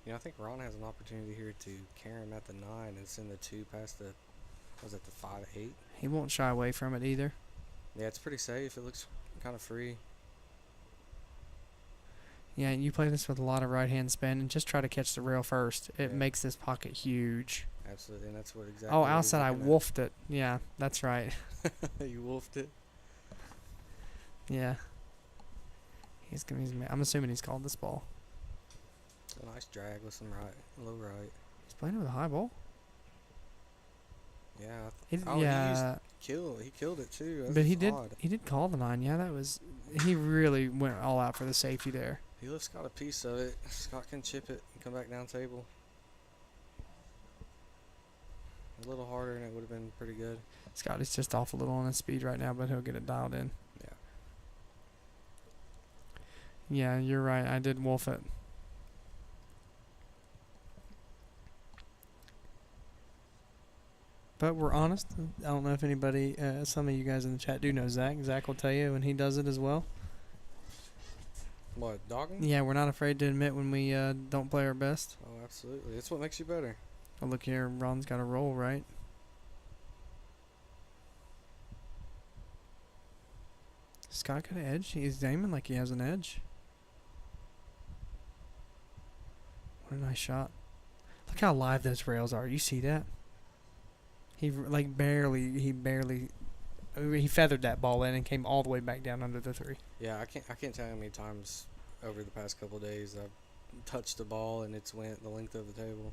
You know, I think Ron has an opportunity here to carry him at the 9 and send the 2 past the, was it the 5-8? He won't shy away from it either. Yeah, it's pretty safe. It looks kind of free. Yeah, and you play this with a lot of right-hand spin and just try to catch the rail first. It Yeah. makes this pocket huge. Absolutely, and that's what exactly. Oh, what Al he's said I looking at. wolfed it. Yeah, that's right. You wolfed it. Yeah. I'm assuming he's called this ball. It's a nice drag with some low right. He's playing with a high ball. Yeah. He killed it too. That's but he just odd. did call the 9. Yeah, he really went all out for the safety there. He left Scott a piece of it. Scott can chip it and come back down table. A little harder and it would have been pretty good. Scotty's just off a little on his speed right now, but he'll get it dialed in. Yeah. Yeah, you're right. I did wolf it. But we're honest. I don't know if anybody, some of you guys in the chat do know Zach. Zach will tell you when he does it as well. What, dogging? Yeah, we're not afraid to admit when we don't play our best. Oh, absolutely. That's what makes you better. Oh, look here, Ron's got a roll, right? Scott got an edge. He's aiming like he has an edge. What a nice shot. Look how live those rails are. You see that? He feathered that ball in and came all the way back down under the 3. Yeah, I can't tell you how many times over the past couple of days I've touched the ball and it's went the length of the table.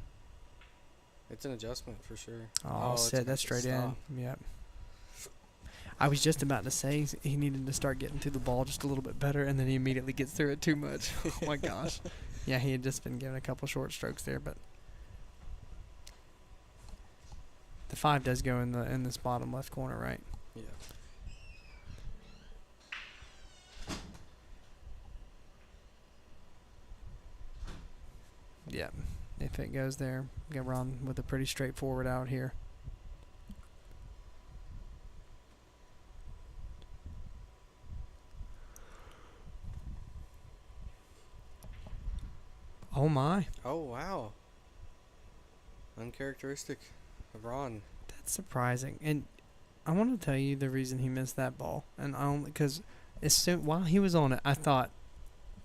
It's an adjustment for sure. Oh, it's set got that to straight stop. in. Yep. I was just about to say he needed to start getting to the ball just a little bit better, and then he immediately gets through it too much. Oh my gosh. Yeah, he had just been given a couple short strokes there, but the 5 does go in this bottom left corner, right? Yeah. Yeah. If it goes there, get Ron with a pretty straightforward out here. Oh my. Oh, wow. Uncharacteristic of Ron. That's surprising. And I want to tell you the reason he missed that ball. And I only because while he was on it, I thought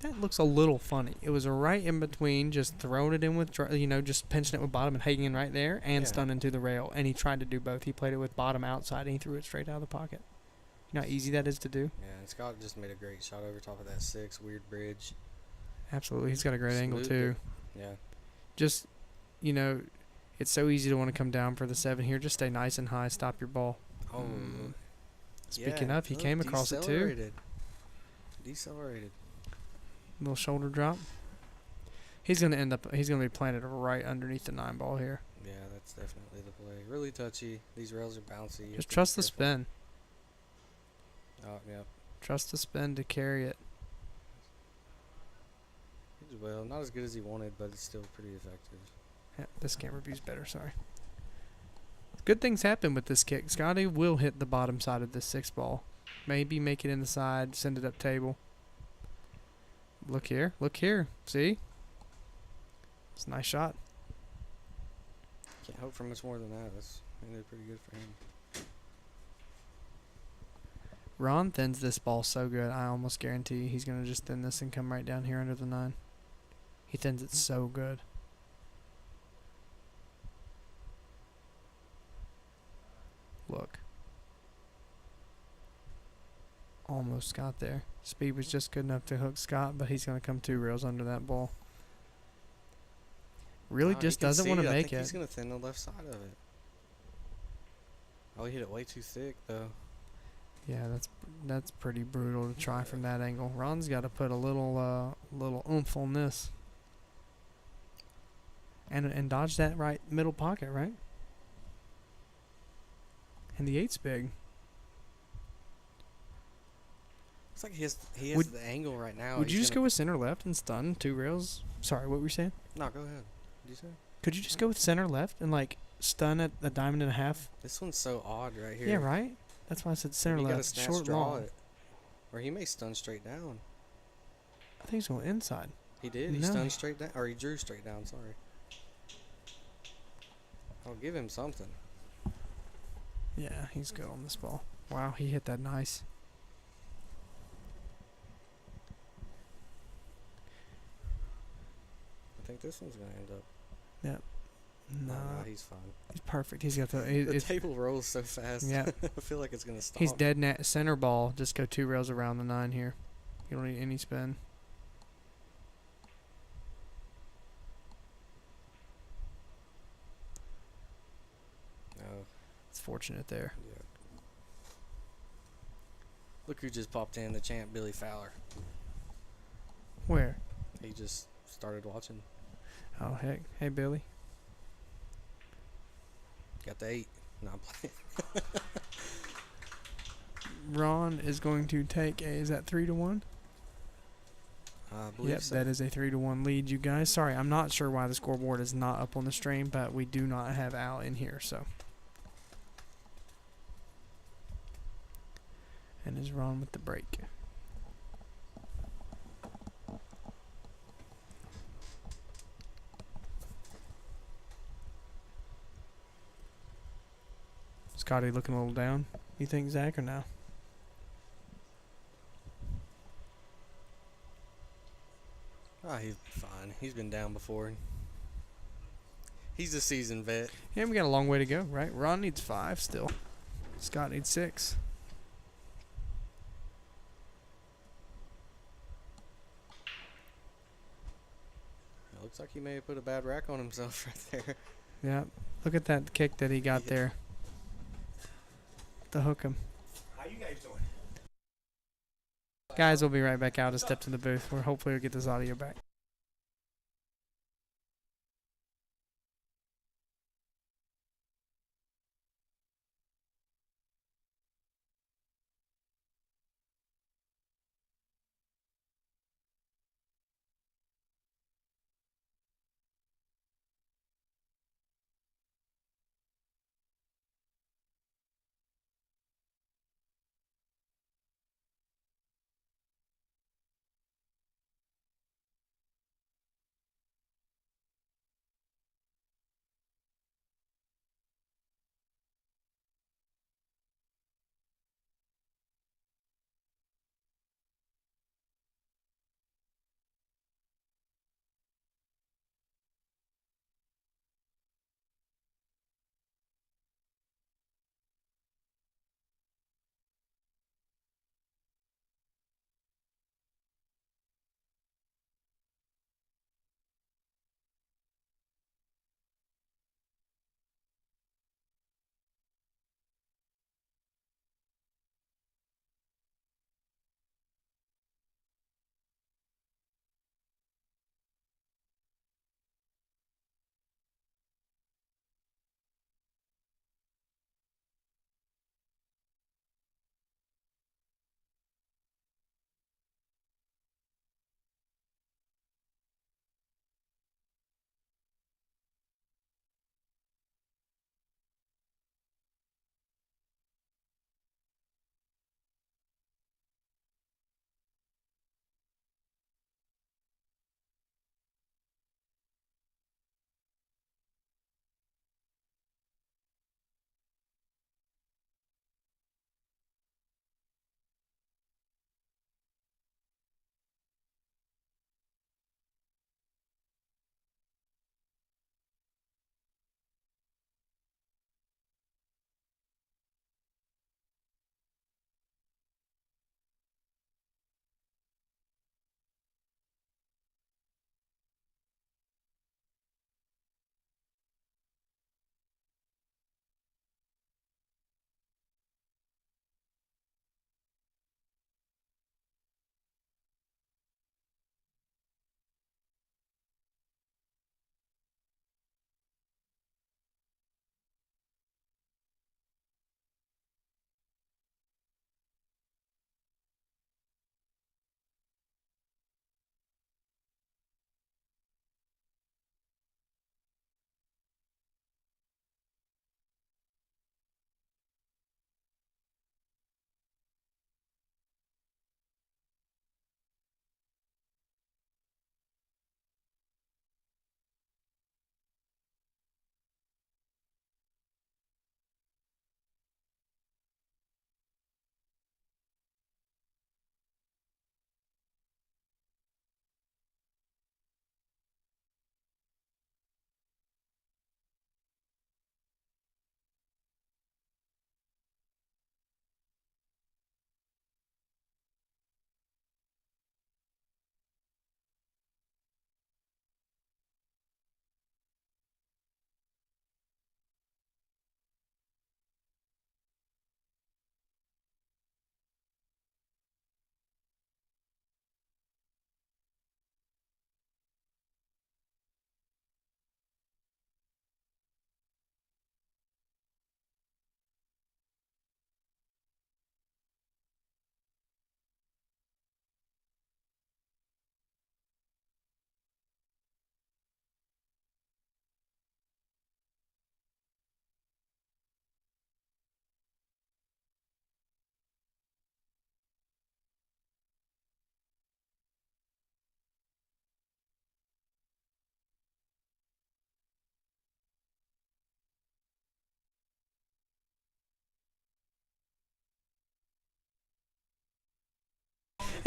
that looks a little funny. It was right in between just throwing it in with, just pinching it with bottom and hanging right there and Yeah. stunning to the rail. And he tried to do both. He played it with bottom outside and he threw it straight out of the pocket. You know how easy that is to do? Yeah, and Scott just made a great shot over top of that 6, weird bridge. Absolutely. He's got a great angle Smoothed too. it. Yeah. Just, it's so easy to want to come down for the 7 here. Just stay nice and high. Stop your ball. Oh. Speaking yeah, of, he look, came across it too. Decelerated. Little shoulder drop. He's gonna be planted right underneath the 9 ball here. Yeah, that's definitely the play. Really touchy. These rails are bouncy. You have Just to be trust the careful. spin. Oh, yeah. Trust the spin to carry it. He did well. Not as good as he wanted, but it's still pretty effective. Yeah, this camera view's better, sorry. Good things happen with this kick. Scotty will hit the bottom side of this 6 ball. Maybe make it in the side, send it up table. Look here. See? It's a nice shot. Can't hope for much more than that. That's ended pretty good for him. Ron thins this ball so good, I almost guarantee he's going to just thin this and come right down here under the 9. He thins it so good. Look. Almost got there. Speed was just good enough to hook Scott, but he's going to come 2 rails under that ball. Really Wow, just you can doesn't see want it. to I make think it. He's going to thin the left side of it. Oh, he hit it way too thick, though. Yeah, that's pretty brutal to try from that angle. Ron's got to put a little oomph on this. And dodge that right middle pocket, right? And the 8's big. It's like he has Would- the angle right now. Would He's you just gonna- go with center left and stun 2 rails? Sorry, what were you saying? No, go ahead. What did you say? Could you just go with center left and stun at a diamond and a half? This one's so odd right here. Yeah, right? That's why I said center You gotta left. snatch Short draw long. it. Or he may stun straight down. I think he's going inside. He did. He No. stunned straight down. Or he drew straight down, sorry. I'll give him something. Yeah, he's good on this ball. Wow, he hit that nice. I think this one's going to end up. Yep. No, No, he's fine. he's perfect. He's got the... The table rolls so fast. Yeah. I feel like it's going to stop. He's dead net center ball. Just go 2 rails around the 9 here. You don't need any spin. No. It's fortunate there. Yeah. Look who just popped in, the champ, Billy Fowler. Where? He just started watching. Oh, heck. Hey, Billy. Got the 8. No, I'm playing. Ron is going to take a... Is that 3-1? I believe Yep, so. that is a 3-1 lead, you guys. Sorry, I'm not sure why the scoreboard is not up on the stream, but we do not have Al in here, so. And is Ron with the break. Scotty looking a little down. You think, Zach, or no? Ah, he's fine. He's been down before. He's a seasoned vet. Yeah, we got a long way to go, right? Ron needs 5 still. Scott needs 6. It looks like he may have put a bad rack on himself right there. Yeah. Look at that kick that he got Yeah. there. To hook him. How you guys doing? Guys, we'll be right back out. To step to the booth. We're hopefully we'll get this audio back.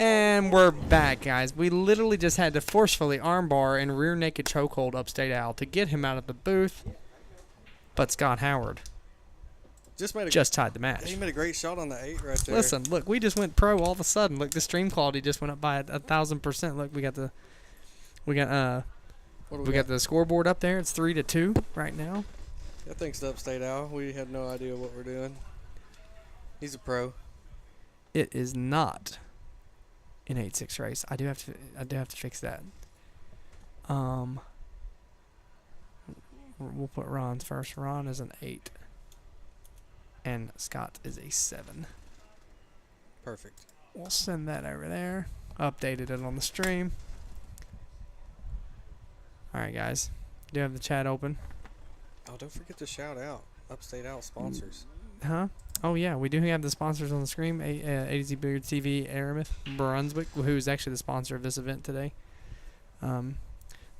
And we're back, guys. We literally just had to forcefully armbar and rear naked chokehold Upstate Al to get him out of the booth. But Scott Howard Just tied the match. He made a great shot on the 8 right there. Listen, look, we just went pro all of a sudden. Look, the stream quality just went up by 1,000%. Look, we got the scoreboard up there. It's 3-2 right now. Yeah, thanks to Upstate Al. We had no idea what we're doing. He's a pro. It is not an 8-6 race. I do have to fix that. We'll put Ron's first. Ron is an 8. And Scott is a 7. Perfect. We'll send that over there. Updated it on the stream. Alright, guys. Do you have the chat open? Oh, don't forget to shout out Upstate Al sponsors. Huh? Oh, yeah. We do have the sponsors on the screen. A to Z Billiards TV, Aramith, Brunswick, who is actually the sponsor of this event today.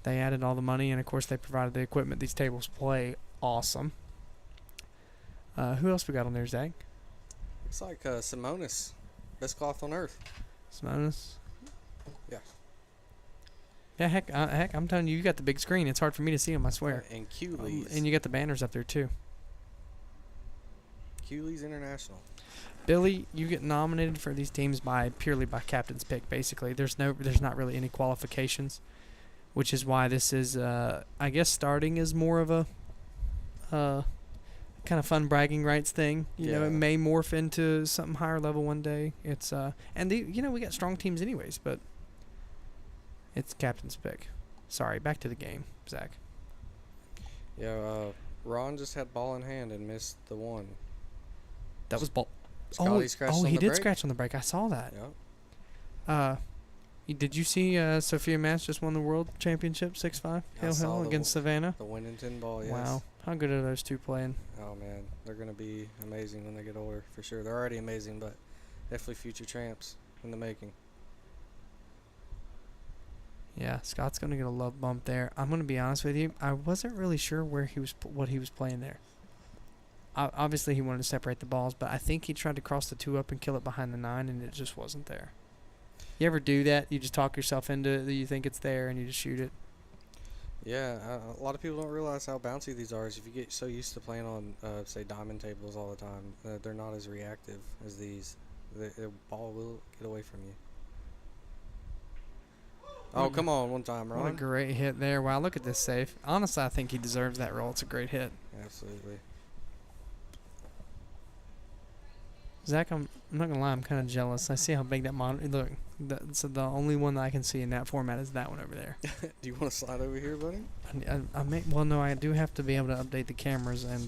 They added all the money, and, of course, they provided the equipment. These tables play awesome. Who else we got on there, Zach? Looks like Simonis. Best cloth on earth. Simonis? Yeah. Yeah, heck, I'm telling you, you got the big screen. It's hard for me to see them, I swear. And Cooley's. And you got the banners up there, too. Cooley's International. Billy, you get nominated for these teams purely by captain's pick, basically. There's not really any qualifications, which is why this is, I guess, starting as more of a kind of fun bragging rights thing. You know, it may morph into something higher level one day. It's we got strong teams anyways, but it's captain's pick. Sorry, back to the game, Zach. Yeah, Ron just had ball in hand and missed the 1. That was ball. Scotty scratched on he the did break? scratch on the break. I saw that. Yeah. Did you see Sophia Mance just won the world championship 6-5 I saw Hill the against Savannah? The Winnington ball, yes. Wow, how good are those two playing? Oh, man. They're going to be amazing when they get older, for sure. They're already amazing, but definitely future champs in the making. Yeah, Scott's gonna get a love bump there. I'm gonna be honest with you. I wasn't really sure what he was playing there. Obviously, he wanted to separate the balls, but I think he tried to cross the 2 up and kill it behind the 9, and it just wasn't there. You ever do that? You just talk yourself into it, that you think it's there, and you just shoot it. Yeah, a lot of people don't realize how bouncy these are. If you get so used to playing on, say, diamond tables all the time, they're not as reactive as these. The ball will get away from you. Oh, come on, one time, Ron. What a great hit there. Wow, look at this save. Honestly, I think he deserves that roll. It's a great hit. Absolutely. Zach, I'm not going to lie, I'm kind of jealous. I see how big that monitor... Look, so the only one that I can see in that format is that one over there. Do you want to slide over here, buddy? I may... Well, no, I do have to be able to update the cameras and...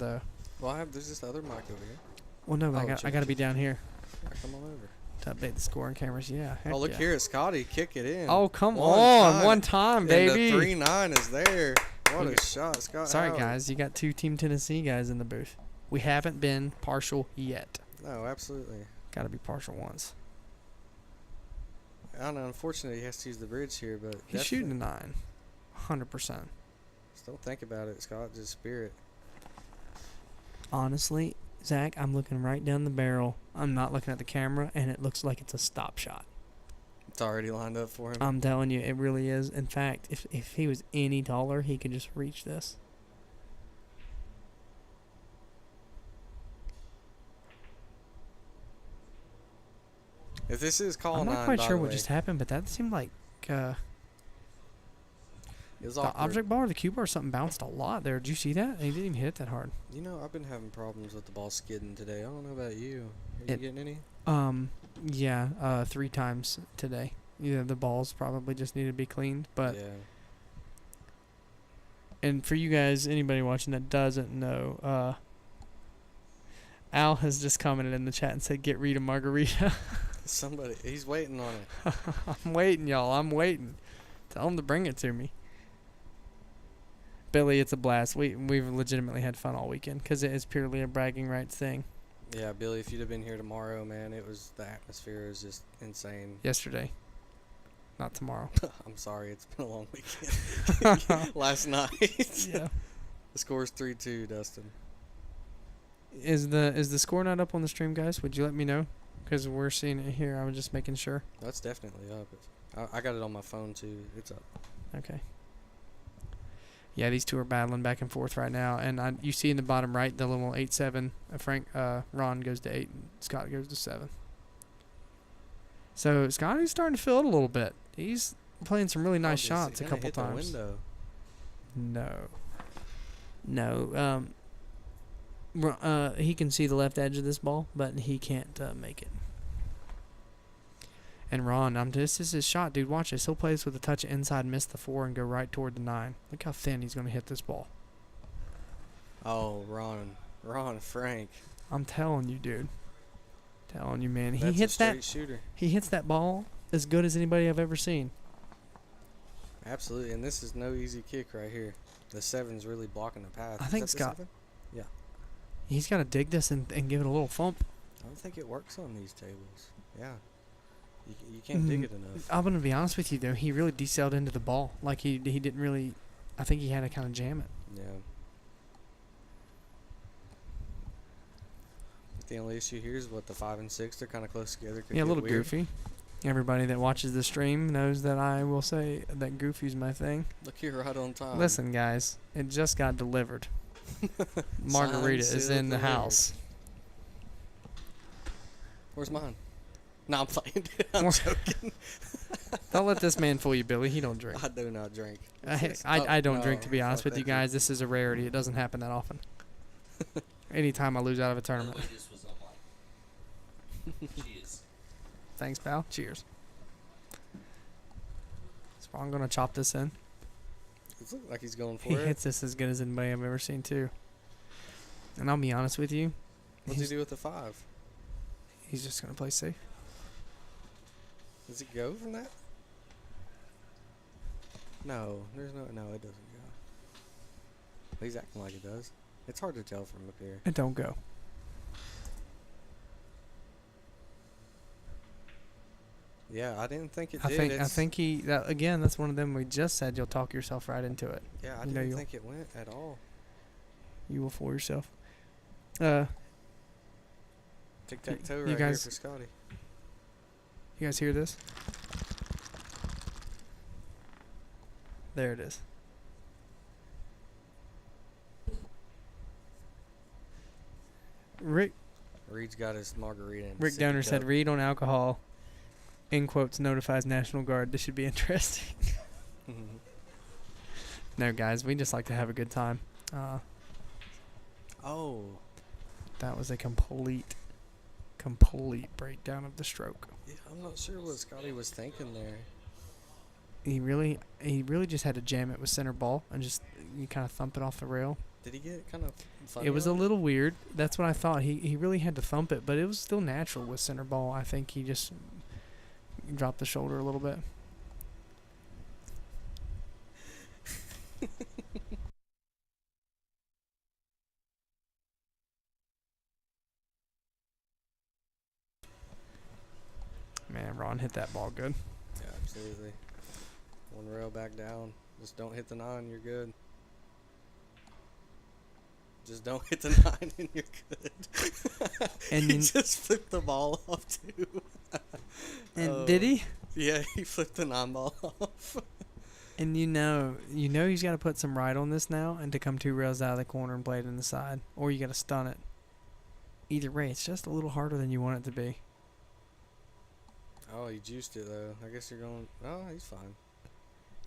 Well, there's this other mic over here. Well, no, Oh, I got to be down here Right, come on over. to update the scoring cameras. Yeah, heck Oh, look yeah. here at Scotty. Kick it in. Oh, come on. One time, And baby. the 3-9 is there. What a shot, Scott. Sorry, Howard. guys. You got 2 Team Tennessee guys in the booth. We haven't been partial yet. No, absolutely. Got to be partial once. I don't know. Unfortunately, he has to use the bridge here, but He's shooting a 9. 100%. Just don't think about it, Scott. Just spirit. Honestly, Zach, I'm looking right down the barrel. I'm not looking at the camera, and it looks like it's a stop shot. It's already lined up for him. I'm telling you, it really is. In fact, if he was any taller, he could just reach this. If this is call I'm 9, not quite by sure the what way, just happened, but that seemed like it was the awkward. object bar or the cue bar or something bounced a lot there. Did you see that? He didn't even hit it that hard. You know, I've been having problems with the ball skidding today. I don't know about you. Are you It- getting any? Yeah, 3 times today. Yeah, the balls probably just need to be cleaned. But Yeah. and for you guys, anybody watching that doesn't know, Al has just commented in the chat and said, "Get Rita margarita." Somebody, he's waiting on it. I'm waiting, y'all. I'm waiting. Tell him to bring it to me. Billy, it's a blast. We've legitimately had fun all weekend because it is purely a bragging rights thing. Yeah, Billy, if you'd have been here tomorrow, man, the atmosphere is just insane. Yesterday, not tomorrow. I'm sorry, it's been a long weekend. Last night. Yeah. The score's 3-2, Dustin. Is the score not up on the stream, guys? Would you let me know? Because we're seeing it here. I was just making sure. That's definitely up. I got it on my phone too. It's up. Okay. Yeah, these two are battling back and forth right now, and you see in the bottom right the little 8-7. Ron goes to 8, and Scott goes to 7. So Scotty's starting to feel it a little bit. He's playing some really nice shots a couple times. Window. No. He can see the left edge of this ball, but he can't make it. And Ron, this is his shot, dude. Watch this. He'll play this with a touch inside, miss the 4, and go right toward the 9. Look how thin he's going to hit this ball. Oh, Ron Frank. I'm telling you, dude. Telling you, man. That's He hits a straight that. shooter. He hits that ball as good as anybody I've ever seen. Absolutely, and this is no easy kick right here. The 7's really blocking the path. I Is think that the Scott- 7? Yeah. He's got to dig this and give it a little thump. I don't think it works on these tables. Yeah. You can't dig it enough. I'm going to be honest with you, though. He really decelled into the ball. Like, he didn't really... I think he had to kind of jam it. Yeah. The only issue here is what the 5 and 6, they're kind of close together. Could Yeah, a get little weird. goofy. Everybody that watches the stream knows that I will say that goofy's my thing. Look here, right on time. Listen, guys, it just got delivered. Margarita Signed, is sealed, in the delivered. house. Where's mine? No, I'm playing. I'm joking. Don't let this man fool you, Billy. He don't drink. I do not drink. I don't drink, no. to be honest Oh, with you thank you. guys. This is a rarity. It doesn't happen that often. Anytime I lose out of a By the tournament. way, this was unlike. Cheers. Thanks, pal. Cheers. So I'm going to chop this in. It looks like he's going for He it. hits this as good as anybody I've ever seen, too. And I'll be honest with you. What's he he's- do with the 5? He's just going to play safe. Does it go from that? No, there's no. No, it doesn't go. He's acting like it does. It's hard to tell from up here. It don't go. Yeah, I didn't think it I did. think It's- again, that's one of them we just said you'll talk yourself right into it. Yeah, I you know didn't you'll- think it went at all. You will fool yourself. Tic tac toe you right here guys- for Scotty. You guys hear this? There it is. Rick Reed's got his margarita. And Rick sippy Donor said cup. read on alcohol in quotes notifies National Guard. This should be interesting. No, guys, we just like to have a good time. Oh, That was a complete breakdown of the stroke. yeah, I'm not sure what Scotty was thinking there. He really just had to jam it with center ball and just you kind of thump it off the rail. Did he get kind of funny It was a on little weird. That's what I thought. He really had to thump it, but it was still natural with center ball. I think he just dropped the shoulder a little bit. Man, Ron hit that ball good. Yeah, absolutely. One rail back down. Just don't hit the 9, you're good. Just don't hit the 9 and you're good. And he you- just flipped the ball off too. And did he? Yeah, he flipped the 9 ball off. And you know he's got to put some right on this now and to come 2 rails out of the corner and play it in the side. Or you got to stun it. Either way, it's just a little harder than you want it to be. Oh, he juiced it though. I guess you're going. Oh, he's fine.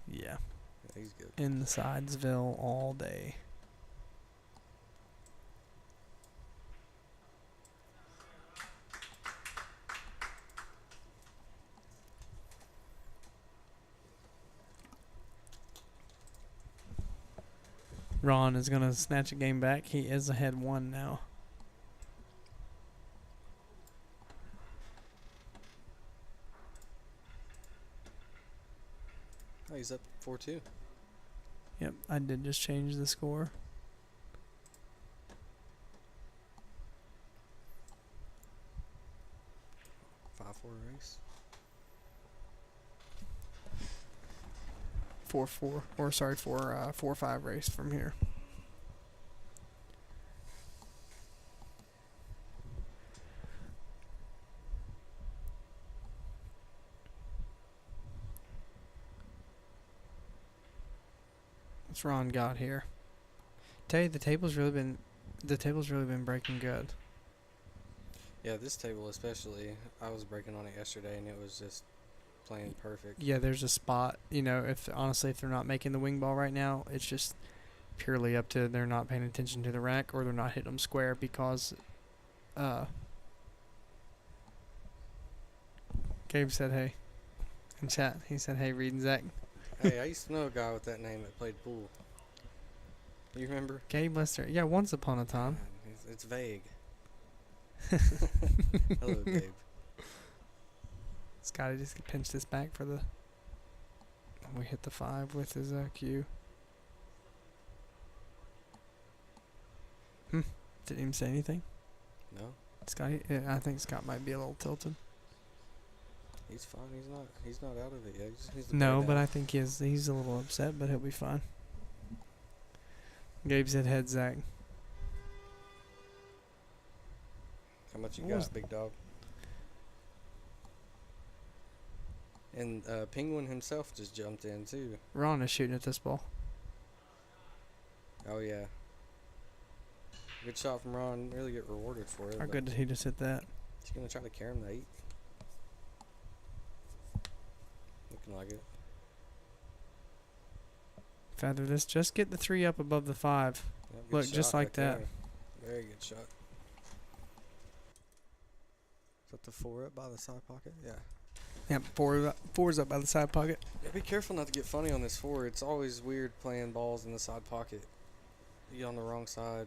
Yeah. Yeah, he's good. In the Sidesville all day. Ron is going to snatch a game back. He is ahead 1 now. Oh, he's up 4-2. Yep, I did just change the score. Five-four race. 4-4, or sorry, 4-5 race from here. What's Ron got here? Tell you, the table's really been breaking good. Yeah, this table especially, I was breaking on it yesterday and it was just playing perfect. Yeah, there's a spot. You know, if they're not making the wing ball right now, it's just purely up to they're not paying attention to the rack or they're not hitting them square because. Gabe said, "Hey," in chat. He said, "Hey, Reed and Zach." Hey, I used to know a guy with that name that played pool. You remember? Gabe Lester. Yeah, once upon a time. Man, it's vague. Hello, Gabe. Scotty just pinched this back for the. We hit the 5 with his cue. Didn't even say anything. No, Scotty, yeah, I think Scott might be a little tilted. he's fine. He's not out of it yet. He just needs to No, play but down. I think he's a little upset, but he'll be fine. Gabe said head Zach. How much you What was- got, big dog? And Penguin himself just jumped in too. Ron is shooting at this ball. Oh yeah. Good shot from Ron. Really get rewarded for it. How but good did he just hit that? He's gonna try to carry him to 8. Looking like it. Feather this. Just get the 3 up above the 5. Yep, good Look, just shot like right that. there. Very good shot. Is that the 4 up by the side pocket? Yeah. Yep, 4's up by the side pocket. Yeah, be careful not to get funny on this 4. It's always weird playing balls in the side pocket. You get on the wrong side.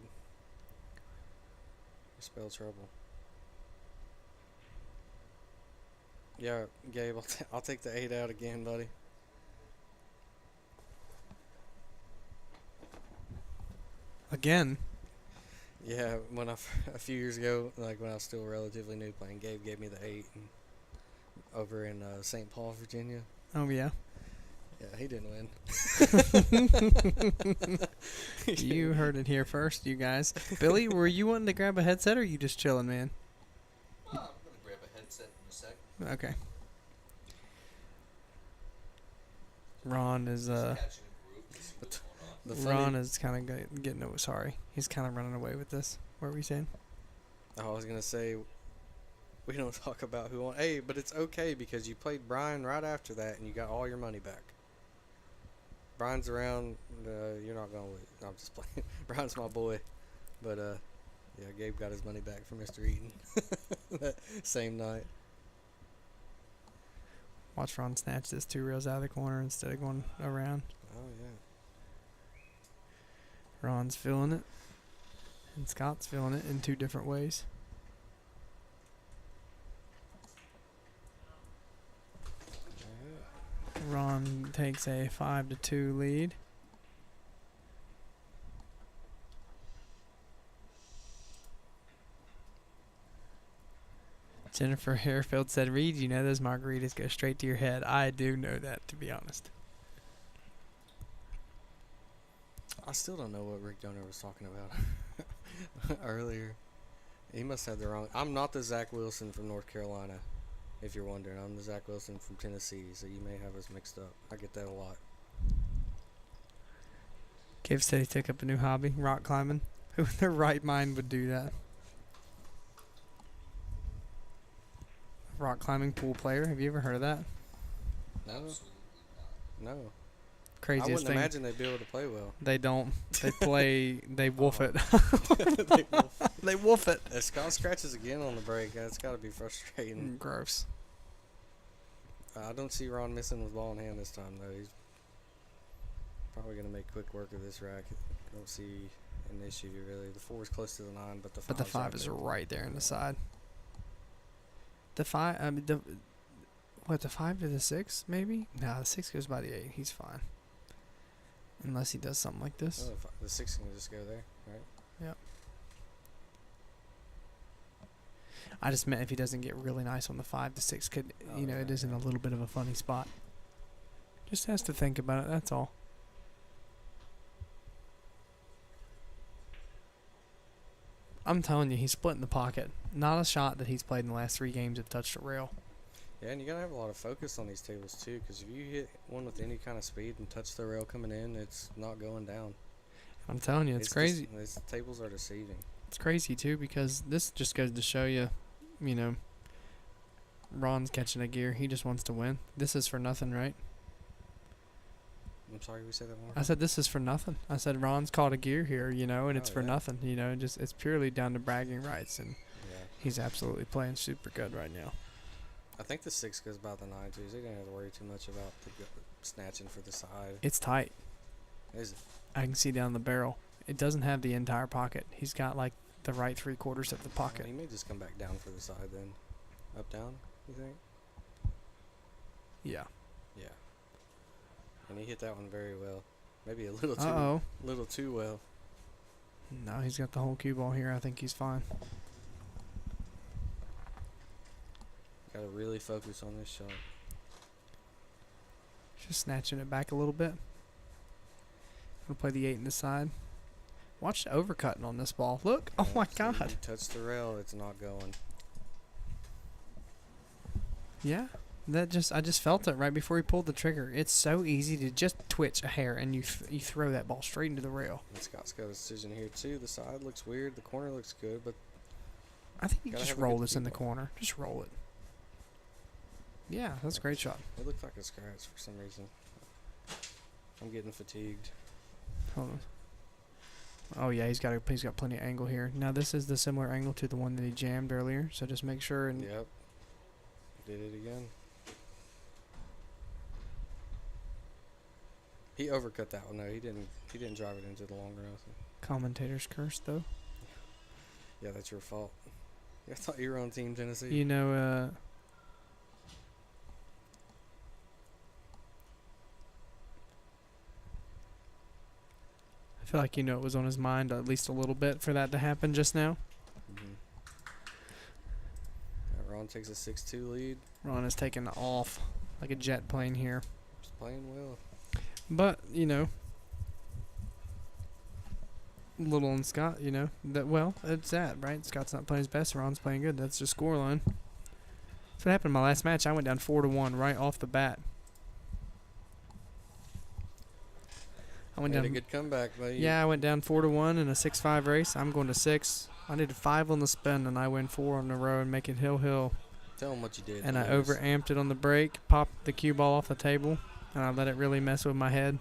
You spell trouble. Yeah, Gabe, I'll take the 8 out again, buddy. Again. Yeah, when a few years ago, like when I was still relatively new playing, Gabe gave me the 8 over in St. Paul, Virginia. Oh, yeah. Yeah, he didn't win. You heard it here first, you guys. Billy, were you wanting to grab a headset or are you just chilling, man? I'm gonna grab a headset in a sec. Okay. Ron is Just catching a group and see what's going on. The Ron is kind of getting away. Sorry, he's kind of running away with this. What were we saying? Oh, I was gonna say we don't talk about who won. Hey, but it's okay because you played Brian right after that and you got all your money back. Brian's around. You're not gonna lose. No, I'm just playing. Brian's my boy, but yeah, Gabe got his money back from Mr. Eaton that same night. Watch Ron snatch this 2 rails out of the corner instead of going around. Oh yeah. Ron's feeling it, and Scott's feeling it in 2 different ways. Ron takes a 5-2 lead. Jennifer Harefield said, "Reed, you know those margaritas go straight to your head." I do know that, to be honest. I still don't know what Rick Donner was talking about earlier. He must have the wrong. I'm not the Zach Wilson from North Carolina, if you're wondering. I'm the Zach Wilson from Tennessee, so you may have us mixed up. I get that a lot. Gabe said he took up a new hobby, rock climbing. Who in their right mind would do that? Rock climbing pool player. Have you ever heard of that? No, Absolutely not. no. I Craziest wouldn't thing. imagine they'd be able to play well. They don't. They play. They wolf it. They will. They wolf it. If Scott scratches again on the break, that's got to be frustrating. Gross. I don't see Ron missing with ball in hand this time, though. He's probably going to make quick work of this rack. I don't see an issue, really. The 4 is close to the 9, but the 5 But the 5 is right there in the side. The 5. I mean, the 5 to the 6, maybe? Nah, the 6 goes by the 8. He's fine. Unless he does something like this. Oh, the 6 can just go there, right? Yep. I just meant if he doesn't get really nice on the 5, the 6 could, Oh, it yeah, is in yeah. a little bit of a funny spot. Just has to think about it, that's all. I'm telling you, he's splitting the pocket. Not a shot that he's played in the last 3 games have touched a rail. Yeah, and you gotta have a lot of focus on these tables too, because if you hit one with any kind of speed and touch the rail coming in, it's not going down. I'm telling you, it's crazy. These tables are deceiving. It's crazy too because this just goes to show you, you know, Ron's catching a gear. He just wants to win. This is for nothing, right? I'm sorry, we said that more. I said this is for nothing. I said Ron's caught a gear here, you know, and it's Oh, for yeah. nothing, you know. Just it's purely down to bragging rights, and Yeah. he's absolutely playing super good right now. I think the 6 goes about the 9 too. So you don't have to worry too much about the snatching for the side. It's tight. Is it? I can see down the barrel. It doesn't have the entire pocket. He's got like the right 3/4 of the pocket. He may just come back down for the side then. Up, down, you think? Yeah. Yeah. And he hit that one very well. Maybe a little Uh-oh. too well. No, he's got the whole cue ball here. I think he's fine. Gotta really focus on this shot. Just snatching it back a little bit. Gonna play the 8 in the side. Watch the overcutting on this ball. Look. Oh my See, God. you touch the rail, it's not going. Yeah. That just I just felt it right before he pulled the trigger. It's so easy to just twitch a hair and you throw that ball straight into the rail. And Scott's got a decision here too. The side looks weird. The corner looks good, but I think you Gotta just have a roll good this in the cue ball. corner. Just roll it. Yeah, that's a great shot. it looked like a scratch for some reason. I'm getting fatigued. Hold on. Oh yeah, he's got plenty of angle here. Now this is the similar angle to the one that he jammed earlier. So just make sure and Yep. Did it again. He overcut that one though. He didn't drive it into the long rail. So. commentator's curse though. Yeah, that's your fault. I thought you were on Team Tennessee. You know, I feel like you know it was on his mind at least a little bit for that to happen just now. Mm-hmm. Ron takes a 6-2 lead. Ron is taking off like a jet plane here. He's playing well. But, you know, Little and Scott, you know, it's that, right? Scott's not playing his best, Ron's playing good. That's the scoreline. That's what happened in my last match. I went down 4-1 right off the bat. I went Made a down. good comeback, buddy. Yeah, I went down 4-1 in a 6-5 race. I'm going to 6. I did 5 on the spin, and I win 4 in a row and make it hill. Tell him what you did. And I please. overamped it on the break, popped the cue ball off the table, and I let it really mess with my head.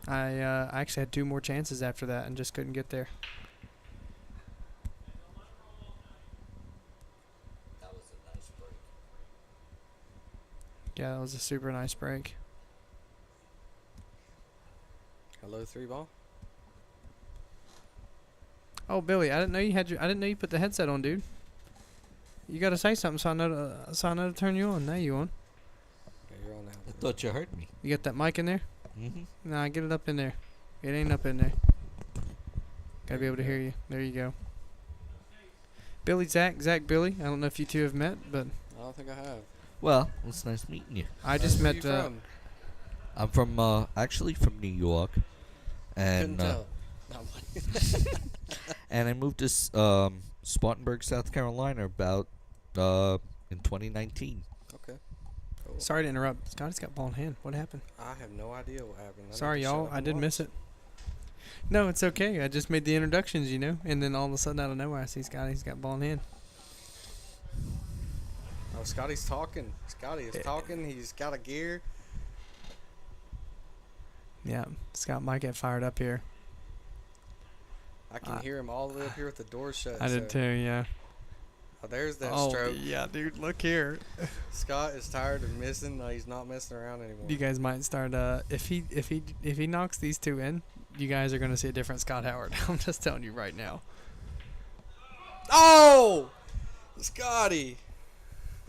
I actually had 2 more chances after that and just couldn't get there. That was a nice break. Yeah, that was a super nice break. Hello, 3 ball. Oh, Billy, I didn't know you put the headset on, dude. You gotta say something so I know to turn you on. Now you on. Yeah, you're on now. I thought you heard me. You got that mic in there? Mm-hmm. Nah, get it up in there. It ain't up in there. Gotta be able to hear you. There you go. Billy, Zach, Billy. I don't know if you two have met, but I don't think I have. Well, it's nice meeting you. I just Where met. you from? I'm from, actually from New York. Couldn't And, tell. No, I'm playing. and I moved to Spartanburg, South Carolina about in 2019. Okay. Cool. Sorry to interrupt. Scotty's got ball in hand. What happened? I have no idea what happened. Sorry, y'all. I did miss it. No, it's okay. I just made the introductions, you know, and then all of a sudden out of nowhere, I see Scotty's got ball in hand. Oh, Scotty's talking. Scotty is talking. He's got a gear. Yeah, Scott might get fired up here. I can hear him all the way up here with the door shut. I did too. Yeah. Oh, there's that Oh stroke. yeah, dude. Look here. Scott is tired of missing. He's not messing around anymore. You guys might start. If he knocks these 2 in, you guys are gonna see a different Scott Howard. I'm just telling you right now. Oh, Scotty!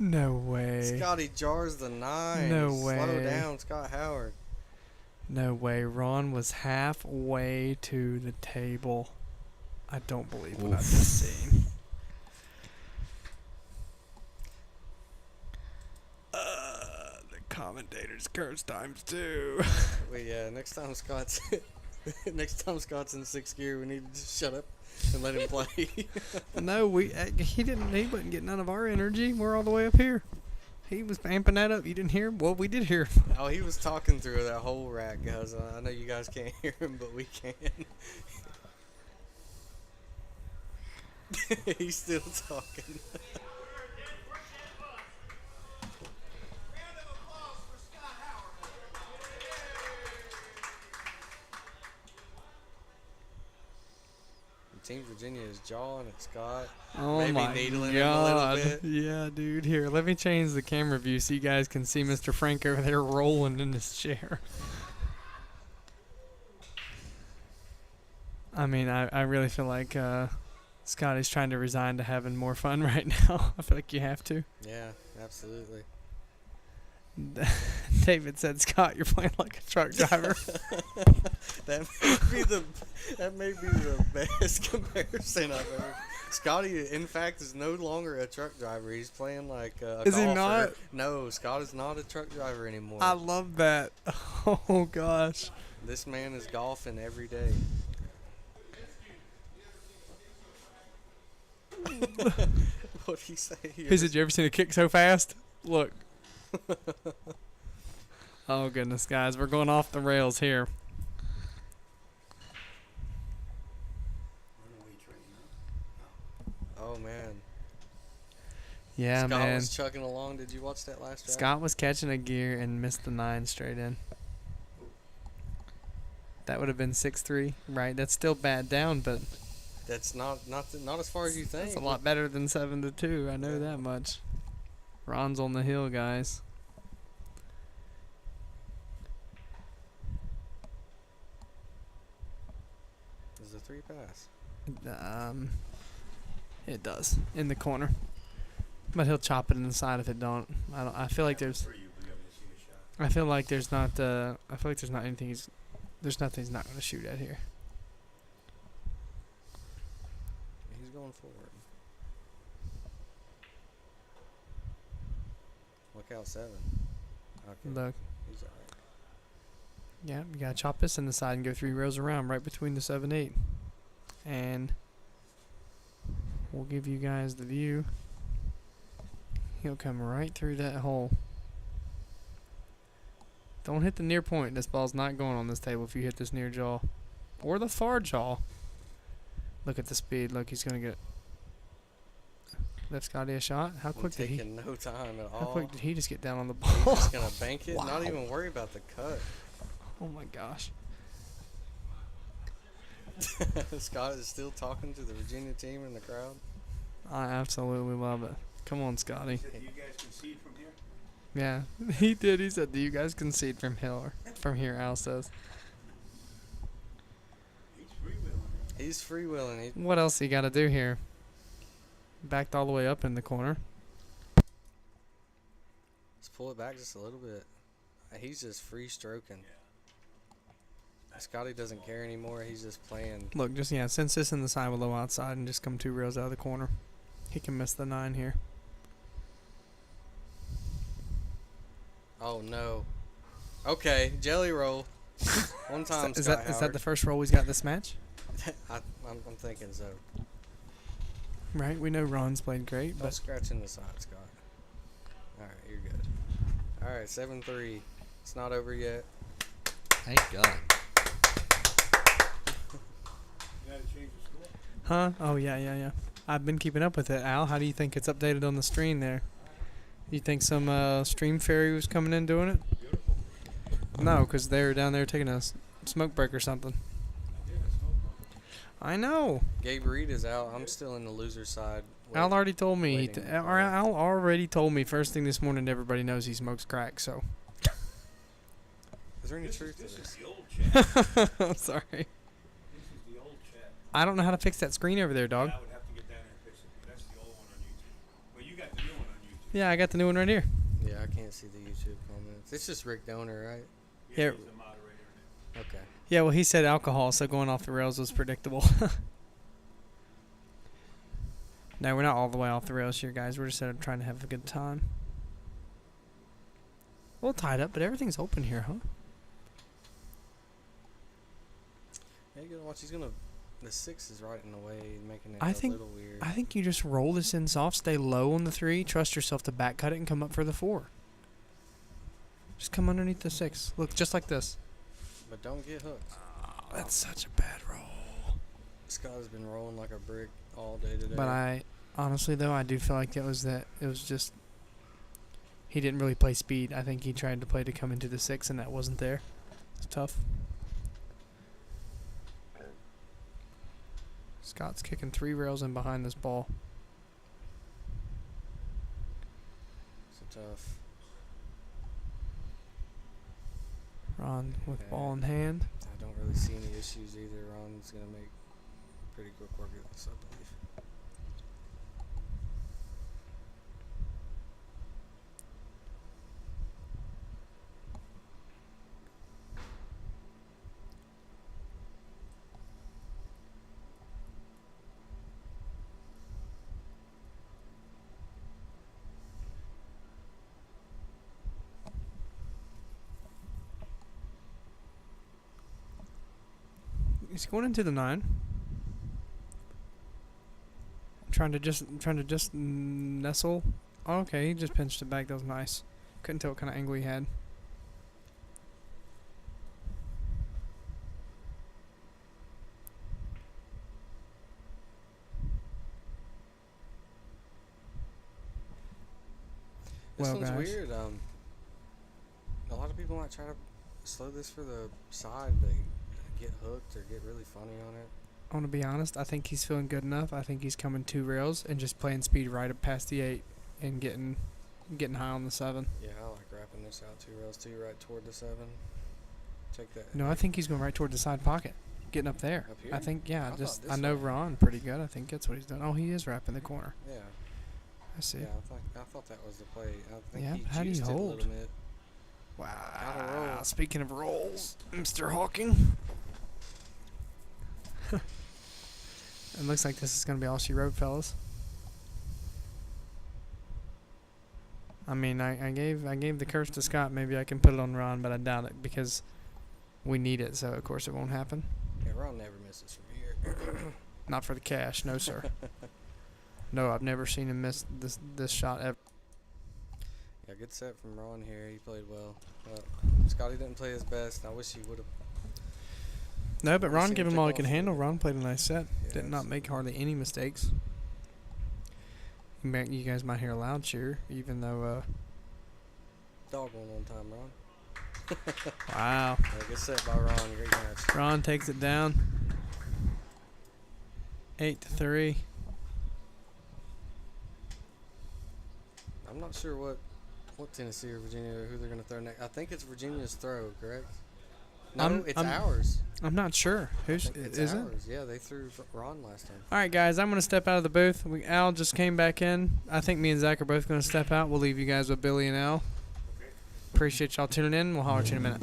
No way. Scotty jars the 9. No Slow way. down, Scott Howard. No way. Ron was halfway to the table. I don't believe what I've just seen. The commentator's curse times 2. Well, yeah. Next time Scott's in 6th gear, we need to just shut up and let him play. No, he wasn't getting none of our energy. We're all the way up here. He was amping that up. You didn't hear him? Well, we did hear him. Oh, he was talking through that whole rack, guys. I know you guys can't hear him, but we can. He's still talking. Team Virginia is jawing at Scott. Oh Maybe my needling God. him a little bit. Yeah, dude. Here, let me change the camera view so you guys can see Mr. Frank over there rolling in his chair. I mean, I really feel like Scotty's trying to resign to having more fun right now. I feel like you have to. Yeah, absolutely. David said, Scott, you're playing like a truck driver. That may be the best comparison I've ever. Scotty, in fact, is no longer a truck driver. He's playing like a Is he golfer. not? No, Scott is not a truck driver anymore. I love that. Oh, gosh. This man is golfing every day. What'd he say? He said, you ever seen a kick so fast? Look. Oh, goodness, guys. We're going off the rails here. Oh, man. Yeah, Scott man. was chugging along. Did you watch that last drive? Scott was catching a gear and missed the 9 straight in. That would have been 6-3, right? That's still bad down, but That's not as far as you think. that's a lot better than 7-2. I know that much. Ron's on the hill, guys. There's a 3 pass. It does in the corner, but he'll chop it inside if it don't. I feel like there's. I feel like there's not. I feel like there's not anything. There's nothing he's not going to shoot at here. He's going forward. Look out, 7. Okay. Look, He's all right. yeah, you gotta chop this in the side and go 3 rows around, right between the 7-8, and we'll give you guys the view. He'll come right through that hole. Don't hit the near point. This ball's not going on this table if you hit this near jaw. Or the far jaw. Look at the speed. Look, he's going to get... Left Scotty a shot. How quick did he... Taking no time at all. How quick did he just get down on the He's ball? just going to bank it. Wow. Not even worry about the cut. Oh my gosh. Scott is still talking to the Virginia team in the crowd. I absolutely love it. Come on, Scotty. You guys concede from here? Yeah, he did. He said, do you guys concede from here, Al says. He's freewheeling. What else you got to do here? Backed all the way up in the corner. Let's pull it back just a little bit. He's just free stroking. Scotty doesn't care anymore. He's just playing. Look, just, yeah, sense this in the side with low outside and just come 2 rows out of the corner. He can miss the 9 here. Oh, no. Okay, jelly roll. One time, Is Scott that the first roll he's got this match? I'm thinking so. Right, we know Ron's played great, Don't but scratch in the side, Scott. Alright, you're good. Alright, 7-3. It's not over yet. Thank God. huh? Oh yeah. I've been keeping up with it. Al, how do you think it's updated on the stream there? You think some stream fairy was coming in doing it? No, because they're down there taking a smoke break or something. I know. Gabe Reed is out. I'm still in the loser side. Al already told me. waiting. Al already told me first thing this morning. Everybody knows he smokes crack. So. Is there any truth to this? I'm sorry. I don't know how to fix that screen over there, dog. I would have to get down there and fix it. That's the old one on YouTube. Well, you got the new one on YouTube. Yeah, I got the new one right here. Yeah, I can't see the YouTube comments. It's just Rick Donor, right? Yeah. He's the moderator now. Okay. Yeah, well, he said alcohol, so going off the rails was predictable. No, we're not all the way off the rails here, guys. We're just trying to have a good time. A little tied up, but everything's open here, huh? Yeah, you gotta watch. He's gonna The 6 is right in the way, making it I a think- little weird. I think you just roll this in soft, stay low on the 3, trust yourself to back cut it and come up for the 4. Just come underneath the 6. Look, just like this. But don't get hooked. Oh, that's such a bad roll. Scott has been rolling like a brick all day today. But I, honestly though, I do feel like it was just, he didn't really play speed. I think he tried to play to come into the 6 and that wasn't there. It's tough. Scott's kicking 3 rails in behind this ball. It's tough. Ron with Okay. ball in hand. I don't really see any issues either. Ron's going to make pretty quick work of this, I believe. He's going into the 9. Trying to just nestle. Oh, okay, he just pinched it back. That was nice. Couldn't tell what kind of angle he had. This Well, one's guys. weird. A lot of people might try to slow this for the side, but get hooked or get really funny on it. I want to be honest. I think he's feeling good enough. I think he's coming 2 rails and just playing speed right up past the 8 and getting high on the 7. Yeah, I like wrapping this out 2 rails too, right toward the 7. Take that. No, I think he's going right toward the side pocket, getting up there. Up here? I think, yeah. I Just thought I this know way. Ron pretty good. I think that's what he's done. Oh, he is wrapping the corner. Yeah, I see. yeah. I thought that was the play. I think Yeah, he but how do you juiced it a hold? little bit. Wow. roll. Speaking of rolls, Mr. Hawking. It looks like this is going to be all she wrote, fellas. I mean, I gave the curse to Scott. Maybe I can put it on Ron, but I doubt it because we need it. So of course it won't happen. Yeah, Ron never misses from here. Not for the cash, no sir. No, I've never seen him miss this shot ever. Yeah, good set from Ron here. He played well. Scotty didn't play his best. I wish he would have. No, but We've Ron seen gave him him take all he off could with handle. it. Ron played a nice set. Yeah, Did not make hardly any mistakes. You guys might hear a loud cheer, even though. Dog one time, Ron. Wow. Yeah, good set by Ron. Great match. Ron takes it down. 8-3. I'm not sure what Tennessee or Virginia or who they're going to throw next. I think it's Virginia's throw, correct? No, it's ours. I'm not sure. I Who's think it's is it? ours. Yeah, they threw Ron last time. All right, guys. I'm gonna step out of the booth. Al just came back in. I think me and Zach are both gonna step out. We'll leave you guys with Billy and Al. Appreciate y'all tuning in. We'll holler at you in a minute.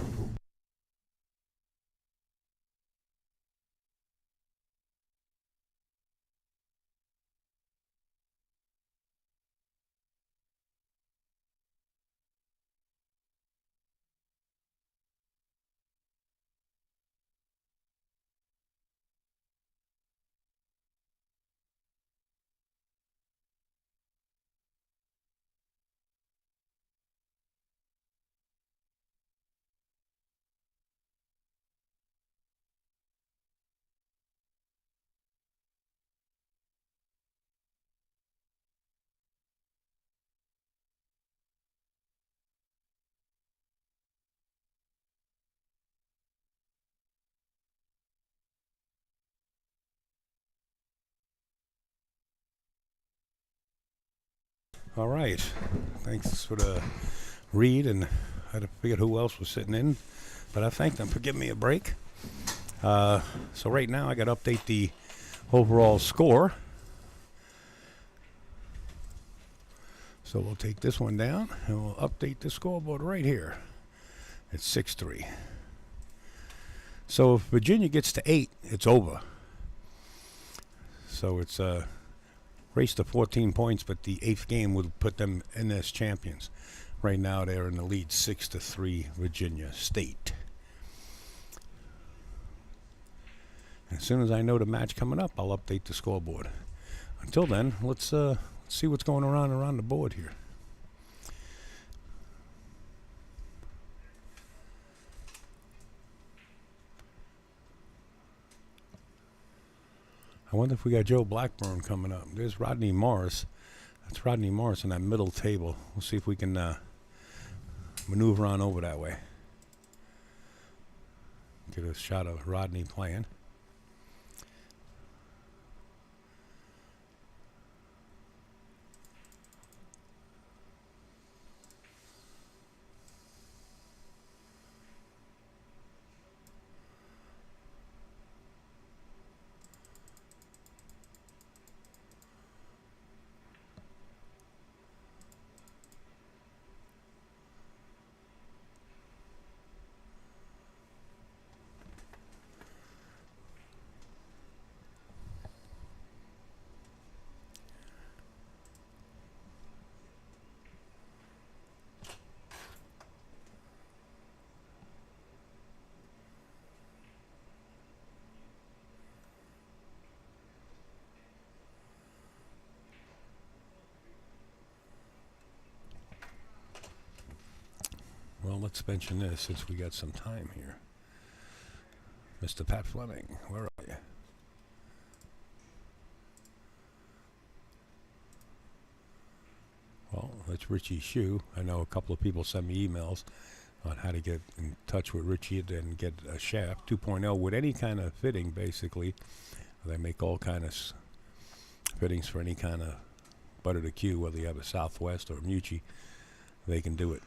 All right. Thanks for the read, and I had to figure who else was sitting in, but I thank them for giving me a break. So right now I got to update the overall score. So we'll take this one down, and we'll update the scoreboard right here. It's 6-3. So if Virginia gets to 8, it's over. So it's race to 14 points, but the 8th game would put them in as champions. Right now they're in the lead 6-3 Virginia State. As soon as I know the match coming up, I'll update the scoreboard. Until then, let's see what's going around the board here. I wonder if we got Joe Blackburn coming up. There's Rodney Morris. That's Rodney Morris in that middle table. We'll see if we can maneuver on over that way. Get a shot of Rodney playing. Well, let's mention this since we got some time here. Mr. Pat Fleming, where are you? Well, that's Richie Shue. I know a couple of people sent me emails on how to get in touch with Richie and get a shaft 2.0 with any kind of fitting, basically. They make all kind of fittings for any kind of butter to cue, whether you have a Southwest or a Mucci, they can do it.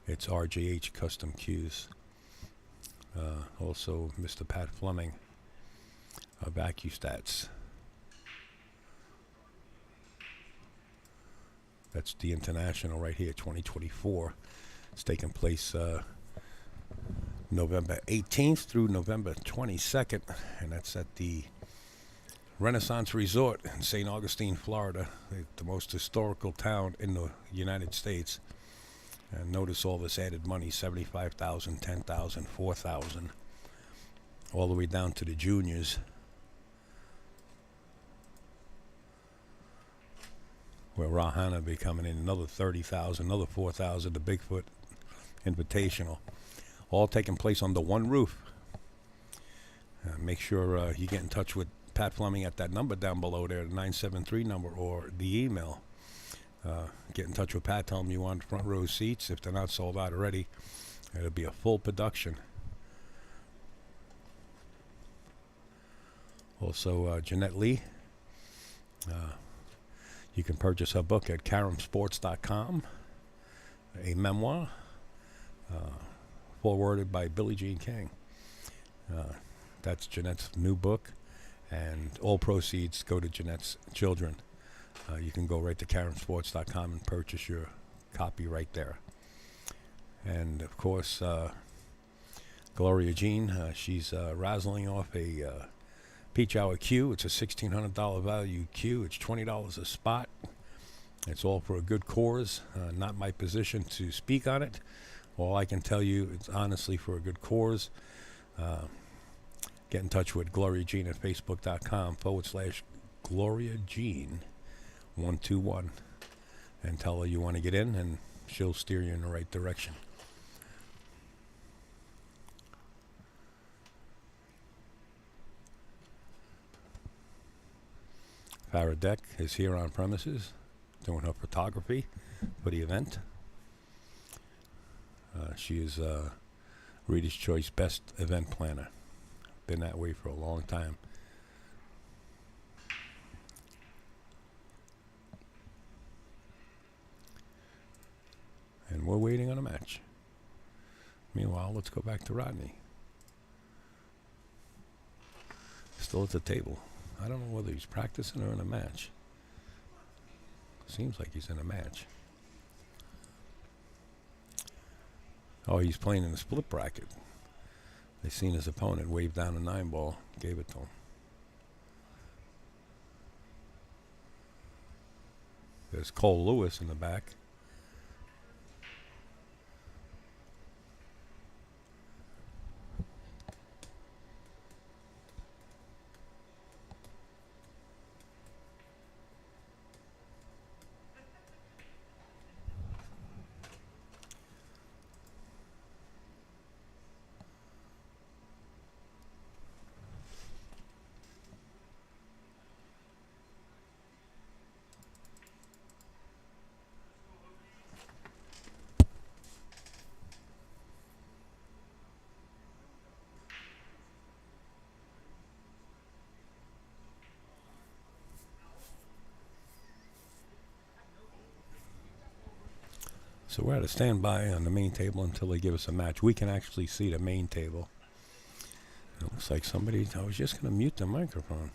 It's RJH Custom Cues. Also, Mr. Pat Fleming of AccuStats. That's the International right here, 2024. It's taking place November 18th through November 22nd, and that's at the Renaissance Resort in St. Augustine, Florida, the most historical town in the United States. And notice all this added money, $75,000, $10,000, $4,000, all the way down to the juniors. Where Rahana will be coming in another $30,000, another $4,000, the Bigfoot Invitational. All taking place under one roof. Make sure you get in touch with Pat Fleming at that number down below there, the 973 number, or the email. Get in touch with Pat, tell him you want front row seats. If they're not sold out already, it'll be a full production. Also, Jeanette Lee. You can purchase her book at caramsports.com, a memoir, forwarded by Billie Jean King. That's Jeanette's new book, and all proceeds go to Jeanette's children. You can go right to caramsports.com and purchase your copy right there. And, of course, Gloria Jean, she's razzling off a Peach Hour cue. It's a $1,600 value cue. It's $20 a spot. It's all for a good cause. Not my position to speak on it. All I can tell you, it's honestly for a good cause. Get in touch with Gloria Jean at facebook.com/Gloria Jean 121 and tell her you want to get in, and she'll steer you in the right direction. Farah Deck is here on premises doing her photography for the event. She is Reader's Choice Best Event Planner. Been that way for a long time. And we're waiting on a match. Meanwhile, let's go back to Rodney. Still at the table. I don't know whether he's practicing or in a match. Seems like he's in a match. Oh, he's playing in a split bracket. They seen his opponent wave down a 9-ball, gave it to him. There's Cole Lewis in the back. So we're at a standby on the main table until they give us a match. We can actually see the main table. It looks like somebody, I was just going to mute the microphone.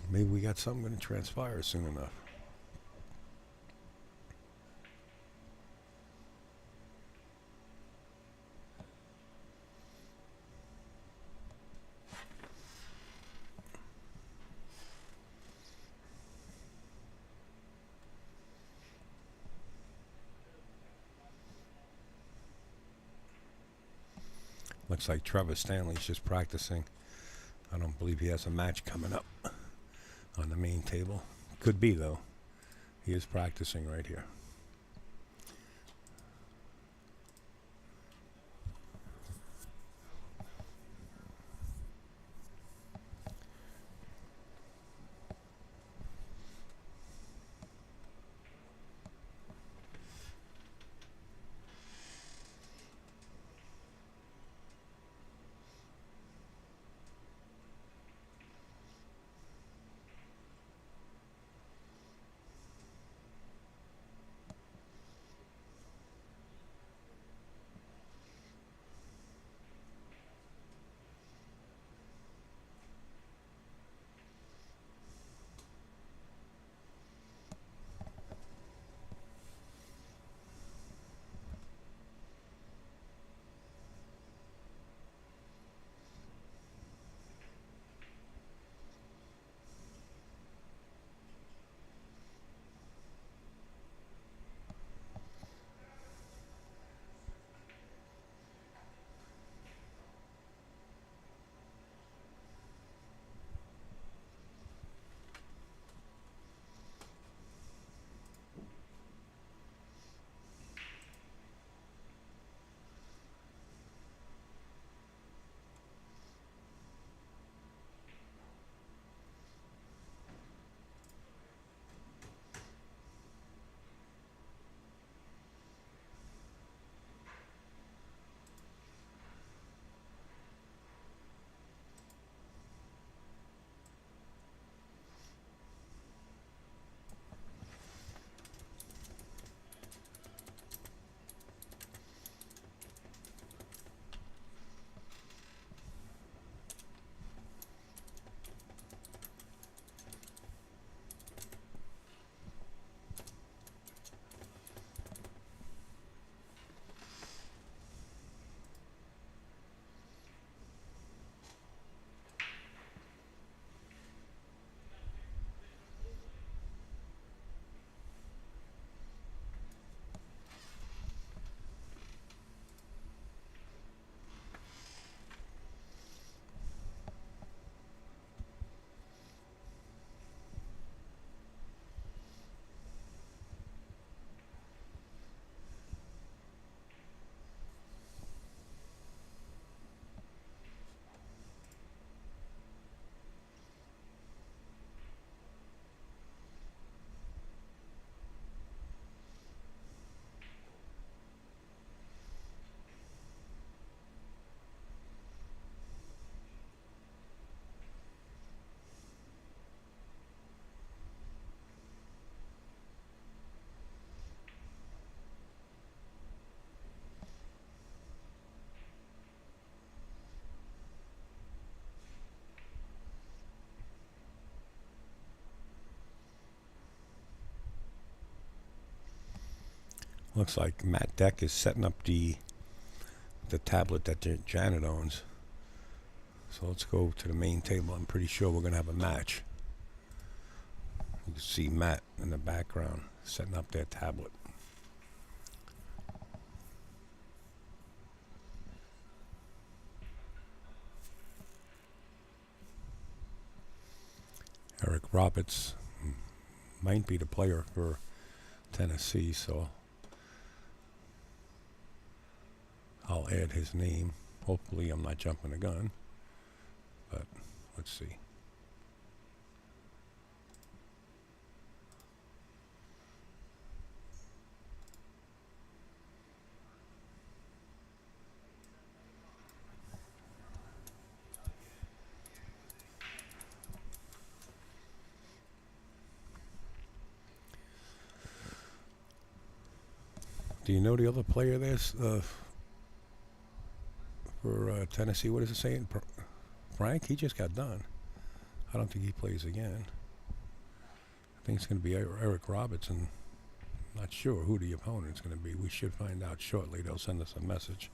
Maybe we got something going to transpire soon enough. Looks like Trevor Stanley's just practicing. I don't believe he has a match coming up on the main table. Could be, though. He is practicing right here. Looks like Matt Deck is setting up the tablet that Janet owns. So let's go to the main table. I'm pretty sure we're going to have a match. You can see Matt in the background setting up their tablet. Eric Roberts might be the player for Tennessee, so I'll add his name. Hopefully I'm not jumping the gun, but let's see. Do you know the other player there for Tennessee? What is it saying? Frank? He just got done. I don't think he plays again. I think it's going to be Eric Robertson. Not sure who the opponent's going to be. We should find out shortly. They'll send us a message.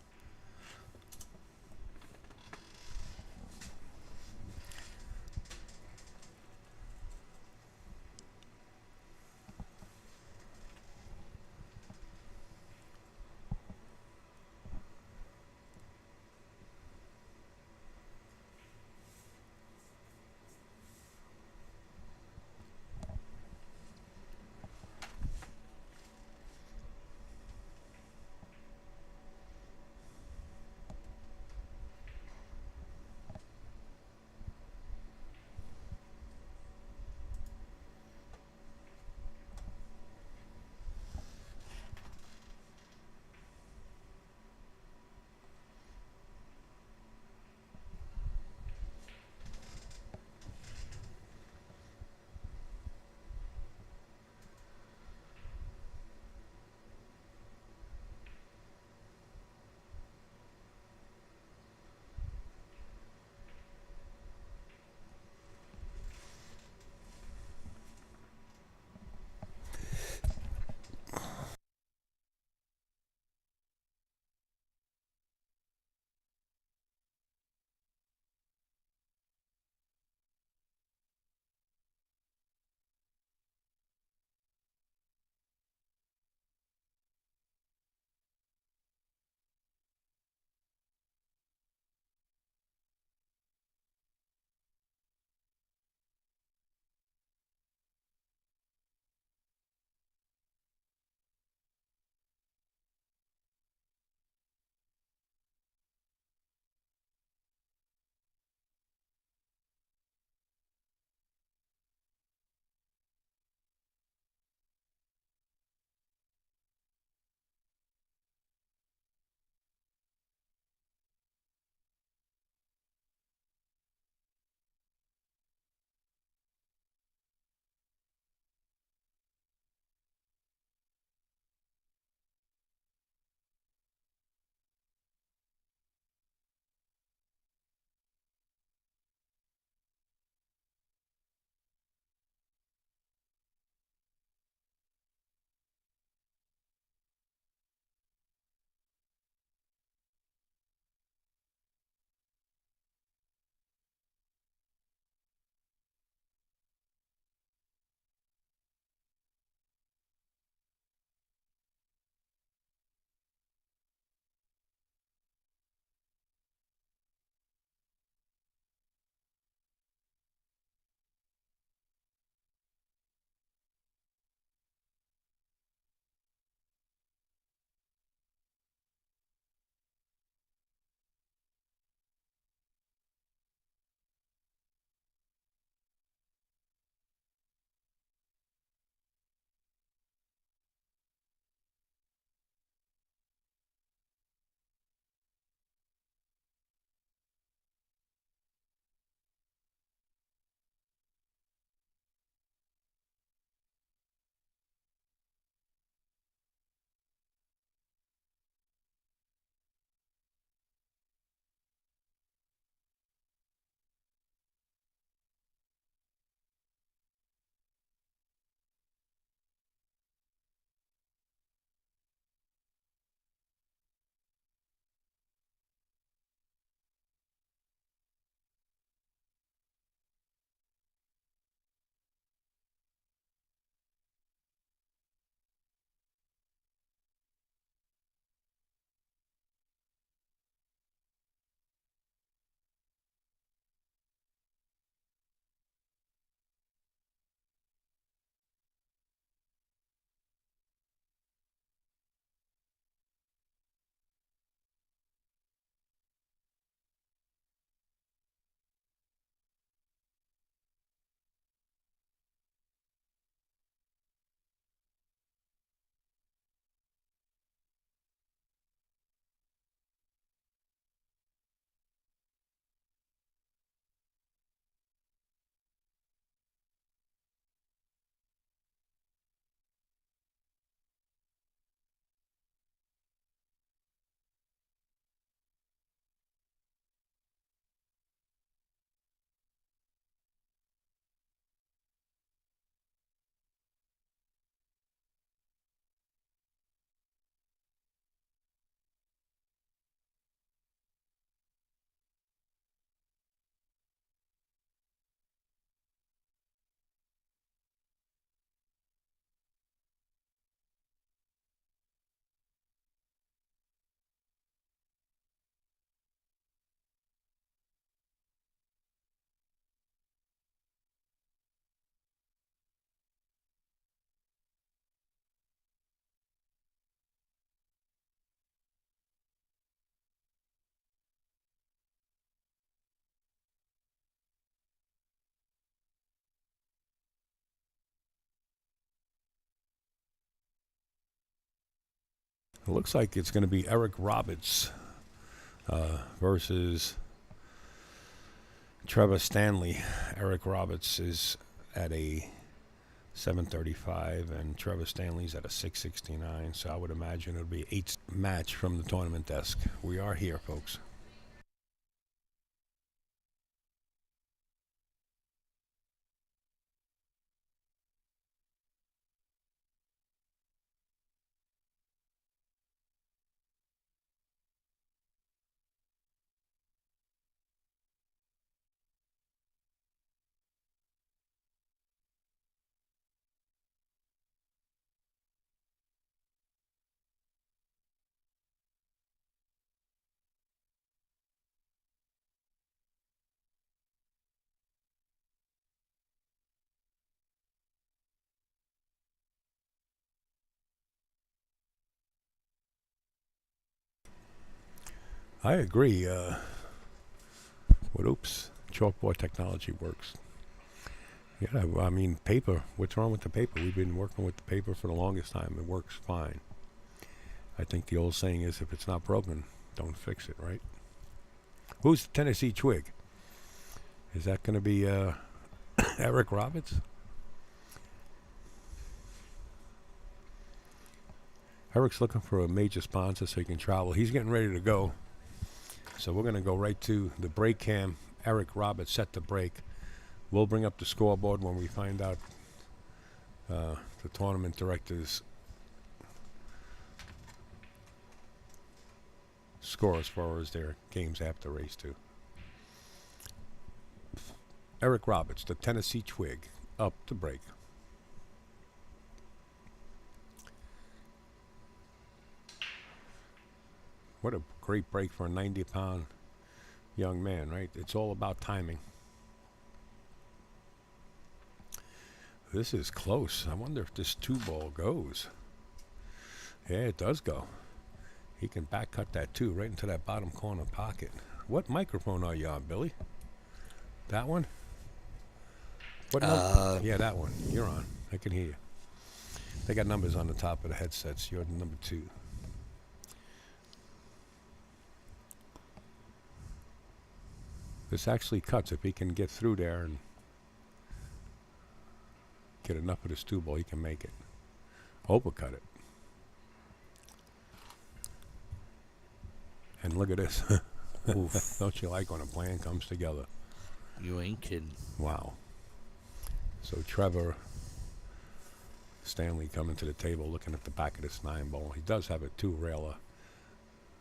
It looks like it's going to be Eric Roberts versus Trevor Stanley. Eric Roberts is at a 735 and Trevor Stanley's at a 669. So I would imagine it'll be 8 match from the tournament desk. We are here, folks. I agree. With Oops, chalkboard technology works. Yeah, I mean, paper. What's wrong with the paper? We've been working with the paper for the longest time. It works fine. I think the old saying is, if it's not broken, don't fix it, right? Who's the Tennessee Twig? Is that going to be Eric Roberts? Eric's looking for a major sponsor so he can travel. He's getting ready to go. So we're going to go right to the break cam. Eric Roberts set the break. We'll bring up the scoreboard when we find out the tournament director's score as far as their games after race 2. Eric Roberts, the Tennessee Twig, up to break. What a great break for a 90-pound young man, right? It's all about timing. This is close. I wonder if this 2-ball goes. Yeah, it does go. He can back cut that 2 right into that bottom corner pocket. What microphone are you on, Billy? That one? What number? Yeah, that one. You're on. I can hear you. They got numbers on the top of the headsets. You're number 2. This actually cuts. If he can get through there and get enough of this 2-ball, he can make it. Overcut it. And look at this. Oof. Don't you like when a plan comes together? You ain't kidding. Wow. So Trevor Stanley coming to the table looking at the back of this 9-ball. He does have a 2-railer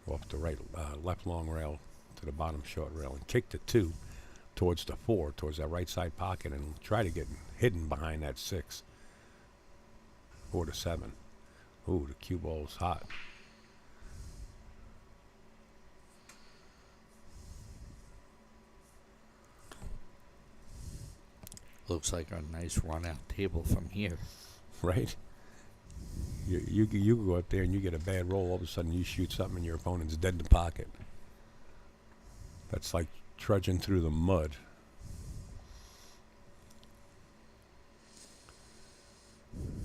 off the right, left long rail to the bottom short rail and kick the 2 towards the 4, towards that right side pocket, and try to get hidden behind that 6. 4 to 7. Ooh, the cue ball's hot. Looks like a nice run-out table from here. Right? You go up there and you get a bad roll, all of a sudden you shoot something and your opponent's dead in the pocket. That's like trudging through the mud.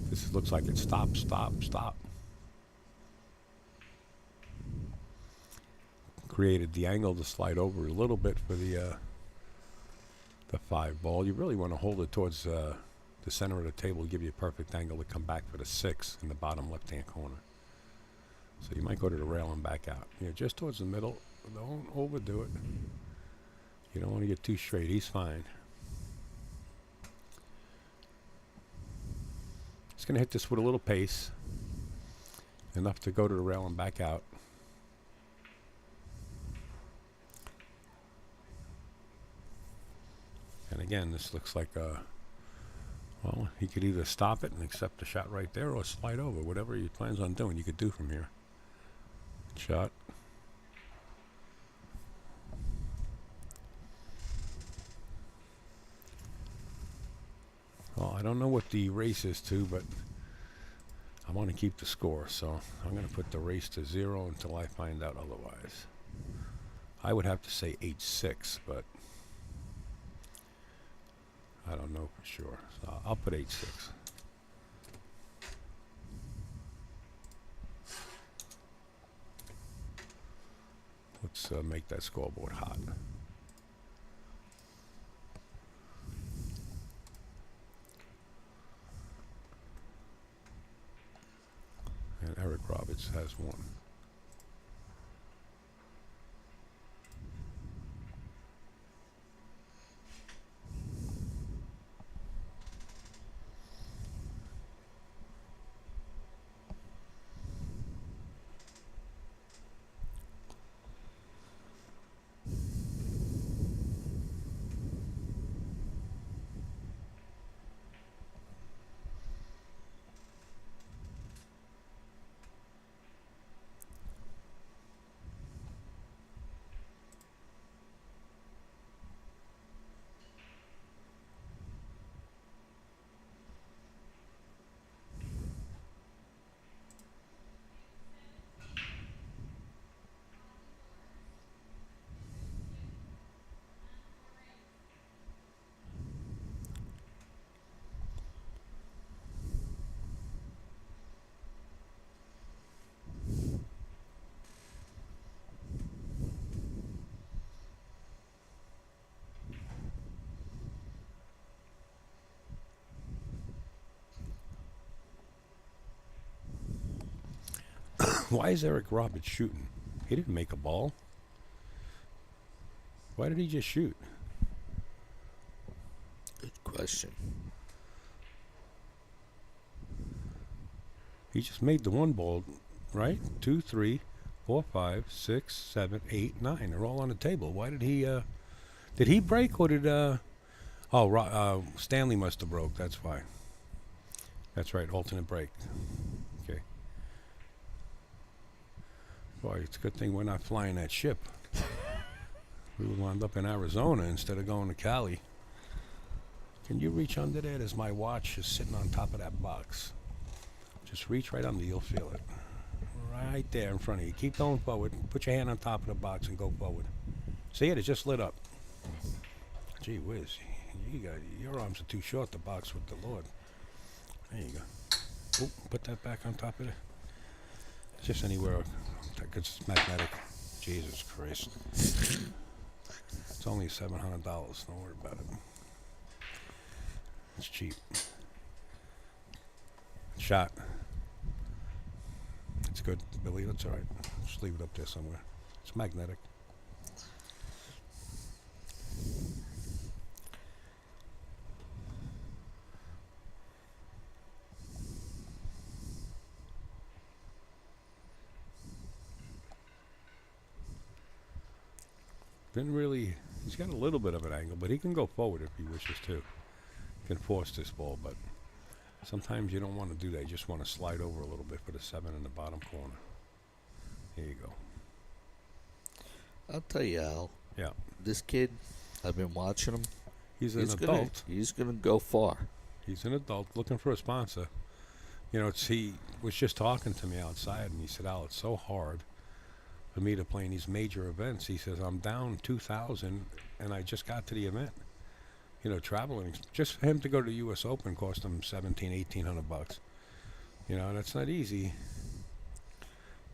This looks like it's stop, stop, stop. Created the angle to slide over a little bit for the 5-ball. You really want to hold it towards the center of the table, give you a perfect angle to come back for the 6 in the bottom left-hand corner. So you might go to the rail and back out. You know, just towards the middle. Don't overdo it. You don't want to get too straight. He's fine. He's going to hit this with a little pace. Enough to go to the rail and back out. And again, this looks like well, he could either stop it and accept the shot right there or slide over. Whatever he plans on doing, you could do from here. Shot. Well, I don't know what the race is to, but I want to keep the score, so I'm going to put the race to 0 until I find out otherwise. I would have to say 8-6, but I don't know for sure. So I'll put 8-6. Let's make that scoreboard hot. And Eric Roberts has one. Why is Eric Roberts shooting? He didn't make a ball. Why did he just shoot? Good question. He just made the one ball, right? 2, 3, 4, 5, 6, 7, 8, 9. They're all on the table. Why did he break or did, Stanley must have broke. That's why. That's right. Alternate break. Okay. Boy, it's a good thing we're not flying that ship. We would wind up in Arizona instead of going to Cali. Can you reach under there? There's my watch is sitting on top of that box. Just reach right under, you'll feel it. Right there in front of you. Keep going forward. Put your hand on top of the box and go forward. See it? It just lit up. Gee whiz. Your arms are too short to box with the Lord. There you go. Oh, put that back on top of it. Just anywhere. It's magnetic. Jesus Christ. It's only $700. Don't worry about it. It's cheap. Shot. It's good, Billy. That's all right. Just leave it up there somewhere. It's magnetic. Didn't really. He's got a little bit of an angle, but he can go forward if he wishes to. He can force this ball, but sometimes you don't want to do that. You just want to slide over a little bit for the 7 in the bottom corner. Here you go. I'll tell you, Al. Yeah. This kid, I've been watching him. He's an adult. He's gonna go far. He's an adult looking for a sponsor. You know, he was just talking to me outside, and he said, Al, it's so hard for me to play in these major events. He says, I'm down 2,000, and I just got to the event. You know, traveling. Just for him to go to the U.S. Open cost him $1,800. You know, that's not easy.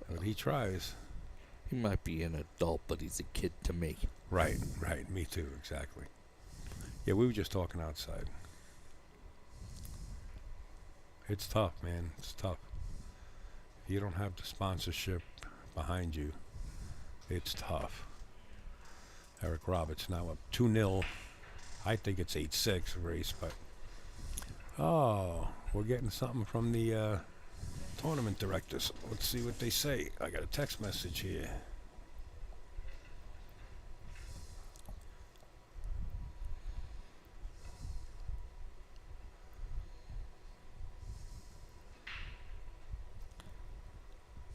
But he tries. He might be an adult, but he's a kid to me. Right, right. Me too, exactly. Yeah, we were just talking outside. It's tough, man. It's tough. If you don't have the sponsorship behind you, it's tough. Eric Roberts now up 2-0. I think it's 8-6 race, but we're getting something from the tournament directors. Let's see what they say. I got a text message here.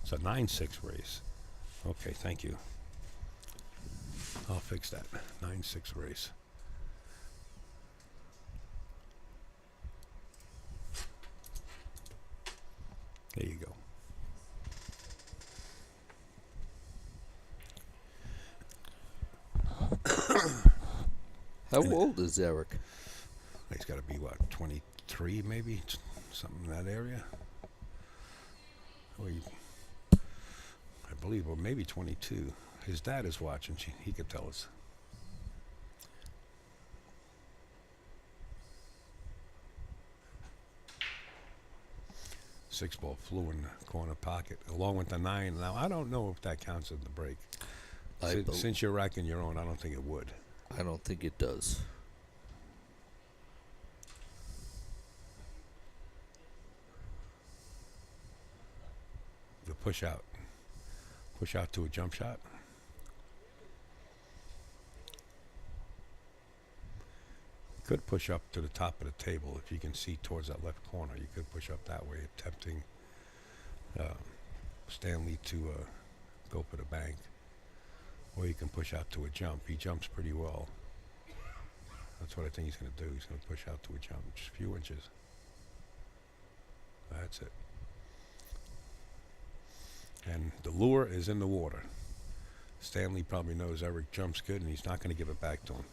It's a 9-6 race. Okay, thank you. I'll fix that. 9-6 race. There you go. How old is Eric? He's got to be, what, 23 maybe? Something in that area? I believe, or maybe 22. his dad is watching. He could tell us. Six ball flew in the corner pocket along with the 9. Now I don't know if that counts as the break. Since you're racking your own, I don't think it would. I don't think it does. The push out to a jump shot. You could push up to the top of the table if you can see towards that left corner. You could push up that way, attempting Stanley to go for the bank. Or you can push out to a jump. He jumps pretty well. That's what I think he's going to do. He's going to push out to a jump, just a few inches. That's it. And the lure is in the water. Stanley probably knows Eric jumps good, and he's not going to give it back to him.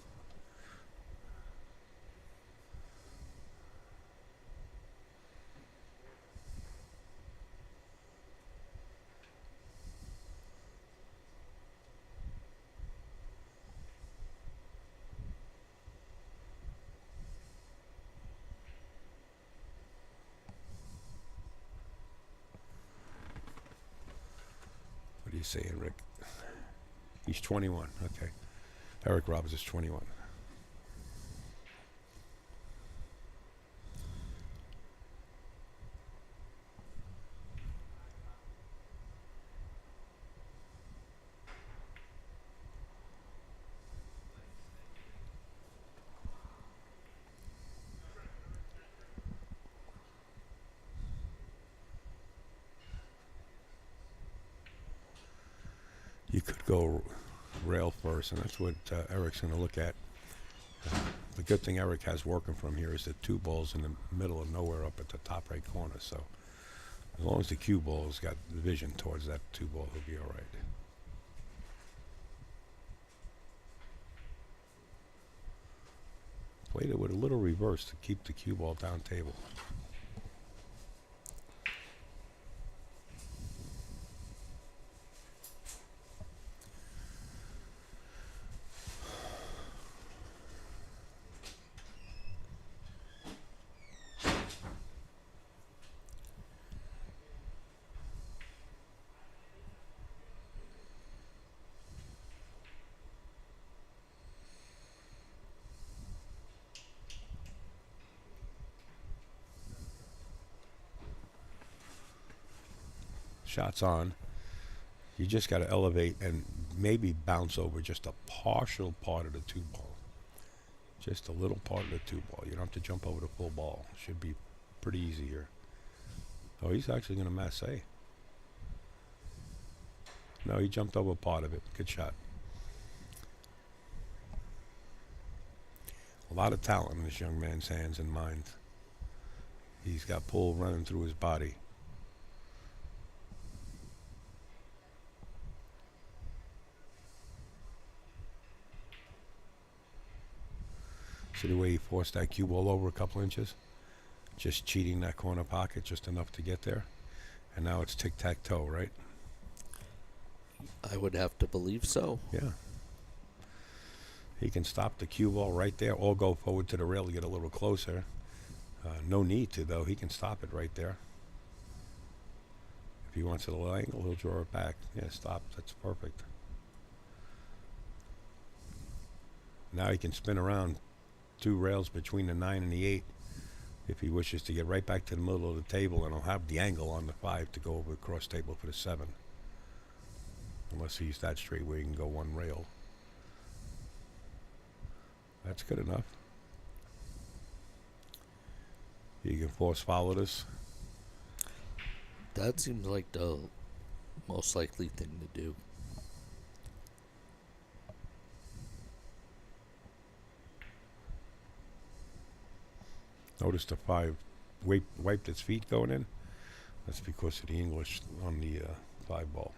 What are you saying, Rick? He's 21. Okay. Eric Roberts is 21. You could go rail first, and that's what Eric's going to look at. The good thing Eric has working from here is the 2 balls in the middle of nowhere up at the top right corner. So as long as the cue ball's got the vision towards that 2 ball, he'll be all right. Played it with a little reverse to keep the cue ball down table. Shots on. You just got to elevate and maybe bounce over just a partial part of the 2 ball. Just a little part of the 2 ball. You don't have to jump over the full ball. Should be pretty easy here. Oh, he's actually going to masse. No, he jumped over part of it. Good shot. A lot of talent in this young man's hands and mind. He's got pull running through his body. See the way he forced that cue ball over a couple inches? Just cheating that corner pocket just enough to get there. And now it's tic-tac-toe, right? I would have to believe so. Yeah. He can stop the cue ball right there or go forward to the rail to get a little closer. No need to, though. He can stop it right there. If he wants a little angle, he'll draw it back. Yeah, stop. That's perfect. Now he can spin around 2 rails between the 9 and the 8 if he wishes to get right back to the middle of the table, and he'll have the angle on the 5 to go over across table for the 7. Unless he's that straight where he can go 1 rail. That's good enough. You can force follow this. That seems like the most likely thing to do. Notice the 5 wiped its feet going in. That's because of the English on the 5 ball.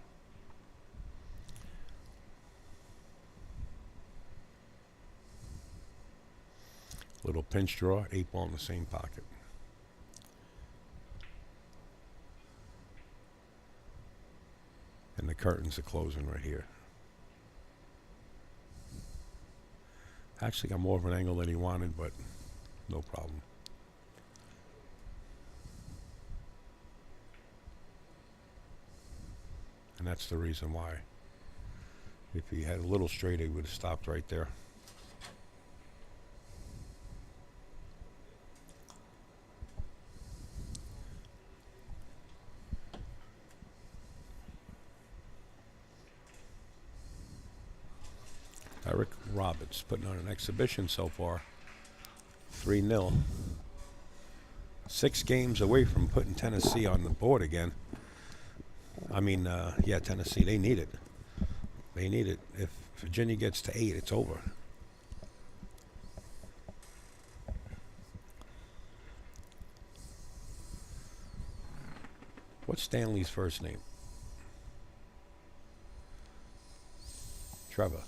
Little pinch draw, 8 ball in the same pocket. And the curtains are closing right here. Actually got more of an angle than he wanted, but no problem. And that's the reason why. If he had a little straight, he would have stopped right there. Eric Roberts putting on an exhibition so far. 3-0. 6 games away from putting Tennessee on the board again. I mean, yeah, Tennessee, they need it. They need it. If Virginia gets to 8, it's over. What's Stanley's first name? Trevor.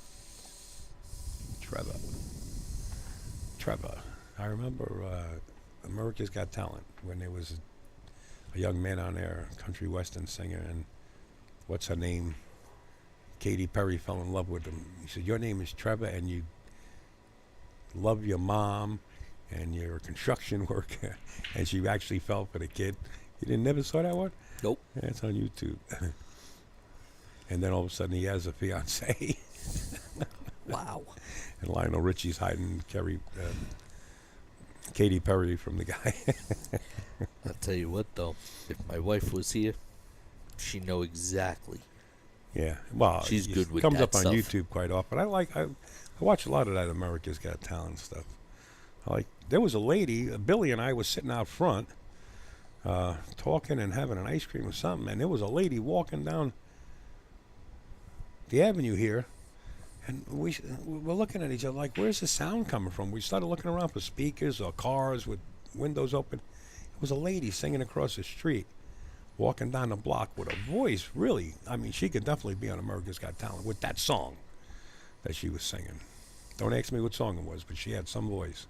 I remember America's Got Talent when there was a young man on there, country western singer, and what's her name? Katy Perry fell in love with him. He said, "Your name is Trevor, and you love your mom, and you're a construction worker," and she actually fell for the kid. You never saw that one? Nope. Yeah, it's on YouTube. And then all of a sudden he has a fiance. Wow. And Lionel Richie's hiding Katy Perry from the guy. I'll tell you what, though. If my wife was here, she'd know exactly. Yeah, well, She's good with comes that up on stuff. YouTube quite often. I watch a lot of that America's Got Talent stuff. There was a lady, Billy and I was sitting out front, talking and having an ice cream or something, and there was a lady walking down the avenue here, and we're looking at each other like, where's the sound coming from? We started looking around for speakers or cars with windows open. It was a lady singing across the street, walking down the block with a voice, really, I mean, she could definitely be on America's Got Talent with that song that she was singing. Don't ask me what song it was, but she had some voice.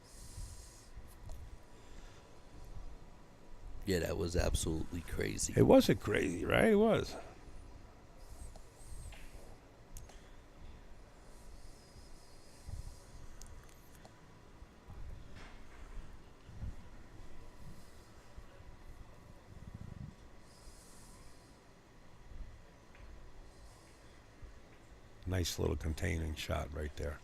Yeah, that was absolutely crazy. It wasn't crazy, right? It was. Nice little containing shot right there.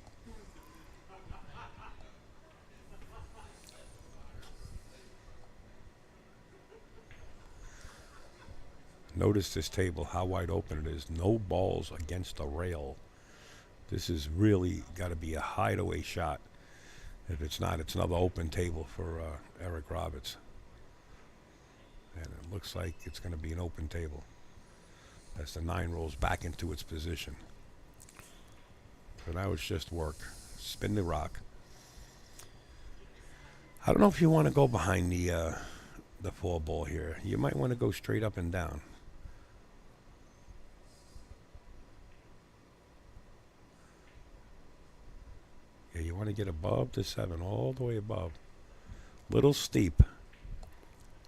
Notice this table, how wide open it is. No balls against the rail. This is really got to be a hideaway shot. If it's not, it's another open table for Eric Roberts. And it looks like it's going to be an open table as the 9 rolls back into its position. So now it's just work. Spin the rock. I don't know if you want to go behind the 4 ball here. You might want to go straight up and down. Yeah, you want to get above the 7, all the way above. Little steep.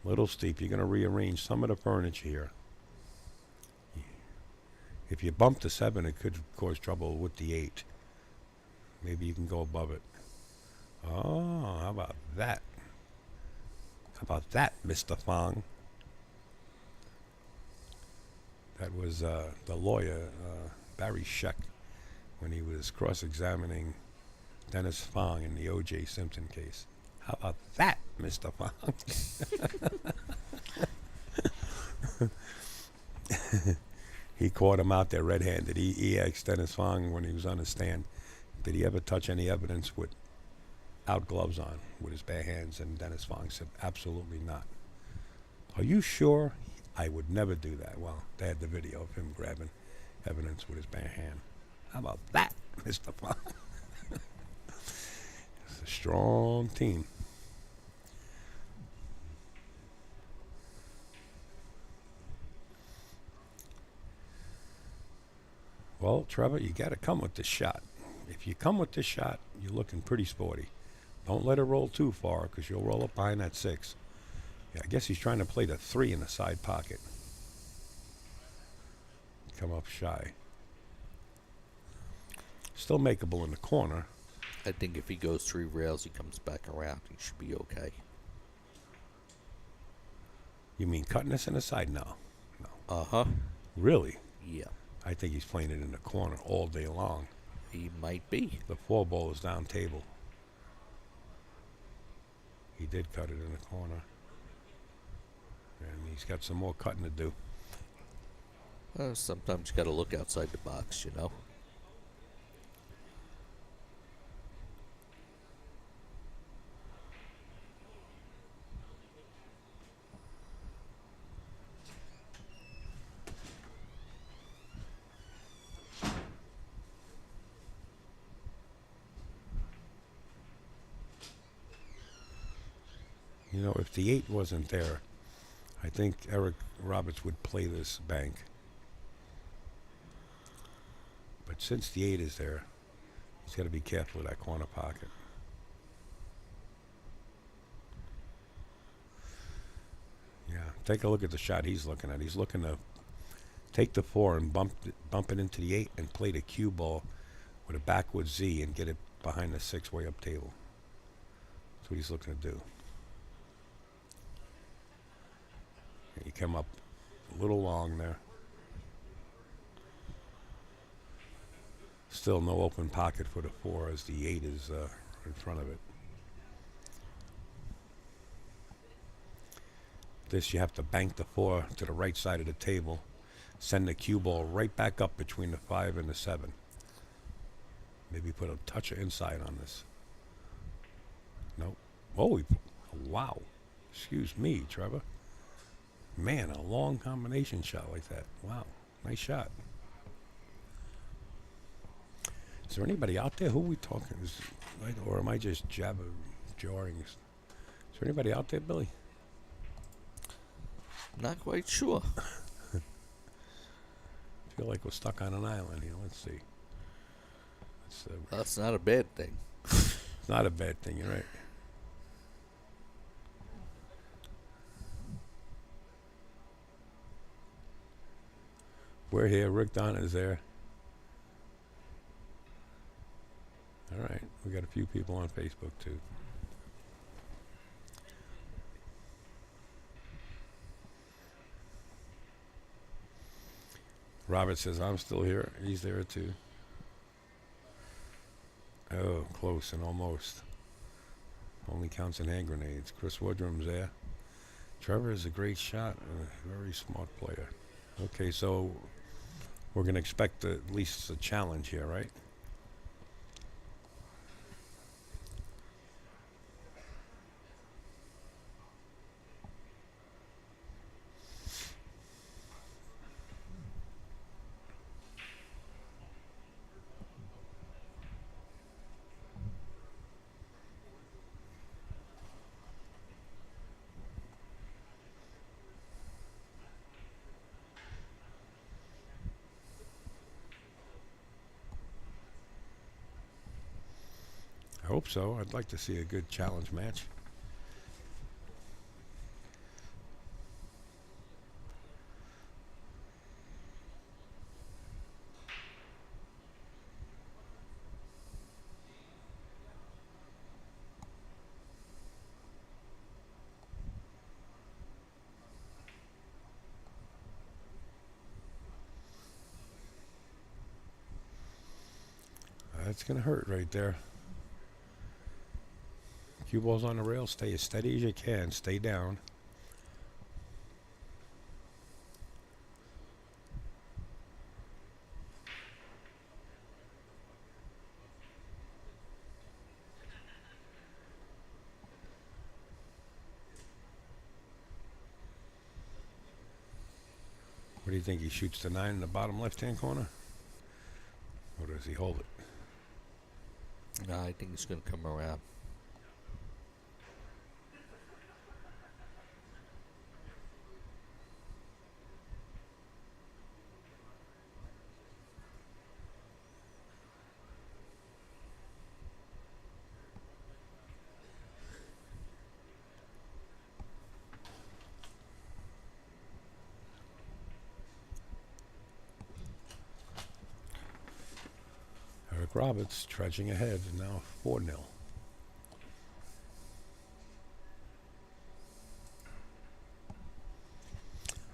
Little steep. You're going to rearrange some of the furniture here. If you bump the 7, it could cause trouble with the 8. Maybe you can go above it. Oh, how about that? How about that, Mr. Fong? That was the lawyer, Barry Scheck, when he was cross-examining Dennis Fong in the O.J. Simpson case. How about that, Mr. Fong? He caught him out there red-handed. He asked Dennis Fong when he was on the stand, did he ever touch any evidence without gloves on, with his bare hands? And Dennis Fong said, absolutely not. Are you sure? I would never do that. Well, they had the video of him grabbing evidence with his bare hand. How about that, Mr. Fong? It's a strong team. Well, Trevor, you got to come with this shot. If you come with this shot, you're looking pretty sporty. Don't let it roll too far, because you'll roll up behind that 6. Yeah, I guess he's trying to play the 3 in the side pocket. Come up shy. Still makeable in the corner. I think if he goes 3 rails, he comes back around. He should be okay. You mean cutting this in the side? No. Uh-huh. Really? Yeah. I think he's playing it in the corner all day long. He might be. The 4 ball is down table. He did cut it in the corner. And he's got some more cutting to do. Sometimes you got to look outside the box, you know. You know, if the 8 wasn't there, I think Eric Roberts would play this bank. But since the 8 is there, he's got to be careful of that corner pocket. Yeah, take a look at the shot he's looking at. He's looking to take the 4 and bump it into the 8 and play the cue ball with a backwards Z and get it behind the 6 way up table. That's what he's looking to do. You come up a little long there. Still no open pocket for the 4 as the 8 is in front of it. This you have to bank the 4 to the right side of the table. Send the cue ball right back up between the 5 and the 7. Maybe put a touch of inside on this. Nope. Oh, wow. Excuse me, Trevor. Man, a long combination shot like that. Wow. Nice shot. Is there anybody out there? Who are we talking? Or am I just jarring? Is there anybody out there, Billy? Not quite sure. Feel like we're stuck on an island here. Let's see. That's not a bad thing. It's not a bad thing, you're right. We're here. Rick Don is there. All right. We got a few people on Facebook, too. Robert says, I'm still here. He's there, too. Oh, close and almost. Only counts in hand grenades. Chris Woodrum's there. Trevor is a great shot and a very smart player. Okay, so we're going to expect at least a challenge here, right? I hope so. I'd like to see a good challenge match. That's going to hurt right there. Cue ball's on the rail. Stay as steady as you can. Stay down. What do you think? He shoots the 9 in the bottom left-hand corner? Or does he hold it? No, I think it's going to come around. Roberts trudging ahead, now 4-0.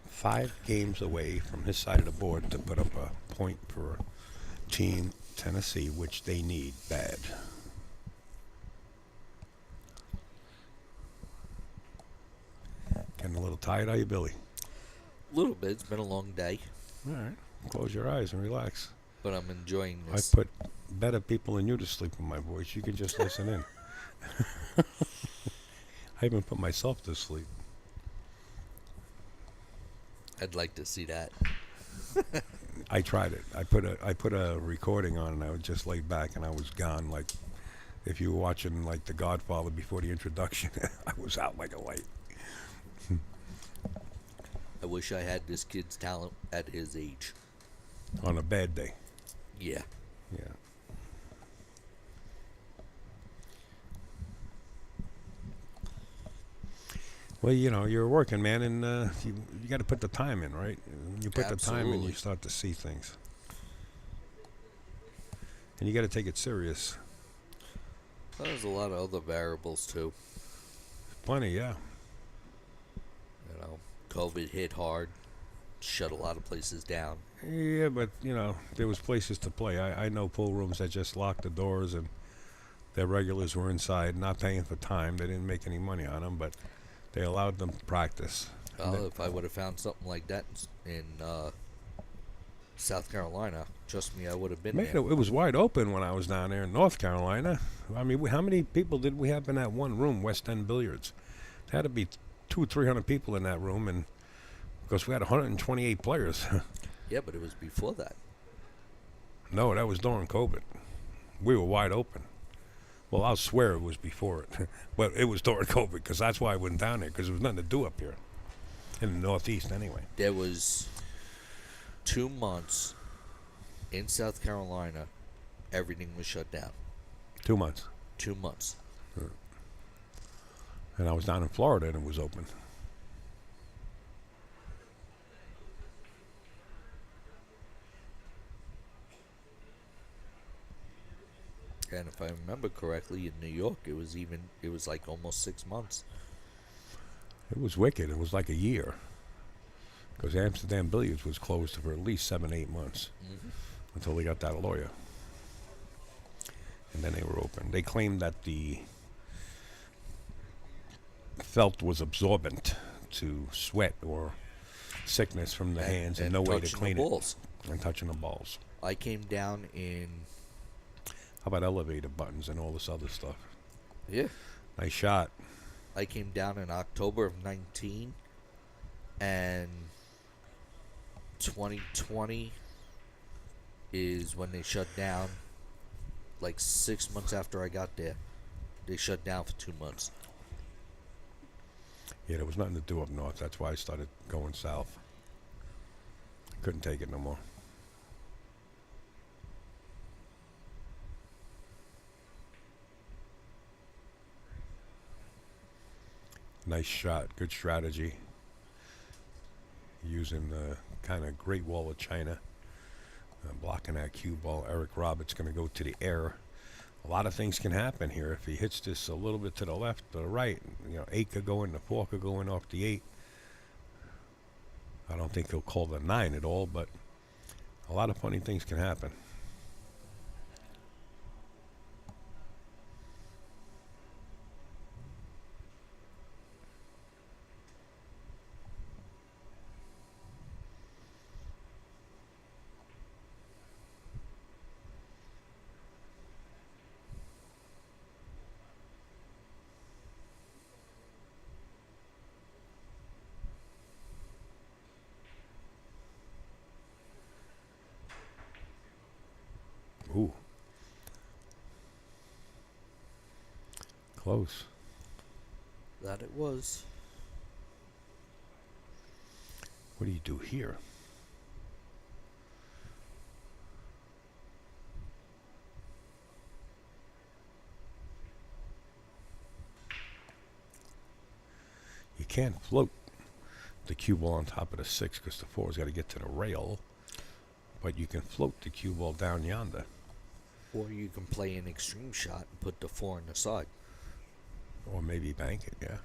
Five games away from his side of the board to put up a point for Team Tennessee, which they need bad. Getting a little tired, are you, Billy? A little bit. It's been a long day, All right. Close your eyes and relax. but I'm enjoying I this. put better people than you to sleep with my voice. You can just listen in. I even put myself to sleep. I'd like to see that. I tried it. I put a recording on and I was just laid back and I was gone. Like if you were watching like The Godfather before the introduction, I was out like a light. I wish I had this kid's talent at his age. On a bad day. Yeah. Yeah. Well, you know, you're a working man, and you got to put the time in, right? When you put the time in, you Absolutely. start to see things. And you got to take it serious. There's a lot of other variables too. Plenty, yeah. You know, COVID hit hard, shut a lot of places down. Yeah, but, you know, there was places to play. I know pool rooms that just locked the doors and their regulars were inside, not paying for time. They didn't make any money on them, but they allowed them to practice. Well, if I would have found something like that in South Carolina, trust me, I would have been Man, there. it was wide open when I was down there in North Carolina. I mean, how many people did we have in that one room, West End Billiards? There had to be 200-300 people in that room, and because we had 128 players. Yeah, but it was before that. No, that was during COVID. We were wide open. Well, I'll swear it was before it. But it was during COVID, because that's why I went down there, because there was nothing to do up here. In the Northeast, anyway. There was 2 months in South Carolina, everything was shut down. 2 months. 2 months. And I was down in Florida, and it was open. And if I remember correctly, in New York, it was like almost 6 months. It was wicked. It was like a year. Because Amsterdam Billiards was closed for at least 7-8 months. Mm-hmm. Until they got that lawyer. And then they were open. They claimed that the felt was absorbent to sweat or sickness from the hands and no way to touching clean the balls. it. And touching the balls. I came down in, How about elevator buttons and all this other stuff? yeah, Nice shot. I came down in October of 19, and 2020 is when they shut down. Like 6 months after I got there, they shut down for 2 months. Yeah, there was nothing to do up north. That's why I started going south. Couldn't take it no more. Nice shot. Good strategy. Using the kind of Great Wall of China. Blocking that cue ball. Eric Roberts going to go to the air. A lot of things can happen here. If he hits this a little bit to the left or the right, you know, 8 could go in, the 4 could go in off the 8. I don't think he'll call the 9 at all, but a lot of funny things can happen. Ooh. Close. That it was. What do you do here? You can't float the cue ball on top of the 6 because the 4's got to get to the rail. But you can float the cue ball down yonder. Or you can play an extreme shot and put the 4 on the side. Or maybe bank it, yeah.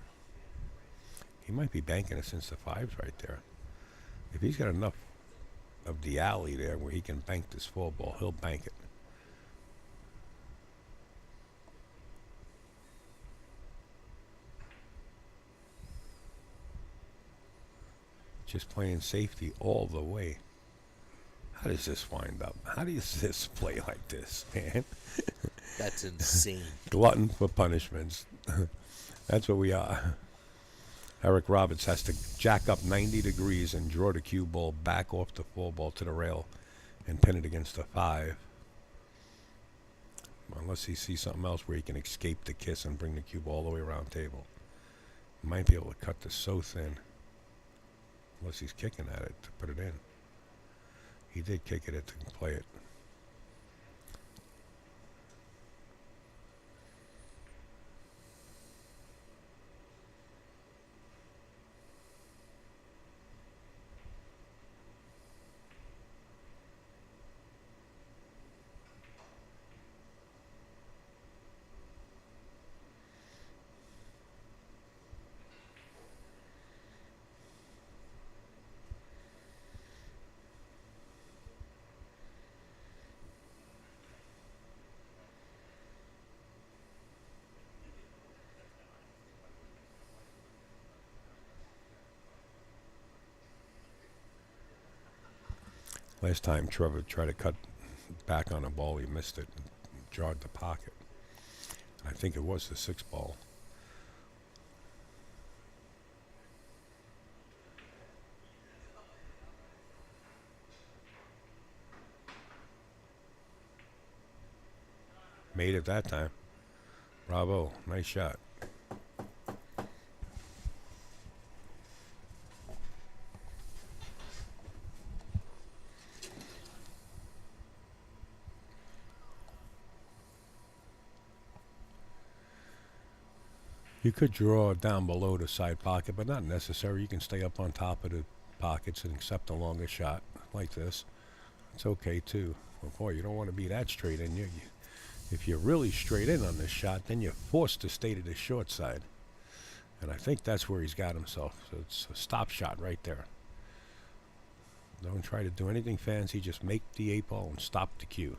He might be banking it since the 5's right there. If he's got enough of the alley there where he can bank this 4 ball, he'll bank it. Just playing safety all the way. How does this wind up? How does this play like this, man? That's insane. Glutton for punishments. That's what we are. Eric Roberts has to jack up 90 degrees and draw the cue ball back off the 4 ball to the rail and pin it against the 5. Unless he sees something else where he can escape the kiss and bring the cue ball all the way around table. Might be able to cut this so thin. Unless he's kicking at it to put it in. He did kick at it to play it. Last time Trevor tried to cut back on a ball, he missed it and jarred the pocket. I think it was the 6 ball. Made it that time. Bravo. Nice shot. You could draw down below the side pocket, but not necessary. You can stay up on top of the pockets and accept a longer shot like this. It's okay too. Well, boy, you don't want to be that straight in. If you're really straight in on this shot, then you're forced to stay to the short side. And I think that's where he's got himself. So it's a stop shot right there. Don't try to do anything fancy. Just make the 8 ball and stop the cue.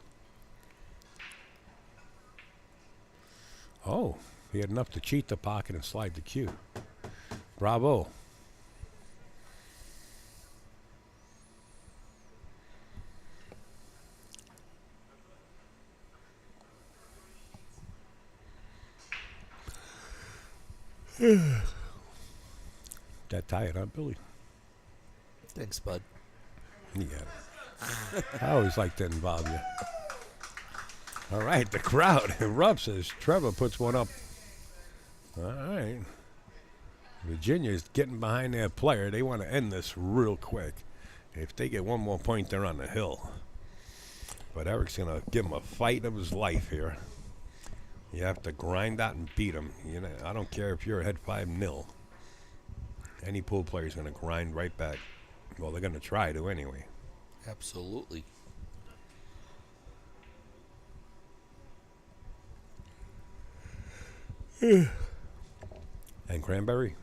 Oh. He had enough to cheat the pocket and slide the cue. Bravo. That tired, huh, Billy? Thanks, bud. Yeah. I always like to involve you. All right, the crowd erupts as Trevor puts one up. All right. Virginia's getting behind their player. They want to end this real quick. If they get one more point, they're on the hill. But Eric's going to give him a fight of his life here. You have to grind out and beat him. You know, I don't care if you're ahead 5-0. Any pool player is going to grind right back. Well, they're going to try to anyway. Absolutely. And cranberry.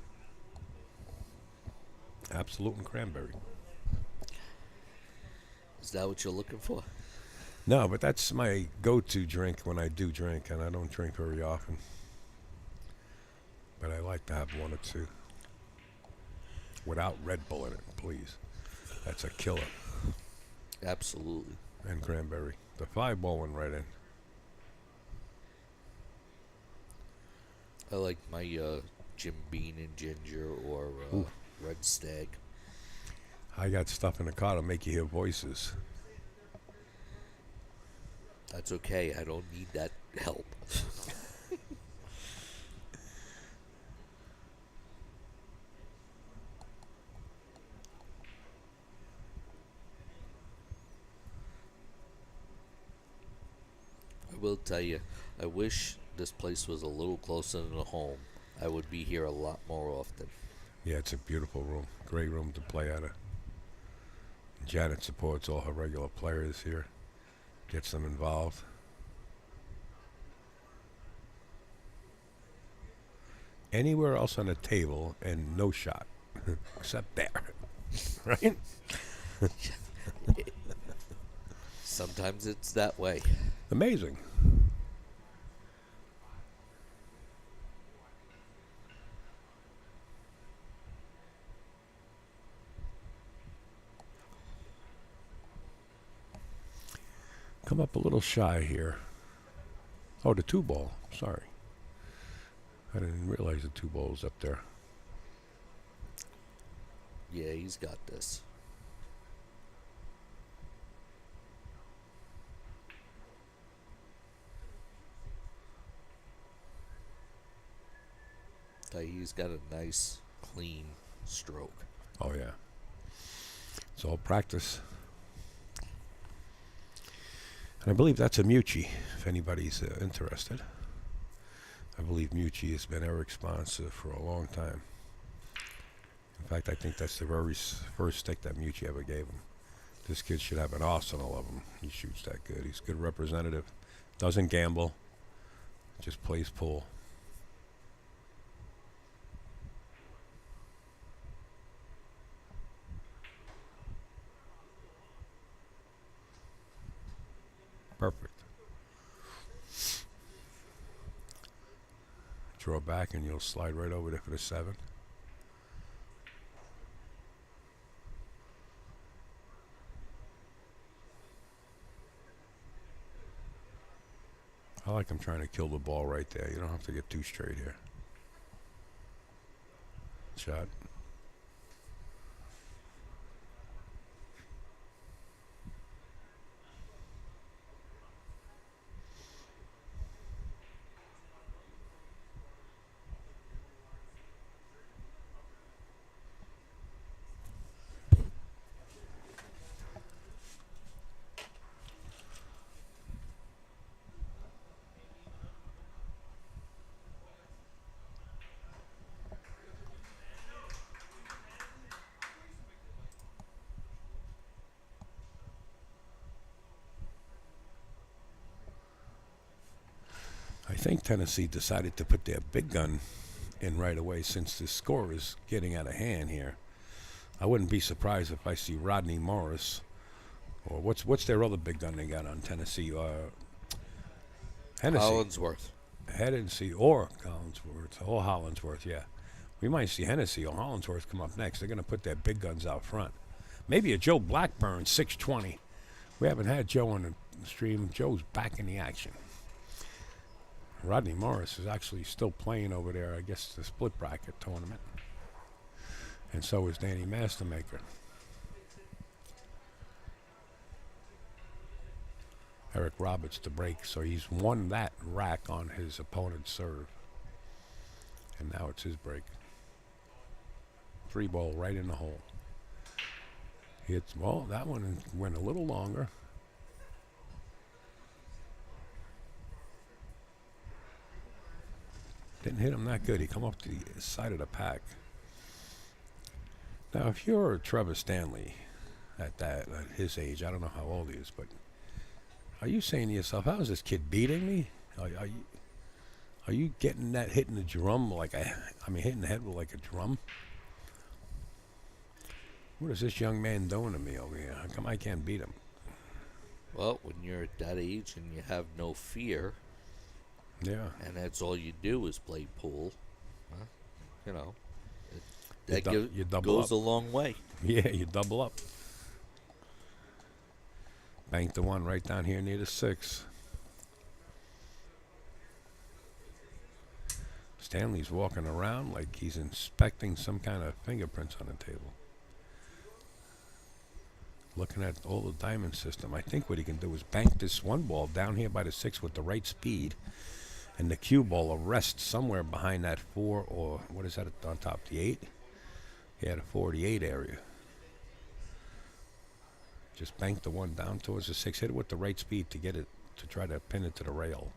Absolute and cranberry. Is that what you're looking for? No, but that's my go-to drink when I do drink, and I don't drink very often. But I like to have one or two. Without Red Bull in it, please. That's a killer. Absolutely. And cranberry. The 5-ball one right in. I like my Jim Beam and ginger or Red Stag. I got stuff in the car to make you hear voices. That's okay. I don't need that help. I will tell you, I wish this place was a little closer to the home. I would be here a lot more often. Yeah, it's a beautiful room. Great room to play out of. Janet supports all her regular players here. Gets them involved. anywhere else on the table and no shot, except there. Right? Sometimes it's that way. Amazing. Come up a little shy here. Oh, the 2-ball. Sorry. I didn't realize the 2-ball was up there. Yeah, he's got this. He's got a nice, clean stroke. Oh, yeah. It's all practice. And I believe that's a Mucci, if anybody's interested. I believe Mucci has been Eric's sponsor for a long time. In fact, I think that's the very first stick that Mucci ever gave him. This kid should have an arsenal of them. He shoots that good. He's a good representative. Doesn't gamble. Just plays pool. Perfect. Draw back and you'll slide right over there for the 7. I like him trying to kill the ball right there. You don't have to get too straight here. Shot. I think Tennessee decided to put their big gun in right away since the score is getting out of hand here. I wouldn't be surprised if I see Rodney Morris, or what's their other big gun they got on Tennessee? Hennessy. Hollinsworth. Hennessy or Collinsworth or Hollinsworth, yeah. We might see Hennessy or Hollinsworth come up next. They're going to put their big guns out front. Maybe a Joe Blackburn, 620. We haven't had Joe on the stream. Joe's back in the action. Rodney Morris is actually still playing over there, I guess, the split bracket tournament. And so is Danny Mastermaker. Eric Roberts to break, so he's won that rack on his opponent's serve. And now it's his break. 3-ball right in the hole. Hits, well, that one went a little longer. Didn't hit him that good. He come up to the side of the pack. Now, if you're Trevor Stanley at his age, I don't know how old he is, but are you saying to yourself, how is this kid beating me? Are you getting that hitting the drum like hitting the head with like a drum? What is this young man doing to me over here? How come I can't beat him? Well, when you're at that age and you have no fear, yeah, and that's all you do is play pool, you know, you double goes up. a long way. Yeah, you double up. Bank the 1 right down here near the 6. Stanley's walking around like he's inspecting some kind of fingerprints on the table. Looking at all the diamond system. I think what he can do is bank this 1 ball down here by the 6 with the right speed, and the cue ball will rest somewhere behind that 4, or what is that on top, the 8? Yeah, the 48 area. Just bank the 1 down towards the 6. Hit it with the right speed to get it, to try to pin it to the rail.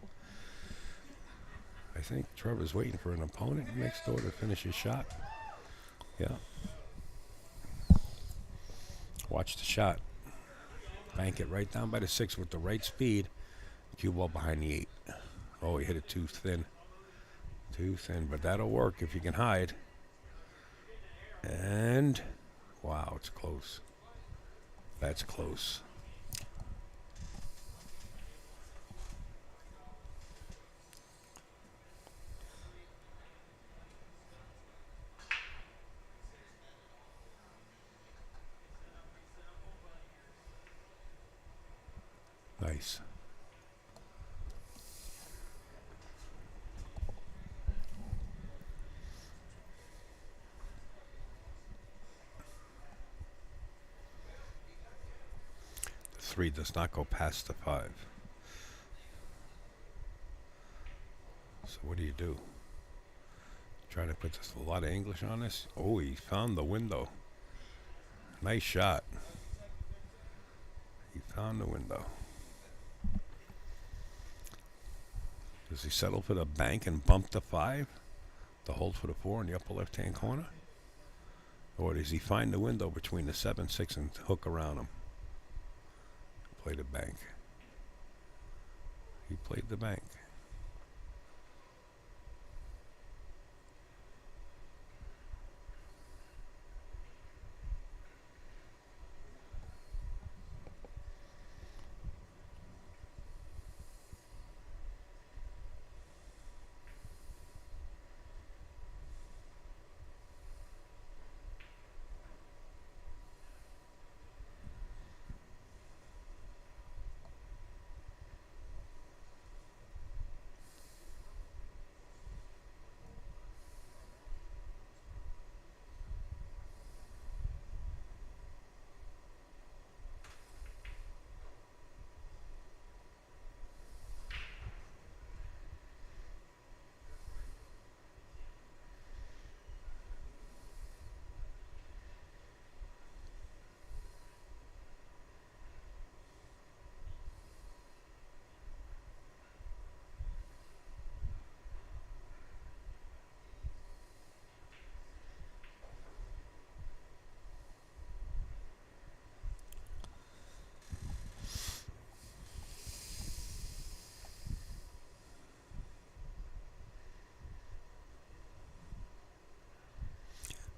I think Trevor's waiting for an opponent next door to finish his shot. Yeah. Watch the shot. Bank it right down by the 6 with the right speed. Cue ball behind the 8. Oh, he hit it too thin. Too thin, but that'll work if you can hide. And wow, it's close. That's close. Nice. The 3 does not go past the 5. So what do? Try to put this, a lot of English on this. Oh, he found the window. Nice shot. He found the window. Does he settle for the bank and bump the 5? The hold for the 4 in the upper left-hand corner? Or does he find the window between the 7, 6, and hook around him? Play the bank. He played the bank.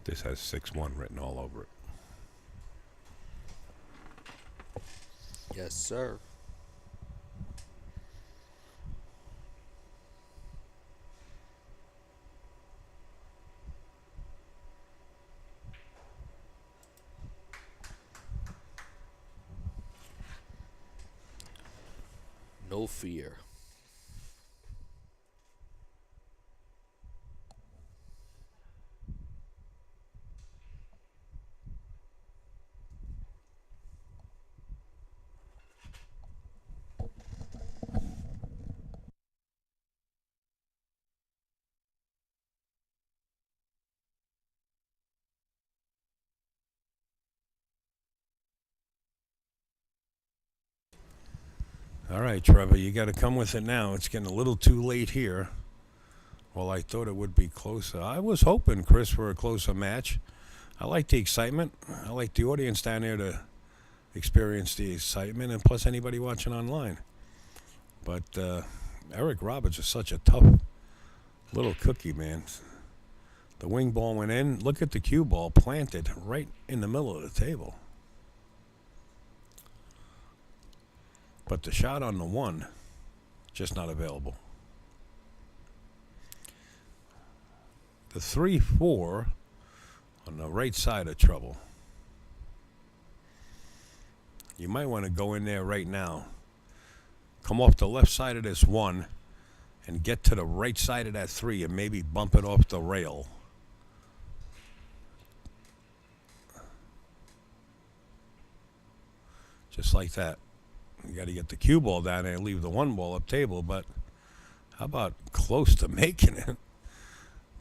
This has 6-1 written all over it. Yes, sir. No fear. All right, Trevor, you got to come with it now. It's getting a little too late here. Well, I thought it would be closer. I was hoping, Chris, for a closer match. I like the excitement. I like the audience down there to experience the excitement, and plus anybody watching online. But Eric Roberts is such a tough little cookie, man. The wing ball went in. Look at the cue ball planted right in the middle of the table. But the shot on the 1, just not available. The 3-4 on the right side of trouble. You might want to go in there right now. Come off the left side of this 1 and get to the right side of that 3 and maybe bump it off the rail. Just like that. You got to get the cue ball down there and leave the 1 ball up table, but how about close to making it?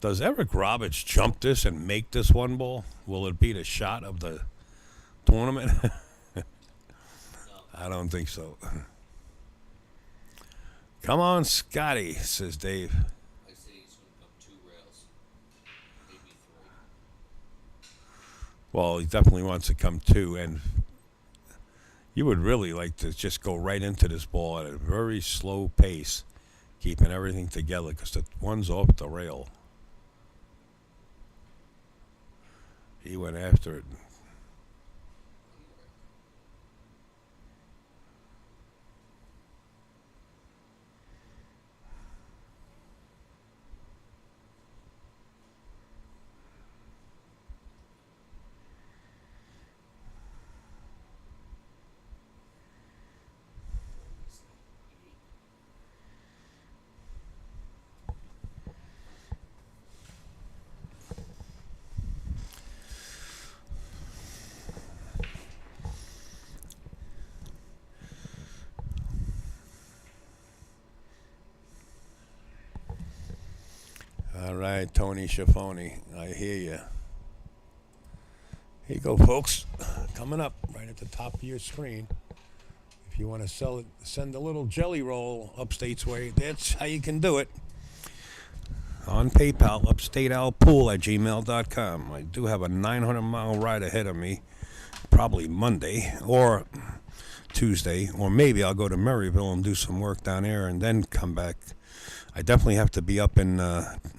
Does Eric Roberts jump this and make this 1 ball? Will it be the shot of the tournament? I don't think so. Come on, Scotty, says Dave. I say he's going to come 2 rails. Maybe 3. Well, he definitely wants to come 2, and you would really like to just go right into this ball at a very slow pace. keeping everything together because the one's off the rail. He went after it. All right, Tony Schiavone, I hear you. Here you go, folks. Coming up right at the top of your screen. If you want to sell it, send a little jelly roll upstate's way. That's how you can do it. On PayPal, UpStateAlPool@gmail.com. I do have a 900-mile ride ahead of me, probably Monday or Tuesday, or maybe I'll go to Maryville and do some work down there and then come back. I definitely have to be up in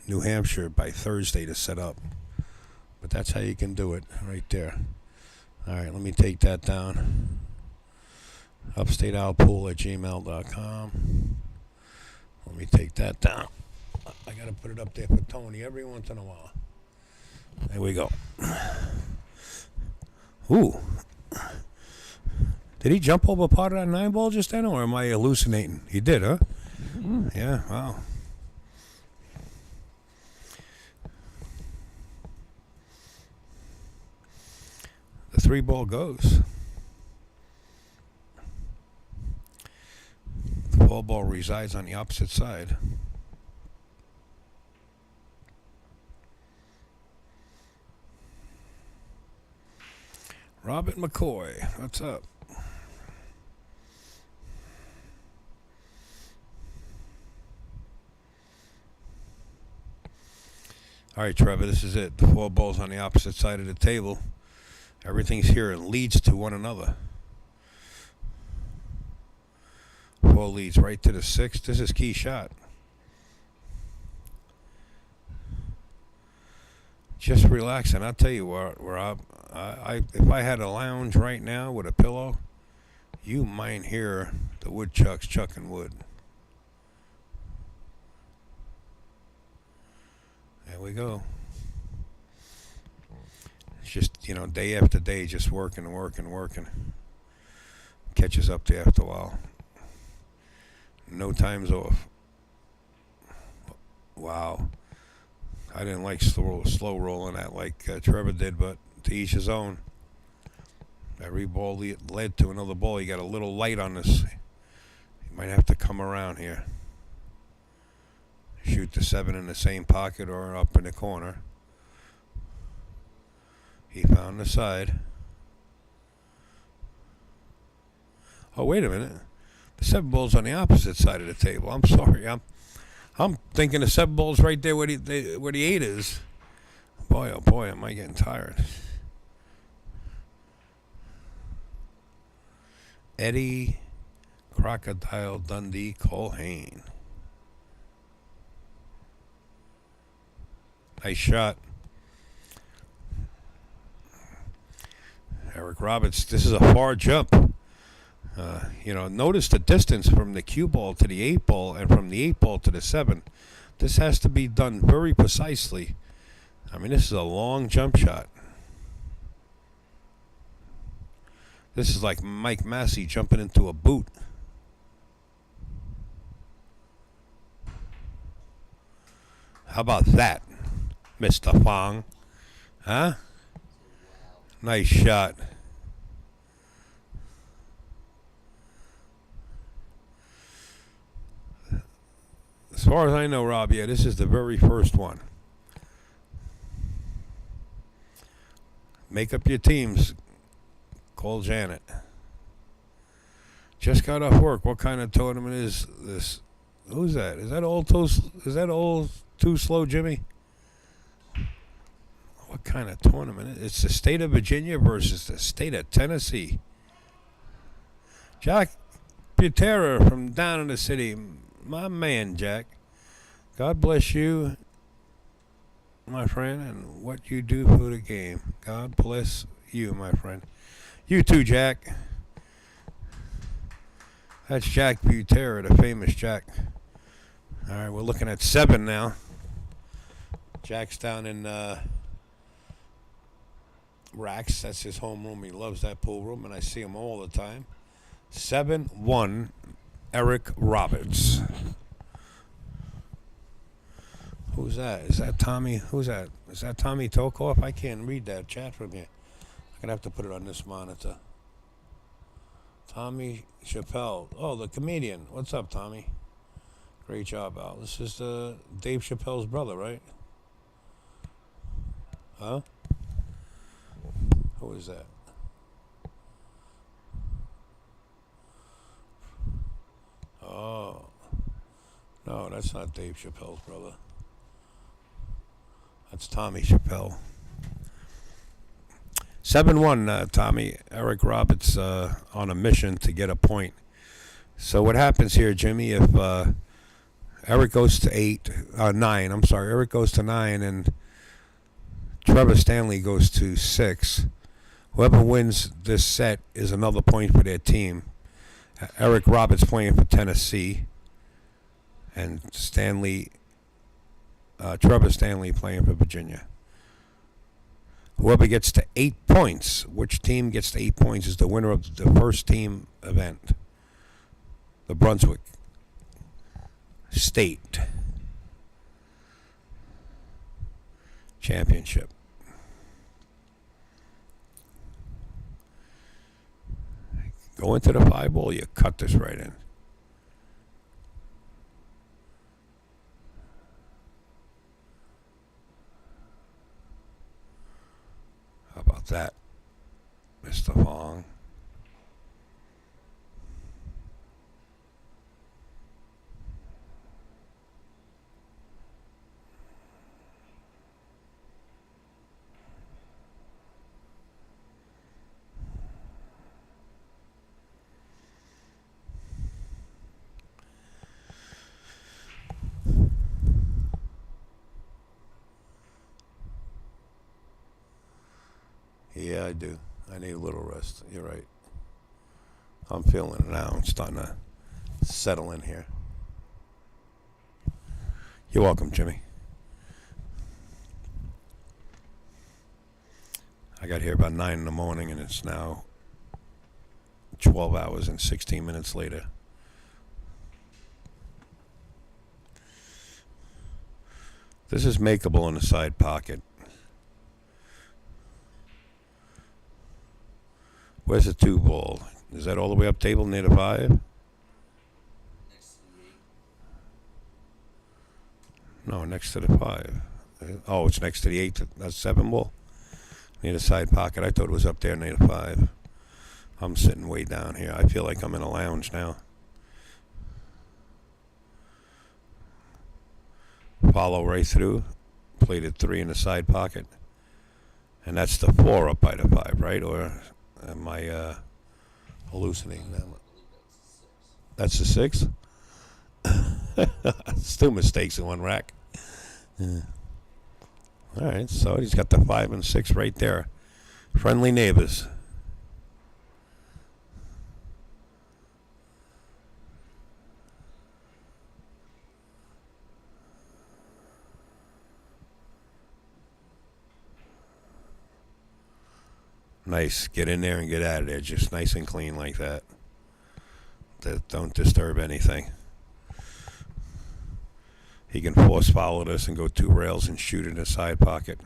New Hampshire by Thursday to set up. But that's how you can do it right there. All right, let me take that down. UpStateAlPool@gmail.com. Let me take that down. I got to put it up there for Tony every once in a while. There we go. Ooh. Did he jump over part of that 9-ball just then, or am I hallucinating? He did, huh? Yeah, wow. The 3-ball goes. The 4-ball resides on the opposite side. Robert McCoy, what's up? All right, Trevor, this is it. The 4 balls on the opposite side of the table. Everything's here and leads to one another. 4 leads right to the 6. This is key shot. Just relax, and I'll tell you what, Rob. If I had a lounge right now with a pillow, you might hear the woodchucks chucking wood. There we go. It's just, day after day, just working. Catches up to you after a while. No time's off. Wow. I didn't like slow rolling that like Trevor did, but to each his own. Every ball led to another ball. You got a little light on this. You might have to come around here. Shoot the 7 in the same pocket or up in the corner. He found the side. Oh, wait a minute. The 7 ball's on the opposite side of the table. I'm sorry. I'm thinking the 7 ball's right there where the 8 is. Boy, oh boy, am I getting tired. Eddie Crocodile Dundee Colhane. Nice shot. Eric Roberts, this is a far jump. Notice the distance from the cue ball to the 8 ball and from the 8 ball to the 7. This has to be done very precisely. I mean, this is a long jump shot. This is like Mike Massey jumping into a boot. How about that, Mr. Fong? Huh? Nice shot. As far as I know, Rob, yeah, this is the very first one. Make up your teams. Call Janet. Just got off work. What kind of tournament is this? Who's that? Is that old too slow, Jimmy? What kind of tournament? It's the state of Virginia versus the state of Tennessee. Jack Butera from down in the city. My man, Jack. God bless you, my friend, and what you do for the game. God bless you, my friend. You too, Jack. That's Jack Butera, the famous Jack. All right, we're looking at 7 now. Jack's down in Racks. That's his homeroom. He loves that pool room, and I see him all the time. 7-1, Eric Roberts. Who's that? Is that Tommy? Who's that? Is that Tommy Tokoff? I can't read that chat from here. I'm going to have to put it on this monitor. Tommy Chappelle. Oh, the comedian. What's up, Tommy? Great job, Al. This is Dave Chappelle's brother, right? Huh? Who is that? Oh. No, that's not Dave Chappelle's brother. That's Tommy Chappelle. 7-1, Tommy. Eric Roberts on a mission to get a point. So what happens here, Jimmy, if Eric goes to 9, I'm sorry, Eric goes to 9 and Trevor Stanley goes to 6, whoever wins this set is another point for their team. Eric Roberts playing for Tennessee, and Trevor Stanley playing for Virginia. Whoever gets to 8 points, which team gets to 8 points, is the winner of the first team event, the Brunswick State Championship. Go into the 5 ball, you cut this right in. How about that, Mr. Fong? Yeah, I do. I need a little rest. You're right. I'm feeling it now. I'm starting to settle in here. You're welcome, Jimmy. I got here about 9 in the morning, and it's now 12 hours and 16 minutes later. This is makeable in the side pocket. Where's the 2 ball? Is that all the way up table near the 5? Next to the 8. No, next to the 5. Oh, it's next to the 8. That's 7 ball? Near the side pocket. I thought it was up there near the 5. I'm sitting way down here. I feel like I'm in a lounge now. Follow right through. Played at 3 in the side pocket. And that's the 4 up by the 5, right? Or am I hallucinating that? That's the 6? It's 2 mistakes in one rack. Yeah. All right, so he's got the 5 and 6 right there. Friendly neighbors. Nice. Get in there and get out of there. Just nice and clean like that. Don't disturb anything. He can force follow this and go 2 rails and shoot in the side pocket.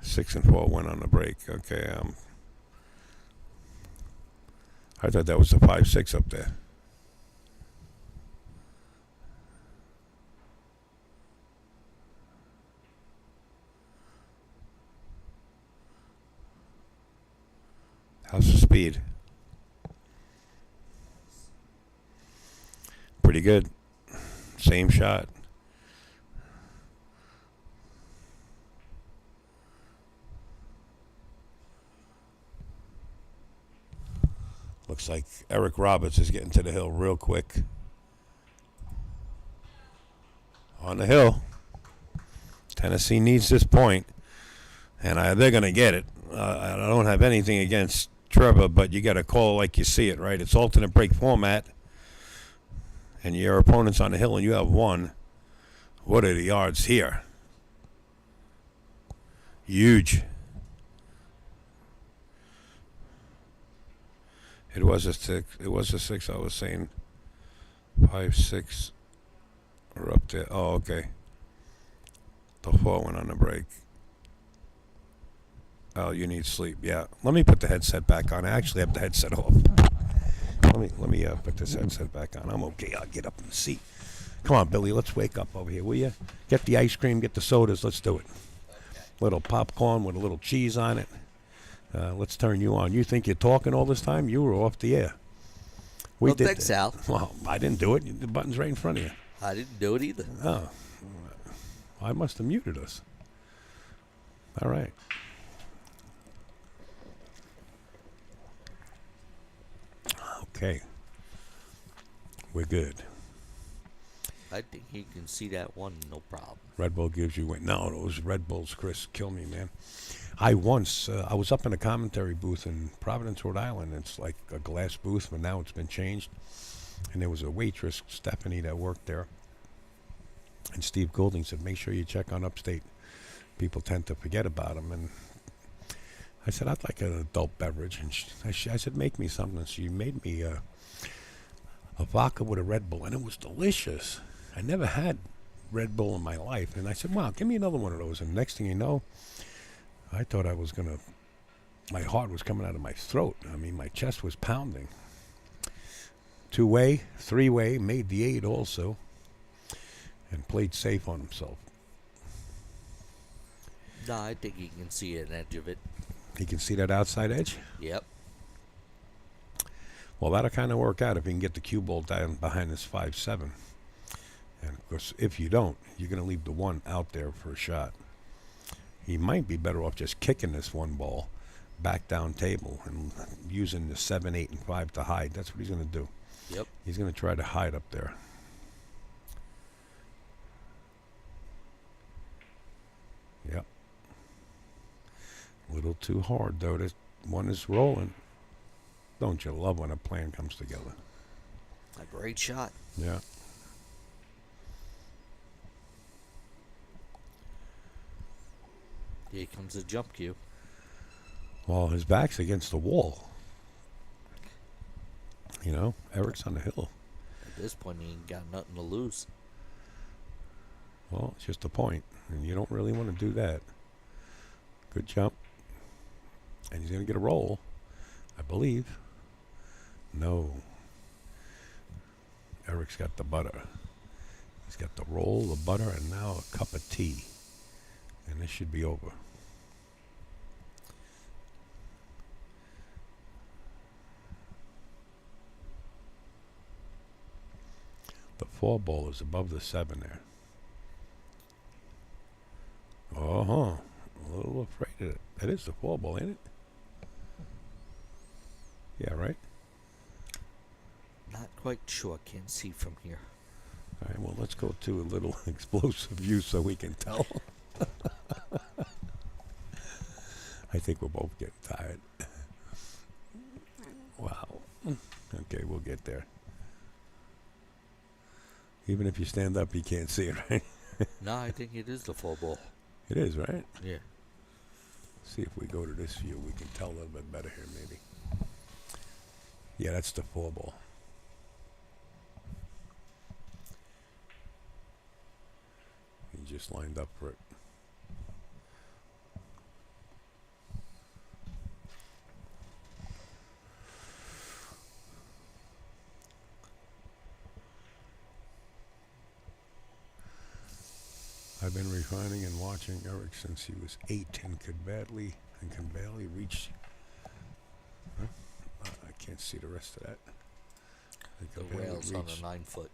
Six and 4 went on the break. Okay. I thought that was the 5-6 up there. How's the speed? Pretty good. Same shot. Looks like Eric Roberts is getting to the hill real quick. On the hill. Tennessee needs this point, and they're going to get it. I don't have anything against Trevor, but you got to call like you see it, right? It's alternate break format, and your opponent's on the hill, and you have one. What are the odds here? Huge. It was a 6. It was a 6. I was saying 5, 6, or up there. Oh, okay. The 4 went on the break. Oh, you need sleep. Yeah. Let me put the headset back on. I actually have the headset off. Let me put this headset back on. I'm okay. I'll get up in the seat. Come on, Billy. Let's wake up over here, will you? Get the ice cream. Get the sodas. Let's do it. Little popcorn with a little cheese on it. Let's turn you on. You think you're talking all this time? You were off the air. Well, thanks, Sal. Well, I didn't do it. The button's right in front of you. I didn't do it either. Oh. I must have muted us. All right. Okay. We're good. I think he can see that one, no problem. Red Bull gives you win. No, those Red Bulls, Chris, kill me, man. I was up in a commentary booth in Providence, Rhode Island. It's like a glass booth, but now it's been changed. And there was a waitress, Stephanie, that worked there. And Steve Goulding said, make sure you check on Upstate. People tend to forget about them. And I said, I'd like an adult beverage. And I said, make me something. And she made me a vodka with a Red Bull. And it was delicious. I never had Red Bull in my life. And I said, wow, give me another one of those. And next thing you know, I thought I was going to, my heart was coming out of my throat. I mean, my chest was pounding. 2-way, 3-way, made the 8 also. And played safe on himself. No, I think he can see an edge of it. He can see that outside edge? Yep. Well, that'll kind of work out if he can get the cue ball down behind this 5-7. And, of course, if you don't, you're going to leave the 1 out there for a shot. He might be better off just kicking this 1 ball back down table and using the 7, 8, and 5 to hide. That's what he's going to do. Yep. He's going to try to hide up there. Yep. A little too hard, though. This 1 is rolling. Don't you love when a plan comes together? A great shot. Yeah. Here comes the jump cue. Well, his back's against the wall. You know, Eric's on the hill. At this point, he ain't got nothing to lose. Well, it's just a point, and you don't really want to do that. Good jump. And he's going to get a roll, I believe. No. Eric's got the butter. He's got the roll, the butter, and now a cup of tea. And this should be over. The 4 ball is above the 7 there. Uh-huh. A little afraid of it. That is the 4 ball, ain't it? Yeah, right? Not quite sure. Can't see from here. All right, well, let's go to a little explosive view so we can tell. I think we're both getting tired. Wow. Okay, we'll get there. Even if you stand up, you can't see it, right? No, I think it is the 4 ball. It is, right? Yeah. See if we go to this view, we can tell a little bit better here, maybe. Yeah, that's the 4 ball. He just lined up for it. I've been refining and watching Eric since he was 8 and can barely reach. Huh? I can't see the rest of that. The rails on a 9-foot.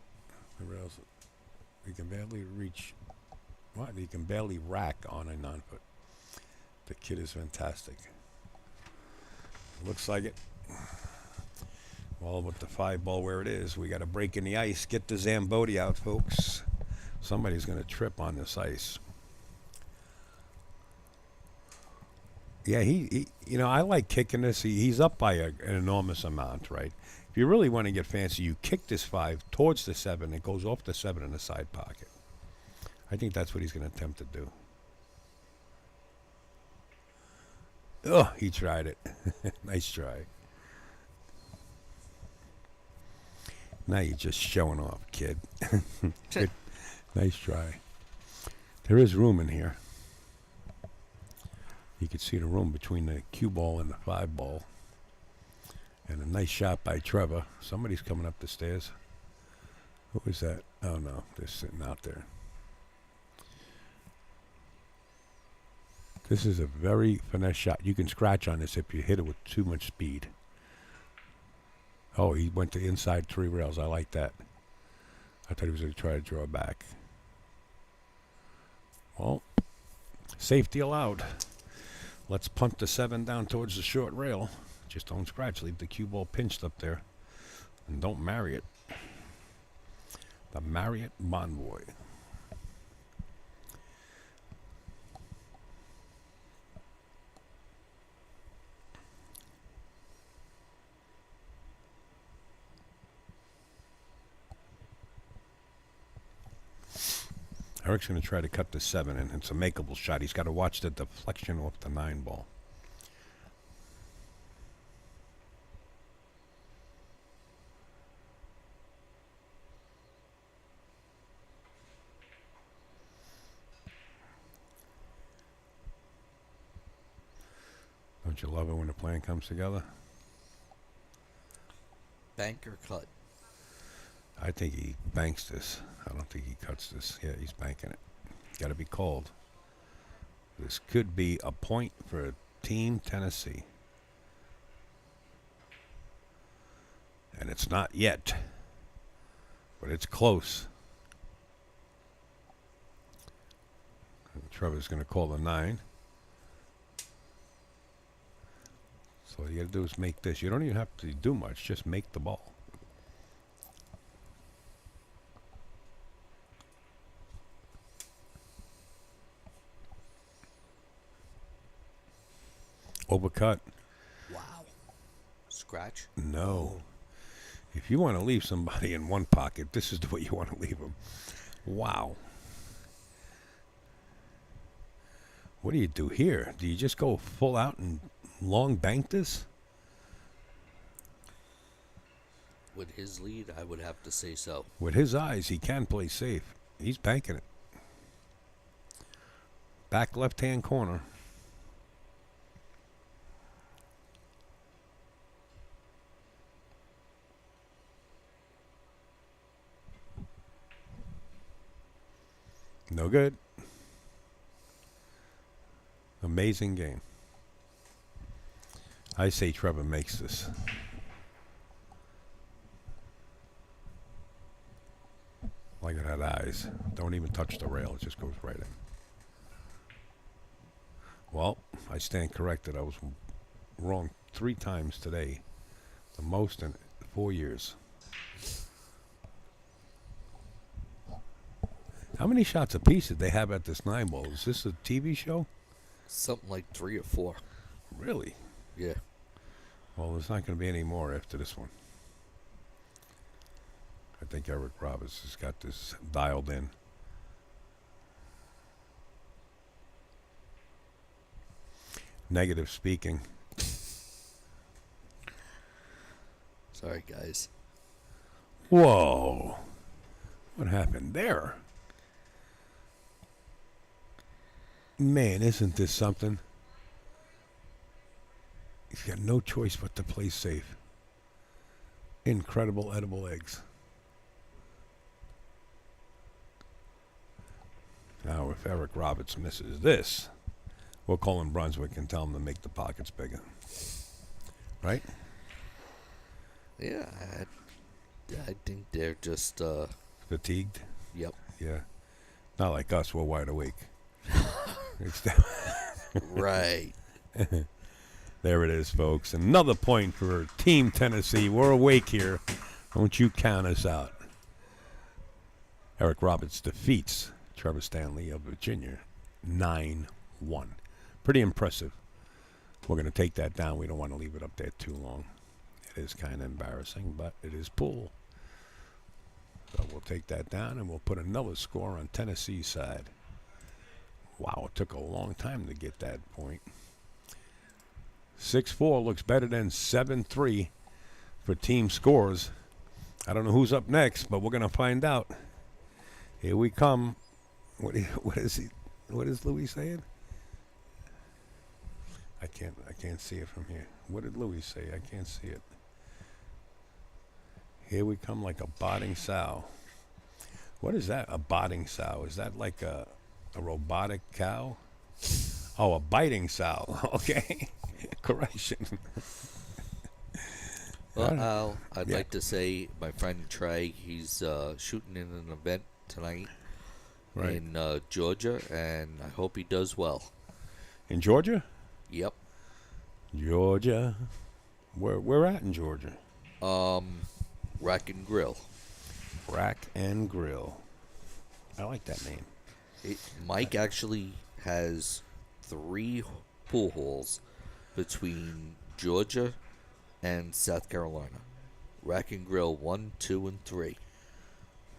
The rails. He can barely reach. What? He can barely rack on a 9-foot. The kid is fantastic. Looks like it. Well, with the 5 ball where it is, we got to break in the ice. Get the Zamboni out, folks. Somebody's going to trip on this ice. Yeah, he I like kicking this. He's up by an enormous amount, right? If you really want to get fancy, you kick this 5 towards the 7. It goes off the 7 in the side pocket. I think that's what he's going to attempt to do. Oh, he tried it. Nice try. Now you're just showing off, kid. Good. Nice try. There is room in here. You can see the room between the cue ball and the 5 ball. And a nice shot by Trevor. Somebody's coming up the stairs. Who is that? Oh, no. They're sitting out there. This is a very finesse shot. You can scratch on this if you hit it with too much speed. Oh, he went to inside 3 rails. I like that. I thought he was going to try to draw back. Well, safety allowed. Let's punt the 7 down towards the short rail. Just don't scratch. Leave the cue ball pinched up there. And don't marry it. The Marriott Bonvoy. Eric's going to try to cut the 7, and it's a makeable shot. He's got to watch the deflection off the 9 ball. Don't you love it when the plan comes together? Bank or cut? I think he banks this. I don't think he cuts this. Yeah, he's banking it. Got to be called. This could be a point for Team Tennessee. And it's not yet. But it's close. And Trevor's going to call the 9. So all you got to do is make this. You don't even have to do much. Just make the ball. Overcut. Wow. Scratch? No. If you want to leave somebody in one pocket, this is the way you want to leave them. Wow. What do you do here? Do you just go full out and long bank this? With his lead, I would have to say so. With his eyes, he can play safe. He's banking it. Back left-hand corner. No good. Amazing game. I say Trevor makes this. Look at that eyes. Don't even touch the rail. It just goes right in. Well, I stand corrected. I was wrong 3 times today. The most in 4 years. How many shots apiece did they have at this 9 ball? Is this a TV show? Something like 3 or 4. Really? Yeah. Well, there's not going to be any more after this one. I think Eric Roberts has got this dialed in. Negative speaking. Sorry, guys. Whoa. What happened there? Man, isn't this something? He's got no choice but to play safe. Incredible edible eggs. Now, if Eric Roberts misses this, we'll call him Brunswick and tell him to make the pockets bigger. Right? Yeah, I think they're just, Fatigued? yep. Yeah. Not like us, we're wide awake. Right. There it is, folks. Another point for Team Tennessee. We're awake here. Don't you count us out. Eric Roberts defeats Trevor Stanley of Virginia 9-1. Pretty impressive. We're going to take that down. We don't want to leave it up there too long. It is kind of embarrassing, but it is pool. So we'll take that down, and we'll put another score on Tennessee's side. Wow, it took a long time to get that point. 6-4 looks better than 7-3 for team scores. I don't know who's up next, but we're going to find out. Here we come. What is Louis saying? I can't see it from here. What did Louis say? I can't see it. Here we come like a botting sow. What is that, a botting sow? Is that like a robotic cow? Oh, a biting sow. Okay. Correction. Well, Al, I'd Yeah. like to say my friend Trey, he's shooting in an event tonight Right. in Georgia, and I hope he does well. In Georgia? Yep. Georgia. Where at in Georgia? Rack and Grill. Rack and Grill. I like that name. Mike actually has 3 pool halls between Georgia and South Carolina. Rack and Grill 1, 2, and 3.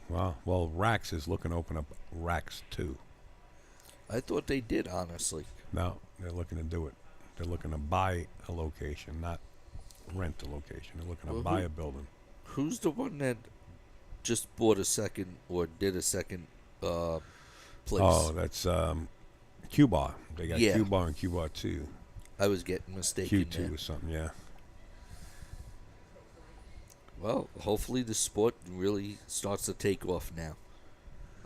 Wow. Well, Rax is looking to open up Rax 2. I thought they did, honestly. No, they're looking to do it. They're looking to buy a location, not rent a location. They're looking to Well, buy who- a building. Who's the one that just bought a second or did a second place? Oh, that's Q-Bar. They got Yeah. Q-Bar and Q-Bar 2. I was getting mistaken Q2 there. or something, yeah. Well, hopefully the sport really starts to take off now.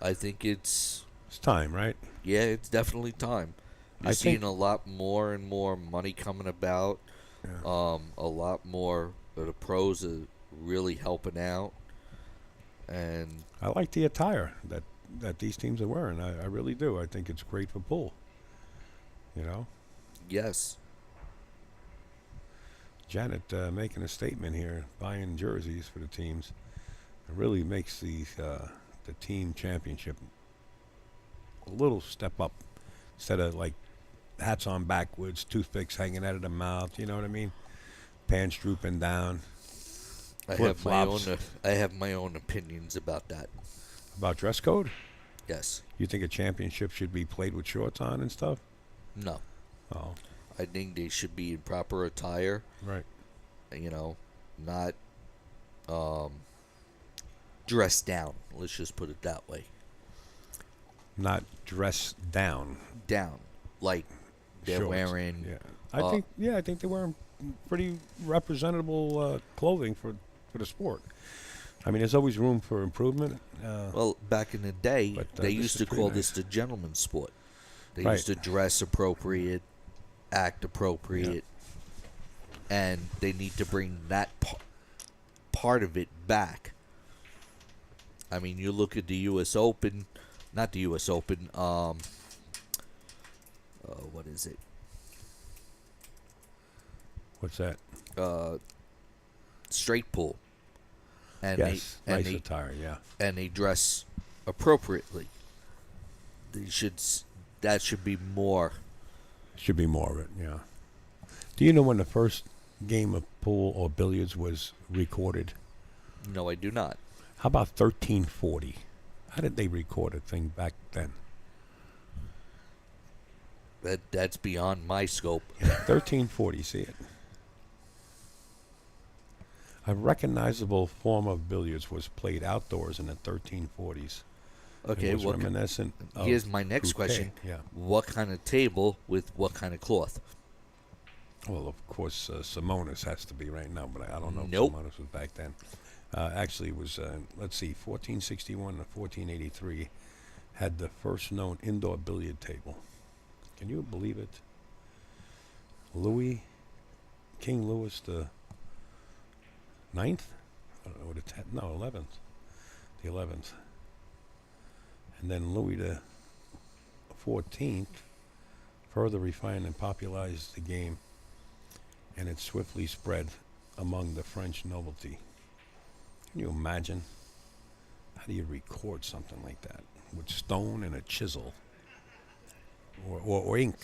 I think it's time, right? Yeah, it's definitely time. You're I seeing think- a lot more and more money coming about. Yeah. A lot more of the pros are really helping out. And I like the attire that these teams are wearing. I really do. I think it's great for pool. You know? yes, Janet making a statement here, buying jerseys for the teams. It really makes the team championship a little step up. Instead of like hats on backwards, toothpicks hanging out of the mouth, you know what I mean? Pants drooping down. I have my Flip-flops. own. I have my own opinions about that. About dress code? Yes, You think a championship should be played with shorts on and stuff? no. Oh, I think they should be in proper attire. right. You know, not dressed down. Let's just put it that way. Not dress down. Down, like they're Shorts. wearing. Yeah, I think they're wearing pretty representable clothing for the sport. I mean, there's always room for improvement. Well, back in the day, But, they this used is to pretty call nice. this the gentleman's sport. They Right. used to dress appropriate, act appropriate, and they need to bring that part of it back. I mean, you look at the U.S. Open, not the U.S. Open. What is it? What's that? Straight pool. And Yes, nice they attire. Yeah. and they dress appropriately. That should be more. Should be more of it, yeah. Do you know when the first game of pool or billiards was recorded? No, I do not. How about 1340? How did they record a thing back then? That's beyond my scope. 1340, see it? A recognizable form of billiards was played outdoors in the 1340s. Okay, it was what reminiscent of here's my next croquet, question. Yeah. What kind of table with what kind of cloth? Well, of course, Simonis has to be right now, but I don't know Nope. if Simonis was back then. Actually, it was, let's see, 1461 to 1483 had the first known indoor billiard table. Can you believe it? King Louis the 9th? Or the 10th? No, 11th. The 11th. And then Louis the 14th further refined and popularized the game and it swiftly spread among the French nobility. Can you imagine? How do you record something like that? With stone and a chisel. Or ink.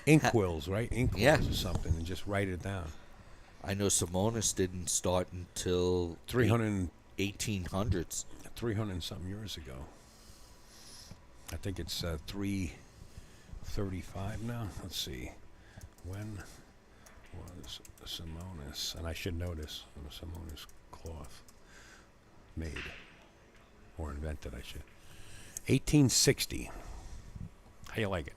Ink quills, right? Ink quills Yeah. or something, and just write it down. I know Simonis didn't start until 300 1800s. 300 and something years ago. I think it's 335 now. Let's see. When was Simonis? And I should know this. The Simonis cloth made or invented, I should. 1860. How you like it?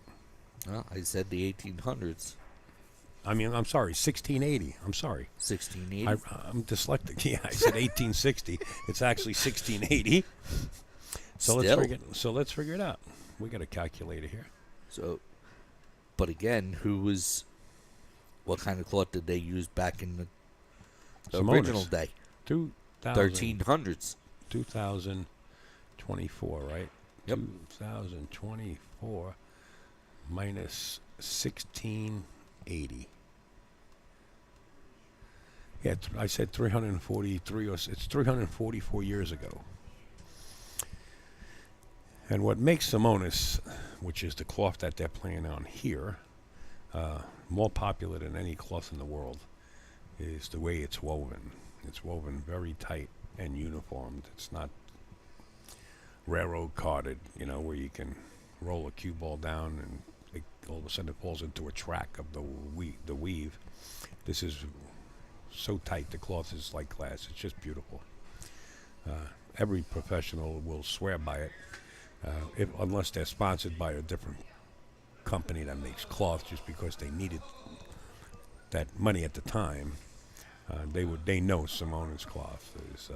Well, I said the 1800s. I mean, I'm sorry, 1680. I'm sorry. 1680. I'm dyslexic. Yeah, I said 1860. It's actually 1680. So let's figure it out. We got a calculator here. So, but again, what kind of cloth did they use back in the Simonis. original day? 1300s. 2024, right? Yep. 2024 minus 1680. Yeah, I said 343, or it's 344 years ago. And what makes Simonis, which is the cloth that they're playing on here, more popular than any cloth in the world, is the way it's woven. It's woven very tight and uniformed. It's not railroad carded, where you can roll a cue ball down and all of a sudden it falls into a track of the weave. This is so tight, the cloth is like glass. It's just beautiful. Every professional will swear by it, unless they're sponsored by a different company that makes cloth, just because they needed that money at the time. They know Simonis cloth is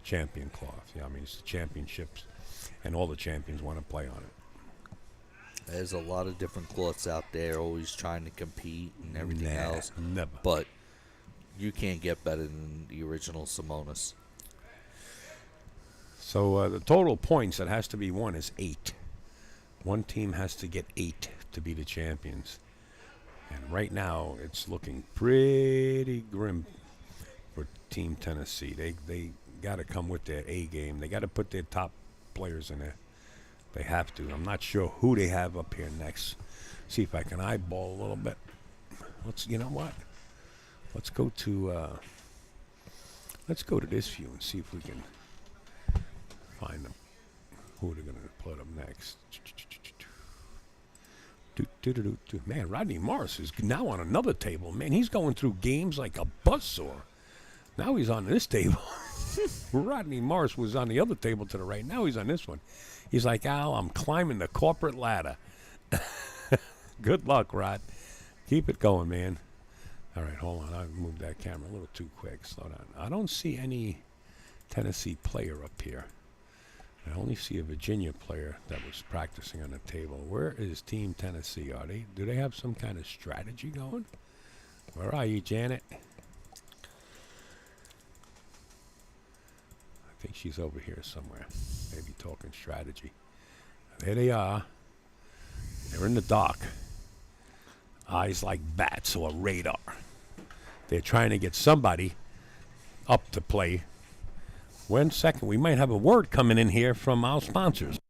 champion cloth. Yeah, I mean, it's the championships, and all the champions want to play on it. There's a lot of different cloths out there, always trying to compete and everything else. Never. But you can't get better than the original Simonis. So the total points that has to be won is 8. One team has to get 8 to be the champions. And right now, it's looking pretty grim for Team Tennessee. They got to come with their A game. They got to put their top players in there. They have to. I'm not sure who they have up here next. See if I can eyeball a little bit. You know what? Let's go to this view and see if we can find them. Who they're going to put up next. Man, Rodney Morris is now on another table. Man, he's going through games like a buzzsaw. Now he's on this table. Rodney Morris was on the other table to the right. Now he's on this one. He's like, Al, I'm climbing the corporate ladder. Good luck, Rod. Keep it going, man. All right, hold on. I moved that camera a little too quick. Slow down. I don't see any Tennessee player up here. I only see a Virginia player that was practicing on the table. Where is Team Tennessee? Do they have some kind of strategy going? Where are you, Janet? I think she's over here somewhere. Maybe talking strategy. There they are. They're in the dock. Eyes like bats or radar. They're trying to get somebody up to play. 1 second, we might have a word coming in here from our sponsors.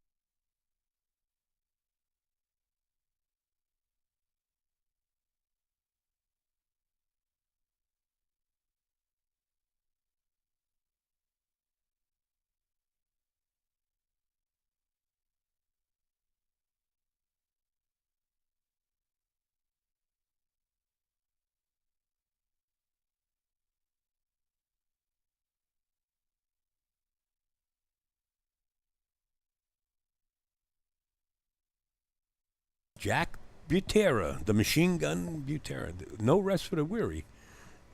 Jack Butera, the machine gun Butera. No rest for the weary.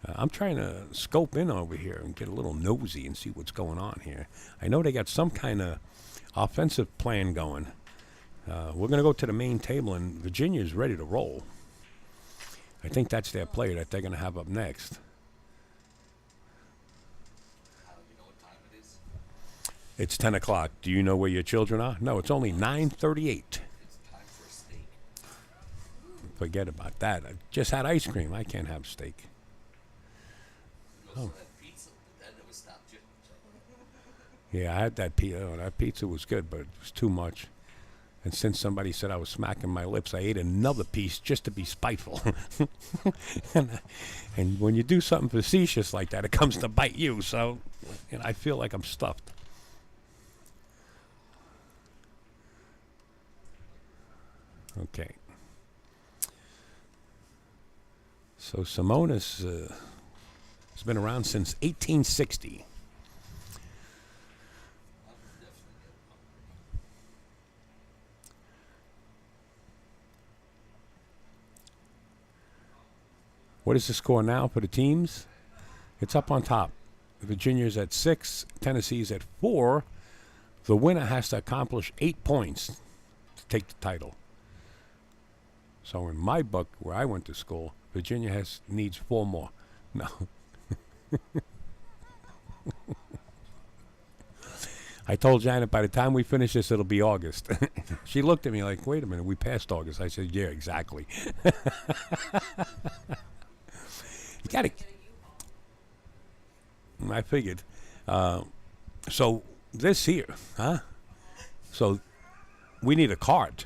I'm trying to scope in over here and get a little nosy and see what's going on here. I know they got some kind of offensive plan going. We're going to go to the main table, and Virginia's ready to roll. I think that's their player that they're going to have up next. You know what time it is? It's 10 o'clock. Do you know where your children are? No, it's only 9:38. It's time for a steak. Forget about that. I just had ice cream. I can't have steak. You also had pizza, but that never stopped you. Yeah, I had that pizza. Oh, that pizza was good, but it was too much. And since somebody said I was smacking my lips, I ate another piece just to be spiteful. and when you do something facetious like that, it comes to bite you. So, I feel like I'm stuffed. Okay. So Simonis has been around since 1860. What is the score now for the teams? It's up on top. Virginia's at 6. Tennessee's at 4. The winner has to accomplish 8 points to take the title. So in my book, where I went to school, Virginia needs 4 more. No. I told Janet by the time we finish this, it'll be August. She looked at me like, wait a minute, we passed August. I said, yeah, exactly. You got to. I figured. So this here, huh? So we need a cart.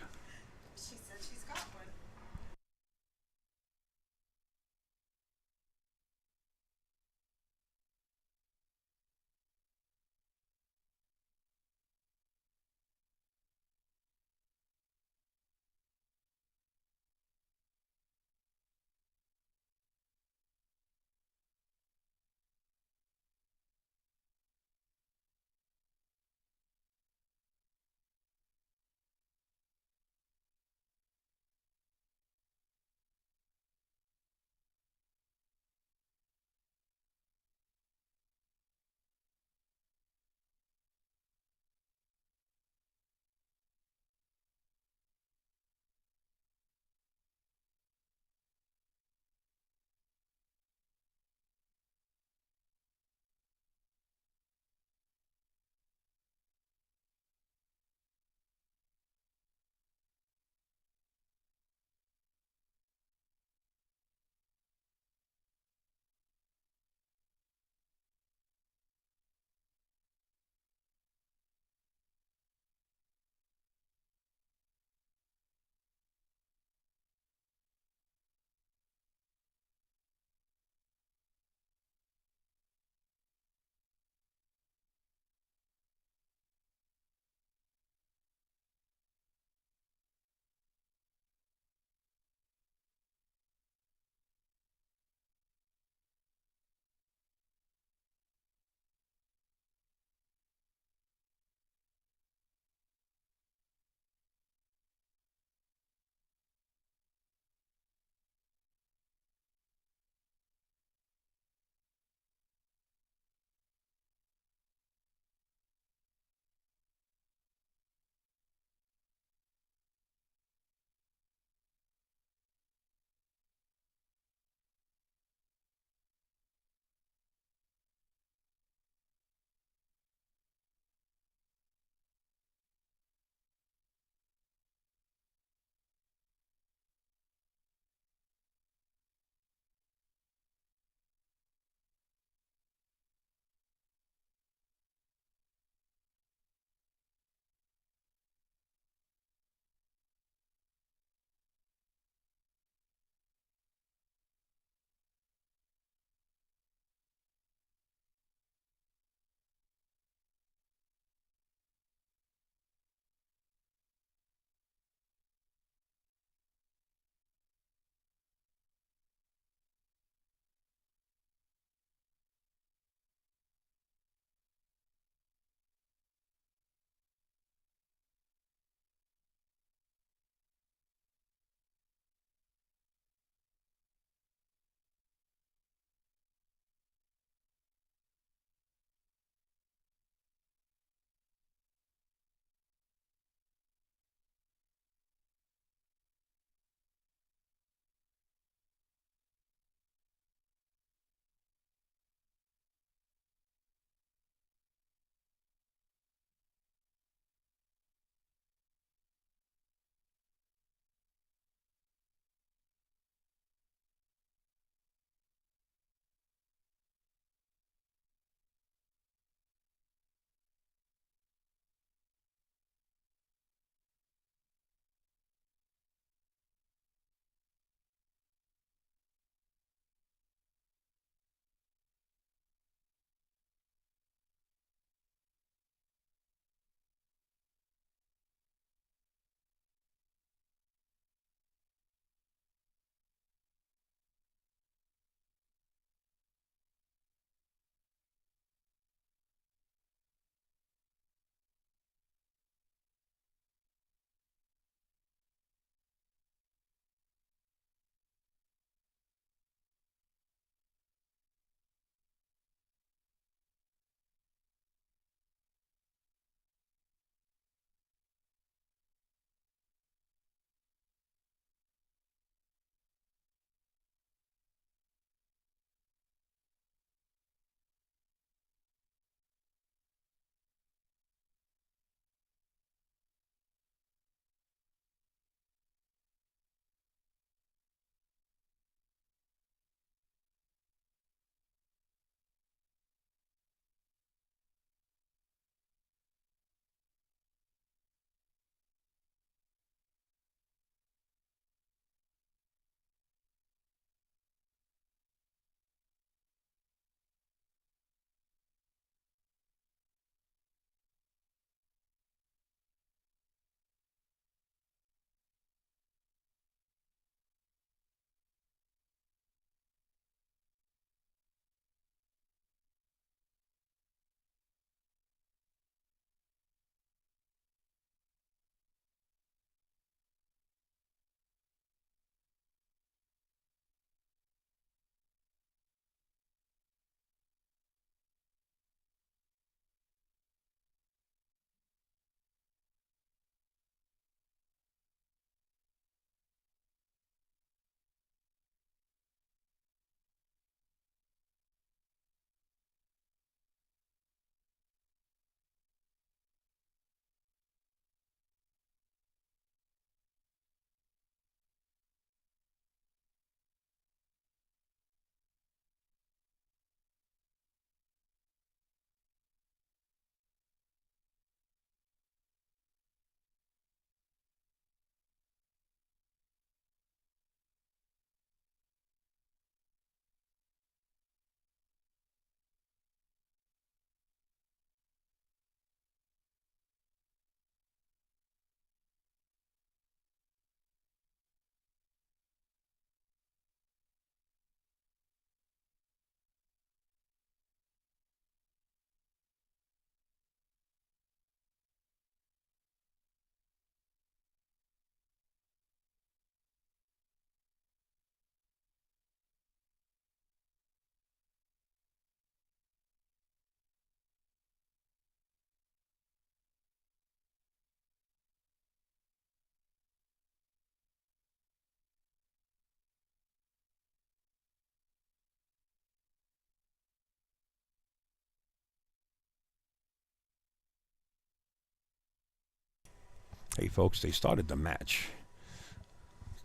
Hey, folks, they started the match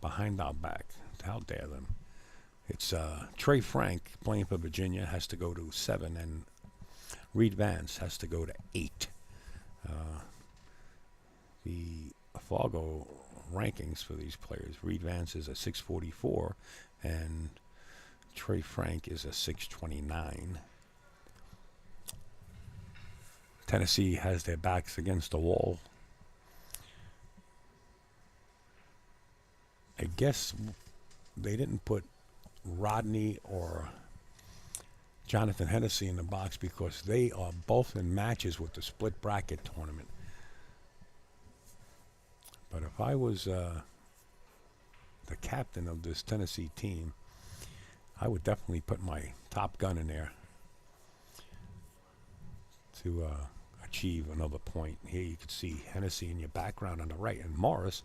behind our back. How dare them? It's Trey Frank playing for Virginia has to go to 7, and Reed Vance has to go to 8. The Fargo rankings for these players: Reed Vance is a 644, and Trey Frank is a 629. Tennessee has their backs against the wall. I guess they didn't put Rodney or Jonathan Hennessy in the box because they are both in matches with the split bracket tournament. But if I was the captain of this Tennessee team, I would definitely put my top gun in there to achieve another point. Here you can see Hennessy in your background on the right, and Morris,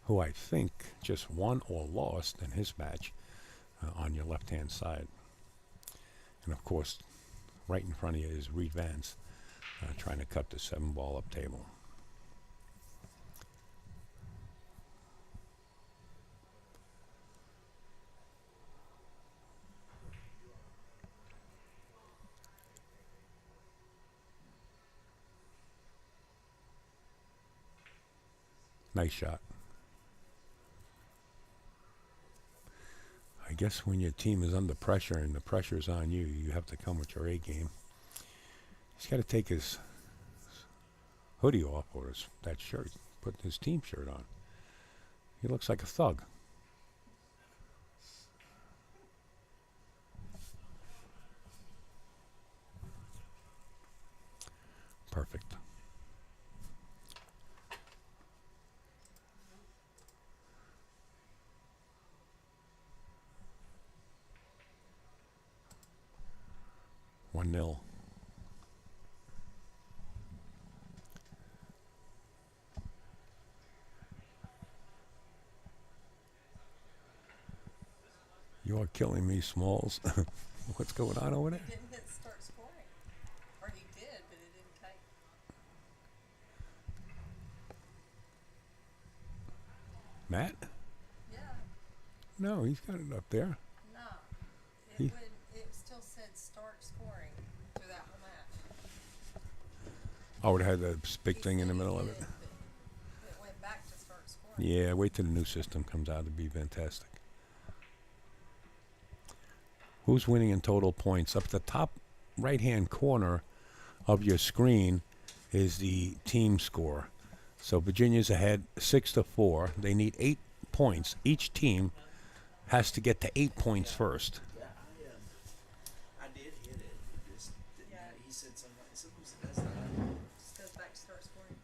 who I think just won or lost in his match, on your left-hand side. And of course, right in front of you is Reed Vance trying to cut the 7-ball up table. Nice shot. I guess when your team is under pressure and the pressure's on you, you have to come with your A game. He's got to take his hoodie off, or that shirt, put his team shirt on. He looks like a thug. Perfect. One nil. You are killing me, Smalls. What's going on over there? He didn't hit start scoring. Or he did, but it didn't take. Matt? Yeah, No, he's got it up there. no. He- It still said start scoring through that whole match. Oh, it had the big thing in the middle of it. It went back to start scoring. Yeah, wait till the new system comes out. It'd be fantastic. Who's winning in total points? Up the top right-hand corner of your screen is the team score. So Virginia's ahead 6-4. They need 8 points. Each team has to get to 8 points first. Yeah, I did hit it. It just didn't matter. He said something. Sometimes it does that. Just goes back to start scoring.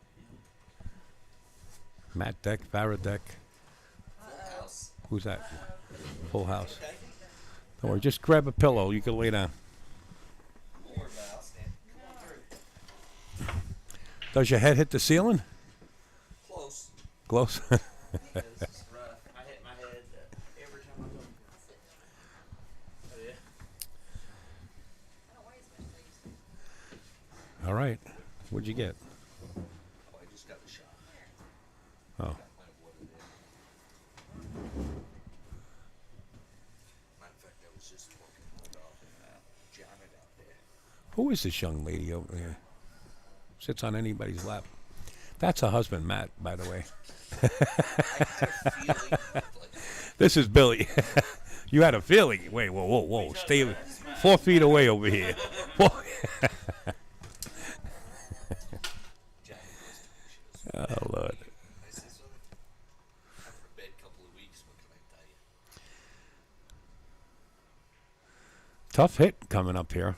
Matt Deck, Faradek. Full house. Who's that? Full house. Okay. Don't worry, just grab a pillow. You can lay down. More about stand. Come on through. Does your head hit the ceiling? Close. Close. It's rough. I hit my head every time I go. Oh yeah. I don't weigh as much as I used to. All right. What'd you get? Oh, I just got the shot. Oh. Got my water there. Matter of fact, I was just walking my dog Janet out there. Who is this young lady over here? Sits on anybody's lap. That's her husband, Matt, by the way. I had a feeling like This is Billy. You had a feeling. Wait, whoa, whoa, whoa. Stay 4 feet away over here. Janet was Oh, Lord. I said something. After a bad couple of weeks, what can I tell you? Tough hit coming up here.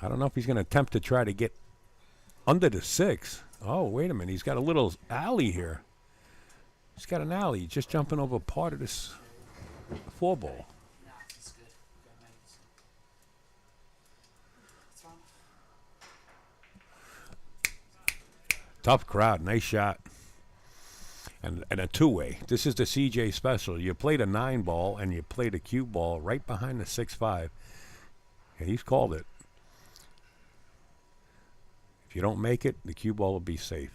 I don't know if he's going to attempt to try to get under the 6. Oh, wait a minute. He's got a little alley here. He's got an alley. Just jumping over part of this 4-ball. No, it's good. Got mates. What's wrong? Tough crowd. Nice shot. And a 2-way. This is the CJ special. You played a 9-ball and you played a cue ball right behind the 6-5. And he's called it. If you don't make it, the cue ball will be safe.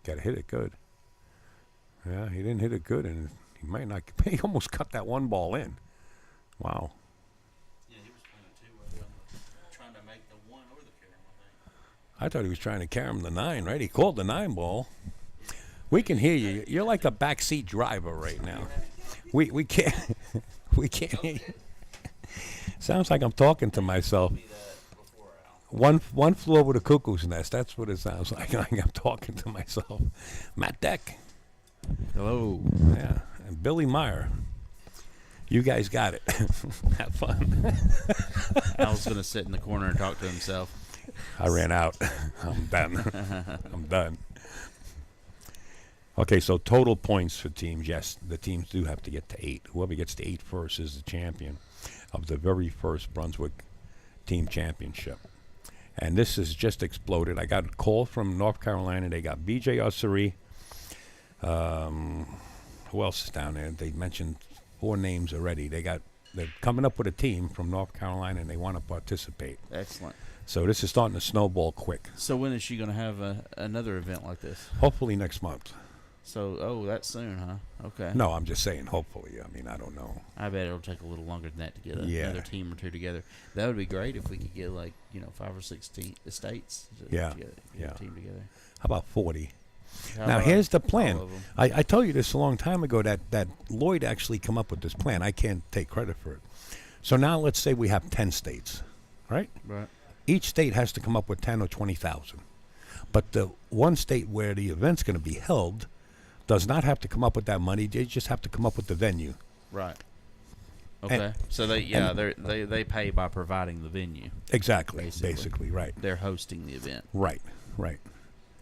Got to hit it good. Yeah, he didn't hit it good, and he might not. He almost cut that one ball in. Wow. Yeah, he was playing a two-way, trying to make the one or the carom, I think. I thought he was trying to carry him the 9, right? He called the 9 ball. We can hear you. You're like a backseat driver right now. We can't we can't hear you. Sounds like I'm talking to myself. One flew over the cuckoo's nest. That's what it sounds like. I'm talking to myself. Matt Deck. Hello. Yeah. And Billy Meyer. You guys got it. Have fun. Al's going to sit in the corner and talk to himself. I ran out. I'm done. I'm done. Okay, so total points for teams. Yes, the teams do have to get to 8. Whoever gets to 8 first is the champion of the very first Brunswick team championship. And this has just exploded. I got a call from North Carolina. They got BJ Ussery. Who else is down there? They mentioned 4 names already. They're coming up with a team from North Carolina, and they want to participate. Excellent. So this is starting to snowball quick. So when is she going to have another event like this? Hopefully next month. So, that's soon, huh? Okay. No, I'm just saying hopefully. I mean, I don't know. I bet it'll take a little longer than that to get Yeah. another team or 2 together. That would be great if we could get 5 or 6 estates to Yeah, get yeah. a team together. How about 40? How Now, about here's the all plan. of 'em? I told you this a long time ago that Lloyd actually come up with this plan. I can't take credit for it. So now let's say we have 10 states, right? Right. Each state has to come up with 10 or 20,000. But the one state where the event's going to be held does not have to come up with that money. They just have to come up with the venue. Right. Okay. So they pay by providing the venue. Exactly. Basically. Basically, right. They're hosting the event. Right.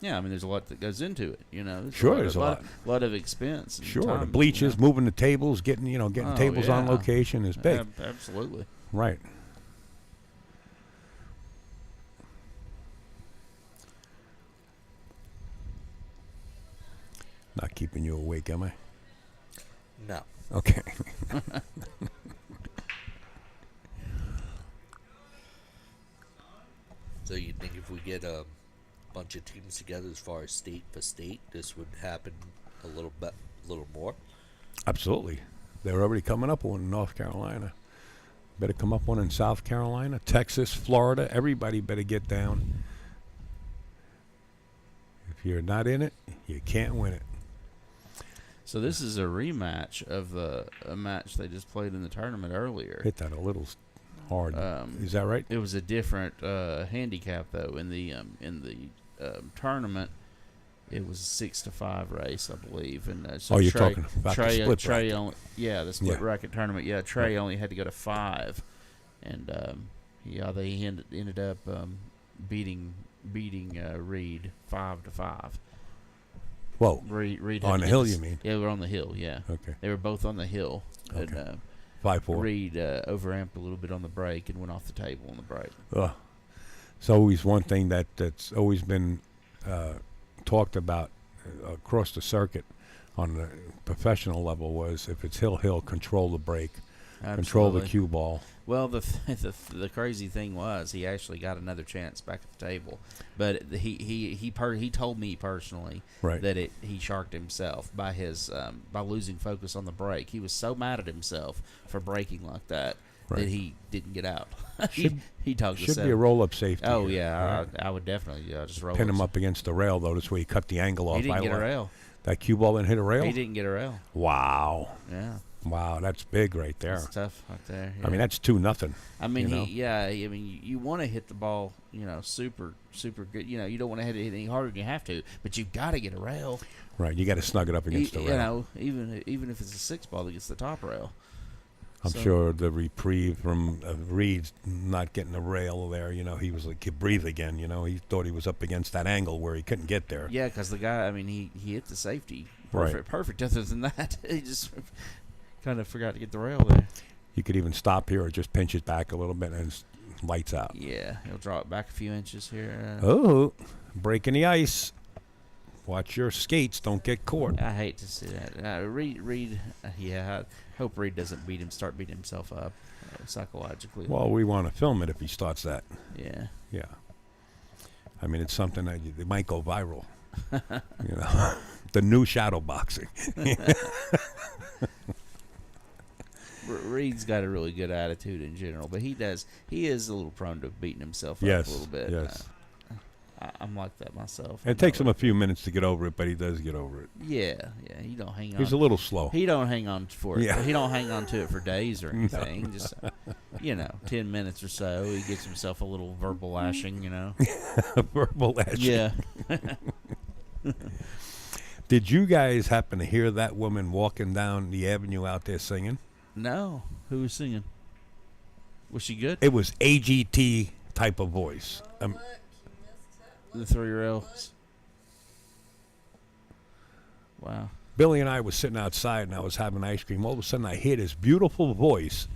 Yeah, I mean, there's a lot that goes into it. There's Sure, there's a lot. lot of expense. And Sure. time, The bleachers, moving the tables, getting Oh, tables on yeah. location is big. Absolutely. Right. Not keeping you awake, am I? No. Okay. So you think if we get a bunch of teams together as far as state for state, this would happen a little more? Absolutely. They're already coming up one in North Carolina. Better come up one in South Carolina, Texas, Florida. Everybody better get down. If you're not in it, you can't win it. So this is a rematch of a match they just played in the tournament earlier. Hit that a little hard. Is that right? It was a different handicap though. In the tournament, it was a 6-5 race, I believe. And so you're Trey, talking about the Trey, split Trey bracket. only, the split Yeah. bracket tournament. Yeah, Trey only had to go to 5, and they ended up beating Reed 5-5. Whoa. Reed On had the to hill, get you mean? Yeah, we're on the hill. Yeah, Okay. they were both on the hill. Okay. And 5-4. Reed overamped a little bit on the break and went off the table on the break. Ugh. It's always one thing that's always been talked about across the circuit on the professional level was if it's hill, control the break, control the Absolutely. cue ball. Well, the crazy thing was he actually got another chance back at the table, but he told me personally Right. that he sharked himself by by losing focus on the break. He was so mad at himself for breaking like that Right. that he didn't get out. Should- he talked to Should be a seven. roll-up safety. Oh here, yeah, right? I would definitely just roll. Pin him it. up against the rail, though. This way he cut the angle off. He didn't get a like- rail. That cue ball didn't hit a rail? He didn't get a rail. Wow. Yeah, Wow, that's big right there. that's tough right there. I mean, that's 2-0. I mean, you know? I mean, you want to hit the ball, super good. You don't want to hit it any harder than you have to, but you've got to get a rail. Right, you got to snug it up against the rail. Even if it's a 6 ball that gets the top rail. I'm So- sure the reprieve from Reed not getting the rail there, he was like, could breathe again, he thought he was up against that angle where he couldn't get there. Yeah, because the guy, I mean, he hit the safety Right. perfect. Other than that, he just kind of forgot to get the rail there. You could even stop here or just pinch it back a little bit and it's lights out. Yeah, he'll draw it back a few inches here. Oh, breaking the ice. Watch your skates, don't get caught. I hate to see that. Reed, I hope Reed doesn't start beating himself up psychologically. Well, we want to film it if he starts that. Yeah. Yeah. I mean, it's something that it might go viral. You know, the new shadow boxing. Reed's got a really good attitude in general, but he is a little prone to beating himself up Yes, a little bit. yes. I'm like that myself. It takes him a few minutes to get over it, but he does get over it. Yeah. He don't hang on. He's a little slow. He don't hang on for it. Yeah. He don't hang on to it for days or anything. Just 10 minutes or so, he gets himself a little verbal lashing. Verbal lashing. Yeah. Did you guys happen to hear that woman walking down the avenue out there singing? No. Who was singing? Was she good? It was AGT type of voice. Look, you missed that The one. 3-year-olds. Wow. Billy and I was sitting outside, and I was having ice cream. All of a sudden, I hear this beautiful voice,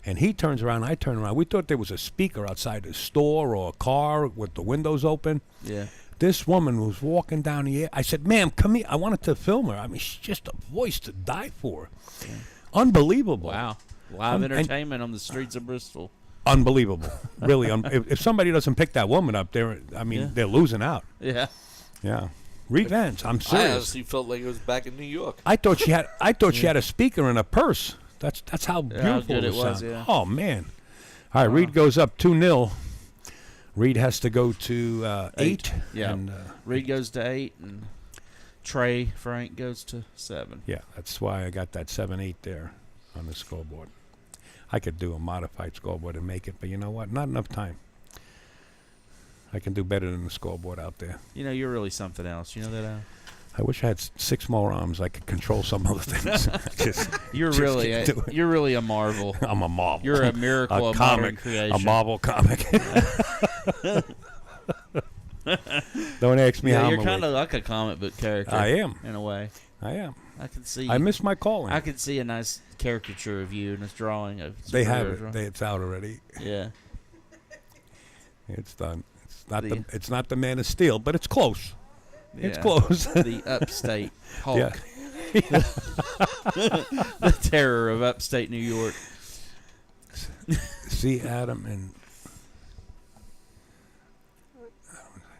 and he turns around, I turn around. We thought there was a speaker outside the store or a car with the windows open. Yeah. This woman was walking down the air. I said, ma'am, come here. I wanted to film her. I mean, she's just a voice to die for. Yeah. Unbelievable. Wow. Live And- entertainment on the streets of Bristol. Unbelievable. Really. If somebody doesn't pick that woman up, they're losing out. Yeah. Yeah. Reed Vance, I'm I serious. honestly felt like it was back in New York. I thought she had a speaker in a purse. That's how beautiful good it was, sounded. yeah. Oh man! All right, Reed goes up 2-0. Reed has to go to 8. Yeah. And, Reed goes to 8, and Frank goes to 7. yeah, that's why I got that 7-8 there on the scoreboard. I could do a modified scoreboard and make it, but you know what? Not enough time. I can do better than the scoreboard out there. You're really something else. You know that? I wish I had 6 more arms. I could control some other things. You're just really can't do it. you're really a marvel. I'm a marvel. You're a miracle of modern comic, creation. a Marvel comic. Don't ask me how You're I'm kind of awake. like a comic book character. I am. in a way. I am. I can see. I miss my calling. I could see a nice caricature of you in this drawing. They have it. It's out already. Yeah. It's done. It's not the Man of Steel, but it's close. It's Yeah. close. The upstate Hulk. Yeah. The terror of upstate New York. See, Adam, and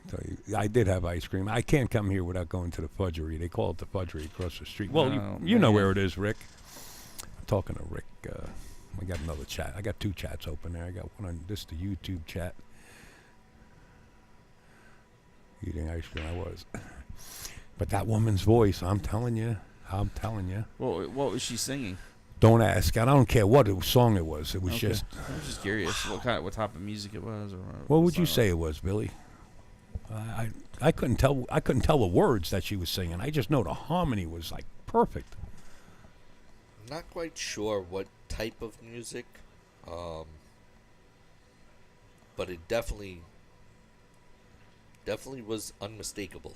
tell you, I did have ice cream. I can't come here without going to the fudgery. They call it the fudgery across the street. Well, Oh, you know man. where it is, Rick. I'm talking to Rick. I got another chat. I got 2 chats open there. I got one on this, the YouTube chat. Eating ice cream, I was. But that woman's voice, I'm telling you. What was she singing? Don't ask. I don't care what song it was. It was Okay. just. I was just curious what type of music it was. Or What would you song. say it was, Billy? I couldn't tell. I couldn't tell the words that she was singing. I just know the harmony was like perfect. Not quite sure what type of music, but it definitely was unmistakable.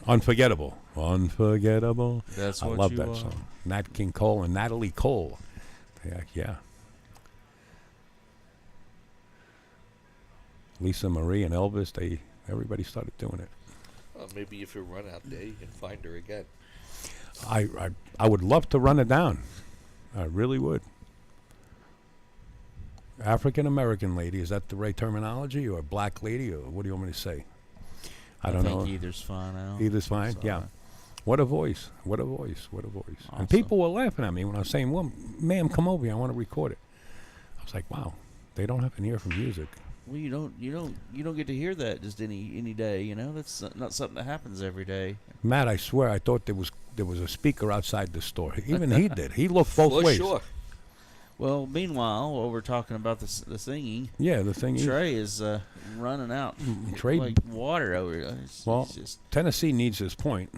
Unforgettable. That's I what love you that are. song. Nat King Cole and Natalie Cole. Yeah. Lisa Marie and Elvis. Everybody started doing it. Maybe if you run out there, you can find her again. I would love to run it down. I really would. African American lady, is that the right terminology, or black lady, or what do you want me to say? I don't know. think either's fine now. Either's fine. So, Yeah. What a voice! What a voice! What a voice! Awesome. And people were laughing at me when I was saying, "Well, ma'am, come over here. I want to record it." I was like, "Wow, they don't have an ear for music." Well, you don't get to hear that just any day. That's not something that happens every day. Matt, I swear, I thought there was a speaker outside the store. Even he did. He looked both For ways. sure. Well, meanwhile, while we're talking about the singing, Yeah, the thing is, Trey is running out Trey. like water over there. Well, He's just Tennessee needs his point,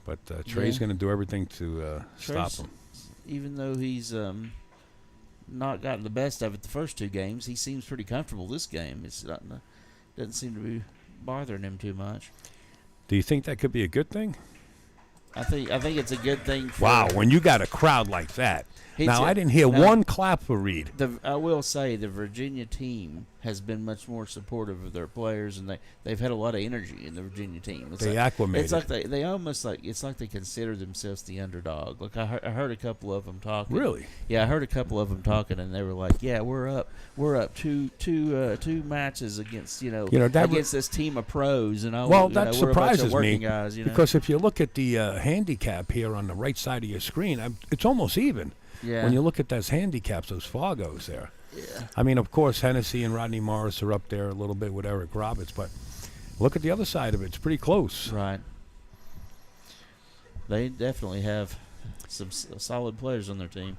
but Trey's Yeah. going to do everything to stop Trey's- him. even though he's not gotten the best of it the first 2 games, he seems pretty comfortable this game. It's not doesn't seem to be bothering him too much. Do you think that could be a good thing? I think it's a good thing. For Wow, when you got a crowd like that, Now, I didn't hear one clap for Reed. I will say the Virginia team has been much more supportive of their players, and they've had a lot of energy in the Virginia team. They acclimated. It's like they almost it's like they consider themselves the underdog. Like I heard a couple of them talking. Really? Yeah, I heard a couple of them talking, and they were like, "Yeah, we're up two matches against against this team of pros." And that surprises me guys, because if you look at the handicap here on the right side of your screen, it's almost even. Yeah. When you look at those handicaps, those Fargos there. Yeah. I mean, of course, Hennessy and Rodney Morris are up there a little bit with Eric Roberts, but look at the other side of it. It's pretty close. Right. They definitely have some solid players on their team.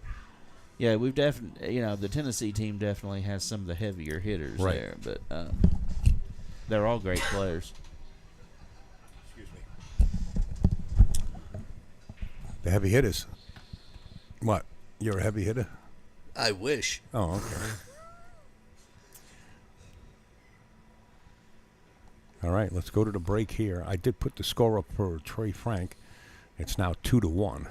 Yeah, we've definitely, the Tennessee team definitely has some of the heavier hitters there, but they're all great players. Excuse me. The heavy hitters. What? You're a heavy hitter? I wish. Oh, okay. All right, let's go to the break here. I did put the score up for Trey Frank. It's now 2-1.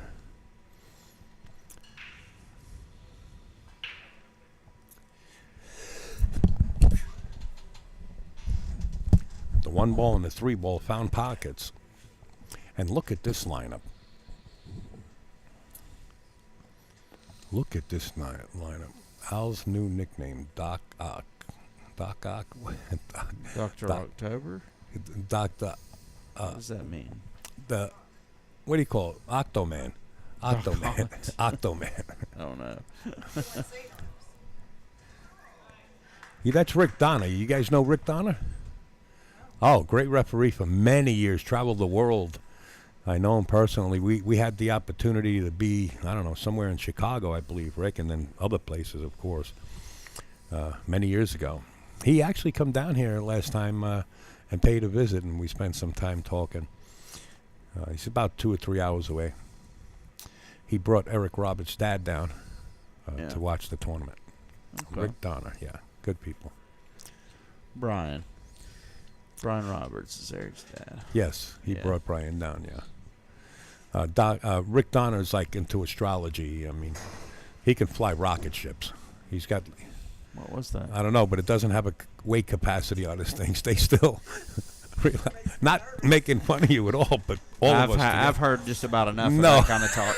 The 1 ball and the 3 ball found pockets. And look at this lineup. Look at this lineup. Al's new nickname, Doc Ock. Doc Ock? Dr. October? Doctor. What does that mean? What do you call it? Octoman. Octoman. Octoman. Oh, no. Yeah, that's Rick Donner. You guys know Rick Donner? Oh, great referee for many years. Traveled the world. I know him personally. We had the opportunity to be, I don't know, somewhere in Chicago, I believe, Rick, and then other places, of course, many years ago. He actually come down here last time and paid a visit, and we spent some time talking. He's about 2 or 3 hours away. He brought Eric Roberts' dad down to watch the tournament. Okay. Rick Donner, yeah, good people. Brian Roberts is Eric's dad. Yes, he brought Brian down, yeah. Rick Donner's like into astrology. I mean, he can fly rocket ships. He's got... What was that? I don't know, but it doesn't have a weight capacity on this thing. Stay still. Not making fun of you at all, but all of us. I've heard just about enough of that kind of talk.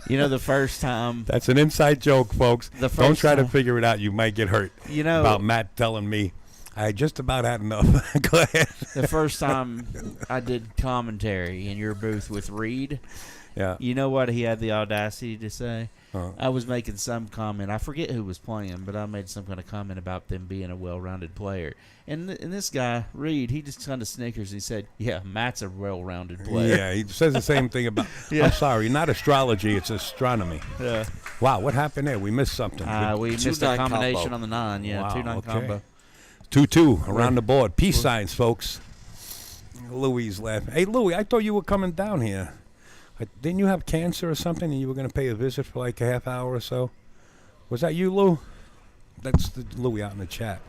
The first time. That's an inside joke, folks. Don't try to time, figure it out. You might get hurt. About Matt telling me, I just about had enough. Go ahead. The first time I did commentary in your booth with Reed, you know what he had the audacity to say? I was making some comment. I forget who was playing, but I made some kind of comment about them being a well-rounded player. And this guy, Reed, he just kind of snickers. He said, yeah, Matt's a well-rounded player. Yeah, he says the same thing about, I'm sorry, not astrology, it's astronomy. Yeah. Wow, what happened there? We missed something. We missed a combination on the 9. Yeah, wow, 2-9 combo. 2-2 around the board. Peace signs, folks. Louis is laughing. Hey, Louis, I thought you were coming down here. Didn't you have cancer or something and you were going to pay a visit for like a half hour or so? Was that you, Lou? That's Louis out in the chat.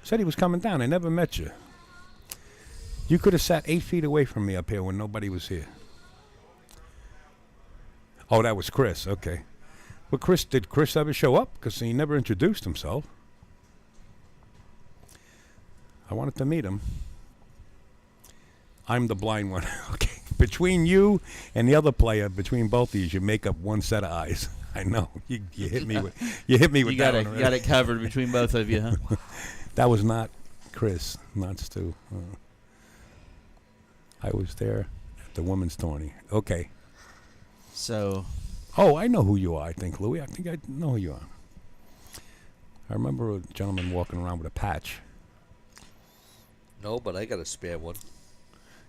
Said he was coming down. I never met you. You could have sat 8 feet away from me up here when nobody was here. Oh, that was Chris. Okay. Well, did Chris ever show up? Because he never introduced himself. I wanted to meet him. I'm the blind one. Okay. Between you and the other player, between both of you make up one set of eyes. I know. You hit me with You that got it covered between both of you, huh? That was not Chris, not Stu. I was there at the women's tourney. Okay. So. Oh, I know who you are, I think, Louis. I think I know who you are. I remember a gentleman walking around with a patch. No, but I got a spare one.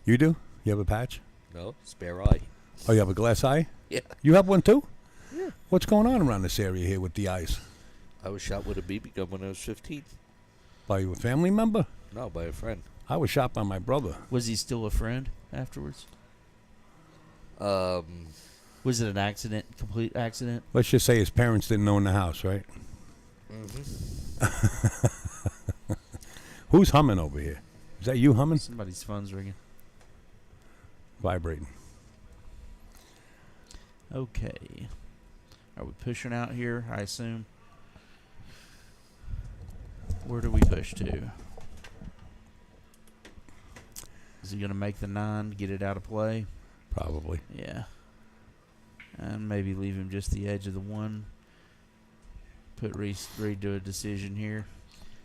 You do? You have a patch? No, spare eye. Oh, you have a glass eye? Yeah. You have one too? Yeah. What's going on around this area here with the eyes? I was shot with a BB gun when I was 15. By a family member? No, by a friend. I was shot by my brother. Was he still a friend afterwards? Was it an accident, complete accident? Let's just say his parents didn't own the house, right? Mm-hmm. Who's humming over here? Is that you humming? Somebody's phone's ringing. Vibrating. Okay. Are we pushing out here, I assume? Where do we push to? Is he going to make the 9, get it out of play? Probably. Yeah. And maybe leave him just the edge of the 1. Put Reed to a decision here.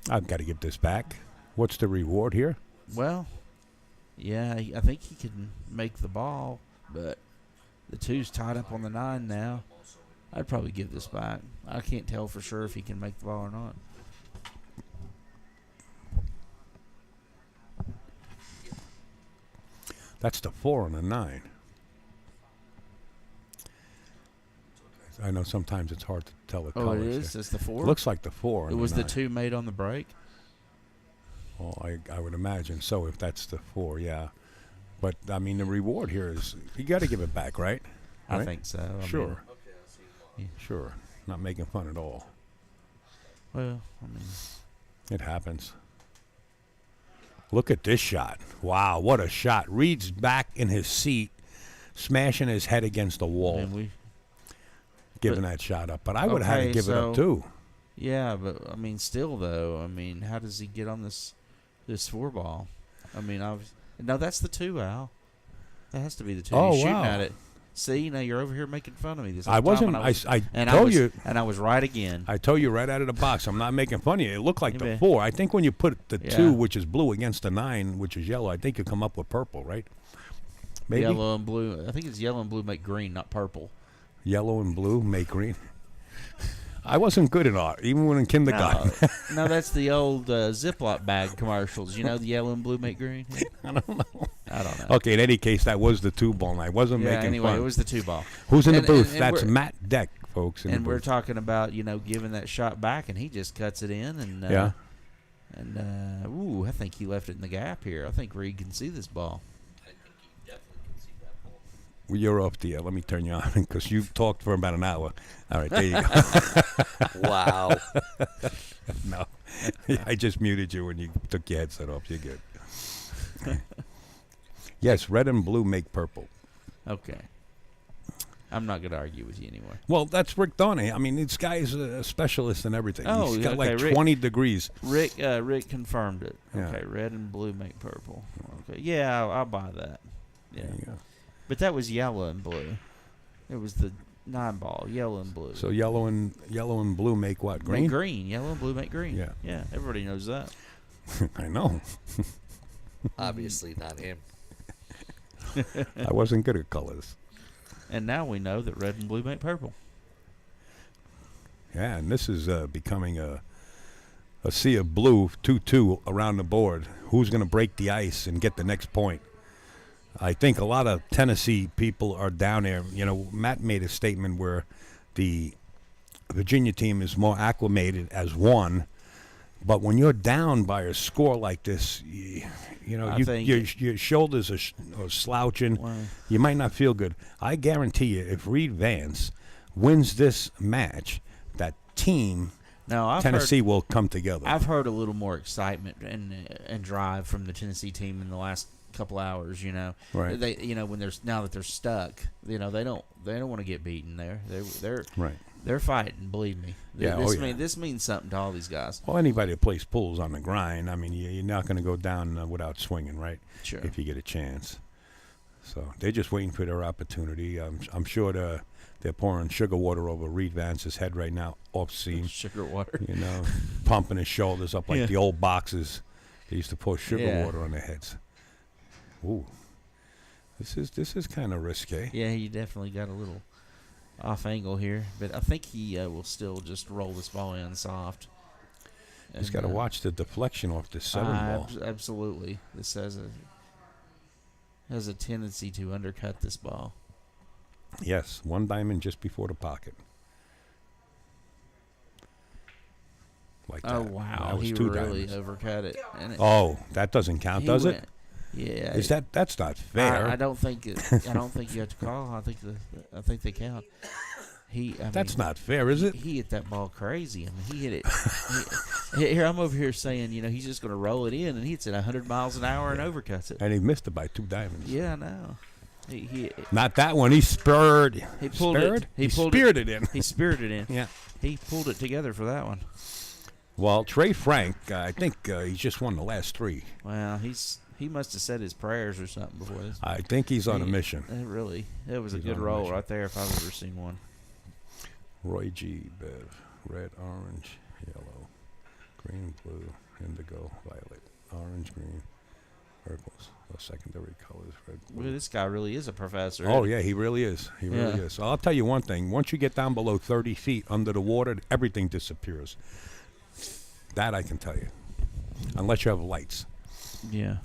I've got to give this back. What's the reward here? Well, yeah, I think he can make the ball, but the 2's tied up on the 9 now. I'd probably give this back. I can't tell for sure if he can make the ball or not. That's the 4 and a 9. I know sometimes it's hard to tell the Oh, colors. it is? Here. It's the 4? Looks like the 4. It and was the 9. 2 made on the break? Well, I would imagine so if that's the 4, yeah. But, I mean, the reward here is you got to give it back, right? I Right? think so. I Sure. mean, Sure. Not making fun at all. well, I mean, It happens. Look at this shot. Wow, what a shot. Reed's back in his seat, smashing his head against the wall, and giving that shot up. But I would have had to give it up, too. Yeah, but, I mean, still, though, I mean, how does he get on this 4 ball? I mean, no, that's the 2, Al. That has to be the 2. Oh, He's shooting wow. at it. See, now you're over here making fun of me. This I whole time, wasn't. and I told you. And I was right again. I told you right out of the box. I'm not making fun of you. It looked like Yeah, the man. 4. I think when you put the Yeah. 2, which is blue, against the 9, which is yellow, I think you come up with purple, right? Maybe Yellow and blue. I think it's yellow and blue make green, not purple. yellow and blue make green. I wasn't good at art, even when in kindergarten. No, that's the old Ziploc bag commercials. You know, the yellow and blue make green? Yeah. I don't know. I don't know. Okay, in any case, that was the 2 ball, and I wasn't Yeah, making anyway, fun. it was the 2 ball. Who's in the And- booth? and That's we're- Matt Deck, folks. In And the we're booth. talking about, giving that shot back, and he just cuts it in. And Yeah. And, ooh, I think he left it in the gap here. I think Reed can see this ball. I think he definitely can see that ball. Well, you're off the air. Let me turn you on because you've talked for about an hour. All right, there you go. Wow. No, I just muted you when you took your headset off. You're good. Yes, red and blue make purple. Okay. I'm not going to argue with you anymore. Well, that's Rick Donnie. I mean, this guy's a specialist in everything. Oh, He's got okay, like Rick- 20 degrees. Rick confirmed it. Yeah. Okay, red and blue make purple. Okay, yeah, I'll buy that. Yeah, There you go. but that was yellow and blue. It was the 9 ball, yellow and blue. So yellow and blue make what? Green? Make green. Yellow and blue make green. Yeah. Yeah, everybody knows that. I know. Obviously not him. I wasn't good at colors. And now we know that red and blue make purple. Yeah, and this is becoming a sea of blue, 2-2 around the board. Who's going to break the ice and get the next point? I think a lot of Tennessee people are down there. You know, Matt made a statement where the Virginia team is more acclimated as one. But when you're down by a score like this, I think your shoulders are slouching. Wow. You might not feel good. I guarantee you, if Reed Vance wins this match, that team, Now, Tennessee, will come together. I've heard a little more excitement and drive from the Tennessee team in the last couple hours. Right. They, when now that they're stuck, they don't want to get beaten. They're Right. They're fighting. Believe me. Yeah, This means something to all these guys. Well, anybody that plays pool's on the grind. I mean, you're not going to go down without swinging, right? Sure. If you get a chance. So they're just waiting for their opportunity. I'm sure they're pouring sugar water over Reed Vance's head right now, off seam. Sugar water. Pumping his shoulders up like Yeah. the old boxers. They used to pour sugar Yeah. water on their heads. Ooh, this is kind of risque. Yeah, he definitely got a little off angle here, but I think he will still just roll this ball in soft. He's got to watch the deflection off the 7 ball. Absolutely, this has a tendency to undercut this ball. Yes, 1 diamond just before the pocket. Like that. Oh wow, That was he 2 really diamonds. overcut it. And Oh, that doesn't count, he does went- it? Yeah. That's not fair? I don't think you have to call. I think they count. That's not fair, is it? He hit that ball crazy. I mean, he hit it. Here, I'm over here saying, he's just going to roll it in, and he hits it 100 miles an hour and overcuts it. And he missed it by 2 diamonds. Yeah, I know. He not that one. He spurred. He pulled spurred? it. He speared it in. He speared it in. Yeah. He pulled it together for that one. Well, Trey Frank, I think he's just won the last 3. Well, he must have said his prayers or something before this. I think he's on a mission. It was a good roll right there if I've ever seen one. Roy G. Bev. Red, orange, yellow, green, blue, indigo, violet, orange, green, purples. Those secondary colors, red, blue. Well, this guy really is a professor. Oh, yeah, he really is. He really is. So I'll tell you one thing. Once you get down below 30 feet under the water, everything disappears. That I can tell you. Unless you have lights. Yeah.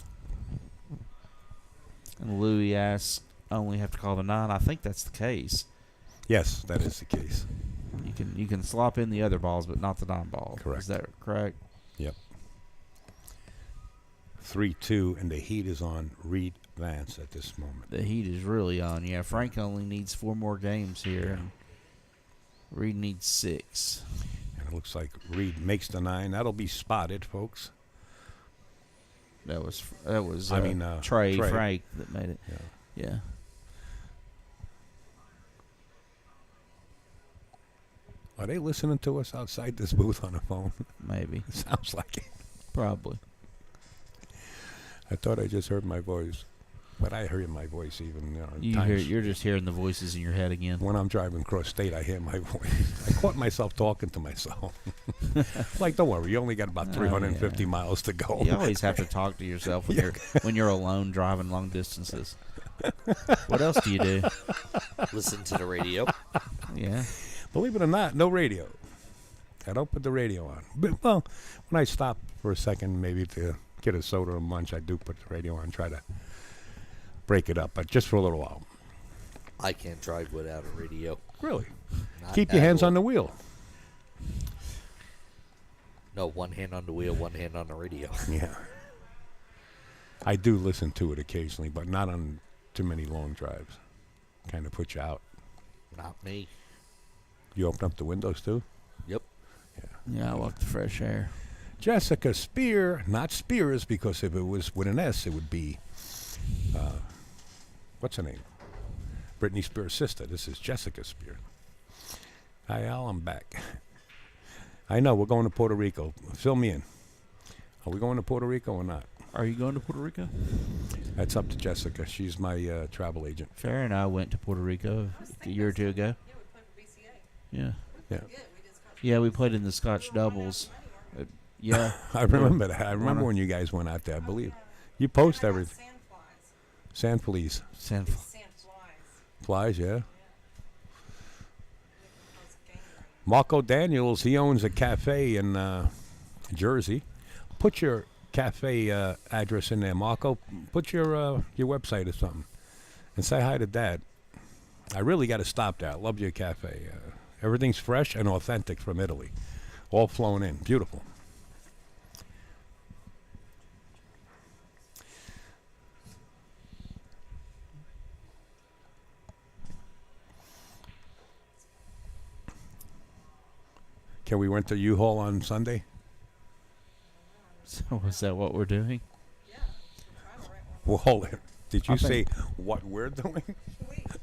And Louis asks, only have to call the 9. I think that's the case. Yes, that is the case. You can slop in the other balls, but not the 9 ball. Correct. Is that correct? Yep. 3-2, and the heat is on Reed Vance at this moment. The heat is really on. Yeah, Frank only needs 4 more games here, and Reed needs 6. And it looks like Reed makes the 9. That'll be spotted, folks. That was Trey Frank that made it. Yeah. Are they listening to us outside this booth on the phone? Maybe. It sounds like it. Probably. I thought I just heard my voice, but I hear my voice even times. You're just hearing the voices in your head again. When I'm driving across state, I hear my voice. I caught myself talking to myself. Like, don't worry, you only got about 350 miles to go. You always have to talk to yourself when you're alone driving long distances. What else do you do? Listen to the radio. Yeah. Believe it or not, no radio. I don't put the radio on. But, well, when I stop for a second, maybe to get a soda or lunch, I do put the radio on, try to break it up, but just for a little while. I can't drive without a radio. Really? Not Keep your hands all. on the wheel. No, one hand on the wheel, one hand on the radio. Yeah. I do listen to it occasionally, but not on too many long drives. Kind of put you out. Not me. You open up the windows too? Yep. Yeah, I like the fresh air. Jessica Spear, not Spears, because if it was with an S, it would be, what's her name? Britney Spears' sister. This is Jessica Spear. Hi, Al, I'm back. I know, we're going to Puerto Rico. Fill me in. Are we going to Puerto Rico or not? Are you going to Puerto Rico? That's up to Jessica. She's my travel agent. Farrah and I went to Puerto Rico a year or two ago. Yeah. Yeah. Yeah, we played in the Scotch doubles. Yeah. I remember that. I remember when you guys went out there, I believe. You post everything. Sand fleas. Sand Flies, yeah. Marco Daniels, he owns a cafe in Jersey. Put your cafe address in there, Marco. Put your website or something. And say hi to Dad. I really got to stop there. I love your cafe. Everything's fresh and authentic from Italy. All flown in. Beautiful. Can we rent the U-Haul on Sunday? So is that what we're doing? Well, hold it. Did you say what we're doing?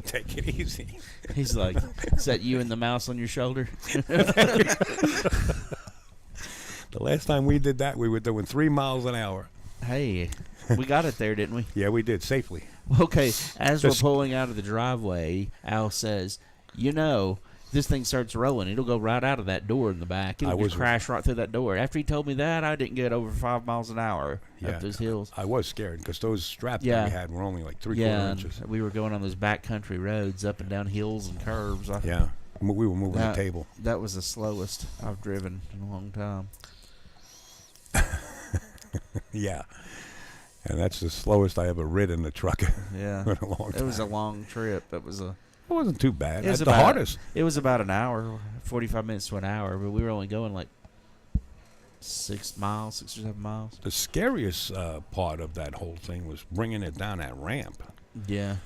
Take it easy. He's like, is that you and the mouse on your shoulder? The last time we did that, we were doing 3 miles an hour. Hey, we got it there, didn't we? Yeah, we did, safely. Okay, as we're pulling out of the driveway, Al says, this thing starts rolling. It'll go right out of that door in the back. It'll just crash right through that door. After he told me that, I didn't get over 5 miles an hour up those hills. I was scared because those straps that we had were only like 3/4 inches. We were going on those backcountry roads up and down hills and curves. Yeah, we were moving the table. That was the slowest I've driven in a long time. Yeah, and that's the slowest I ever rid in the truck. Yeah, in a long time. It was a long trip. It wasn't too bad. It was the hardest. It was about an hour, 45 minutes to an hour, but we were only going like 6 or 7 miles. The scariest part of that whole thing was bringing it down that ramp. Yeah.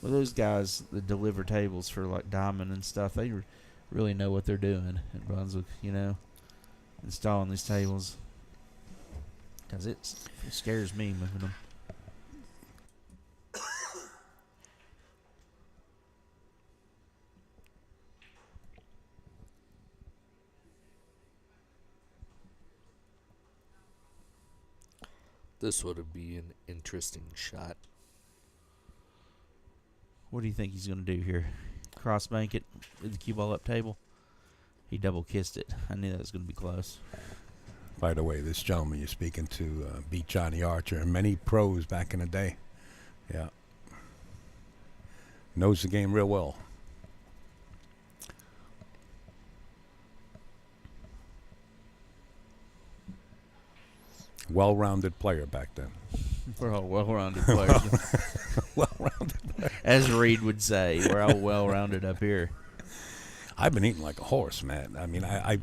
Well, those guys that deliver tables for like Diamond and stuff, they really know what they're doing at Brunswick, you know, installing these tables. Because it scares me moving them. This would be an interesting shot. What do you think he's going to do here? Cross bank it with the cue ball up table? He double kissed it. I knew that was going to be close. By the way, this gentleman you're speaking to beat Johnny Archer and many pros back in the day. Yeah. Knows the game real well. Well-rounded player back then. We're all well-rounded players. Well-rounded player. As Reed would say, we're all well-rounded up here. I've been eating like a horse, man. I mean, I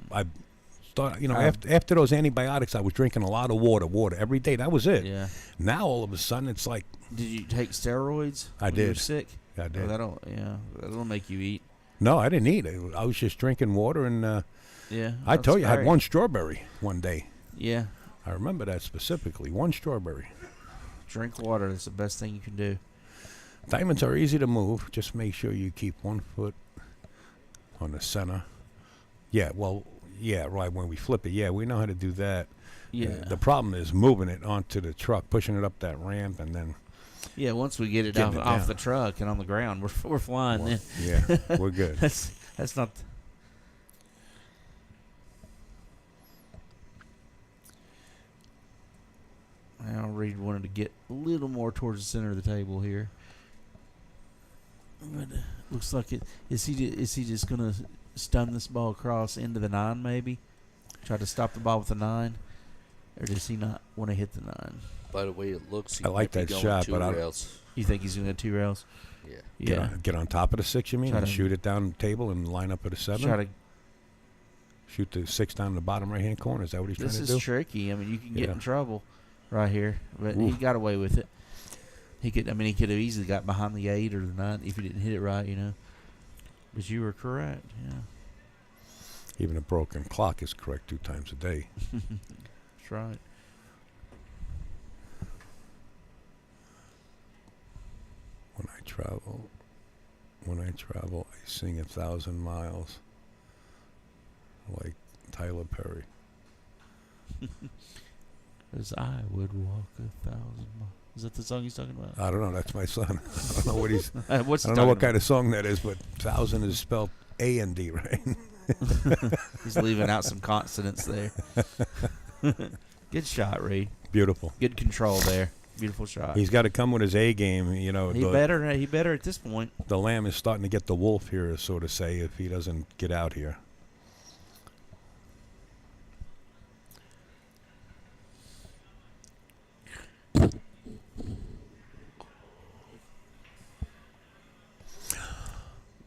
thought, you know, after those antibiotics, I was drinking a lot of water every day. That was it. Yeah. Now all of a sudden, it's like. Did you take steroids? I when did. You were sick? Yeah, I did. Oh, that'll make you eat. No, I didn't eat. I was just drinking water, and yeah. I told you, I had one strawberry one day. Yeah. I remember that specifically. One strawberry. Drink water. That's the best thing you can do. Diamonds are easy to move. Just make sure you keep 1 foot on the center. Yeah, well, yeah, right. When we flip it, yeah, we know how to do that. Yeah. The problem is moving it onto the truck, pushing it up that ramp, and then. Yeah, once we get it off the truck and on the ground, we're flying. Well, then. Yeah, we're good. That's not. Now Reed wanted to get a little more towards the center of the table here. But looks like it. Is he just gonna stun this ball across into the 9 maybe? Try to stop the ball with the 9, or does he not want to hit the 9? By the way, it looks. I like that shot, but rails. You think he's gonna have 2 rails? Yeah. Yeah. Get on top of the 6, you mean, Try and to shoot it down the table and line up at a 7. Try to. Shoot the 6 down in the bottom right-hand corner. Is that what he's trying to do? This is tricky. I mean, you can get in trouble right here, but he got away with it. He could have easily got behind the 8 or the 9 if he didn't hit it right, you know. But you were correct, yeah. Even a broken clock is correct 2 times a day. That's right. When I travel, I sing 1,000 miles, like Tyler Perry. As I would walk 1,000 miles. Is that the song he's talking about? I don't know. That's my son. I don't know what he's. What's I don't know what kind of song that is, but 1,000 is spelled A-N-D, right? He's leaving out some consonants there. Good shot, Reed. Beautiful. Good control there. Beautiful shot. He's got to come with his A game. You know, He better at this point. The lamb is starting to get the wolf here, so to say, if he doesn't get out here.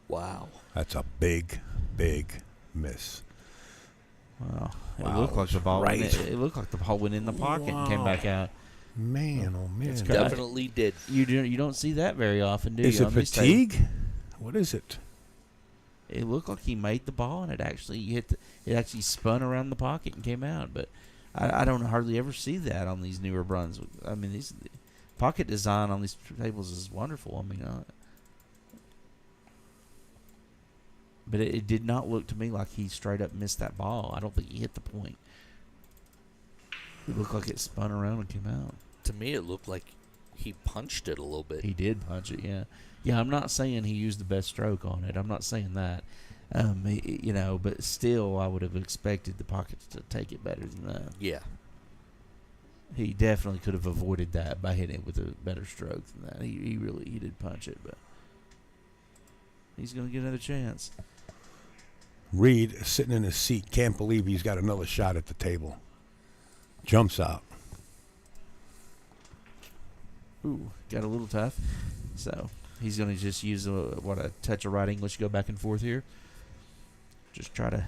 Wow. That's a big, big miss. Wow. It looked like the ball went in, it looked like the ball went in the pocket and came back out. Man, oh man. It's Definitely did. You don't see that very often, do you? Is it fatigue? What is it? It looked like he made the ball and it actually spun around the pocket and came out. But I don't hardly ever see that on these newer Brunswick. I mean, these pocket design on these tables is wonderful. I mean, but it did not look to me like he straight up missed that ball. I don't think he hit the point. It looked like it spun around and came out. To me, it looked like he punched it a little bit. He did punch it, yeah. Yeah, I'm not saying he used the best stroke on it. I'm not saying that. But still, I would have expected the pockets to take it better than that. Yeah. He definitely could have avoided that by hitting it with a better stroke than that. He did punch it, but he's going to get another chance. Reed, sitting in his seat, can't believe he's got another shot at the table. Jumps out. Ooh, got a little tough. So he's going to just use a touch of right English, go back and forth here. Just try to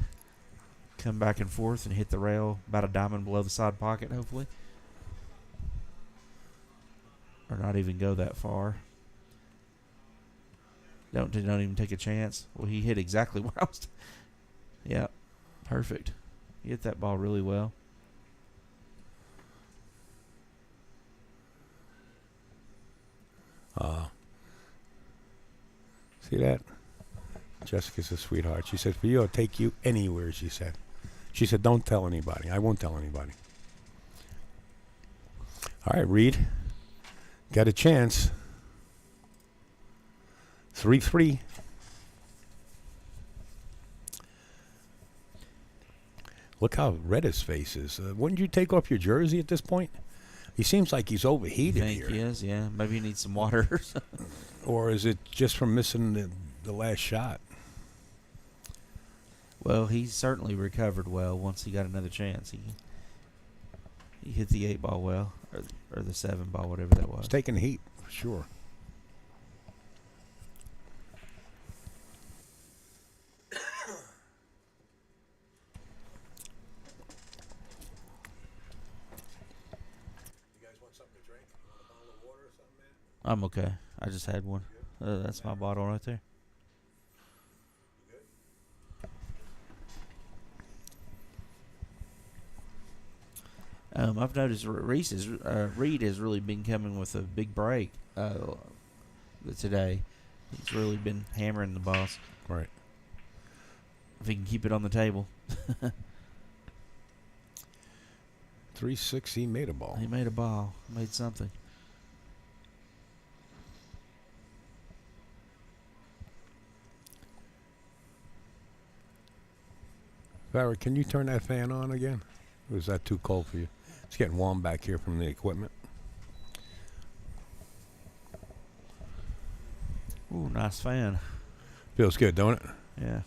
come back and forth and hit the rail about a diamond below the side pocket, hopefully. Or not even go that far. Don't even take a chance. Well, he hit exactly where I was. Yeah, perfect. He hit that ball really well. See that? Jessica's a sweetheart. She said, for you, I'll take you anywhere, she said. She said, don't tell anybody. I won't tell anybody. All right, Reed. Got a chance. 3-3. Look how red his face is. Wouldn't you take off your jersey at this point? He seems like he's overheated Think here. he is, yeah. Maybe he needs some water or something. Or is it just from missing the last shot? Well, he certainly recovered well once he got another chance. He hit the 8 ball well, or the 7 ball, whatever that was. He's taking heat, for sure. I'm okay. I just had one. That's my bottle right there. I've noticed Reed has really been coming with a big break today. He's really been hammering the balls. Right. If he can keep it on the table. 3-6, he made a ball. He made a ball. Made something. Farrah, can you turn that fan on again? Or is that too cold for you? It's getting warm back here from the equipment. Ooh, nice fan. Feels good, don't it? Yeah.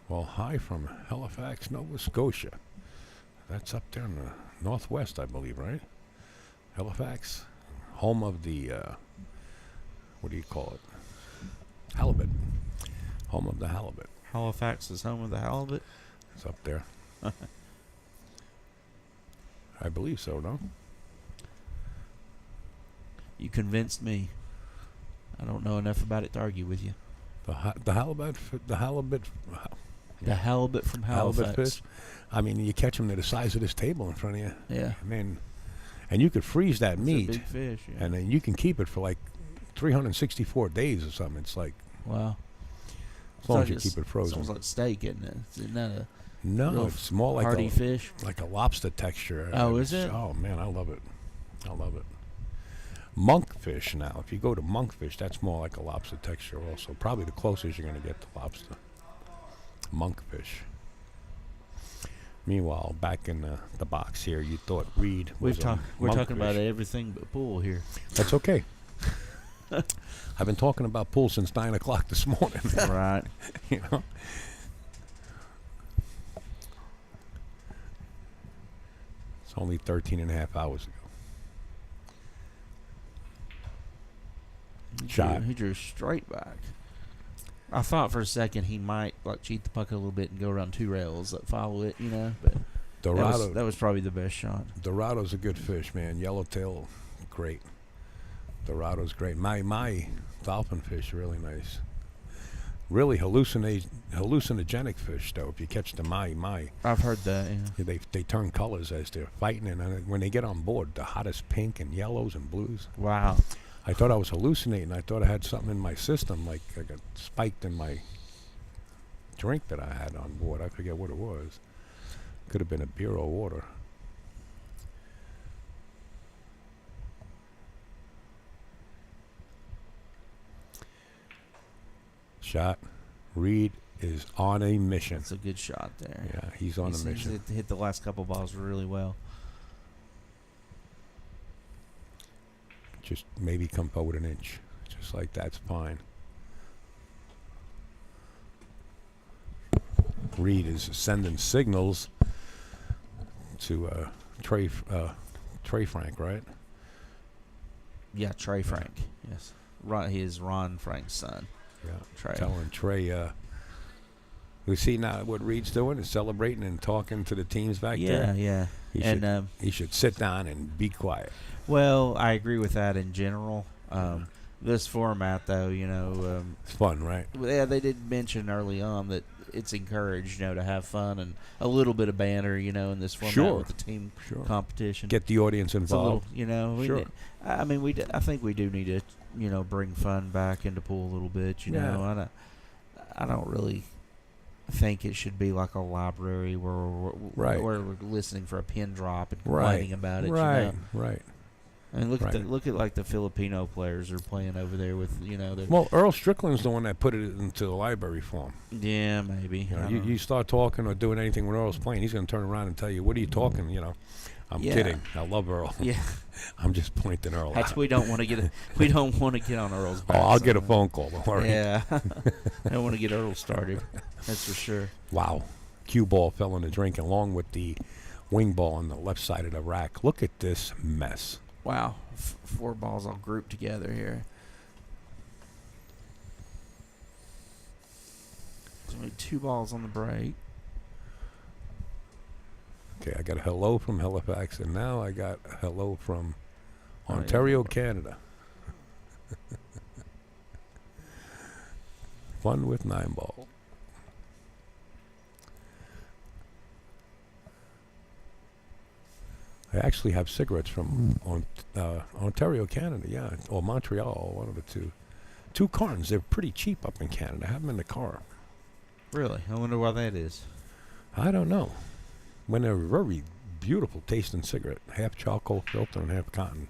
Well, hi from Halifax, Nova Scotia. That's up there in the northwest, I believe, right? Halifax, home of the, what do you call it? Halibut. Home of the halibut. Halifax is home of the halibut? It's up there. I believe so, no? You convinced me. I don't know enough about it to argue with you. The halibut, the halibut. The halibut from Halifax. Halibut fish. I mean, you catch them, they're the size of this table in front of you. Yeah. I mean, and you could freeze that It's meat. a big fish, yeah. And then you can keep it for like 364 days or something. It's like, wow. as long as you keep it frozen. Sounds like steak, isn't it? Isn't that a No, it's more like hearty fish? Like a lobster texture. Oh, is it? Oh, man, I love it. I love it. Monkfish now. If you go to monkfish, that's more like a lobster texture also. Probably the closest you're going to get to lobster. Monkfish. Meanwhile, back in the box here, you thought Reed was We're talking about monkfish. everything but pool here. That's okay. I've been talking about pool since 9 o'clock this morning. Right. You know? It's only 13 and a half hours ago. Shot. He drew straight back. I thought for a second he might like cheat the puck a little bit and go around 2 rails, like follow it, you know. But Dorado. that was probably the best shot. Dorado's a good fish, man. Yellowtail, great. Dorado's great. My dolphin fish, really nice. Really hallucinogenic fish, though. If you catch the my. I've heard that. Yeah. They turn colors as they're fighting, and when they get on board, the hottest pink and yellows and blues. Wow. I thought I was hallucinating. I thought I had something in my system, like I got spiked in my drink that I had on board. I forget what it was. Could have been a beer or water. Shot. Reed is on a mission. That's a good shot there. Yeah, he's on a mission. He's hit the last couple balls really well. Just maybe come forward an inch. Just like that's fine. Reed is sending signals to Trey Frank, right? Yeah, Trey Frank. Yes. He is Ron Frank's son. Yeah. Trey. Telling Trey, We see now what Reed's doing is celebrating and talking to the teams back there. Yeah. He should sit down and be quiet. Well, I agree with that in general. This format, though, It's fun, right? yeah, they did mention early on that it's encouraged, to have fun and a little bit of banter, in this format with the team competition. Get the audience involved. It's a little, Sure. I think we do need to, bring fun back into pool a little bit. Yeah. I don't really think it should be like a library where we're listening for a pin drop and complaining about it. Right. I mean, look at like the Filipino players are playing over there with their Well, Earl Strickland's the one that put it into the library form. Yeah, maybe. You start talking or doing anything when Earl's playing, he's going to turn around and tell you, "What are you talking?" I'm kidding. I love Earl. Yeah. I'm just pointing Earl out. We don't want to get on Earl's back. I'll get a phone call. Don't worry. Yeah. I don't want to get Earl started. That's for sure. Wow. Cue ball fell in the drink along with the wing ball on the left side of the rack. Look at this mess. Wow. 4 balls all grouped together here. There's only 2 balls on the break. Okay, I got a hello from Halifax, and now I got a hello from Ontario, Canada. Fun with 9 ball. I actually have cigarettes from Ontario, Canada, or Montreal, one of the two. 2 cartons. They're pretty cheap up in Canada. I have them in the car. Really? I wonder why that is. I don't know. When they're very beautiful tasting cigarette, half charcoal filter and half cotton.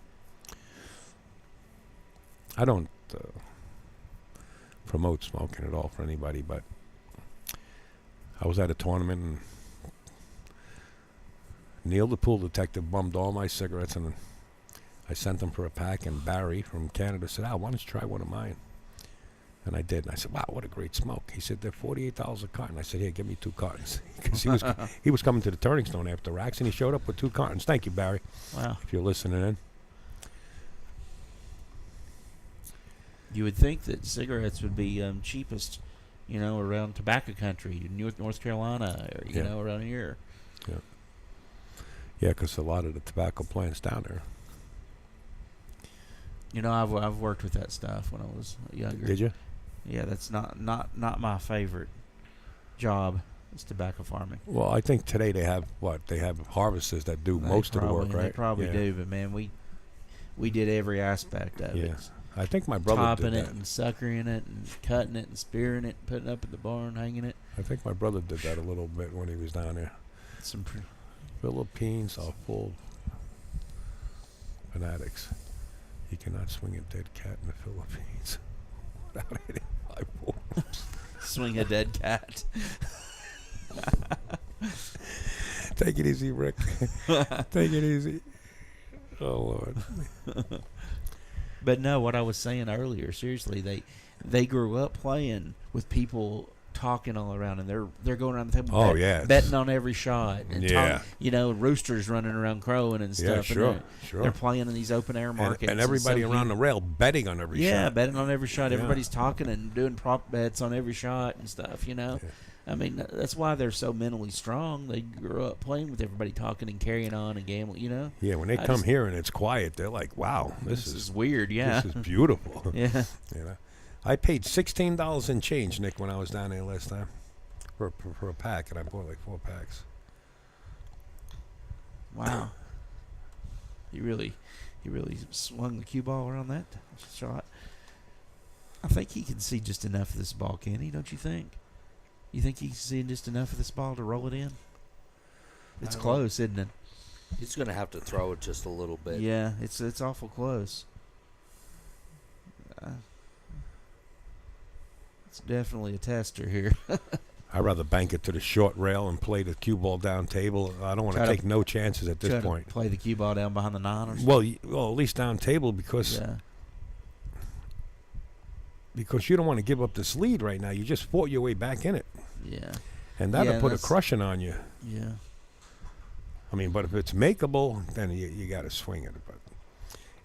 I don't promote smoking at all for anybody, but I was at a tournament and Neil, the pool detective, bummed all my cigarettes, and I sent them for a pack, and Barry from Canada said, why don't you try one of mine? And I did, and I said, wow, what a great smoke. He said, they're $48 a carton. I said, here, give me 2 cartons. Because he was coming to the turning stone after racks, and he showed up with 2 cartons. Thank you, Barry. Wow. If you're listening in. You would think that cigarettes would be cheapest, around tobacco country, North Carolina, or, around here. Yeah. Yeah, because a lot of the tobacco plants down there. I've worked with that stuff when I was younger. Did you? Yeah, that's not my favorite job. It's tobacco farming. Well, I think today they have They have harvesters that do most of the work, right? They probably do, but man, we did every aspect of it. I think my brother Topping did it and suckering it and cutting it and spearing it, putting it up at the barn, hanging it. I think my brother did that a little bit when he was down there. Philippines are full fanatics. You cannot swing a dead cat in the Philippines without hitting 5 balls. Swing a dead cat. Take it easy, Rick. Take it easy. Oh, Lord. But no, what I was saying earlier, seriously, they grew up playing with people talking all around, and they're going around the table betting on every shot, and roosters running around crowing and stuff. Sure. They're playing in these open air markets, and everybody around the rail betting on every shot. Yeah, betting on every shot. Everybody's talking and doing prop bets on every shot and stuff. I mean, that's why they're so mentally strong. They grew up playing with everybody talking and carrying on and gambling. Yeah, when they come here and it's quiet, they're like, "Wow, this is weird." Yeah, this is beautiful. Yeah. I paid $16 in change, Nick, when I was down there last time for a pack, and I bought like 4 packs. Wow. He really swung the cue ball around that shot. I think he can see just enough of this ball, can he? Don't you think? You think he can see just enough of this ball to roll it in? It's close, isn't it? He's going to have to throw it just a little bit. Yeah, it's awful close. It's definitely a tester here. I'd rather bank it to the short rail and play the cue ball down table. I don't want to take no chances at this point. Play the cue ball down behind the 9 or something? Well, at least down table because you don't want to give up this lead right now. You just fought your way back in it. Yeah. And that'll put a crushing on you. Yeah. I mean, but if it's makeable, then you got to swing it. But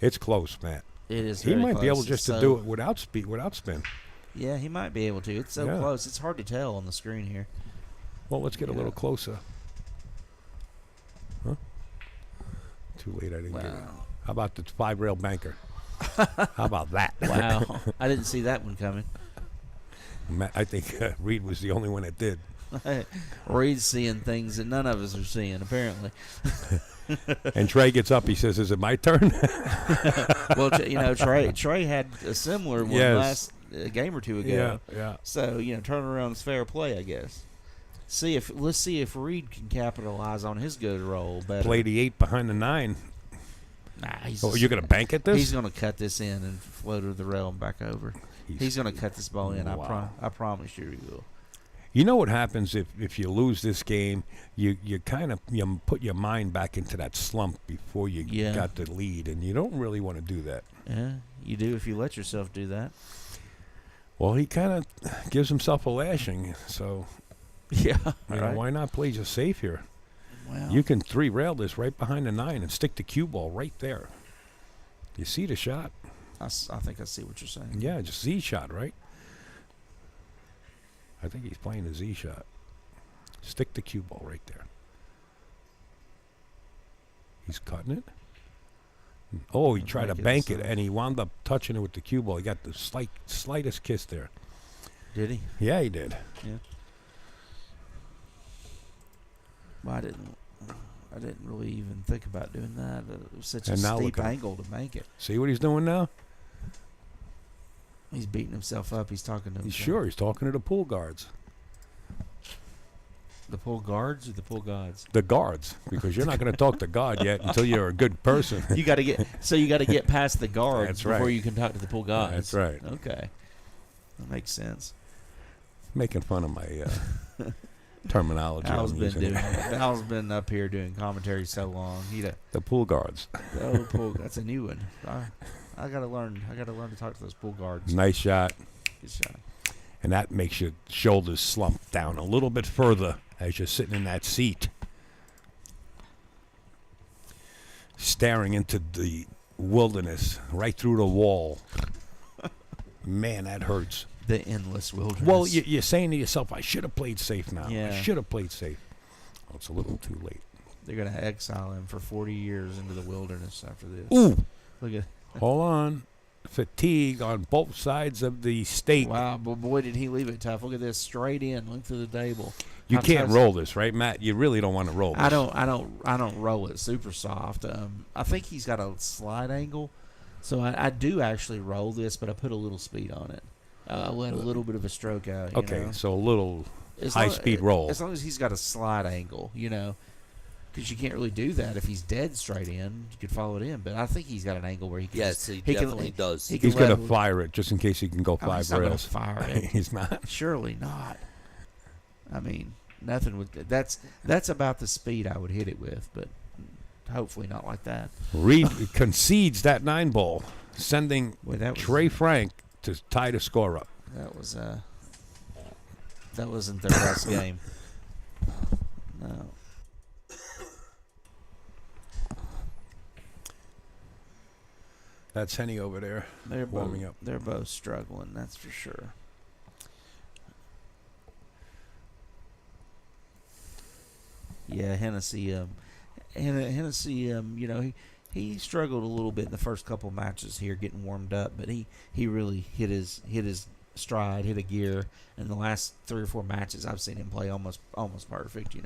it's close, Matt. It is. He might close. be able just to do it without spin. Yeah, he might be able to. It's so Yeah. close. It's hard to tell on the screen here. Well, let's get a Yeah. little closer. Huh? Too late. I didn't get it. Wow. How about the 5-rail banker? How about that? Wow. I didn't see that one coming. I think Reed was the only one that did. Reed's seeing things that none of us are seeing, apparently. And Trey gets up. He says, "Is it my turn?" Well, Trey had a similar one Yes. last game or two ago. Yeah. So turnaround is fair play, I guess. Let's see if Reed can capitalize on his good roll better. Play the 8 behind the 9. Nah, Oh, you're gonna bank at this? He's gonna cut this in and float to the rail and back over. He's gonna cut this ball in. Wow. I promise you he will. You know what happens if you lose this game? You kind of put your mind back into that slump before you got the lead, and you don't really want to do that. Yeah, you do if you let yourself do that. Well, he kind of gives himself a lashing, so Yeah, you know, why not play just safe here? Well, You can 3-rail this right behind the 9 and stick the cue ball right there. You see the shot? I think I see what you're saying. Yeah, just Z shot, right? I think he's playing a Z shot. Stick the cue ball right there. He's cutting it. Oh, he tried to bank it, and he wound up touching it with the cue ball. He got the slightest kiss there. Did he? Yeah, he did. Yeah. Well, I didn't really even think about doing that. It was such a And now steep look at him. angle to make it. See what he's doing now? He's beating himself up. He's talking to He's himself. sure he's talking to the pool guards. The pool guards or the pool gods? The guards, because you're not going to talk to God yet until you're a good person. You got to get past the guards That's before right. you can talk to the pool gods. That's right. Okay, that makes sense. Making fun of my terminology. Al's I'm been using. Al's been up here doing commentary so long. The pool guards. That's a new one. I gotta learn. I gotta learn to talk to those pool guards. Nice shot. Good shot. And that makes your shoulders slump down a little bit further as you're sitting in that seat, staring into the wilderness, right through the wall. Man, that hurts. The endless wilderness. Well, you're saying to yourself, I should have played safe now. Yeah. I should have played safe. Oh, it's a little too late. They're gonna exile him for 40 years into the wilderness after this. Ooh. Look at. Hold on. Fatigue on both sides of the stake. Wow, but boy, did he leave it tough. Look at this, straight in, length of the table. You How can't tough- roll this, right, Matt? You really don't want to roll this. I don't roll it super soft. I think he's got a slide angle, so I do actually roll this, but I put a little speed on it. I let a little bit of a stroke out. You Okay, know? so a little As high-speed roll. As long as he's got a slide angle, because you can't really do that if he's dead straight in. You could follow it in, but I think he's got an angle where he can. Yes, he definitely does. He can He's going to let- fire it just in case he can go Oh, 5 he's not gonna rails. fire it. He's not. Surely not. I mean, nothing would. That's about the speed I would hit it with, but hopefully not like that. Reed concedes that 9 ball, sending Boy, that was, Trey Frank to tie the score up. That wasn't their best game. No. That's Henny over there. They're warming both, up. They're both struggling, that's for sure. Yeah, Hennessy. Hennessy. He struggled a little bit in the first couple matches here, getting warmed up, but he really hit his stride, hit a gear. In the last 3 or 4 matches, I've seen him play almost perfect.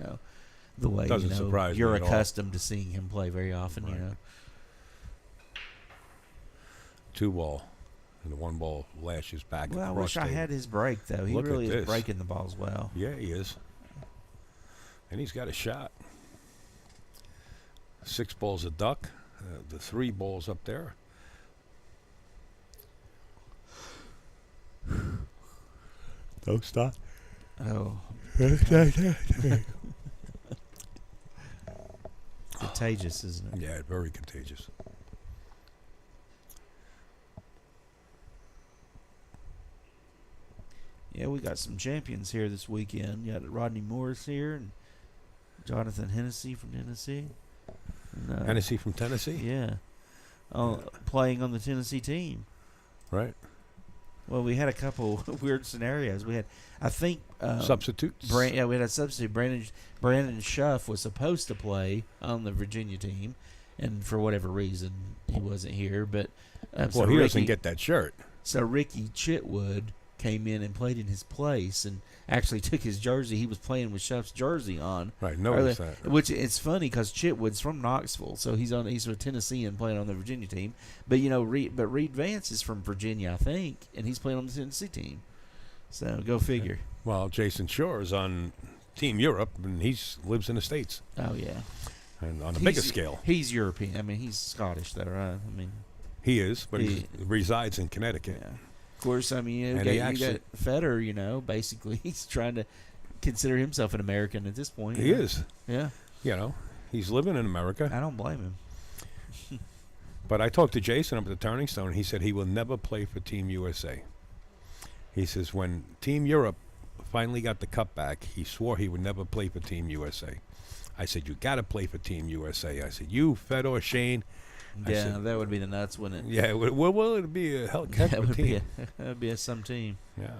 The way Doesn't surprise me you're at all. accustomed to seeing him play very often. Right. 2 ball, and the 1 ball lashes back. Well, I across wish I the- had his break though. He Look at really is this. breaking the balls well. Yeah, he is. And he's got a shot. 6 balls a duck. The 3 balls up there. Don't stop. Oh, contagious, isn't it? Yeah, very contagious. Yeah, we got some champions here this weekend. You got Rodney Morris here and Jonathan Hennessy from Tennessee. And, Hennessy from Tennessee? Yeah. Playing on the Tennessee team. Right. Well, we had a couple weird scenarios. We had, I think, Substitutes. we had a substitute. Brandon Schuff was supposed to play on the Virginia team, and for whatever reason, he wasn't here. But well, he doesn't get that shirt. So Ricky Chitwood came in and played in his place, and actually took his jersey. He was playing with Schuff's jersey on. Right, notice that. Which it's funny because Chitwood's from Knoxville, so he's a Tennessean playing on the Virginia team. But Reed Vance is from Virginia, I think, and he's playing on the Tennessee team. So go figure. Well, Jason Shore is on Team Europe, and he lives in the States. Oh yeah, and on a bigger scale. He's European. I mean, he's Scottish, though, right? I mean, he is, but he resides in Connecticut. Yeah. Of course, I mean, you got Federer, basically he's trying to consider himself an American at this point. He is. Yeah. He's living in America. I don't blame him. But I talked to Jason up at the Turning Stone, and he said he will never play for Team USA. He says when Team Europe finally got the cup back, he swore he would never play for Team USA. I said, you got to play for Team USA. I said, you, Fedor, Shane. Yeah, that would be the nuts, wouldn't it? Yeah, it would be a heck of a team. That would be some team. Yeah.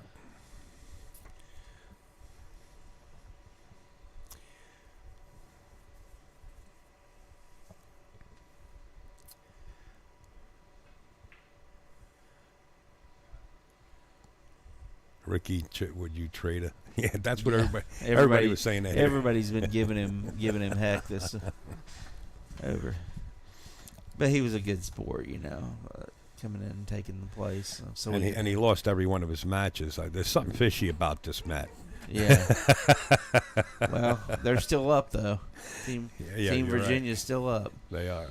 Ricky, would you trade her? Yeah, that's what everybody was saying. That everybody's been giving him heck this over. But he was a good sport, coming in and taking the place. So and he lost every one of his matches. There's something fishy about this, Matt. Yeah. Well, they're still up though. Team Virginia's still up. They are.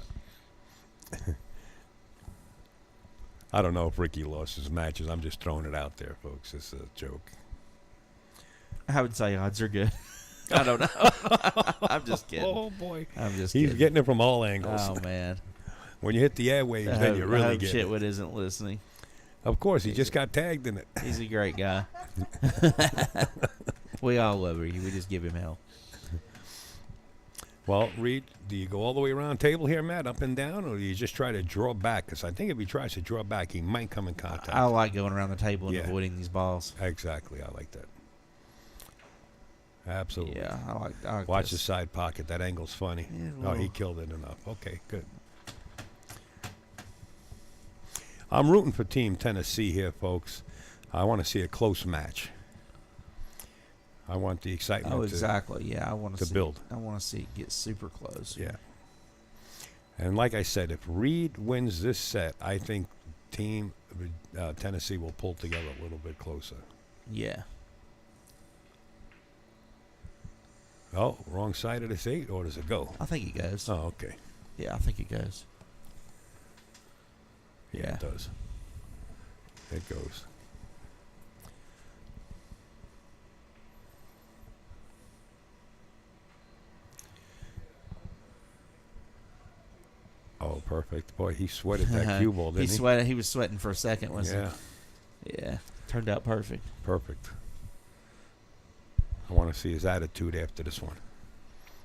I don't know if Ricky lost his matches. I'm just throwing it out there, folks. It's a joke. I would say odds are good. I don't know. I'm just kidding. Oh, boy. I'm just He's kidding. getting it from all angles. Oh, man. When you hit the airwaves, then you really get it. Chitwood isn't listening. Of course. He just got tagged in it. He's a great guy. We all love him. We just give him hell. Well, Reed, do you go all the way around the table here, Matt, up and down, or do you just try to draw back? Because I think if he tries to draw back, he might come in contact. I like going around the table and avoiding these balls. Exactly. I like that. Absolutely. Yeah, I like Watch this. the side pocket. That angle's funny. Yeah, he killed it enough. Okay, good. I'm rooting for Team Tennessee here, folks. I want to see a close match. I want the excitement. Oh, exactly. Yeah, I want to build. I want to see it get super close. Yeah. And like I said, if Reed wins this set, I think Team Tennessee will pull together a little bit closer. Yeah. Oh, wrong side of this 8, or does it go? I think it goes. Oh, okay. Yeah, I think it goes. Yeah, it does. It goes. Oh, perfect. Boy, he sweated that cue ball, didn't he? He was sweating for a second, wasn't he? Yeah. Turned out perfect. Perfect. I want to see his attitude after this one.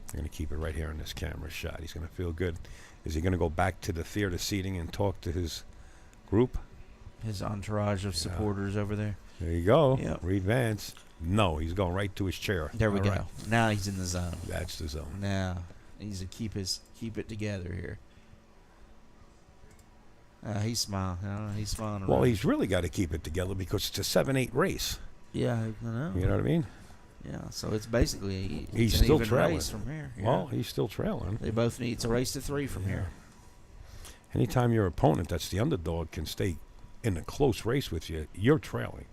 I'm going to keep it right here in this camera shot. He's going to feel good. Is he going to go back to the theater seating and talk to his group? His entourage of supporters over there. There you go. Yep. Reed Vance. No, he's going right to his chair. There we All go. right. Now he's in the zone. That's the zone. Now he needs to keep it together here. He's smiling. He's smiling. Well, he's really got to keep it together because it's a 7-8 race. Yeah, I know. You know what I mean? Yeah, so it's basically he's an still even trailing race from here. Yeah. Well, he's still trailing. They both need to race to 3 from here. Anytime your opponent that's the underdog can stay in a close race with you, you're trailing.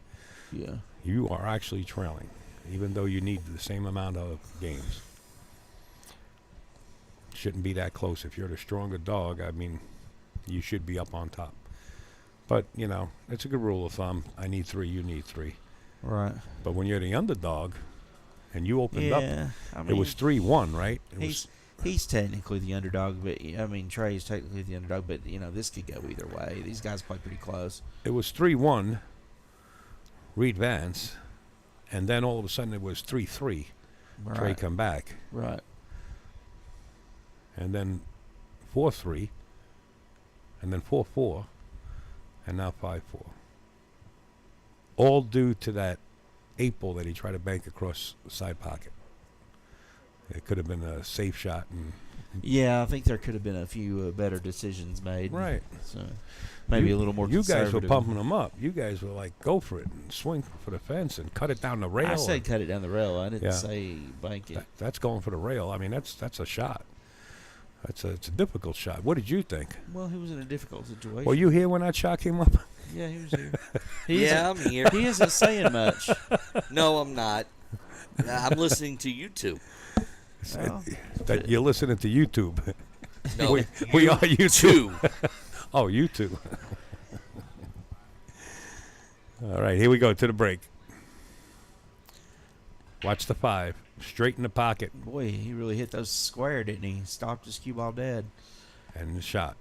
Yeah. You are actually trailing, even though you need the same amount of games. Shouldn't be that close. If you're the stronger dog, I mean, you should be up on top. But, it's a good rule of thumb. I need 3, you need 3. Right. But when you're the underdog and you opened up, I mean, it was 3-1, right? He's technically the underdog, but Trey's technically the underdog, but this could go either way. These guys play pretty close. It was 3-1, Reed Vance, and then all of a sudden it was 3-3. Right. Trey come back. Right. And then 4-3, and then 4-4, and now 5-4. all due to that 8-ball that he tried to bank across the side pocket. It could have been a safe shot. And Yeah, I think there could have been a few better decisions made. Right. So maybe a little more You guys were conservative. pumping them up. You guys were like, go for it and swing for the fence and cut it down the rail. I said cut it down the rail. I didn't Yeah. say bank it. That's going for the rail. I mean, that's a shot. It's a difficult shot. What did you think? Well, he was in a difficult situation. Were you here when that shot came up? Yeah, he was here. Yeah, I'm here. He isn't saying much. No, I'm not. I'm listening to you two. Well, That you're listening to YouTube. No, we are YouTube. two. Oh, YouTube. All right, here we go to the break. Watch the 5. Straight in the pocket. boy, he really hit those square, didn't he? Stopped his cue ball dead. And the shot.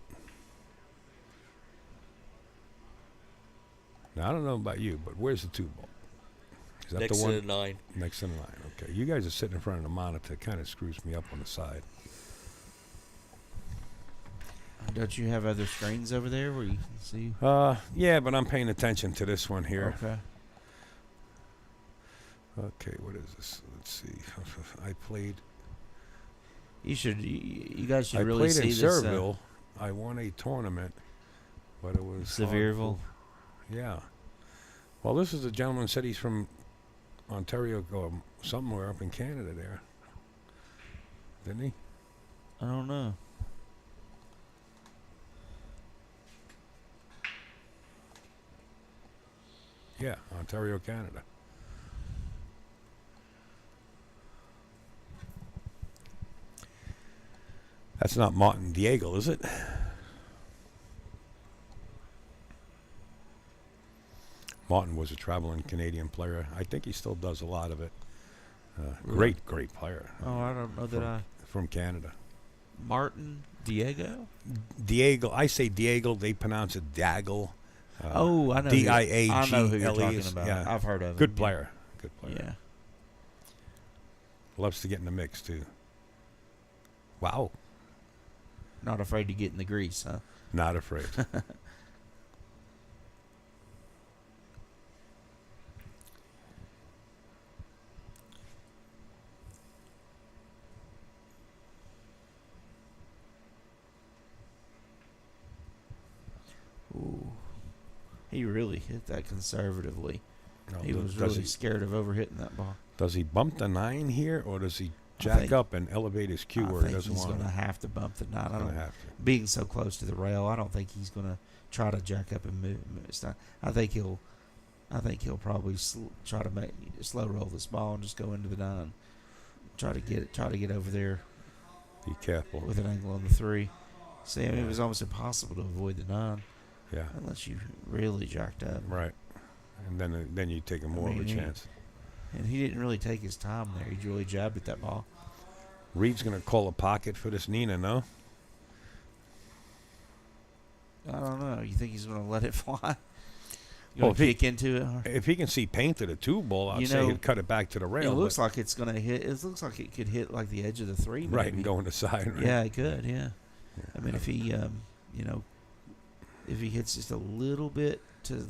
Now, I don't know about you, but where's the 2-ball? Is that Next the one? to the 9. Next to the 9. Okay. You guys are sitting in front of the monitor. It kind of screws me up on the side. Don't you have other screens over there where you can see? Yeah, but I'm paying attention to this one here. Okay. Okay, what is this? Let's see. I played. You guys should I really played in see this. Seville. I won a tournament, but it was hard Sevierville. Yeah. Well, this is a gentleman said he's from Ontario or somewhere up in Canada there. Didn't he? I don't know. Yeah, Ontario, Canada. That's not Martin Diego, is it? Martin was a traveling Canadian player. I think he still does a lot of it. Really? Great player. Oh, I don't know that From Canada. Martin Diego? Diego. I say Diego. They pronounce it Daggle. Oh, I know. D-I-A-G-L-E. I know who you're talking about. Yeah. I've heard of him. Good player. Good player. Yeah. Loves to get in the mix, too. Wow. Not afraid to get in the grease, huh? Not afraid. Ooh. He really hit that conservatively. No, He was really scared of overhitting that ball. Does he bump the 9 here, or does he I jack think- up and elevate his cue I where he think doesn't he's want going to to? have to bump the 9. I Gonna don't. have to. Being so close to the rail, I don't think he's going to try to jack up and move. It's not, I think he'll probably try to slow roll this ball and just go into the 9. Try to get over there Be careful. with an angle on the 3. See, I mean, it was almost impossible to avoid the 9 Yeah. unless you really jacked up. Right. And then you take more of a chance. And he didn't really take his time there. He really jabbed at that ball. Reed's going to call a pocket for this Nina, no? I don't know. You think he's going to let it fly? You Well, want to kick into it? Or? If he can see paint to the 2-ball, I'd say he'd cut it back to the rail. It looks like it's going to hit. It looks like it could hit like the edge of the 3. Maybe. Right, and go on the side. Right? Yeah, it could. Yeah. I mean, if he, if he hits just a little bit to.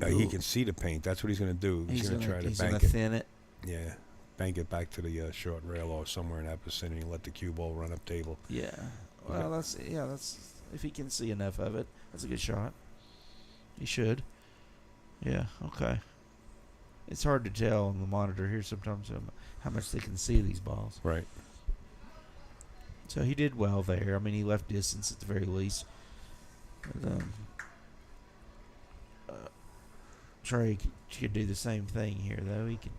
He can see the paint. That's what he's going to do. He's going to try to he's bank gonna it. thin it. Yeah, bank it back to the short rail or somewhere in that vicinity and let the cue ball run up table. Yeah. Well, that's if he can see enough of it, that's a good shot. He should. Yeah. Okay. It's hard to tell on the monitor here sometimes how much they can see these balls. Right. So he did well there. I mean, he left distance at the very least. But, Trey could do the same thing here, though. He could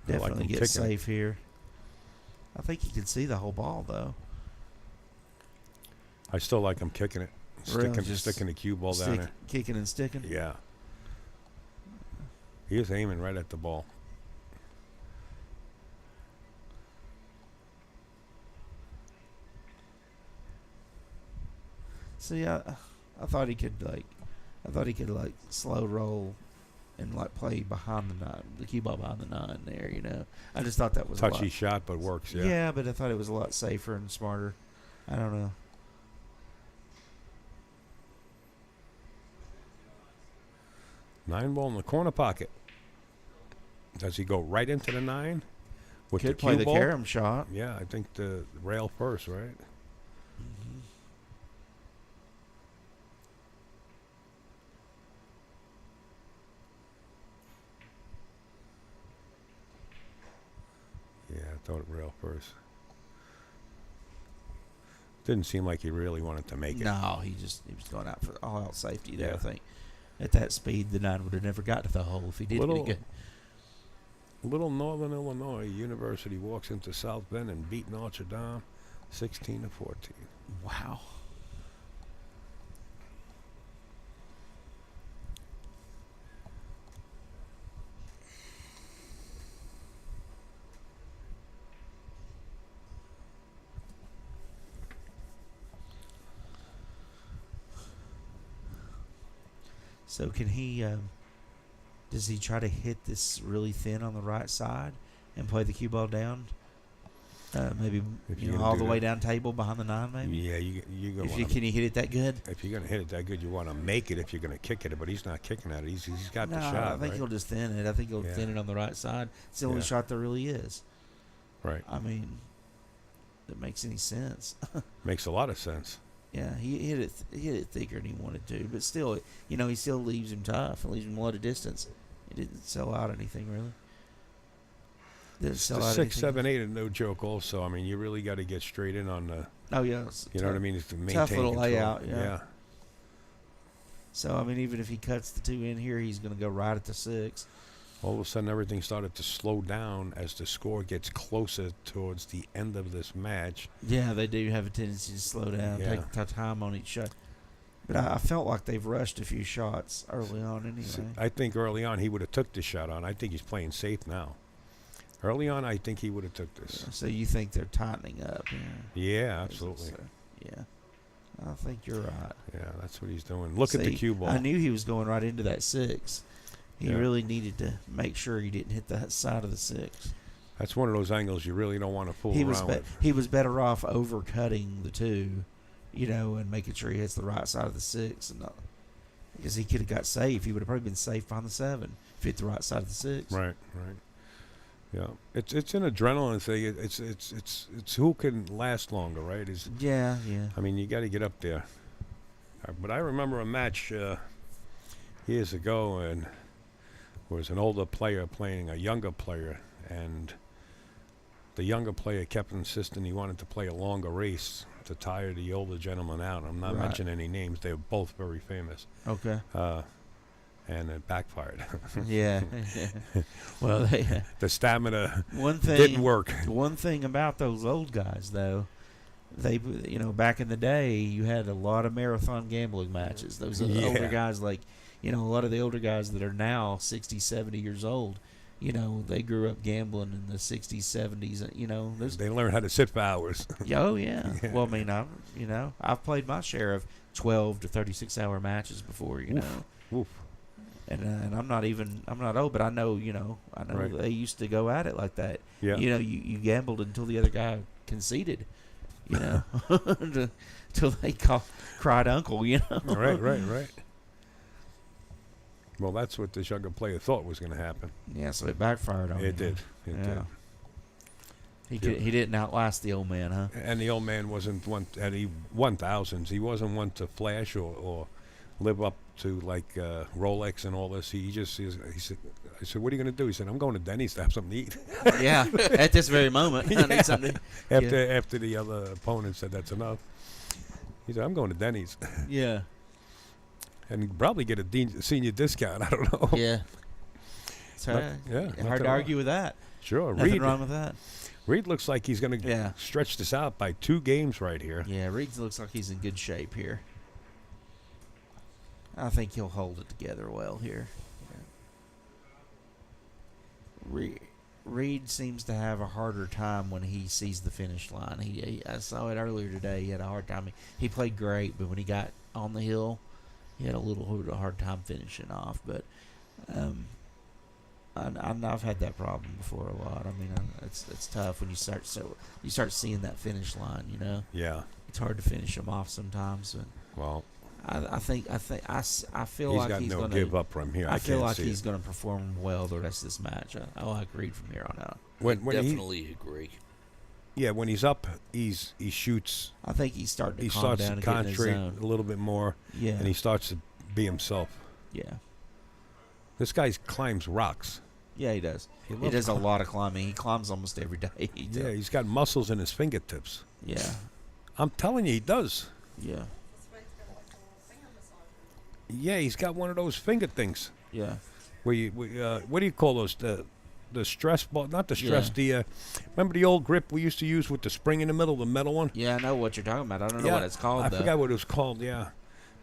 I like definitely him get kicking safe here. I think he can see the whole ball, though. I still like him kicking it. Really? Sticking the cue ball down there. Kicking and sticking? Yeah. He is aiming right at the ball. See, I thought he could slow roll and play behind the 9, the cue ball behind the 9 there. I just thought that was Touchy shot, but works. Yeah. Yeah, but I thought it was a lot safer and smarter. I don't know. 9 ball in the corner pocket. Does he go right into the 9? With Could the play cue the ball? carom shot. Yeah, I think the rail first, right? Yeah, I thought rail first. Didn't seem like he really wanted to make it. No, he was going out for all out safety there. Yeah. I think at that speed, the 9 would have never got to the hole if he did Little- get it good. Little Northern Illinois University walks into South Bend and beat Notre Dame 16-14. Wow. So can he? Does he try to hit this really thin on the right side and play the cue ball down? Maybe If you you're know, gonna all do the way that. down table behind the 9, maybe. Yeah, you go. Can he hit it that good? If you're gonna hit it that good, you want to make it. If you're gonna kick it, but he's not kicking at it. He's got No, the shot. I think right? he'll just thin it. I think he'll Yeah. thin it on the right side. It's the only Yeah. shot there really is. Right. I mean, that makes any sense. Makes a lot of sense. Yeah, he hit it thicker than he wanted to, but still, you know, he still leaves him tough and leaves him a lot of distance. He didn't sell out anything really. Didn't The sell out 6, anything. 7, 8 is no joke. Also, I mean, you really got to get straight in on the. Oh yeah, it's You know what I mean? It's to maintain tough little control. layout, yeah. Yeah. So I mean, even if he cuts the 2 in here, he's going to go right at the 6. All of a sudden, everything started to slow down as the score gets closer towards the end of this match. Yeah, they do have a tendency to slow down, Yeah. take time on each shot. But I felt like they've rushed a few shots early on anyway. See, I think early on he would have took the shot on. I think he's playing safe now. Early on, I think he would have took this. So you think they're tightening up? Yeah. Yeah, absolutely. So, yeah. I think you're right. Yeah, that's what he's doing. Look at the See, cue ball. I knew he was going right into that 6. He Yeah. really needed to make sure he didn't hit that side of the 6. That's one of those angles you really don't want to fool around with. He was better off overcutting the 2, you know, and making sure he hits the right side of the 6, and not, because he could have got safe. He would have probably been safe on the 7 if he hit the right side of the 6. Right, right. Yeah, it's an adrenaline thing. It's who can last longer, right? Yeah. I mean, you got to get up there. But I remember a match years ago, and there was an older player playing a younger player, and the younger player kept insisting he wanted to play a longer race to tire the older gentleman out. I'm not Right. mentioning any names. They were both very famous. Okay. And it backfired. Yeah. Well, The stamina one thing didn't work. One thing about those old guys, though, they, you know, back in the day, you had a lot of marathon gambling matches. Those Yeah. older guys, like, you know, a lot of the older guys that are now 60, 70 years old, you know, they grew up gambling in the 60s, 70s. You know, there's They learned how to sit for hours. oh yeah. Yeah. Well, I mean, I've played my share of 12 to 36-hour matches before. You know. Oof. And I'm not old, but I know, Right. they used to go at it like that. Yeah. You know, you gambled until the other guy conceded, you know, until they cried uncle, you know. Right. Well, that's what this younger player thought was going to happen. Yeah, so it backfired on him. It did. It Yeah. did. He didn't outlast the old man, huh? And the old man wasn't one, and he won thousands. He wasn't one to flash or live up to like Rolex and all this. He said, I said, what are you going to do? He said, I'm going to Denny's to have something to eat. Yeah, at this very moment. I need something. After the other opponent said that's enough. He said, I'm going to Denny's. Yeah. And probably get a senior discount. I don't know. Yeah. So, nothing hard to wrong. argue with that. Sure. Nothing Reed, wrong with that. Reed looks like he's going to stretch this out by 2 games right here. Yeah, Reed looks like he's in good shape here. I think he'll hold it together well here. Reed seems to have a harder time when he sees the finish line. I saw it earlier today. He had a hard time. He played great, but when he got on the hill, he had a little hard time finishing off. But I've had that problem before a lot. I mean, it's tough when you start seeing that finish line. You know. Yeah. It's hard to finish them off sometimes. But well, I feel He's like got he's no going give to. up from here. I feel can't like see he's it. going to perform well the rest of this match. I agreed from here on out. When he, Definitely agree. when he's up, he shoots. I think he's starting to He calm starts down to and get in his concentrate zone. a little bit more, Yeah, and he starts to be himself. yeah, This guy climbs rocks. yeah. He does. He loves does a climb- lot of climbing. He climbs almost every day. Yeah, he's got muscles in his fingertips. yeah, I'm telling you, he does. yeah, Yeah, he's got one of those finger things. yeah. Where what do you call those? The stress ball, not the stress. Yeah. Remember the old grip we used to use with the spring in the middle, the metal one. Yeah, I know what you're talking about. I don't know what it's called. I though. forgot what it was called. Yeah,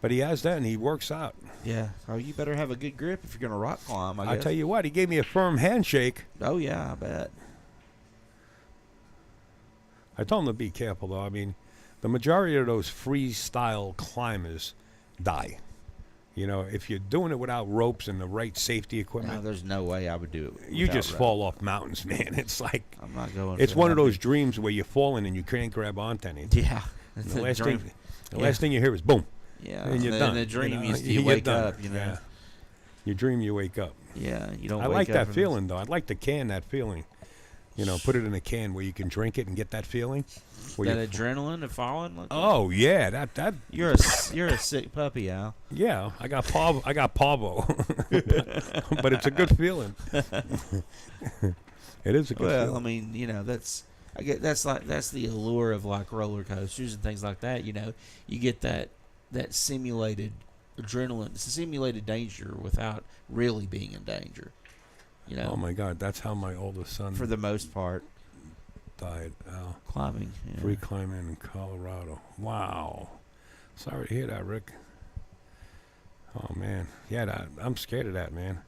but he has that, and he works out. Yeah. Oh, you better have a good grip if you're gonna rock climb. I I guess. tell you what, he gave me a firm handshake. Oh yeah, I bet. I told him to be careful, though. I mean, the majority of those freestyle climbers die. You know, if you're doing it without ropes and the right safety No, equipment, there's no way I would do it. you without just rope. fall off mountains, man. It's like I'm not going. it's for one that. of those dreams where you're falling and you can't grab onto anything. Yeah. And It's the a last dream. thing, Yeah. last thing you hear is boom, Yeah. and you're and done. the dream you know? is you You're wake done. up. You know. Yeah. You dream, you wake up. Yeah. You don't. I wake like up that and- feeling, though. I'd like to can that feeling. You know, put it in a can where you can drink it and get that feeling. Where That you- adrenaline of falling. Like that? oh yeah, that You're a sick puppy, Al. yeah. I got Pavo, but it's a good feeling. It is a good Well, I feeling. mean, you know, that's the allure of like roller coasters and things like that. You know, you get that simulated adrenaline, it's a simulated danger without really being in danger. You know, Oh my God, that's how my oldest son for the most part, died. Al. climbing. Yeah. Free climbing in Colorado. Wow. Sorry to hear that, Rick. Oh man, yeah, I'm scared of that, man.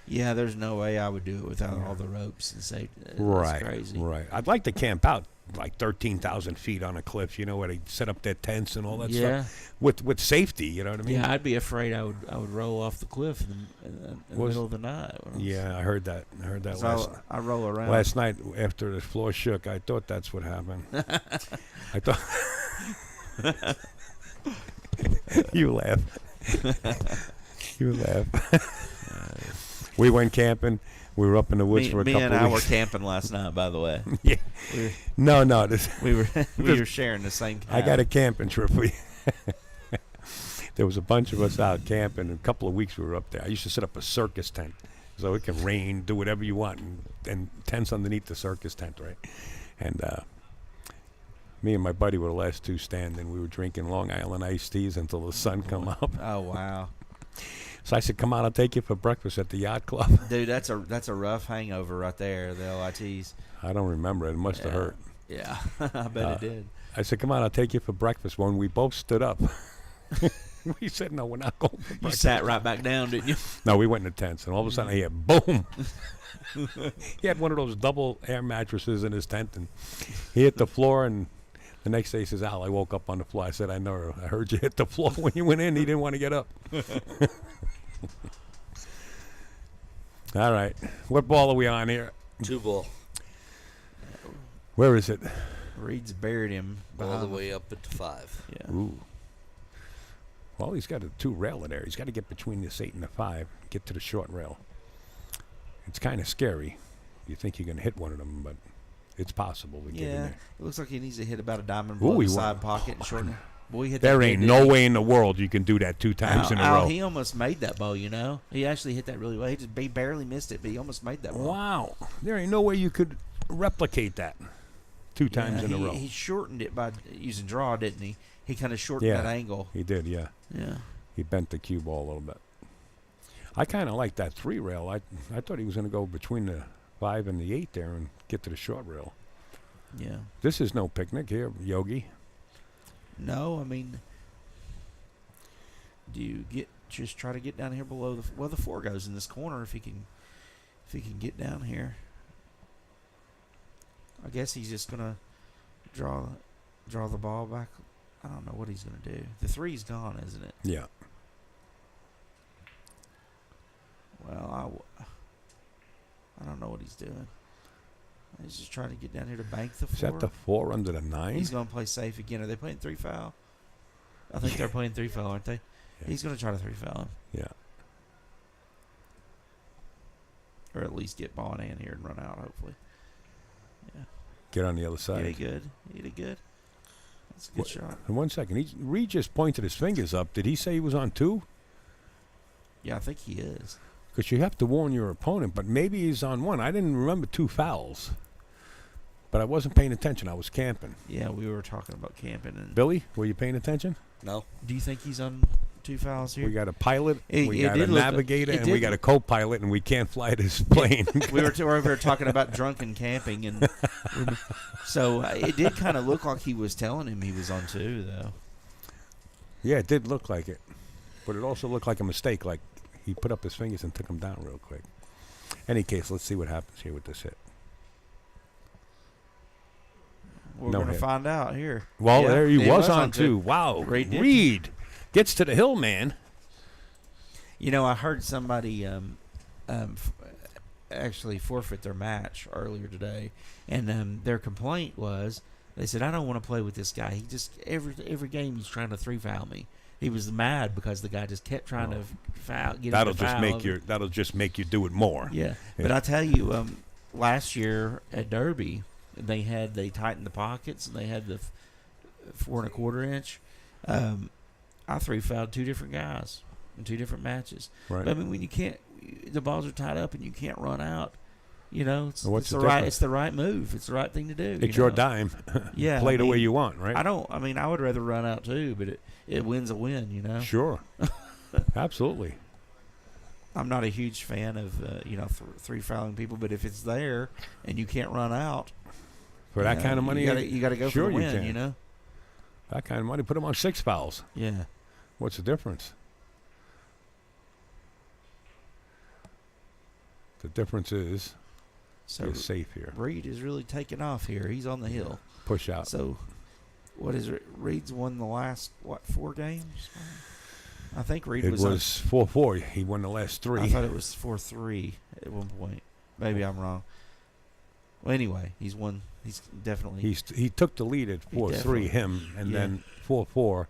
Yeah, there's no way I would do it without all the ropes and safety. That's Right, crazy. right. I'd like to camp out like 13,000 feet on a cliff, you know, where they set up their tents and all that Yeah, stuff with safety. You know what I mean? yeah. I'd be afraid I would roll off the cliff in the Was- middle of the night. when I was- Yeah, I heard that. I heard that So last I roll around. last night after the floor shook. I thought that's what happened. I thought you laugh. You laugh. We went camping. We were up in the woods for a me couple and of I were weeks. camping last night, by the way. Yeah. No. We were sharing the same. I got a camping trip for you. There was a bunch of us out camping. In a couple of weeks we were up there. I used to set up a circus tent. So it can rain, do whatever you want, and tents underneath the circus tent, right? And me and my buddy were the last two standing. We were drinking Long Island iced teas until the sun come up. Oh wow, So I said, come on, I'll take you for breakfast at the yacht club. dude, that's a rough hangover right there. The LITs. I don't remember. It must have hurt. Yeah, I bet it did. I said, come on, I'll take you for breakfast. When we both stood up, we said, no, we're not going for You breakfast. sat right back down, didn't you? No, we went in the tents, and all of a sudden I hear boom. He had one of those double air mattresses in his tent, and he hit the floor, and the next day he says, Al, I woke up on the floor. I said, I know. I heard you hit the floor when you went in. He didn't want to get up. All right. What ball are we on here? 2 ball. Where is it? Reed's buried him All the behind way up at 5. Yeah. Ooh. Well, he's got a 2 railer there. He's got to get between this 8 and the 5, get to the short rail. It's kind of scary. You think you're going to hit one of them, but it's possible to get in Yeah, there. it looks like he needs to hit about a diamond Ooh, below he the wa- side pocket and shorten it. Boy, he hit There that ain't good, no didn't he? way in the world you can do that 2 times in a Al, row. he almost made that ball, you know. He actually hit that really well. He barely missed it, but he almost made that ball. Wow. There ain't no way you could replicate that 2 times in a row. He shortened it by using draw, didn't he? He kind of shortened Yeah. that angle. He did, yeah. Yeah. He bent the cue ball a little bit. I kind of like that 3 rail. I thought he was going to go between the 5 and the 8 there and get to the short rail. Yeah. This is no picnic here, Yogi. No, I mean, do you just try to get down here below the 4 goes in this corner if he can get down here. I guess he's just gonna draw the ball back. I don't know what he's gonna do. The 3's gone, isn't it? Yeah. Well, I don't know what he's doing. He's just trying to get down here to bank the 4. Is that the 4 under the 9? He's going to play safe again. Are they playing 3 foul? I think they're playing 3 foul, aren't they? He's going to try to 3-foul him. Yeah. Or at least get ball in hand here and run out, hopefully. Yeah. Get on the other side. He did good. He did good. That's a good shot. And 1 second. Reed just pointed his fingers up. Did he say he was on 2? Yeah, I think he is. Because you have to warn your opponent, but maybe he's on 1. I didn't remember 2 fouls. But I wasn't paying attention. I was camping. Yeah, we were talking about camping. And Billy, were you paying attention? No. do you think he's on 2 fouls here? We got a pilot, It- we it got a did look- navigator, it and we did- got a co-pilot, and we can't fly this plane. we were over here talking about drunken camping, and so it did kind of look like he was telling him he was on 2, though. Yeah, it did look like it. But it also looked like a mistake, like he put up his fingers and took them down real quick. Any case, let's see what happens here with this hit. We're No going to hit. find out here. Well, Yeah, there he was on 2. 2. Wow. Reed did. Reed gets to the hill, man. You know, I heard somebody actually forfeit their match earlier today, and their complaint was they said, "I don't want to play with this guy. He just every game he's trying to 3-foul me." He was mad because the guy just kept trying to foul. Get That'll him to just foul make him. your that'll just make you do it more. Yeah. Yeah. But I tell you, last year at Derby, they tightened the pockets and they had the 4 1/4 inch. I 3-fouled 2 different guys in 2 different matches. Right. But, I mean, when you can't, the balls are tied up and you can't run out. You know, it's, What's it's the the right. difference? It's the right move. It's the right thing to do. It's you your know? dime. Yeah, Play I the way mean, you want, right? I mean, I would rather run out too, but it wins a win. You know. Sure. Absolutely. I'm not a huge fan of 3-fouling people, but if it's there and you can't run out For that kind of money, you got to go sure for the you win. can. You know. That kind of money, put him on 6 fouls. Yeah. What's the difference? The difference is So you're safe here. Reed is really taking off here. He's on the hill. Push out. So, what is it? Reed's won the last 4 games. I think Reed It was. was 4-4. He won the last 3. I thought it was 4-3 at one point. Maybe I'm wrong. Well, anyway, he's won. He's definitely. He took the lead at He 4-3, definitely- him, and yeah. then 4-4.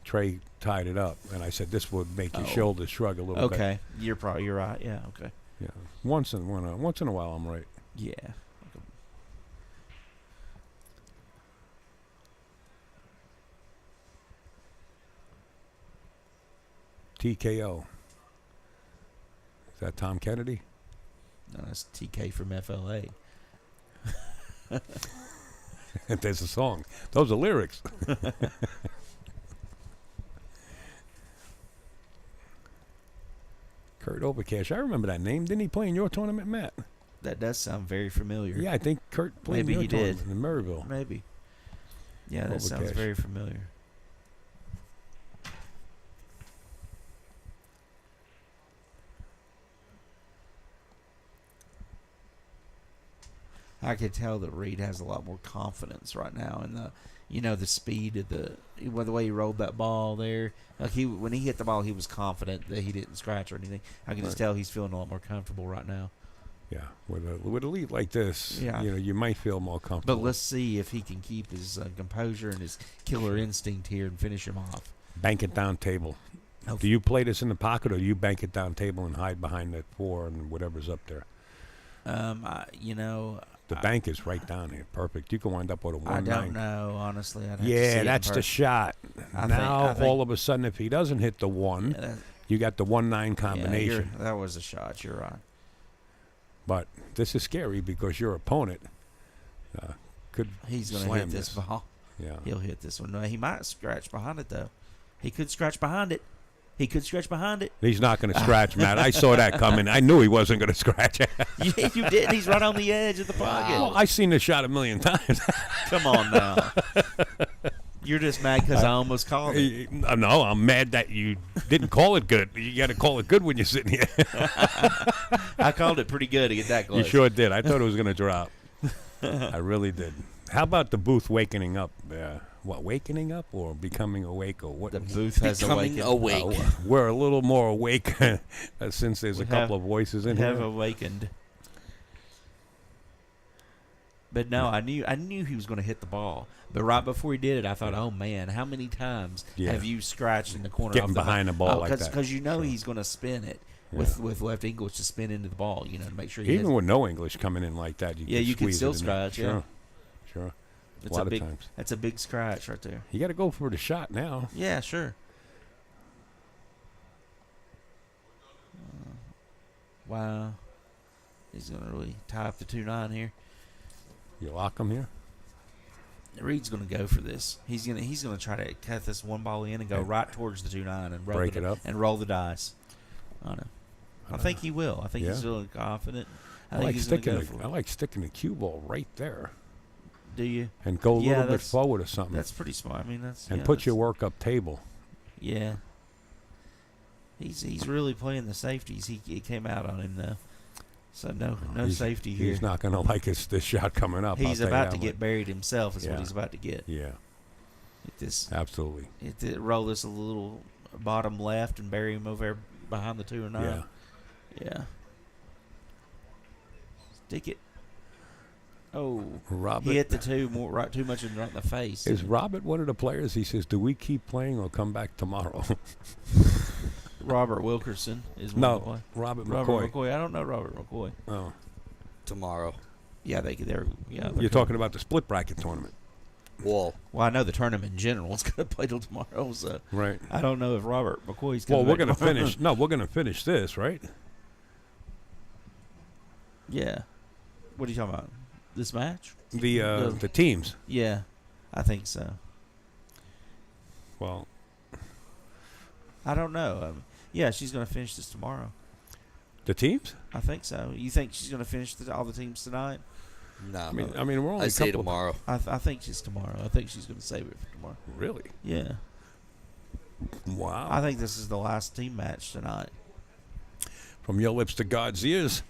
Trey tied it up, and I said this would make your Oh. shoulders shrug a little bit. Okay, you're right. Yeah. Okay. Yeah. Once in a while, I'm right. Yeah. TKO. Is that Tom Kennedy? No, that's TK from FLA. There's a song. Those are lyrics. Kurt Overcash. I remember that name. Didn't he play in your tournament, Matt? That does sound very familiar. Yeah, I think Kurt played Maybe in your he did. tournament in Maryville. Maybe. Yeah, that sounds Overcash. very familiar. I could tell that Reed has a lot more confidence right now in the speed of the way he rolled that ball there. Like when he hit the ball, he was confident that he didn't scratch or anything. I can just tell he's feeling a lot more comfortable right now. Yeah, with a lead like this, Yeah. you might feel more comfortable. But let's see if he can keep his composure and his killer instinct here and finish him off. Bank it down table. Do you play this in the pocket, or do you bank it down table and hide behind that 4 and whatever's up there? The bank is right down here. Perfect. You can wind up with a 1-9. I don't know, honestly. I'd have to see Yeah, it in that's the person. shot. I Now, think- all of a sudden, if he doesn't hit the 1, Yeah, you got the 1-9 yeah, combination. that was a shot. You're right. But this is scary because your opponent could He's going to slam hit this ball. Yeah. He'll hit this one. No, he might scratch behind it, though. He could scratch behind it. He's not going to scratch, Matt. I saw that coming. I knew he wasn't going to scratch. Yeah, you did. He's right on the edge of the pocket. Well, I've seen this shot a million times. Come on now. You're just mad because I almost called it. No, I'm mad that you didn't call it good. You got to call it good when you're sitting here. I called it pretty good to get that close. You sure did. I thought it was going to drop. I really did. How about the booth wakening up? Wakening up or becoming awake or what? The booth has Becoming awakened. awake. We're a little more awake since there's We a couple have- of voices in Have here. awakened. But no, I knew he was going to hit the ball. But right before he did it, I thought, oh man, how many times have you scratched in the corner Getting off the behind the ball like that? Because you know he's going to spin it with left English to spin into the ball. You know, to make sure he even with no English coming in like that, you can still it in scratch. there. Yeah, Sure. it's a lot big, of times. That's a big scratch right there. You got to go for the shot now. Yeah, sure. Wow, he's going to really tie up the 2-9 here. You lock him here. Reed's going to go for this. He's going to try to cut this one ball in and go right towards the 2-9 and break it up and roll the dice. I know. I think he will. I think he's really confident. I think he's going to go for it. I like sticking the cue ball right there. Do you? And go a little bit forward or something. That's pretty smart. I mean, put your work up table. Yeah. He's really playing the safeties. He came out on him though. So no safety here. He's not going to like this shot coming up. He's about to get buried himself. Is what he's about to get. Yeah. Absolutely. Roll this a little bottom left and bury him over there behind the 2 or 9. Yeah. Yeah. Stick it. Oh, Robert. He hit the 2 too much right in the face. Is Robert one of the players? He says, "Do we keep playing or come back tomorrow?" Robert Wilkerson is one of the players. Robert McCoy. I don't know Robert McCoy. Oh, tomorrow. Yeah, they're You're talking about the split bracket tournament. Well, I know the tournament in general is going to play till tomorrow, so right. I don't know if Robert McCoy's coming. Well, we're going to finish. No, we're going to finish this, right? Yeah. What are you talking about? This match? The teams. Yeah, I think so. Well, I don't know. Yeah, she's going to finish this tomorrow. The teams? I think so. You think she's going to finish all the teams tonight? No. I mean, we're only. I say tomorrow. I think she's tomorrow. I think she's going to save it for tomorrow. Really? Yeah. Wow. I think this is the last team match tonight. From your lips to God's ears,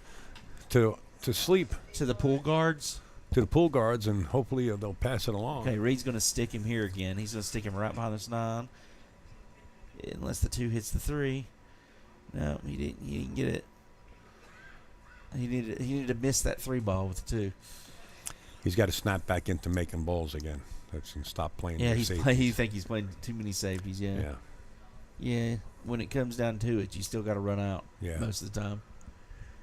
to sleep. To the pool guards. To the pool guards, and hopefully they'll pass it along. Okay, Reed's going to stick him here again. He's going to stick him right behind this 9. Unless the 2 hits the 3. No, he didn't get it. He needed to miss that 3 ball with the 2. He's got to snap back into making balls again. And stop playing. Yeah, you think he's playing too many safeties. Yeah. Yeah. Yeah. When it comes down to it, you still got to run out. Yeah. Most of the time.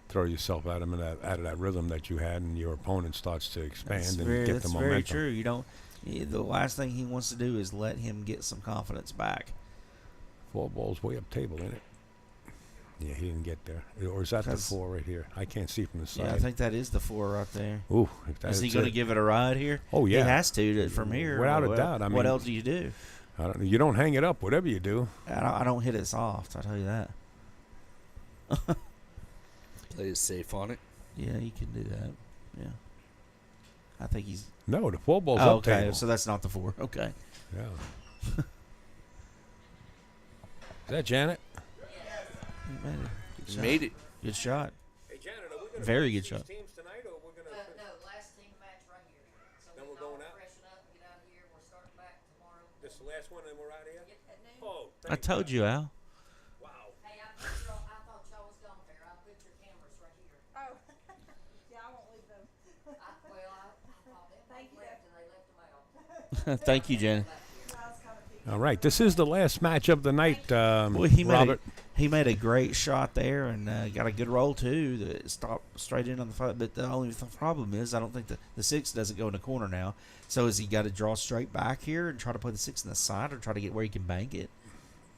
Throw yourself out of that rhythm that you had, and your opponent starts to expand get the momentum. That's very true. You don't. The last thing he wants to do is let him get some confidence back. 4 balls way up table, ain't it? Yeah, he didn't get there. Or is that the 4 right here? I can't see from the side. Yeah, I think that is the 4 right there. Ooh, is he going to give it a ride here? Oh yeah, he has to from here. Without a doubt. I mean, what else do you do? You don't hang it up. Whatever you do. I don't hit it soft. I'll tell you that. Play it safe on it. Yeah, you can do that. Yeah. I think he's. No, the 4 ball's up okay, table. so that's not the 4. Okay. Yeah. Is that Janet? You made it. Good shot. Hey, Janet, are we going to Very good shot. teams tonight, or we're going to? No, last team match right here. So Then we we're going all out? freshen up and get out of here. We're starting back tomorrow. This is the last one, and we're out of here. Yep, at noon. Oh, I told you, Al. Hey, Wow. I thought y'all was gone there. I put your cameras right here. Oh, yeah, I won't leave them. I thought they left and they left them out. Thank you, Jen. All right, this is the last match of the night, Well, Robert. He made a great shot there and got a good roll too. That stopped straight in on the 5. But the only problem is, I don't think the 6 doesn't go in the corner now. So has he got to draw straight back here and try to play the 6 in the side, or try to get where he can bank it?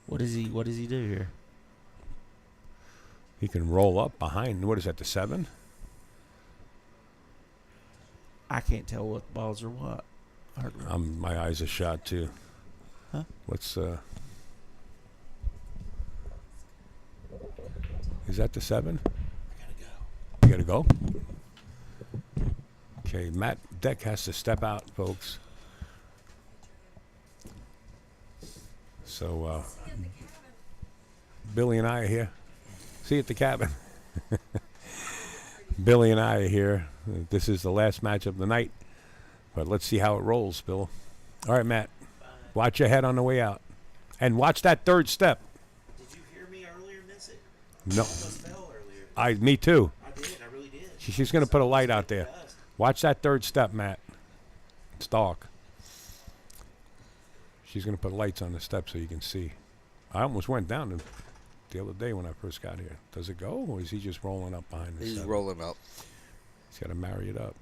What does he do here? He can roll up behind. What is that? The 7? I can't tell what balls are what. My eyes are shot too. Huh? What's Is that the 7? You gotta go. Okay, Matt Deck has to step out, folks. So Billy and I are here. See you at the cabin. Billy and I are here. This is the last match of the night, but let's see how it rolls, Bill. All right, Matt. Watch your head on the way out, and watch that 3rd step. Did you hear me earlier miss it? No. I almost fell earlier. Me too. I did. I really did. She's going to put a light out there. Watch that third step, Matt. It's dark. She's going to put lights on the step so you can see. I almost went down the other day when I first got here. Does it go, or is he just rolling up behind the He's seven? rolling up. He's got to marry it up.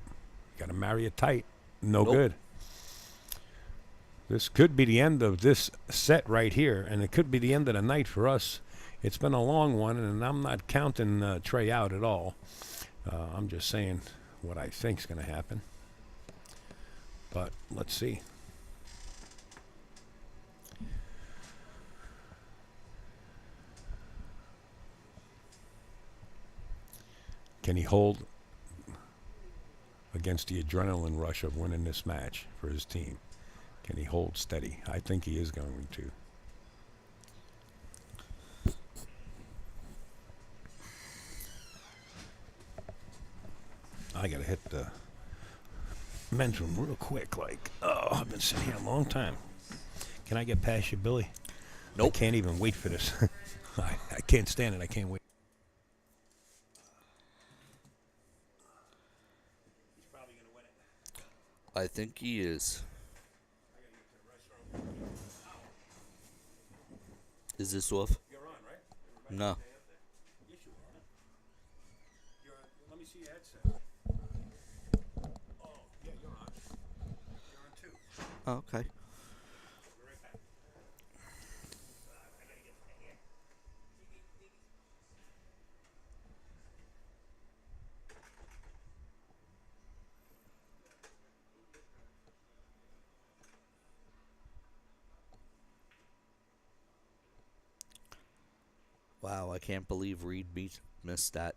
Got to marry it tight. No Nope. good. This could be the end of this set right here, and it could be the end of the night for us. It's been a long one, and I'm not counting Trey out at all. I'm just saying what I think's going to happen. But let's see. Can he hold against the adrenaline rush of winning this match for his team? Can he hold steady? I think he is going to. I got to hit the men's room real quick. Like, oh, I've been sitting here a long time. Can I get past you, Billy? Nope. I can't even wait for this. I can't stand it. I can't wait. I think he is. Is this off? You're on, right? No. Yes, you are. You're on. Let me see your headset. Oh, yeah, you're on. You're on too. Oh, okay. We're right back. I gotta get to the hair. Wow, I can't believe Reed missed that.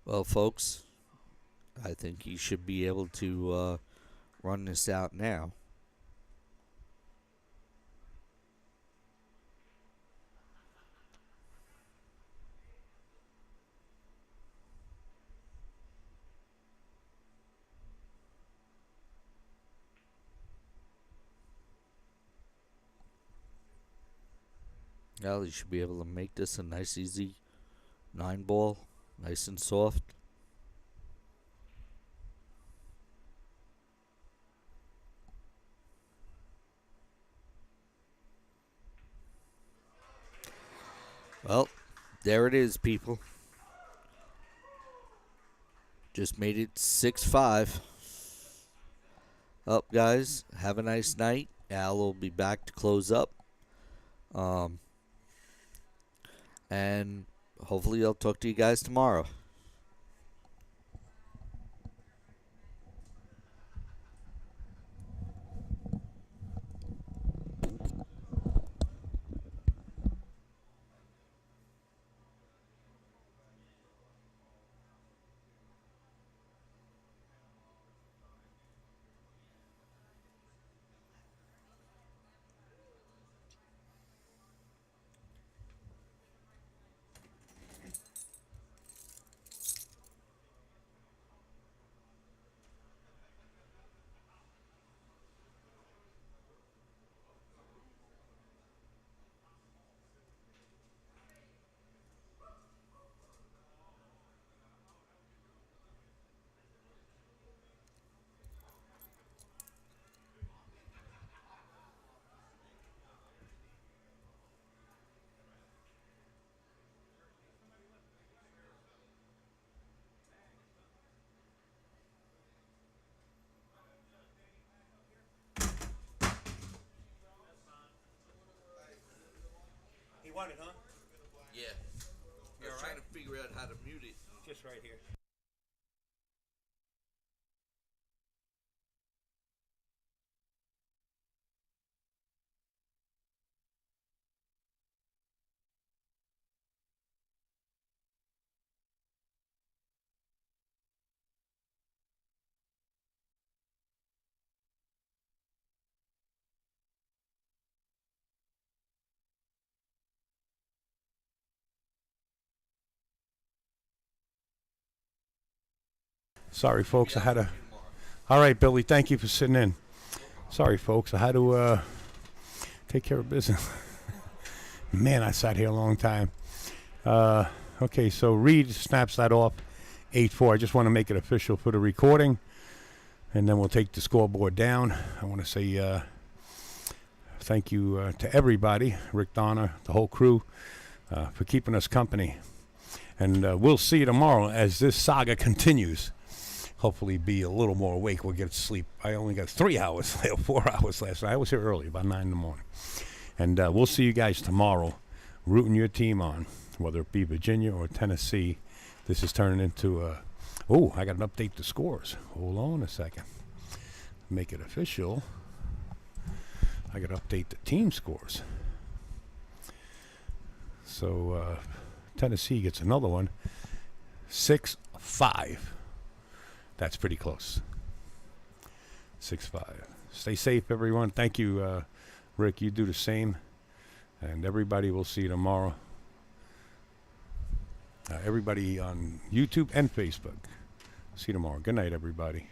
Well, folks, I think he should be able to run this out now. Well, he should be able to make this a nice, easy 9-ball, nice and soft. Well, there it is, people. Just made it 6-5. Up, guys. Have a nice night. Al will be back to close up. And hopefully I'll talk to you guys tomorrow. He won it, huh? Yeah. I was trying to figure out how to mute it. Just right here. Sorry, folks. I had to. All right, Billy. Thank you for sitting in. Sorry, folks. I had to take care of business. Man, I sat here a long time. Okay, so Reed snaps that off. 8-4. I just want to make it official for the recording, and then we'll take the scoreboard down. I want to say thank you to everybody, Rick Donner, the whole crew, for keeping us company. And we'll see you tomorrow as this saga continues. Hopefully be a little more awake. We'll get sleep. I only got 3 hours, 4 hours last night. I was here early, about 9 in the morning. And we'll see you guys tomorrow, rooting your team on, whether it be Virginia or Tennessee. This is turning into a... Oh, I got to update the scores. Hold on a second. Make it official. I got to update the team scores. So Tennessee gets another one. 6-5. That's pretty close. 6-5. Stay safe, everyone. Thank you, Rick. You do the same. And everybody, will see you tomorrow. Everybody on YouTube and Facebook. See you tomorrow. Good night, everybody.